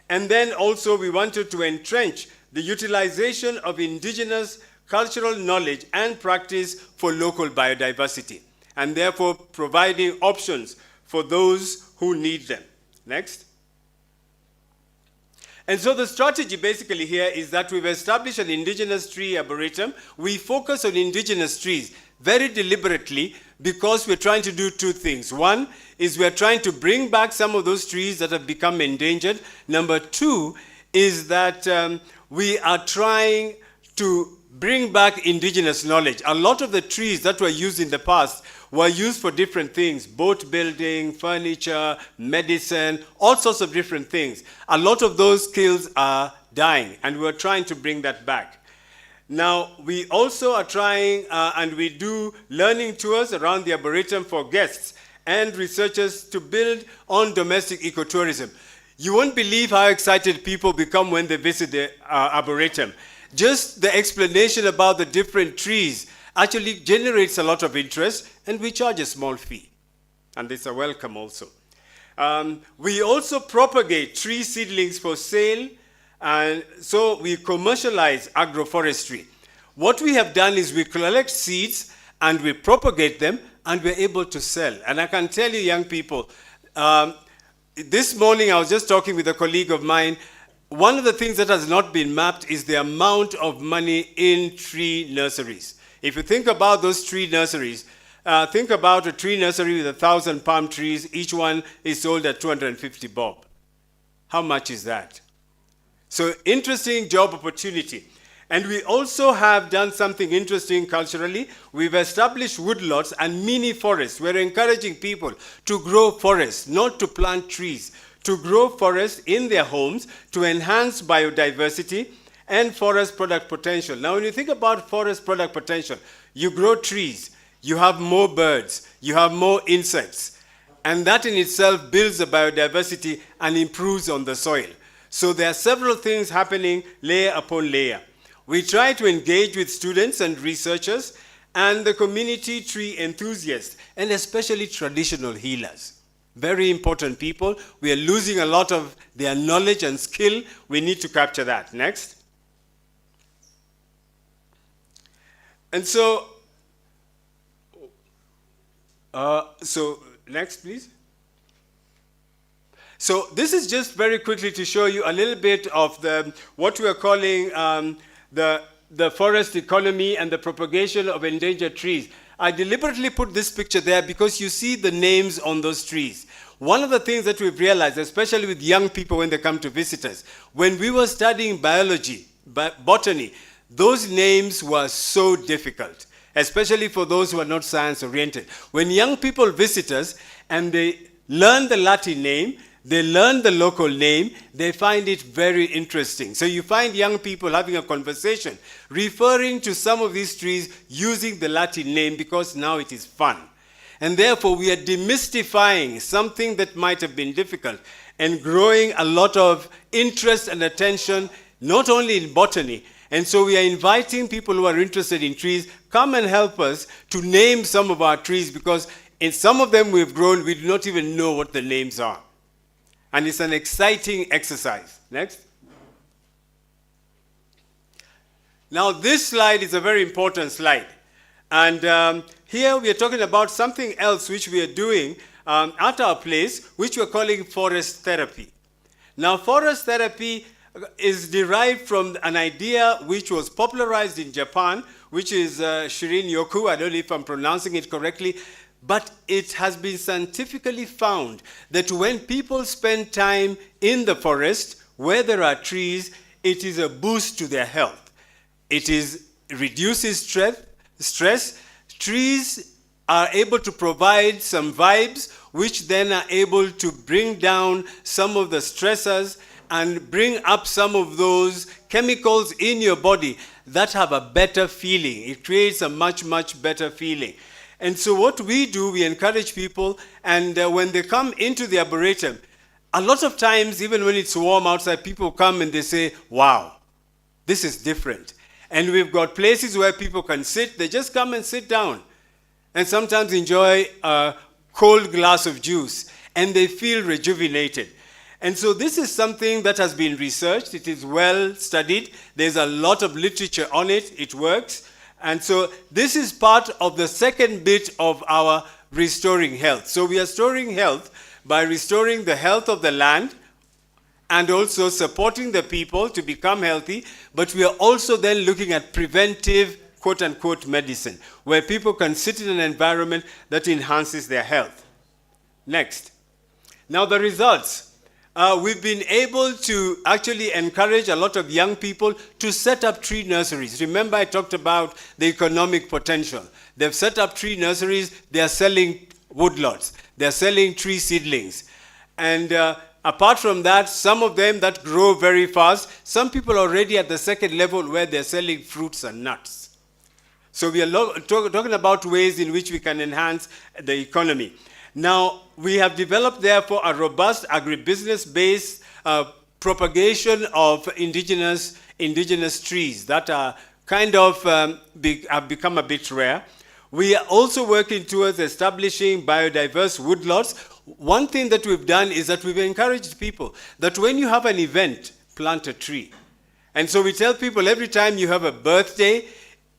And then also we wanted to entrench the utilization of indigenous cultural knowledge and practice for local biodiversity, and therefore providing options for those who need them. Next. And so the strategy basically here is that we've established an indigenous tree arboretum. We focus on indigenous trees very deliberately because we're trying to do two things. One is we're trying to bring back some of those trees that have become endangered. Number two is that we are trying to bring back indigenous knowledge. A lot of the trees that were used in the past were used for different things: boat building, furniture, medicine, all sorts of different things. A lot of those skills are dying, and we're trying to bring that back. Now, we also are trying, and we do learning tours around the Arboretum for guests and researchers to build on domestic ecotourism. You won't believe how excited people become when they visit the Arboretum. Just the explanation about the different trees actually generates a lot of interest, and we charge a small fee. And it's a welcome also. We also propagate tree seedlings for sale, and so we commercialize agroforestry. What we have done is we collect seeds and we propagate them, and we're able to sell. And I can tell you, young people, this morning I was just talking with a colleague of mine. One of the things that has not been mapped is the amount of money in tree nurseries. If you think about those tree nurseries, think about a tree nursery with 1,000 palm trees. Each one is sold at 250 bob. How much is that? So interesting job opportunity. And we also have done something interesting culturally. We've established woodlots and mini forests. We're encouraging people to grow forests, not to plant trees, to grow forests in their homes to enhance biodiversity and forest product potential. Now, when you think about forest product potential, you grow trees, you have more birds, you have more insects, and that in itself builds the biodiversity and improves on the soil. So there are several things happening layer upon layer. We try to engage with students and researchers and the community tree enthusiasts, and especially traditional healers. Very important people. We are losing a lot of their knowledge and skill. We need to capture that. Next. And so next, please. So this is just very quickly to show you a little bit of what we are calling the forest economy and the propagation of endangered trees. I deliberately put this picture there because you see the names on those trees. One of the things that we've realized, especially with young people when they come to visit us, when we were studying biology, botany, those names were so difficult, especially for those who are not science-oriented. When young people visit us and they learn the Latin name, they learn the local name, they find it very interesting. So you find young people having a conversation, referring to some of these trees using the Latin name because now it is fun. And therefore, we are demystifying something that might have been difficult and growing a lot of interest and attention, not only in botany. And so we are inviting people who are interested in trees, come and help us to name some of our trees, because in some of them we've grown, we do not even know what the names are. And it's an exciting exercise. Next. Now, this slide is a very important slide. And here we are talking about something else which we are doing at our place, which we're calling forest therapy. Now, forest therapy is derived from an idea which was popularized in Japan, which is Shirin Yoku. I don't know if I'm pronouncing it correctly. But it has been scientifically found that when people spend time in the forest where there are trees, it is a boost to their health. It reduces stress. Trees are able to provide some vibes, which then are able to bring down some of the stressors and bring up some of those chemicals in your body that have a better feeling. It creates a much, much better feeling. And so what we do, we encourage people, and when they come into the arboretum, a lot of times, even when it's warm outside, people come and they say, wow, this is different. And we've got places where people can sit. They just come and sit down and sometimes enjoy a cold glass of juice, and they feel rejuvenated. And so this is something that has been researched. It is well studied. There's a lot of literature on it. It works. And so this is part of the second bit of our restoring health. So we are restoring health by restoring the health of the land and also supporting the people to become healthy. But we are also then looking at preventive, quote-unquote, medicine, where people can sit in an environment that enhances their health. Next. Now the results. We've been able to actually encourage a lot of young people to set up tree nurseries. Remember, I talked about the economic potential. They've set up tree nurseries. They are selling woodlots. They're selling tree seedlings. And apart from that, some of them that grow very fast, some people are already at the second level where they're selling fruits and nuts. So we are talking about ways in which we can enhance the economy. Now, we have developed, therefore, a robust agribusiness-based propagation of indigenous trees that are kind of have become a bit rare. We are also working towards establishing biodiverse woodlots. One thing that we've done is that we've encouraged people that when you have an event, plant a tree. And so we tell people every time you have a birthday,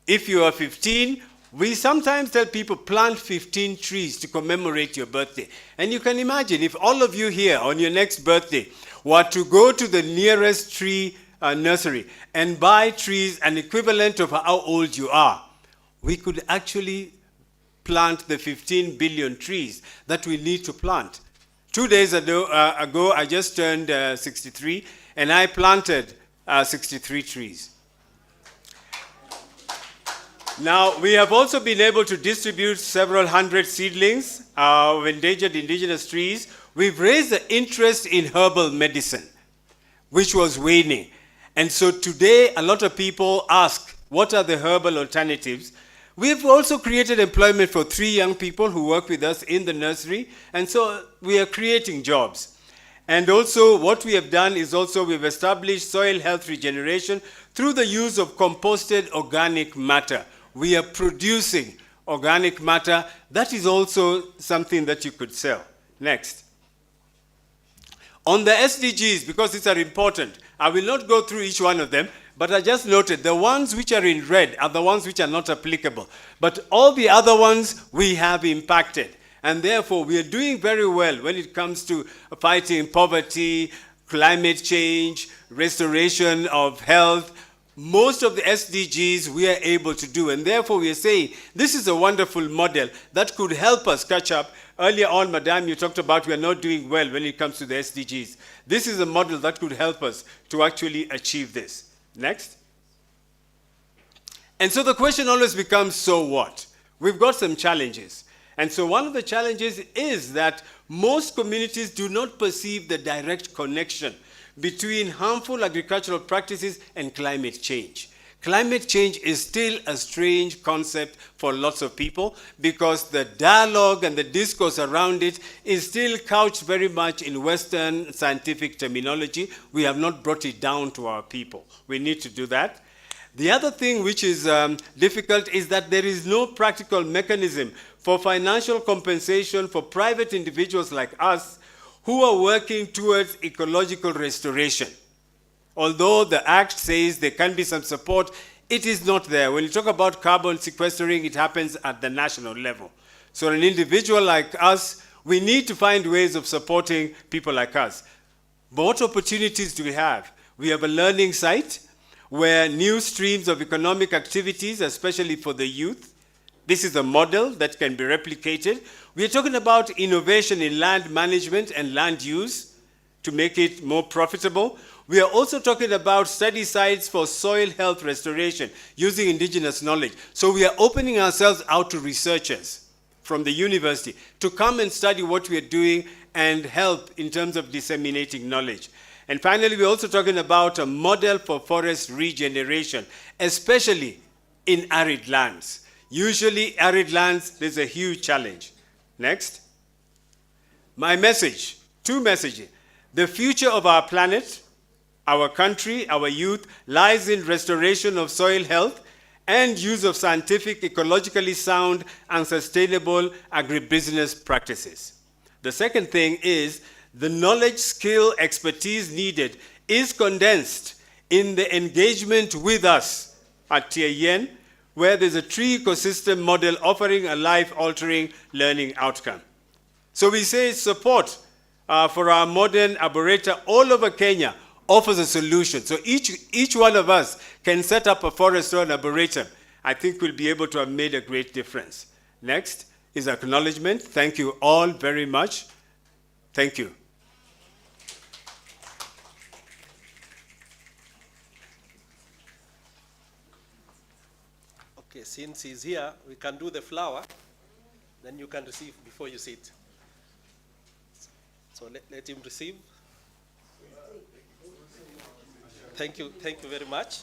if you are 15, we sometimes tell people plant 15 trees to commemorate your birthday. And you can imagine if all of you here on your next birthday were to go to the nearest tree nursery and buy trees an equivalent of how old you are, we could actually plant the 15 billion trees that we need to plant. 2 days ago, I just turned 63, and I planted 63 trees. Now, we have also been able to distribute several hundred seedlings of endangered indigenous trees. We've raised the interest in herbal medicine, which was waning. And so today, a lot of people ask, what are the herbal alternatives? We've also created employment for 3 young people who work with us in the nursery, and so we are creating jobs. And also what we have done is also we've established soil health regeneration through the use of composted organic matter. We are producing organic matter. That is also something that you could sell. Next. On the SDGs, because these are important, I will not go through each one of them, but I just noted the ones which are in red are the ones which are not applicable. But all the other ones we have impacted. And therefore, we are doing very well when it comes to fighting poverty, climate change, restoration of health. Most of the SDGs we are able to do. And therefore, we are saying this is a wonderful model that could help us catch up. Earlier on, Madam, you talked about we are not doing well when it comes to the SDGs. This is a model that could help us to actually achieve this. Next. And so the question always becomes, so what? We've got some challenges. And so one of the challenges is that most communities do not perceive the direct connection between harmful agricultural practices and climate change. Climate change is still a strange concept for lots of people because the dialogue and the discourse around it is still couched very much in Western scientific terminology. We have not brought it down to our people. We need to do that. The other thing which is difficult is that there is no practical mechanism for financial compensation for private individuals like us who are working towards ecological restoration. Although the Act says there can be some support, it is not there. When you talk about carbon sequestering, it happens at the national level. So an individual like us, we need to find ways of supporting people like us. But what opportunities do we have? We have a learning site where new streams of economic activities, especially for the youth, this is a model that can be replicated. We are talking about innovation in land management and land use to make it more profitable. We are also talking about study sites for soil health restoration using indigenous knowledge. So we are opening ourselves out to researchers from the university to come and study what we are doing and help in terms of disseminating knowledge. And finally, we're also talking about a model for forest regeneration, especially in arid lands. Usually, arid lands, there's a huge challenge. Next. My message, 2 messages. The future of our planet, our country, our youth, lies in restoration of soil health and use of scientific, ecologically sound, and sustainable agribusiness practices. The second thing is the knowledge, skill, expertise needed is condensed in the engagement with us at TIN, where there's a tree ecosystem model offering a life-altering learning outcome. So we say support for our modern arboretum all over Kenya offers a solution. So each one of us can set up a forest or an arboretum. I think we'll be able to have made a great difference. Next is acknowledgement. Thank you all very much. Thank you.
Okay, since he's here, we can do the flower. Then you can receive before you sit. So let him receive. Thank you very much.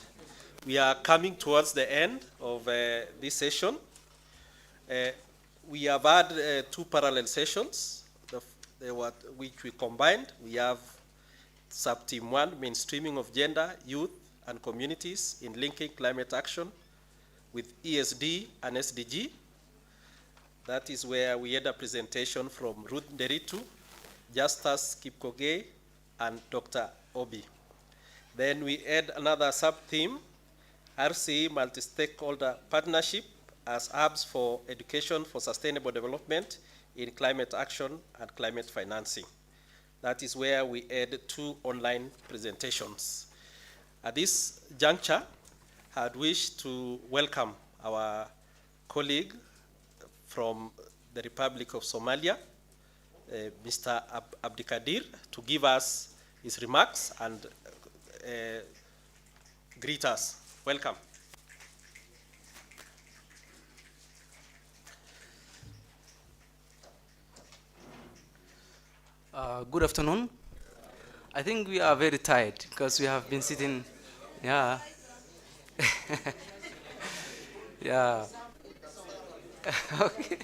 We are coming towards the end of this session. We have had 2 parallel sessions, which we combined. We have sub-team 1, mainstreaming of gender, youth, and communities in linking climate action with ESD and SDG. That is where we had a presentation from Ruth Nderitu, Justus Kipkogei, and Dr. Obi. Then we had another sub-theme, RCE multi-stakeholder partnership as hubs for education for sustainable development in climate action and climate financing. That is where we had 2 online presentations. At this juncture, I'd wish to welcome our colleague from the Republic of Somalia, Mr. Abdikadir, to give us his remarks and greet us. Welcome.
Good afternoon. I think we are very tired because we have been sitting, yeah. Yeah. Okay.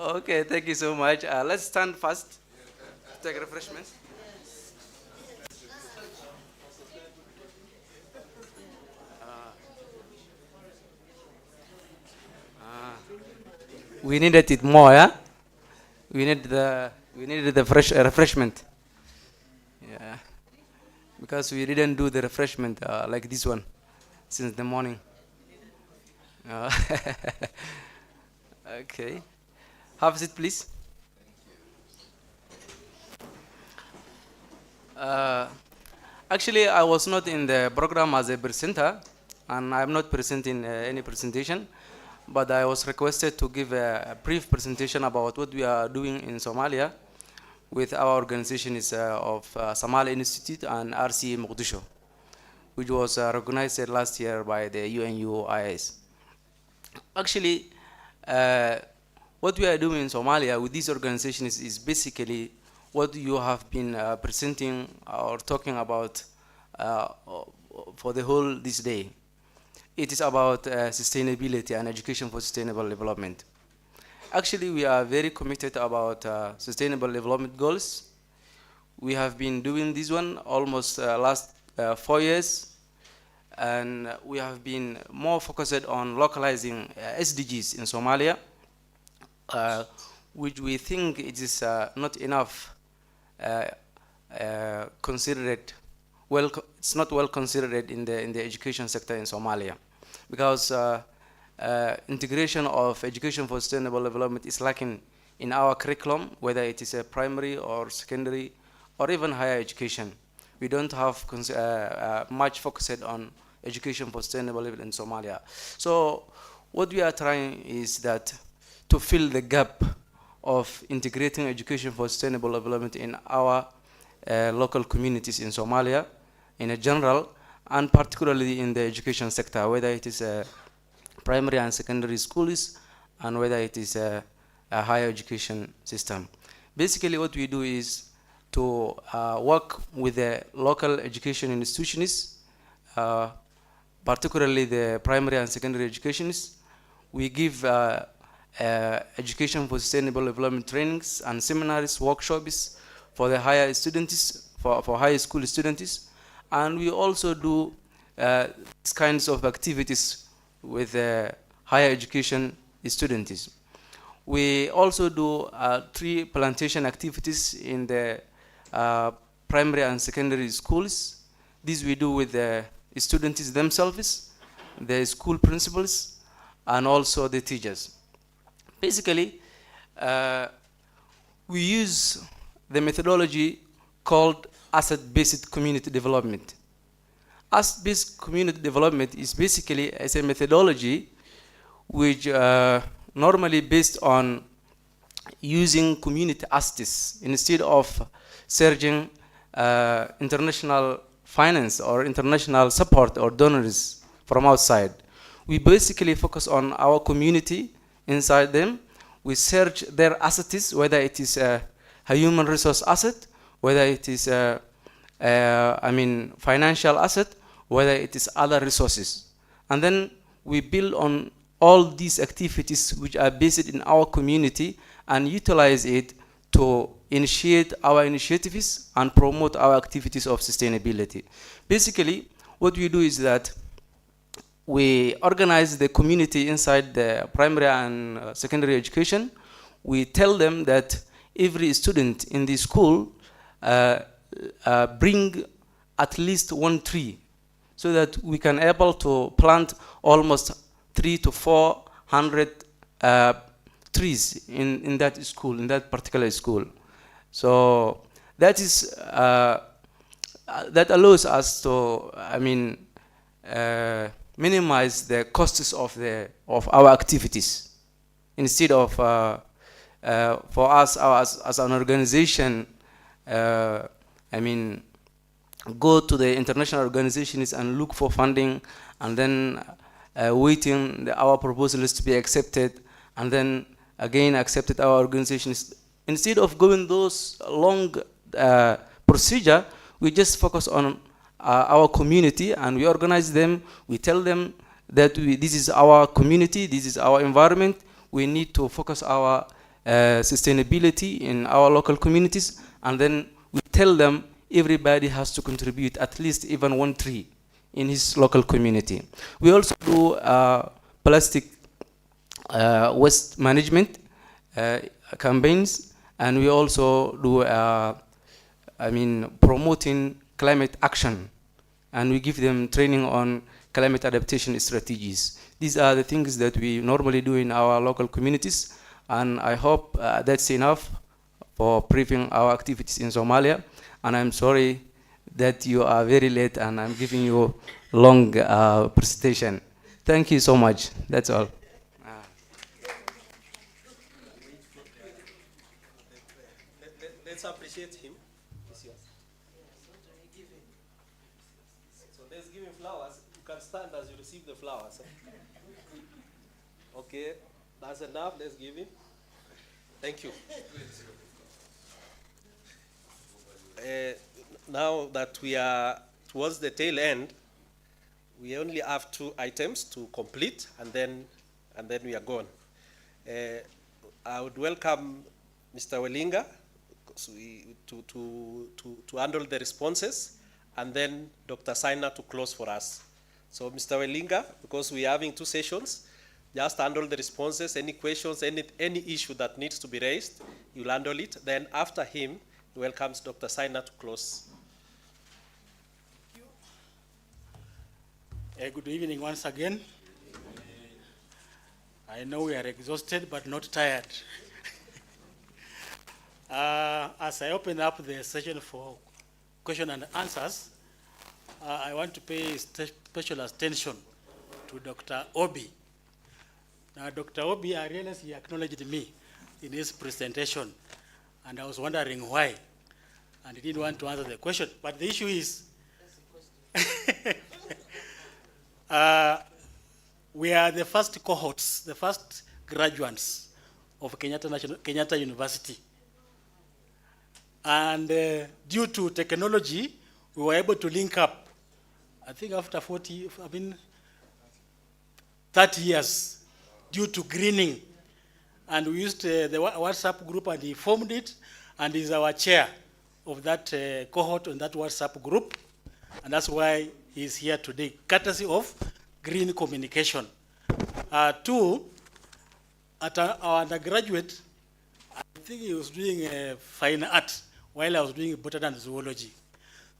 Okay. Thank you so much. Let's stand first. Take refreshment. We needed it more, yeah. We needed the fresh refreshment. Yeah, because we didn't do the refreshment like this one since the morning. Okay, have a seat, please. Actually, I was not in the program as a presenter, and I'm not presenting any presentation, but I was requested to give a brief presentation about what we are doing in Somalia with our organization of Somalia Institute and RCE Mogadishu, which was recognized last year by the UNUIS. Actually, what we are doing in Somalia with this organization is basically what you have been presenting or talking about for the whole this day. It is about sustainability and education for sustainable development. Actually, we are very committed about sustainable development goals. We have been doing this one almost last 4 years, and we have been more focused on localizing SDGs in Somalia, which we think it is not enough considered. Well, it's not well considered in the education sector in Somalia, because integration of education for sustainable development is lacking in our curriculum, whether it is a primary or secondary or even higher education. We don't have much focused on education for sustainable development in Somalia. So what we are trying is that to fill the gap of integrating education for sustainable development in our local communities in Somalia in a general, and particularly in the education sector, whether it is primary and secondary schools and whether it is a higher education system. Basically what we do is to work with the local education institutions, particularly the primary and secondary educationists. We give education for sustainable development trainings and seminars, workshops for the higher students, for high school students. And we also do these kinds of activities with higher education students. We also do tree plantation activities in the primary and secondary schools. This we do with the students themselves, the school principals, and also the teachers. Basically, we use the methodology called asset-based community development. Asset-based community development is basically as a methodology which normally based on using community assets instead of searching international finance or international support or donors from outside. We basically focus on our community inside them. We search their assets, whether it is a human resource asset, whether it is financial asset, whether it is other resources. And then we build on all these activities which are based in our community and utilize it to initiate our initiatives and promote our activities of sustainability. Basically, what we do is that we organize the community inside the primary and secondary education. We tell them that every student in the school bring at least one tree, so that we can able to plant almost 300 to 400 trees in that school, in that particular school. So that is that allows us to, minimize the costs of our activities. Instead of for us as an organization, go to the international organizations and look for funding, and then waiting our proposals to be accepted, and then again accepted our organizations. Instead of going those long procedure, we just focus on our community, and we organize them. We tell them that this is our community, this is our environment. We need to focus our sustainability in our local communities, and then we tell them everybody has to contribute at least even one tree in his local community. We also do plastic waste management campaigns, and we also do promoting climate action, and we give them training on climate adaptation strategies. These are the things that we normally do in our local communities, and I hope that's enough for briefing our activities in Somalia. And I'm sorry that you are very late and I'm giving you long presentation. Thank you so much. That's all.
Let's appreciate him. It's yours. So let's give him flowers. You can stand as you receive the flowers. Okay, that's enough. Let's give him. Thank you. Now that we are towards the tail end, we only have 2 items to complete, and then we are gone. I would welcome Mr. Welinga to handle the responses, and then Dr. Saina to close for us. So Mr. Welinga, because we are having 2 sessions, just handle the responses. Any questions, any issue that needs to be raised, you'll handle it. Then after him, he welcomes Dr. Saina to close.
Good evening once again. I know we are exhausted but not tired. As I open up the session for question and answers, I want to pay special attention to Dr. Obi. Now, Dr. Obi, I realized he acknowledged me in his presentation, and I was wondering why, and he didn't want to answer the question. But the issue is, we are the first cohorts, the first graduates of Kenyatta University. And due to technology, we were able to link up, I think after 30 years, due to greening. And we used the WhatsApp group, and he formed it, and he's our chair of that cohort on that WhatsApp group. And that's why he's here today, courtesy of green communication. 2, at our undergraduate, I think he was doing fine art while I was doing botany and zoology.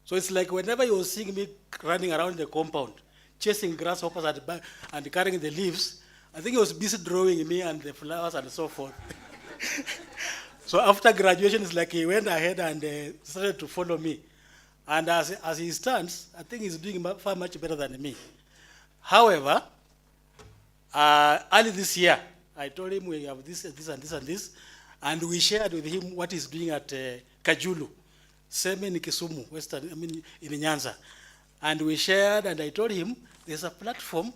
So it's like whenever he was seeing me running around the compound, chasing grasshoppers and carrying the leaves, I think he was busy drawing me and the flowers and so forth. So after graduation, it's like he went ahead and started to follow me. And as he stands, I think he's doing far much better than me. However, early this year, I told him we have this and this and this and this, and we shared with him what he's doing at Kajulu, same in Kisumu, in Nyanza. And we shared, and I told him there's a platform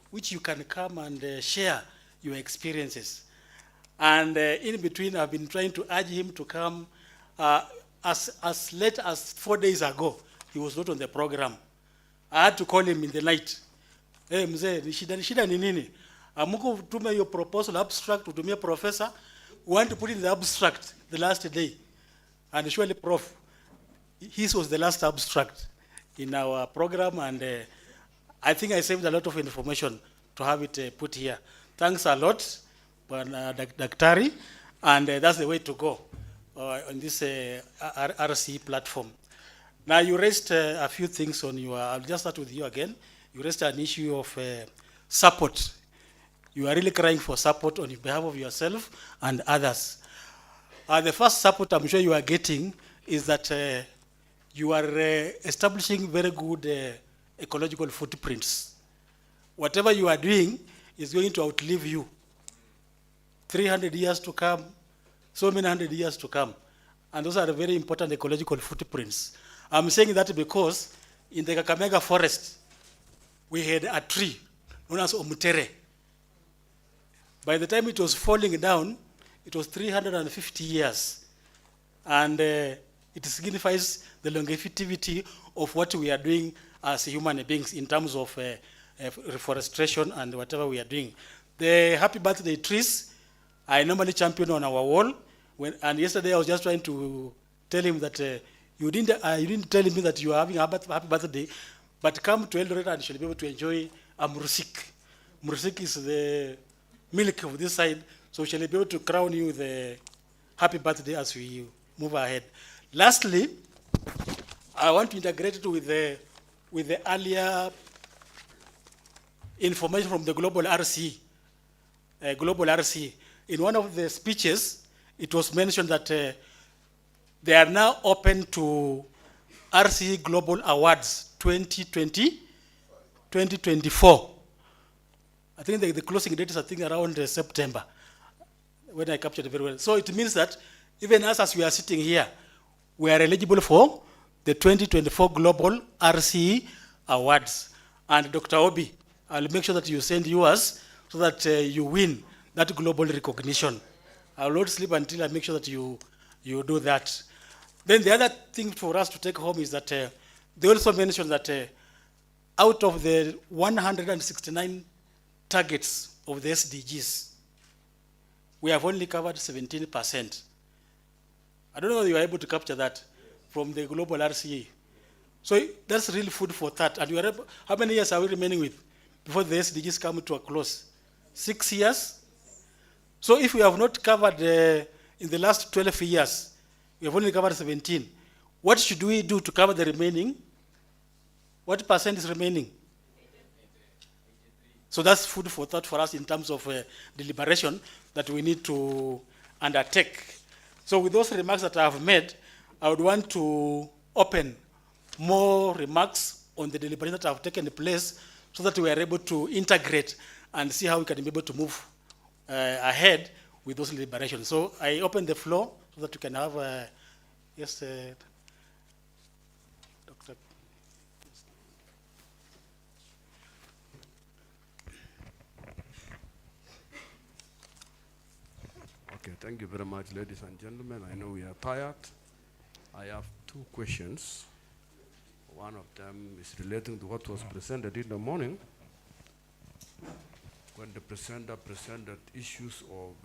which you can come and share your experiences. And in between, I've been trying to urge him to come. As late as 4 days ago, he was not on the program. I had to call him in the night. Hey, mzee, shida ni nini? Amuko tume your proposal abstract to me, professor. We want to put in the abstract the last day. And surely, Prof, his was the last abstract in our program, and I think I saved a lot of information to have it put here. Thanks a lot, Daktari, and that's the way to go on this RCE platform. Now, you raised a few things on your, I'll just start with you again. You raised an issue of support. You are really crying for support on behalf of yourself and others. The first support I'm sure you are getting is that you are establishing very good ecological footprints. Whatever you are doing is going to outlive you. 300 years to come, so many hundred years to come. And those are very important ecological footprints. I'm saying that because in the Kakamega forest, we had a tree known as Omutere. By the time it was falling down, it was 350 years. And it signifies the longevity of what we are doing as human beings in terms of reforestation and whatever we are doing. The happy birthday trees, I normally champion on our wall. And yesterday I was just trying to tell him that you didn't tell me that you are having a happy birthday, but come to Eldoret and you'll be able to enjoy a murusik. Murusik is the milk of this side, so shall be able to crown you the happy birthday as we move ahead. Lastly, I want to integrate it with the earlier information from the global RCE. In one of the speeches, it was mentioned that they are now open to RCE Global Awards 2024. I think the closing date is, I think, around September, when I captured it very well. So it means that even us, as we are sitting here, we are eligible for the 2024 Global RCE Awards. And Dr. Obi, I'll make sure that you send yours so that you win that global recognition. I will not sleep until I make sure that you do that. Then the other thing for us to take home is that they also mentioned that out of the 169 targets of the SDGs, we have only covered 17%. I don't know whether you are able to capture that from the global RCE. So that's really food for thought. And you are able, how many years are we remaining with before the SDGs come to a close? 6 years? So if we have not covered in the last 12 years, we have only covered 17. What should we do to cover the remaining? What percent is remaining? So that's food for thought for us in terms of deliberation that we need to undertake. So with those remarks that I have made, I would want to open more remarks on the deliberations that have taken place so that we are able to integrate and see how we can be able to move ahead with those deliberations. So I open the floor so that you can have, yes, Dr.
Okay, thank you very much, ladies and gentlemen. I know we are tired. I have 2 questions. One of them is relating to what was presented in the morning, when the presenter presented issues of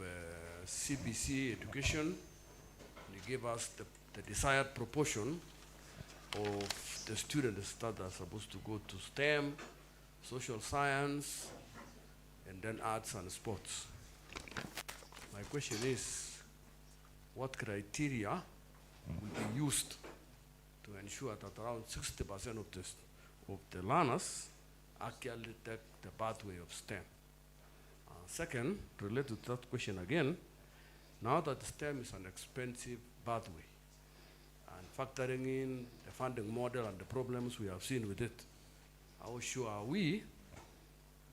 CBC education. He gave us the desired proportion of the students that are supposed to go to STEM, social science, and then arts and sports. My question is, what criteria will be used to ensure that around 60% of the learners actually take the pathway of STEM? Second, related to that question again, now that STEM is an expensive pathway, and factoring in the funding model and the problems we have seen with it, how sure are we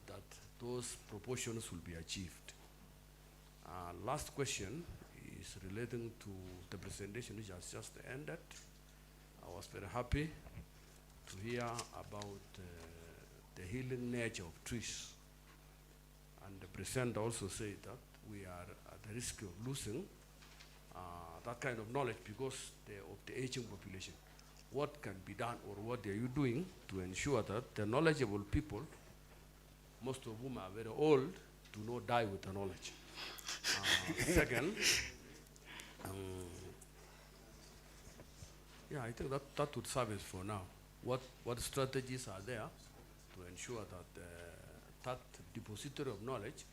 that those proportions will be achieved? Last question is relating to the presentation which has just ended. I was very happy to hear about the healing nature of trees. And the presenter also said that we are at the risk of losing that kind of knowledge because of the aging population. What can be done, or what are you doing to ensure that the knowledgeable people, most of whom are very old, do not die with the knowledge? Second, Yeah, I think that would serve us for now. What strategies are there to ensure that that depository of knowledge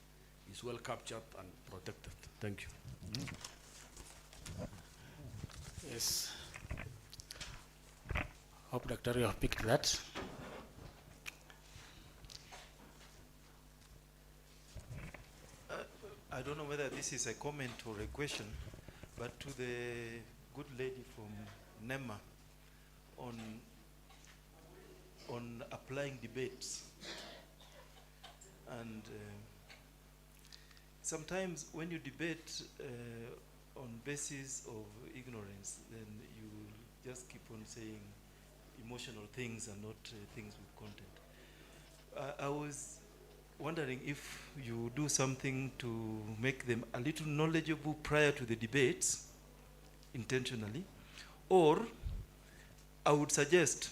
is well captured and protected? Thank you.
Yes. Hope, Doctor, you have picked that.
I don't know whether this is a comment or a question, but to the good lady from NEMA on applying debates. And sometimes when you debate on basis of ignorance, then you just keep on saying emotional things and not things with content. I was wondering if you do something to make them a little knowledgeable prior to the debates, intentionally, or I would suggest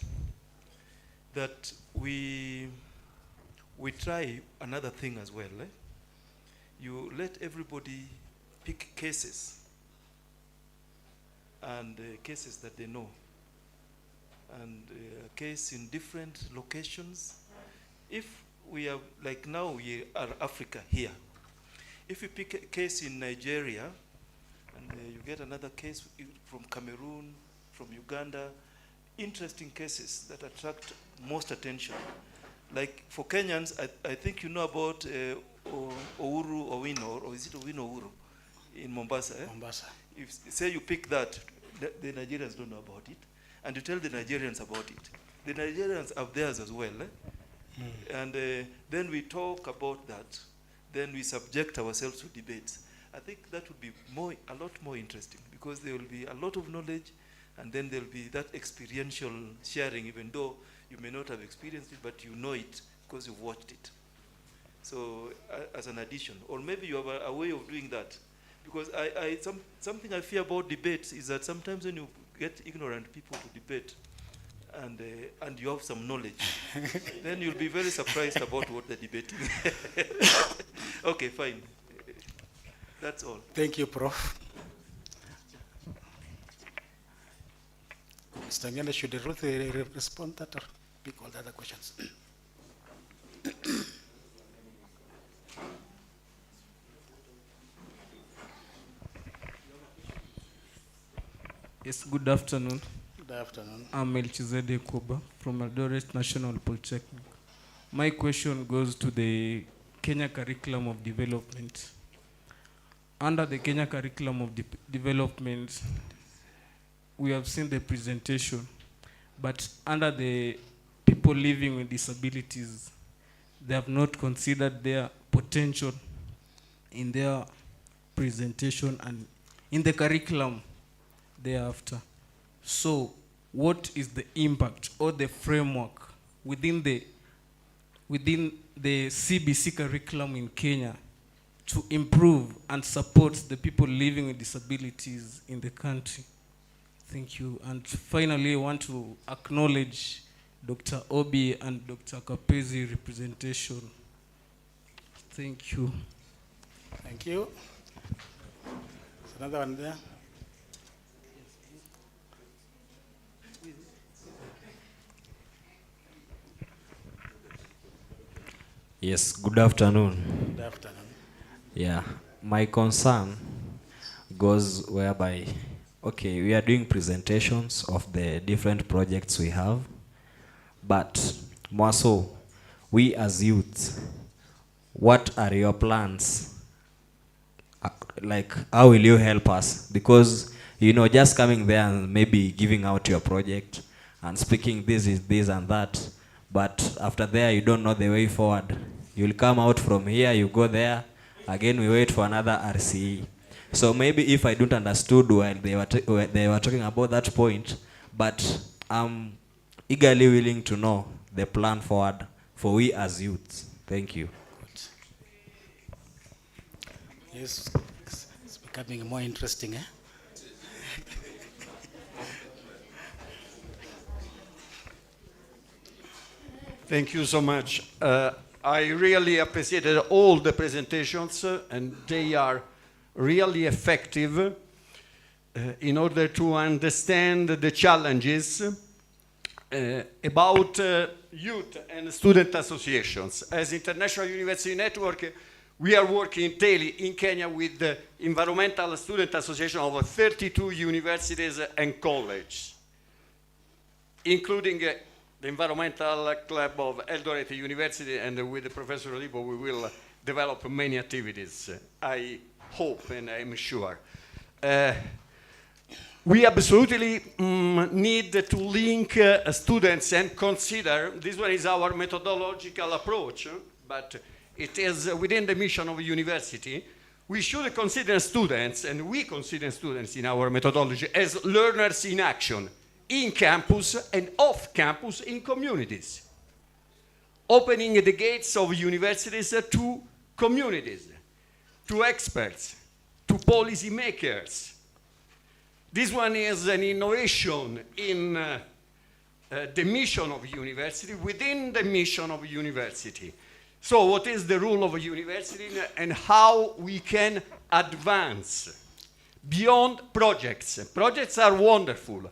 that we try another thing as well. You let everybody pick cases, and cases that they know, and a case in different locations. If we are, like now we are Africa here, if you pick a case in Nigeria, and you get another case from Cameroon, from Uganda, interesting cases that attract most attention. Like for Kenyans, I think you know about Ouru Owino, or is it Owino Ouru, in Mombasa?
Mombasa.
If say you pick that, the Nigerians don't know about it, and you tell the Nigerians about it. The Nigerians have theirs as well. And then we talk about that. Then we subject ourselves to debates. I think that would be a lot more interesting, because there will be a lot of knowledge, and then there will be that experiential sharing, even though you may not have experienced it, but you know it because you've watched it. So as an addition, or maybe you have a way of doing that. Because something I fear about debates is that sometimes when you get ignorant people to debate, and you have some knowledge, then you'll be very surprised about what they're debating. Okay, fine. That's all.
Thank you, Prof. Mr. Ngende, should Ruth respond that or pick all the other questions?
Yes, good afternoon.
Good afternoon.
I'm Melchizedek Kuba from Eldoret National Polytechnic. My question goes to the Kenya Curriculum of Development. Under the Kenya Curriculum of Development, we have seen the presentation, but under the people living with disabilities, they have not considered their potential in their presentation and in the curriculum thereafter. So what is the impact or the framework within the CBC curriculum in Kenya to improve and support the people living with disabilities in the country? Thank you. And finally, I want to acknowledge Dr. Obi and Dr. Kapezi representation. Thank you.
Thank you. There's another one there.
Yes, good afternoon.
Good afternoon.
Yeah, my concern goes whereby, okay, we are doing presentations of the different projects we have, but more so, we as youth, what are your plans? Like, how will you help us? Because, you know, just coming there and maybe giving out your project and speaking this is this and that, but after there, you don't know the way forward. You'll come out from here, you go there, again we wait for another RCE. So maybe if I don't understood while they were talking about that point, but I'm eagerly willing to know the plan forward for we as youth. Thank you.
Yes, it's becoming more interesting, eh?
Thank you so much. I really appreciated all the presentations, and they are really effective. in order to understand the challenges about youth and student associations. As International University Network, we are working daily in Kenya with the Environmental Student Association of 32 universities and colleges, including the Environmental Club of Eldoret University, and with Professor Olivo we will develop many activities, I hope and I'm sure. We absolutely need to link students and consider, this one is our methodological approach, but it is within the mission of a university. We should consider students, and we consider students in our methodology, as learners in action, in campus and off campus in communities, opening the gates of universities to communities, to experts, to policymakers. This one is an innovation in the mission of university, within the mission of university. So what is the role of a university and how we can advance beyond projects? Projects are wonderful,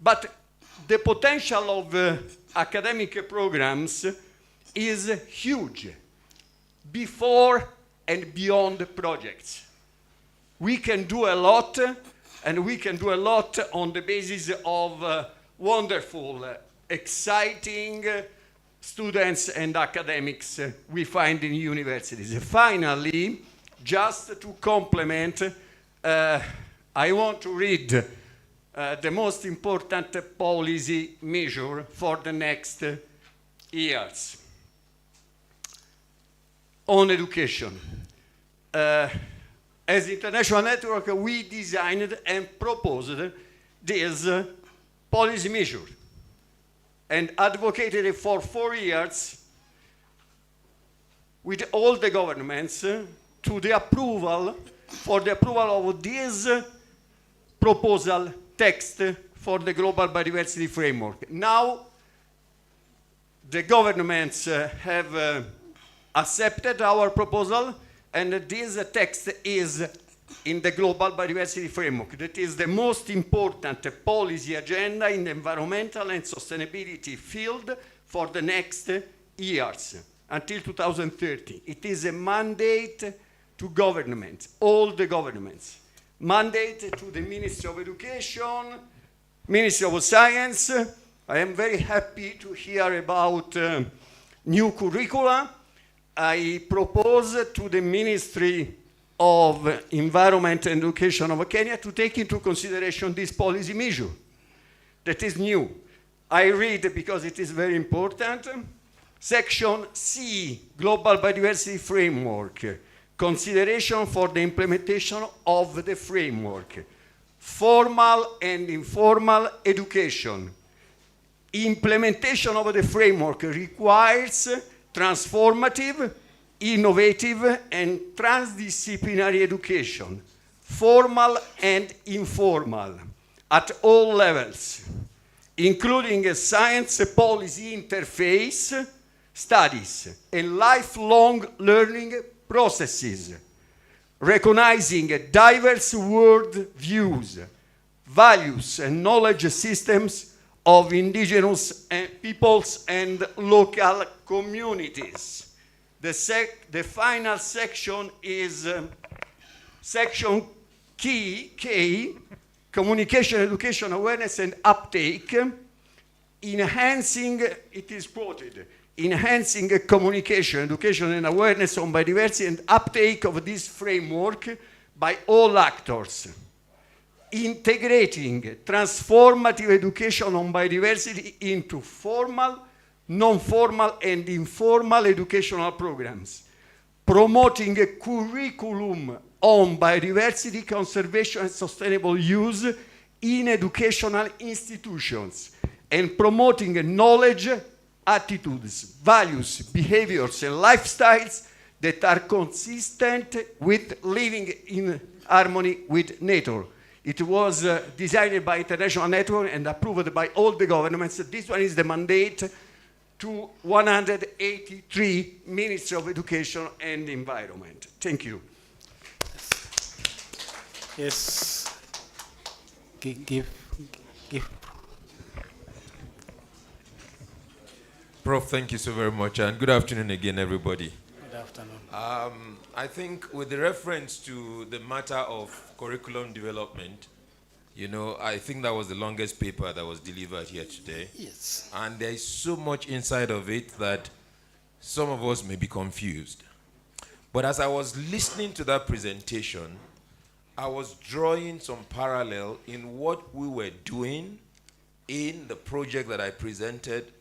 but the potential of academic programs is huge before and beyond projects. We can do a lot, and we can do a lot on the basis of wonderful, exciting students and academics we find in universities. Finally, just to complement, I want to read the most important policy measure for the next years on education. As International Network, we designed and proposed this policy measure and advocated it for 4 years with all the governments for the approval of this proposal text for the Global Biodiversity Framework. Now, the governments have accepted our proposal, and this text is in the Global Biodiversity Framework. That is the most important policy agenda in the environmental and sustainability field for the next years, until 2030. It is a mandate to governments, all the governments. Mandate to the Ministry of Education, Ministry of Science. I am very happy to hear about new curricula. I propose to the Ministry of Environment and Education of Kenya to take into consideration this policy measure that is new. I read, because it is very important, Section C, Global Biodiversity Framework, consideration for the implementation of the framework, formal and informal education. Implementation of the framework requires transformative, innovative, and transdisciplinary education, formal and informal, at all levels, including a science policy interface, studies, and lifelong learning processes, recognizing diverse world views, values, and knowledge systems of indigenous peoples and local communities. The final section is section K, communication, education, awareness, and uptake, enhancing, it is quoted, enhancing communication, education, and awareness on biodiversity and uptake of this framework by all actors. Integrating transformative education on biodiversity into formal, non-formal, and informal educational programs. Promoting a curriculum on biodiversity conservation and sustainable use in educational institutions. And promoting knowledge, attitudes, values, behaviors, and lifestyles that are consistent with living in harmony with nature. It was designed by International Network and approved by all the governments. This one is the mandate to 183 Ministry of Education and Environment. Thank you.
Yes. give.
Prof, thank you so very much, and good afternoon again, everybody.
Good afternoon.
I think with the reference to the matter of curriculum development, you know, I think that was the longest paper that was delivered here today.
Yes.
And there is so much inside of it that some of us may be confused. But as I was listening to that presentation, I was drawing some parallel in what we were doing in the project that I presented.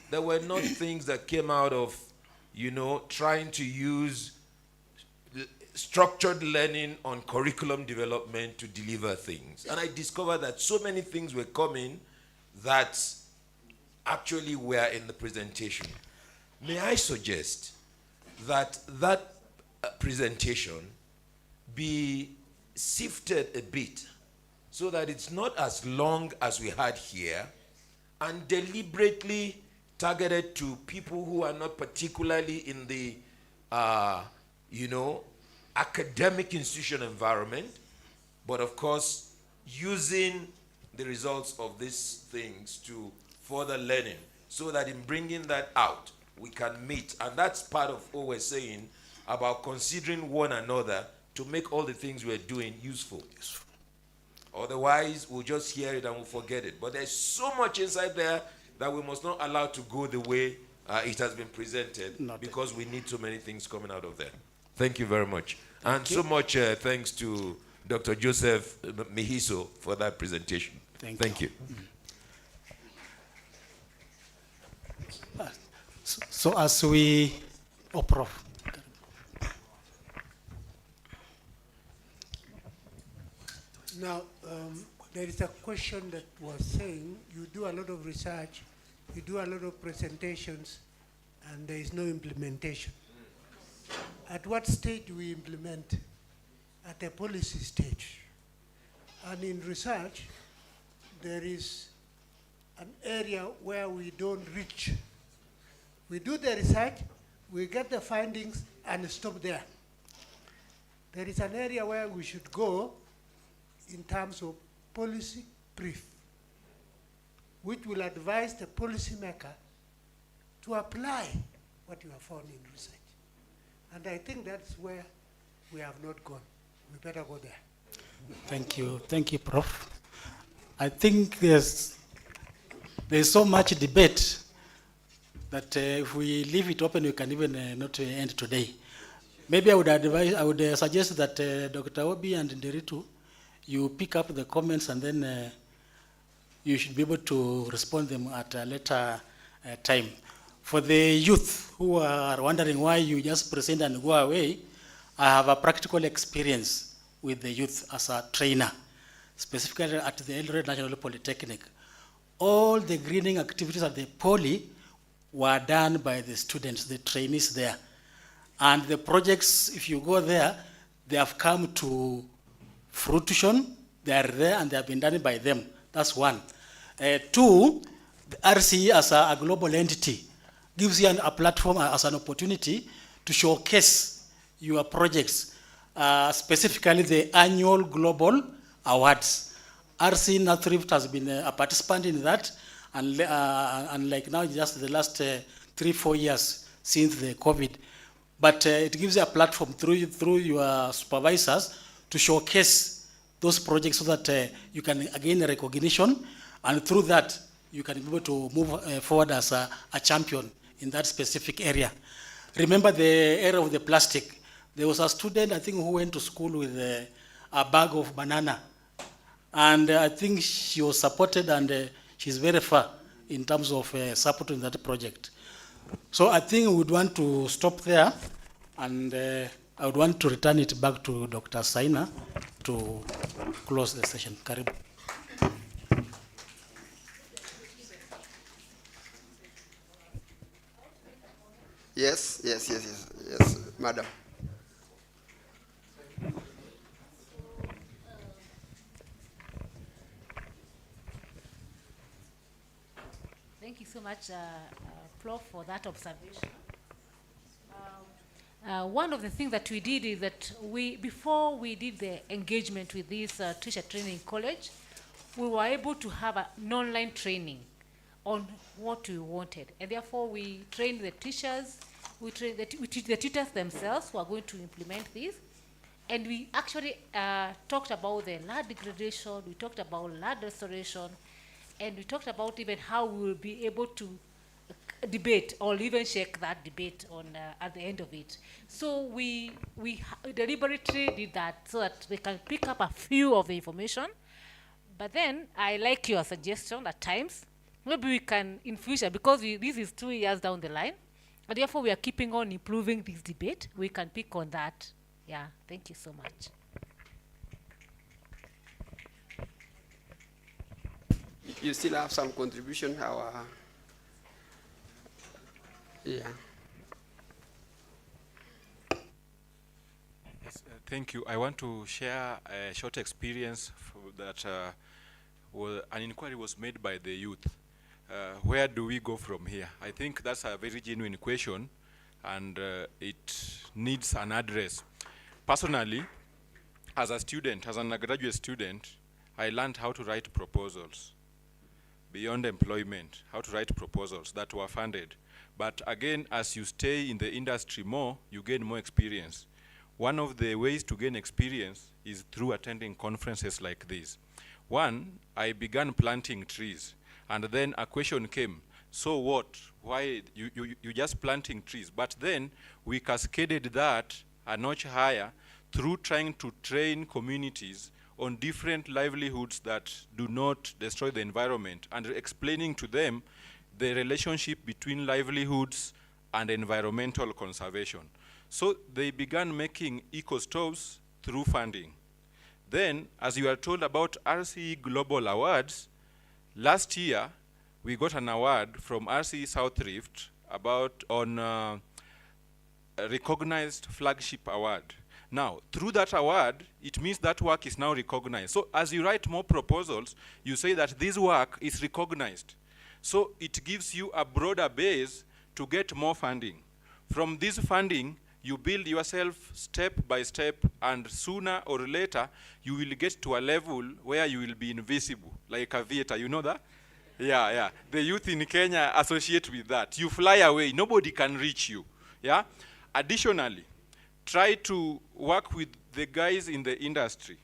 There were not things that came out of, you know, trying to use structured learning on curriculum development to deliver things. And I discovered that so many things were coming that actually were in the presentation. May I suggest that that presentation be sifted a bit so that it's not as long as we had here, and deliberately targeted to people who are not particularly in the, you know, academic institution environment, but of course, using the results of these things to further learning, so that in bringing that out, we can meet. And that's part of what we're saying about considering one another to make all the things we're doing useful. Otherwise, we'll just hear it and we'll forget it. But there's so much inside there that we must not allow to go the way it has been presented, because we need so many things coming out of there. Thank you very much. And so much thanks to Dr. Joseph Mihiso for that presentation. Thank you.
So as we, Prof.
Now, there is a question that was saying you do a lot of research, you do a lot of presentations, and there is no implementation. At what stage do we implement? At a policy stage. And in research, there is an area where we don't reach. We do the research, we get the findings, and stop there. There is an area where we should go in terms of policy brief, which will advise the policymaker to apply what you have found in research. And I think that's where we have not gone. We better go there.
Thank you, Prof. I think there's so much debate that if we leave it open, we can even not end today. Maybe I would suggest that Dr. Obi and Nderitu, you pick up the comments and then you should be able to respond them at a later time. For the youth who are wondering why you just present and go away, I have a practical experience with the youth as a trainer, specifically at the Eldoret National Polytechnic. All the greening activities at the poly were done by the students, the trainees there. And the projects, if you go there, they have come to fruition, they are there and they have been done by them. That's one. Two, the RCE as a global entity gives you a platform as an opportunity to showcase your projects, specifically the annual global awards. RCE Northrift has been a participant in that, and like now just the last 3-4 years since the COVID. But it gives you a platform through your supervisors to showcase those projects so that you can gain recognition, and through that you can be able to move forward as a champion in that specific area. Remember the era of the plastic. There was a student, I think, who went to school with a bag of banana, and I think she was supported, and she's very far in terms of supporting that project. So I think we would want to stop there, and I would want to return it back to Dr. Saina to close the session. Karibu.
Yes, madam.
Thank you so much, Prof, for that observation. One of the things that we did is that before we did the engagement with this teacher training college, we were able to have an online training on what we wanted. And therefore, we trained the teachers, we teach the tutors themselves who are going to implement this. And we actually talked about the land degradation, we talked about land restoration, and we talked about even how we will be able to debate or even shake that debate on at the end of it. So we deliberately did that so that they can pick up a few of the information. But then I like your suggestion at times. Maybe we can in future, because this is 2 years down the line, and therefore we are keeping on improving this debate. We can pick on that. Yeah, thank you so much.
You still have some contribution, yeah.
Yes, thank you. I want to share a short experience that an inquiry was made by the youth. Where do we go from here? I think that's a very genuine question, and it needs an address. Personally, as a student, as an undergraduate student, I learned how to write proposals beyond employment, how to write proposals that were funded. But again, as you stay in the industry more, you gain more experience. One of the ways to gain experience is through attending conferences like this. One, I began planting trees, and then a question came, so what? Why you just planting trees? But then we cascaded that a notch higher through trying to train communities on different livelihoods that do not destroy the environment, and explaining to them the relationship between livelihoods and environmental conservation. So they began making eco-stoves through funding. Then, as you are told about RCE Global Awards, last year we got an award from RCE South Rift on a recognized flagship award. Now, through that award, it means that work is now recognized. So as you write more proposals, you say that this work is recognized. So it gives you a broader base to get more funding. From this funding, you build yourself step by step, and sooner or later, you will get to a level where you will be invisible, like a theater, you know that? Yeah, yeah. The youth in Kenya associate with that. You fly away, nobody can reach you, yeah? Additionally, try to work with the guys in the industry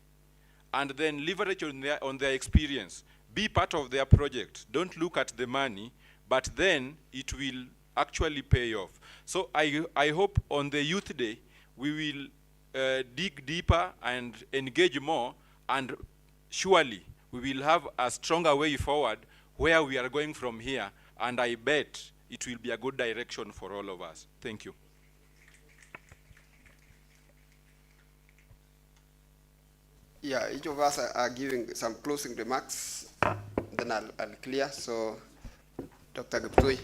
and then leverage on their experience. Be part of their project. Don't look at the money, but then it will actually pay off. So I hope on the Youth Day, we will dig deeper and engage more, and surely we will have a stronger way forward where we are going from here, and I bet it will be a good direction for all of us. Thank you.
Yeah, each of us are giving some closing remarks, then I'll clear. So, Dr. Guptui,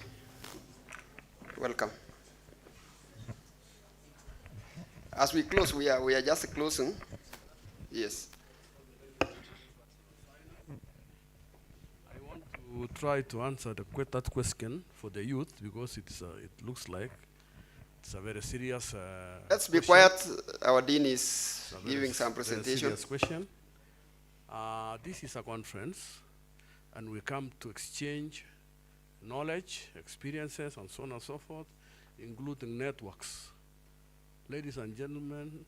welcome. As we close, we are just closing. Yes.
I want to try to answer that question for the youth, because it looks like it's a very serious
Let's be quiet. Our dean is giving some presentation.
Serious question. This is a conference, and we come to exchange knowledge, experiences, and so on and so forth, including networks. Ladies and gentlemen,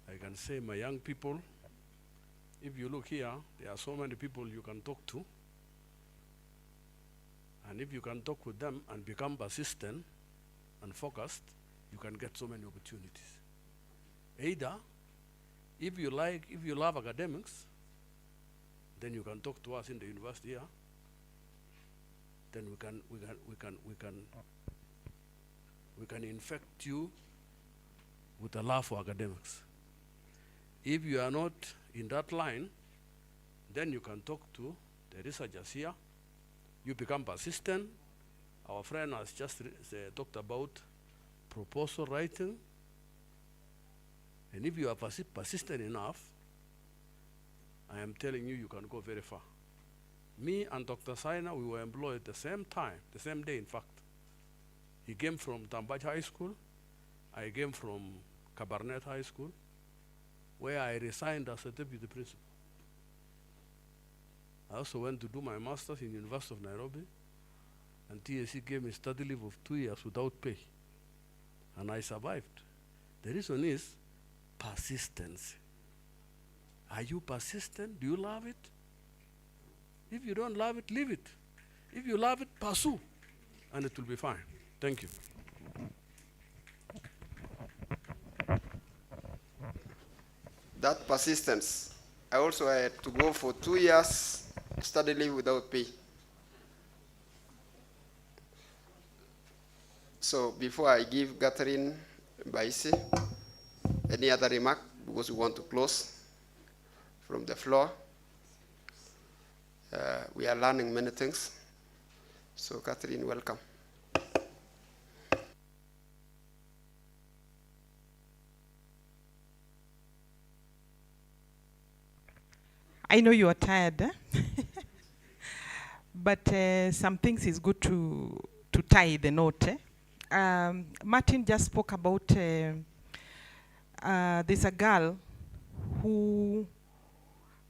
I can say my young people, if you look here, there are so many people you can talk to. And if you can talk with them and become persistent and focused, you can get so many opportunities. Either, if you love academics, then you can talk to us in the university here. Then we can infect you with a love for academics. If you are not in that line, then you can talk to the researchers here. You become persistent. Our friend has just talked about proposal writing. And if you are persistent enough, I am telling you, you can go very far. Me and Dr. Saina, we were employed at the same time, the same day, in fact. He came from Tambaj High School. I came from Cabernet High School, where I resigned as a deputy principal. I also went to do my master's in University of Nairobi, and TSC gave me study leave of 2 years without pay, and I survived. The reason is persistence. Are you persistent? Do you love it? If you don't love it, leave it. If you love it, pursue, and it will be fine. Thank you.
That persistence, I also had to go for 2 years study leave without pay. So before I give Catherine Baise any other remark, because we want to close from the floor. We are learning many things. So Catherine, welcome.
I know you are tired, but some things is good to tie the knot. Martin just spoke about there's a girl who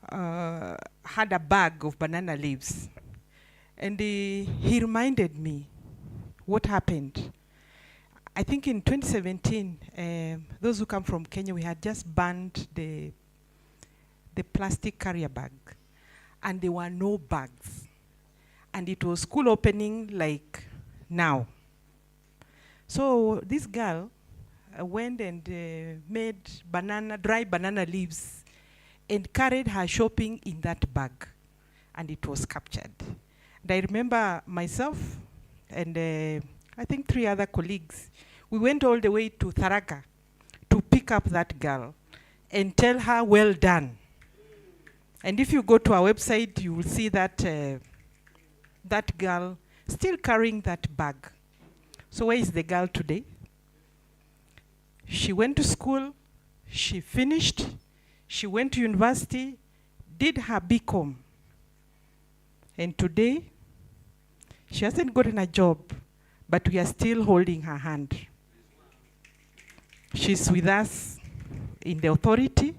had a bag of banana leaves, and he reminded me what happened. I think in 2017, those who come from Kenya, we had just banned the plastic carrier bag, and there were no bags. And it was school opening like now. So this girl went and made dry banana leaves and carried her shopping in that bag, and it was captured. And I remember myself and I think 3 other colleagues, we went all the way to Tharaka to pick up that girl and tell her, well done. And if you go to our website, you will see that that girl still carrying that bag. So where is the girl today? She went to school, she finished, she went to university, did her BCom. And today, she hasn't gotten a job, but we are still holding her hand. She's with us in the authority.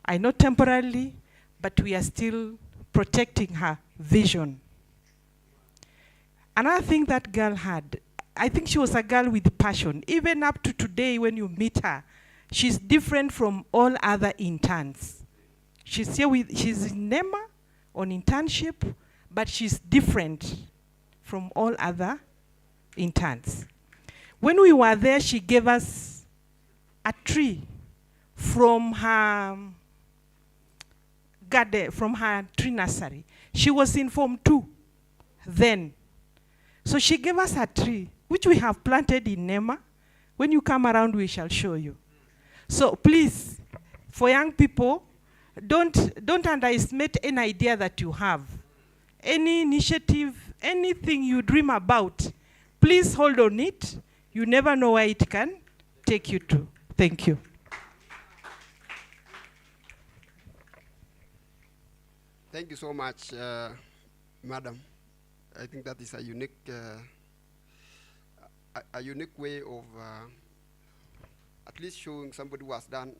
I know temporarily, but we are still protecting her vision. Another thing that girl had, I think she was a girl with passion. Even up to today, when you meet her, she's different from all other interns. She's in NEMA on internship, but she's different from all other interns. When we were there, she gave us a tree from her garden, from her tree nursery. She was in Form 2 then. So she gave us a tree, which we have planted in NEMA. When you come around, we shall show you. So please, for young people, don't underestimate any idea that you have. Any initiative, anything you dream about, please hold on it. You never know where it can take you to. Thank you.
Thank you so much, Madam. I think that is a unique way of at least showing somebody who has done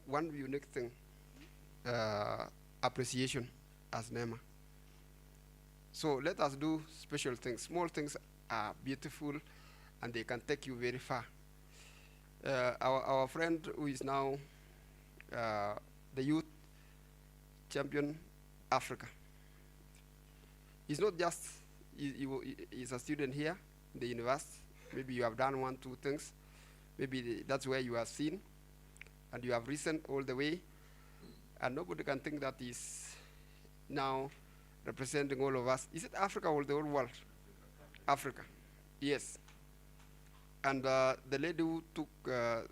one unique thing, appreciation as NEMA. So let us do special things. Small things are beautiful and they can take you very far. Our friend who is now the youth champion Africa, he's not just, he's a student here in the university. Maybe you have done 1, 2 things. Maybe that's where you are seen and you have risen all the way. And nobody can think that he's now representing all of us. Is it Africa or the whole world? Africa, yes. And the lady who took the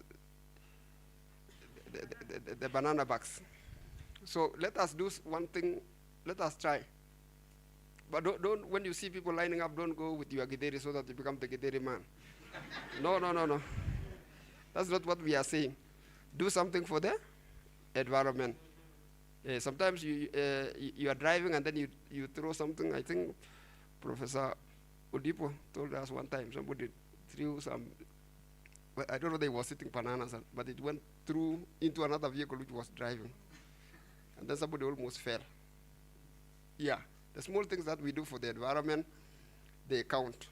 banana bags. So let us do one thing, let us try. But don't, when you see people lining up, don't go with your Gideri so that you become the Gideri man. No. That's not what we are saying. Do something for the environment. Sometimes you are driving and then you throw something. I think Professor Odipo told us one time somebody threw some, I don't know, they were sitting bananas, but it went through into another vehicle which was driving. And then somebody almost fell. Yeah, the small things that we do for the environment, they count.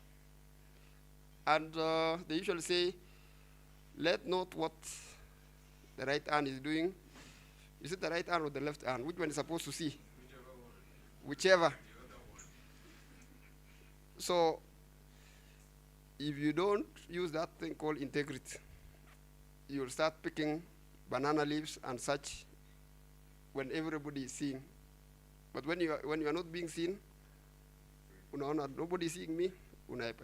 And they usually say, let not what the right hand is doing. Is it the right hand or the left hand? Which one is supposed to see? Whichever. So, if you don't use that thing called integrity, you'll start picking banana leaves and such when everybody is seeing. But when you are not being seen, nobody is seeing me,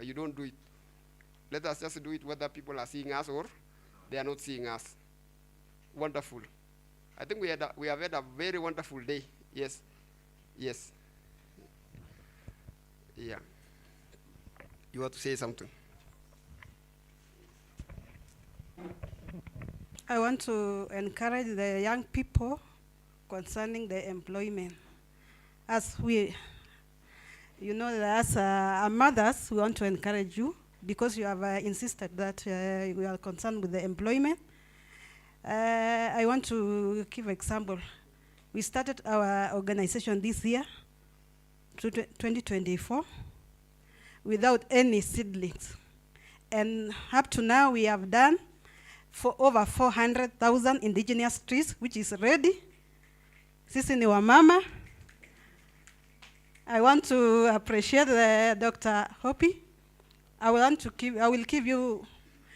you don't do it. Let us just do it whether people are seeing us or they are not seeing us. Wonderful. I think we have had a very wonderful day. Yes. Yes. Yeah. You want to say something?
I want to encourage the young people concerning the employment. As we, as mothers, we want to encourage you because you have insisted that we are concerned with the employment. I want to give an example. We started our organization this year, 2024, without any seedlings. And up to now, we have done for over 400,000 indigenous trees, which is ready. Sisi ni wamama. I want to appreciate Dr. Hopi. I will give you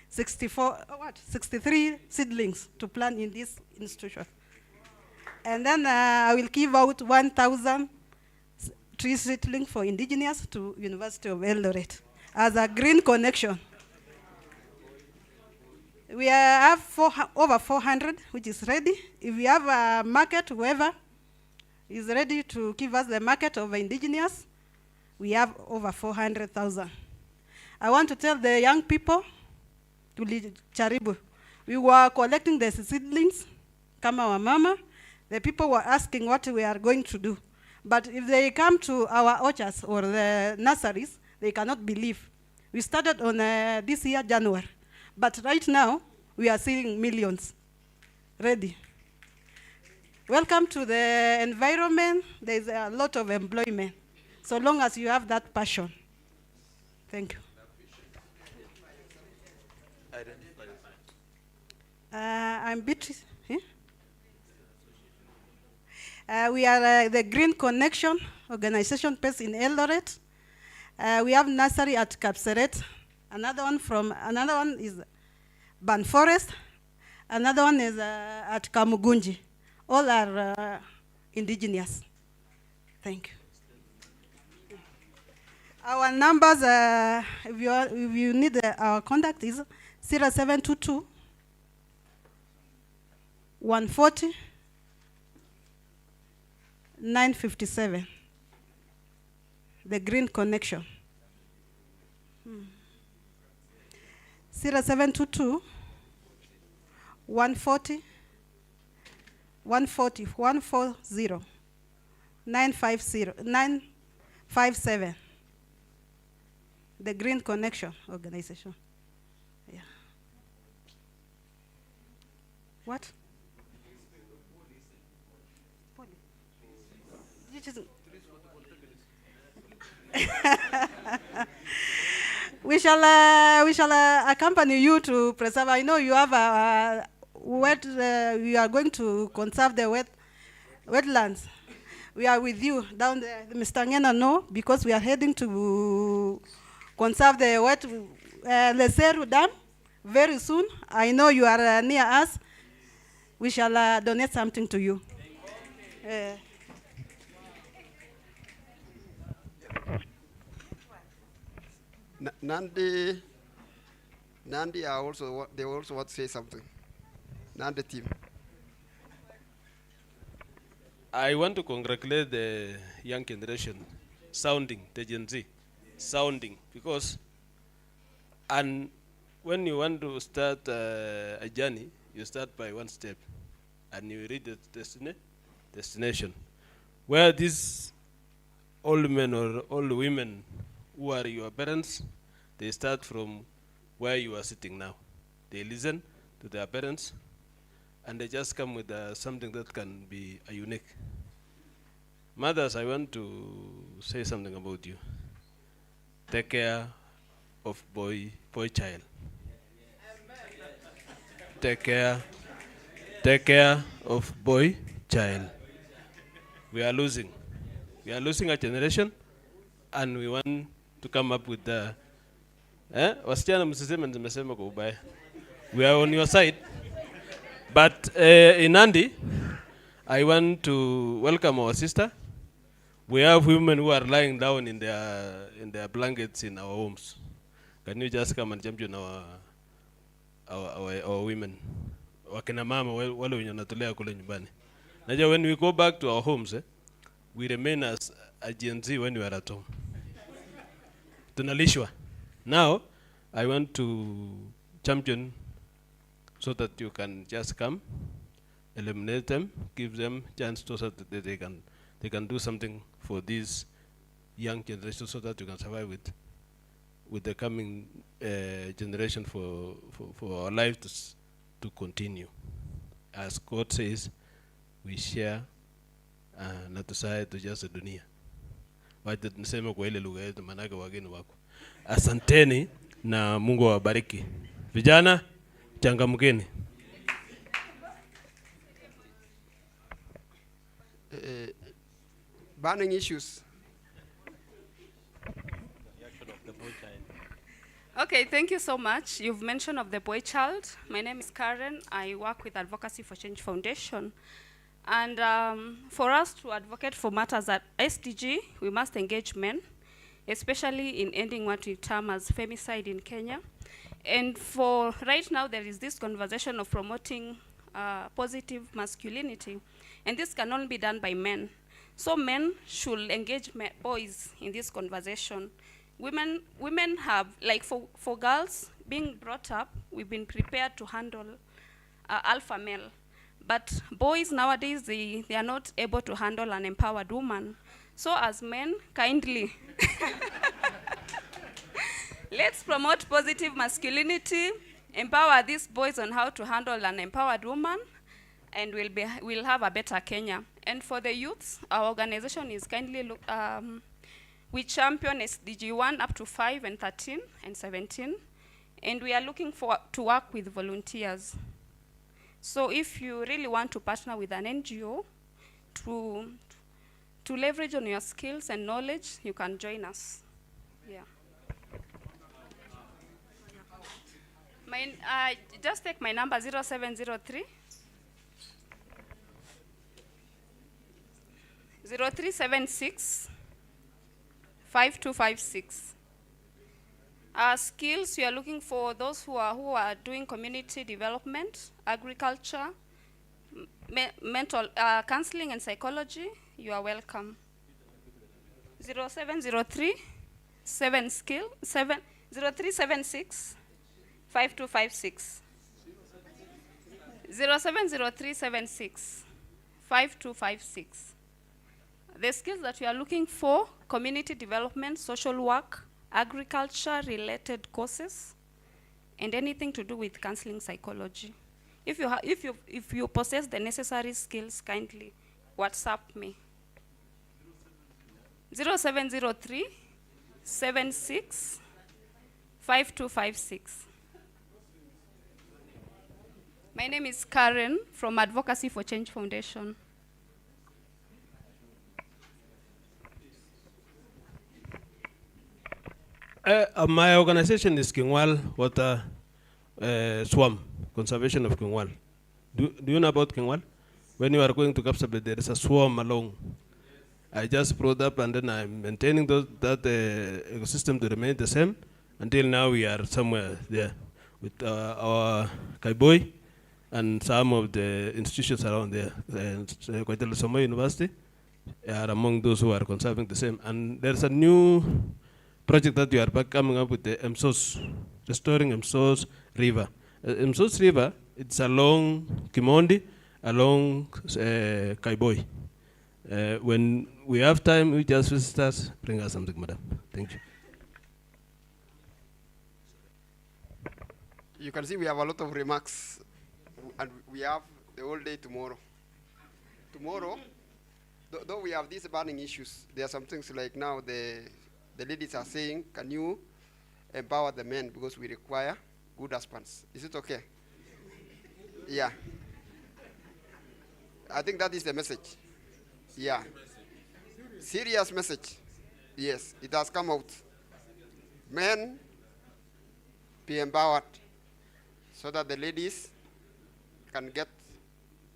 63 seedlings to plant in this institution. And then I will give out 1,000 tree seedlings for indigenous to University of Eldoret as a green connection. We have over 400, which is ready. If we have a market, whoever is ready to give us the market of indigenous, we have over 400,000. I want to tell the young people to Charibu. We were collecting the seedlings, kama wa mama. The people were asking what we are going to do. But if they come to our orchards or the nurseries, they cannot believe. We started on this year, January. But right now, we are seeing millions ready. Welcome to the environment. There's a lot of employment, so long as you have that passion. Thank you. I'm Beatrice. We are the Green Connection organization based in Eldoret. We have nursery at Kapseret. Another one is Ban Forest. Another one is at Kamugunji. All are indigenous. Thank you. Our numbers, if you need our contact, is 0722 140 957. The Green Connection. 0722 140 957. The Green Connection organization. Yeah. What? We shall accompany you to preserve. I know you have a we are going to conserve the wetlands. We are with you down there. Mr. Ngena, no, because we are heading to conserve the Leseru Dam very soon. I know you are near us. We shall donate something to you.
Nandi are also, they also want to say something. Nandi team.
I want to congratulate the young generation, sounding, the Gen Z, sounding, because, and when you want to start a journey, you start by one step, and you reach the destination, where these old men or old women who are your parents, they start from where you are sitting now. They listen to their parents, and they just come with something that can be unique. Mothers, I want to say something about you. Take care of boy child. Take care of boy child. We are losing a generation, and we want to come up with the wasichana msiseme nimesema kwa ubaya. We are on your side. But in Nandi, I want to welcome our sister. We have women who are lying down in their blankets in our homes. Can you just come and champion our women? Wakina mama wale wenye wanatolea kule nyumbani. Najua when we go back to our homes, we remain as a Gen Z when we are at home. Tunalishwa. Now, I want to champion so that you can just come, eliminate them, give them chance so that they can do something for this young generation so that you can survive with the coming generation for our lives to continue. As God says, we share na tusaye tujaze dunia. Wacha niseme kwa ile lugha yetu manake wageni wako. Asanteni na Mungu awabariki. Vijana, changamkeni.
Burning issues.
Okay, thank you so much. You've mentioned of the boy child. My name is Karen. I work with Advocacy for Change Foundation. And for us to advocate for matters at SDG, we must engage men, especially in ending what we term as femicide in Kenya. And for right now, there is this conversation of promoting positive masculinity. And this can only be done by men. So men should engage boys in this conversation. Women have, like for girls, being brought up, we've been prepared to handle alpha male. But boys nowadays, they are not able to handle an empowered woman. So as men, kindly, let's promote positive masculinity, empower these boys on how to handle an empowered woman, and we'll have a better Kenya. And for the youths, our organization is kindly we champion SDG 1 up to 5 and 13 and 17. And we are looking to work with volunteers. So if you really want to partner with an NGO to leverage on your skills and knowledge, you can join us. Yeah. Just take my number 0703 0376 5256. Skills, you are looking for those who are doing community development, agriculture, mental counseling and psychology. You are welcome. 0703 0376 5256. 070376 5256. The skills that you are looking for: community development, social work, agriculture-related courses, and anything to do with counseling psychology. If you possess the necessary skills, kindly WhatsApp me. 0703 76 5256. My name is Karen from Advocacy for Change Foundation.
My organization is Kingwal Water Swamp, Conservation of Kingwal. Do you know about Kingwal? When you are going to Kapsabet, there is a swarm along. I just brought up, and then I'm maintaining that ecosystem to remain the same. Until now, we are somewhere there with our Kaiboy and some of the institutions around there. Kwaitele Somo University are among those who are conserving the same. And there's a new project that we are coming up with, the MSOS, restoring MSOS River. MSOS River, it's along Kimondi, along Kaiboy. When we have time, we just visit us, bring us something, madam. Thank you.
You can see we have a lot of remarks, and we have the whole day tomorrow. Tomorrow, though we have these burning issues, there are some things like now the ladies are saying, can you empower the men because we require good husbands? Is it okay? Yeah. I think that is the message. Yeah. Serious message. Yes, it has come out. Men be empowered so that the ladies can get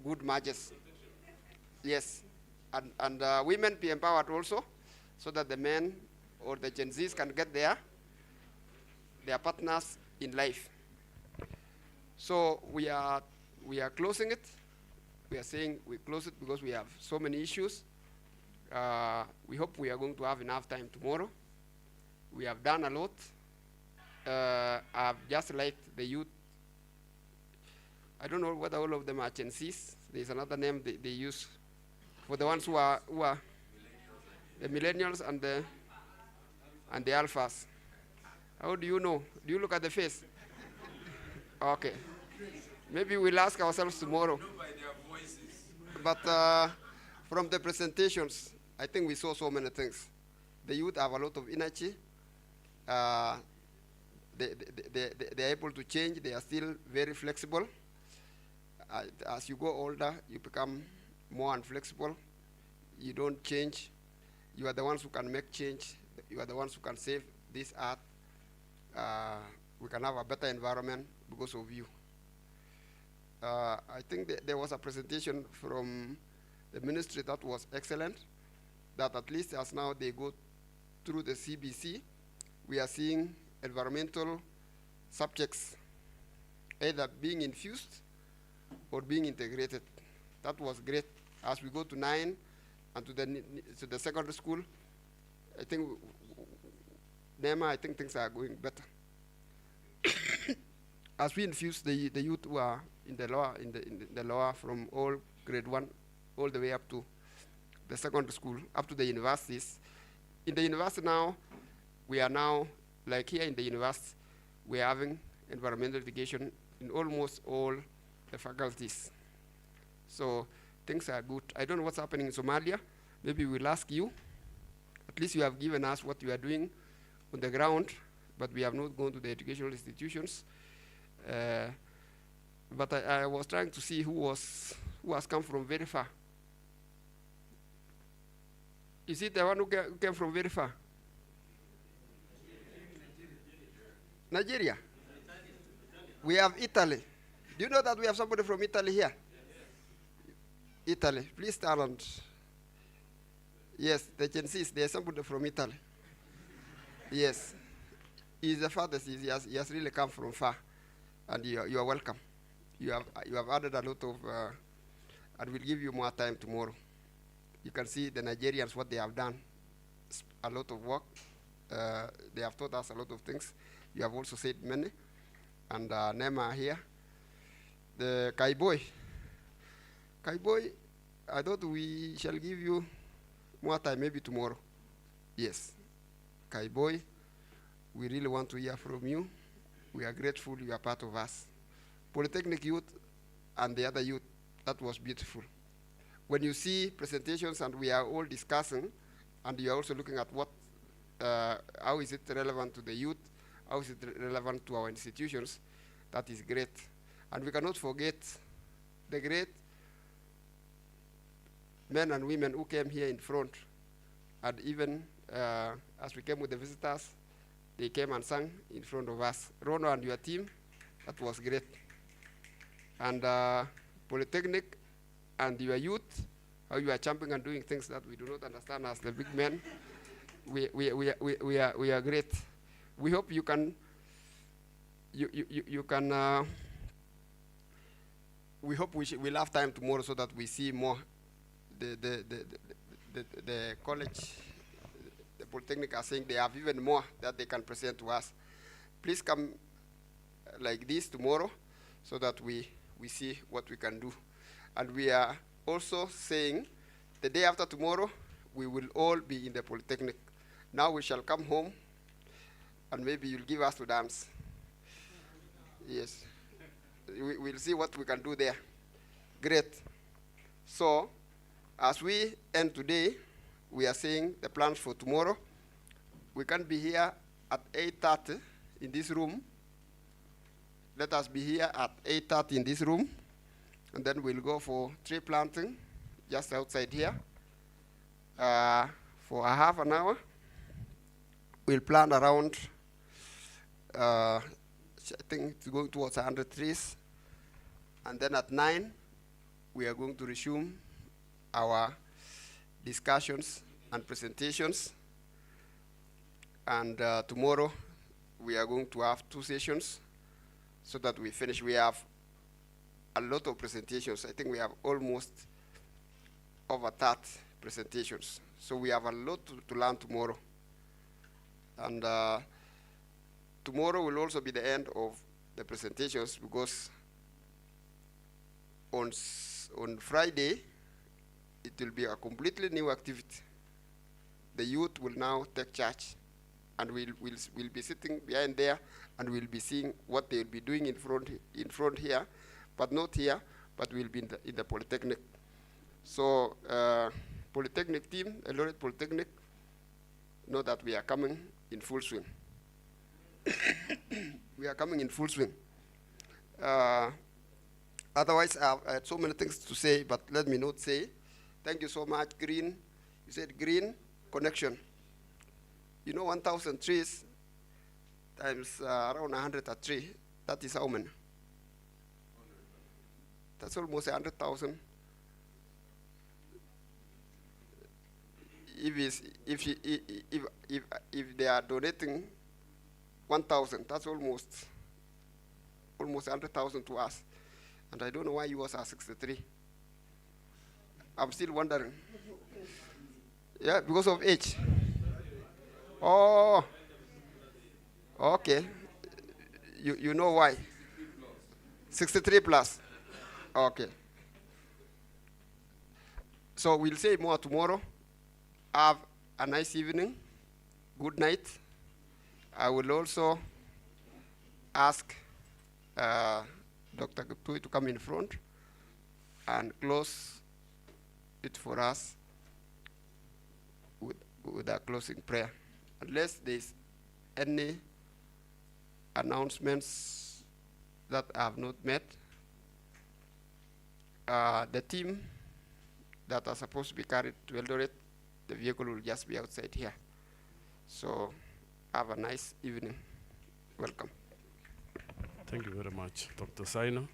good marriages. Yes. And women be empowered also so that the men or the Gen Zs can get their partners in life. So we are closing it. We are saying we close it because we have so many issues. We hope we are going to have enough time tomorrow. We have done a lot. I've just liked the youth. I don't know whether all of them are Gen Zs. There's another name they use for the ones who are the millennials and the alphas. How do you know? Do you look at the face? Okay. Maybe we'll ask ourselves tomorrow. But from the presentations, I think we saw so many things. The youth have a lot of energy. They're able to change. They are still very flexible. As you go older, you become more inflexible. You don't change. You are the ones who can make change. You are the ones who can save this earth. We can have a better environment because of you. I think there was a presentation from the ministry that was excellent, that at least as now they go through the CBC, we are seeing environmental subjects either being infused or being integrated. That was great. As we go to 9 and to the secondary school, I think NEMA, I think things are going better. As we infuse the youth who are in the lower from all grade 1 all the way up to the secondary school, up to the universities. In the university now, we are now, like here in the university, we are having environmental education in almost all the faculties. So things are good. I don't know what's happening in Somalia. Maybe we'll ask you. At least you have given us what you are doing on the ground, but we have not gone to the educational institutions. But I was trying to see who has come from very far. Is it the one who came from very far? Nigeria. We have Italy. Do you know that we have somebody from Italy here? Italy. Please stand on. Yes, the Gen Zs, there's somebody from Italy. Yes. He's the farthest. He has really come from far. And you are welcome. You have added a lot of, and we'll give you more time tomorrow. You can see the Nigerians, what they have done. A lot of work. They have taught us a lot of things. You have also said many. And Nema here. The Kaiboy. Kaiboy, I thought we shall give you more time, maybe tomorrow. Yes. Kaiboy, we really want to hear from you. We are grateful you are part of us. Polytechnic youth and the other youth, that was beautiful. When you see presentations and we are all discussing, and you are also looking at what, how is it relevant to the youth, how is it relevant to our institutions, that is great. And we cannot forget the great men and women who came here in front. And even as we came with the visitors, they came and sang in front of us. Rono and your team, that was great. And Polytechnic and your youth, how you are jumping and doing things that we do not understand as the big men, we are great. We hope you can, we hope we'll have time tomorrow so that we see more. The college, the Polytechnic are saying they have even more that they can present to us. Please come like this tomorrow so that we see what we can do. And we are also saying the day after tomorrow, we will all be in the Polytechnic. Now we shall come home and maybe you'll give us to dance. Yes. We'll see what we can do there. Great. So, as we end today, we are saying the plans for tomorrow. We can be here at 8:30 in this room. Let us be here at 8:30 in this room, and then we'll go for tree planting just outside here for a half an hour. We'll plant around, I think it's going towards 100 trees. And then at 9, we are going to resume our discussions and presentations. And tomorrow, we are going to have 2 sessions so that we finish. We have a lot of presentations. I think we have almost over 30 presentations. So we have a lot to learn tomorrow. And tomorrow will also be the end of the presentations, because on Friday, it will be a completely new activity. The youth will now take charge, and we'll be sitting behind there, and we'll be seeing what they'll be doing in front here, but not here, but we'll be in the Polytechnic. So Polytechnic team, Eldoret Polytechnic, know that we are coming in full swing. We are coming in full swing. Otherwise, I had so many things to say, but let me not say. Thank you so much, Green. You said green connection. You know, 1,000 trees times around 100 a tree, that is how many? That's almost 100,000. If they are donating 1,000, that's almost 100,000 to us. And I don't know why yours are 63. I'm still wondering. Yeah, because of age. Oh, okay. You know why? 63 plus. Okay. So we'll say more tomorrow. Have a nice evening. Good night. I will also ask Dr. Guptui to come in front and close it for us with a closing prayer. Unless there's any announcements that I have not met, the team that are supposed to be carried to Eldoret, the vehicle will just be outside here. So have a nice evening. Welcome.
Thank you very much, Dr. Saino.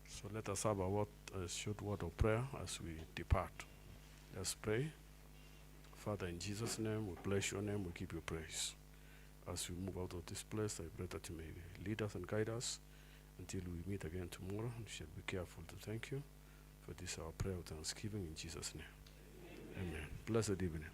So let us have a short word of prayer as we depart. Let's pray. Father, in Jesus' name, we bless your name, we give you praise. As we move out of this place, I pray that you may lead us and guide us until we meet again tomorrow. We shall be careful to thank you for this our prayer of thanksgiving in Jesus' name. Amen. Blessed evening.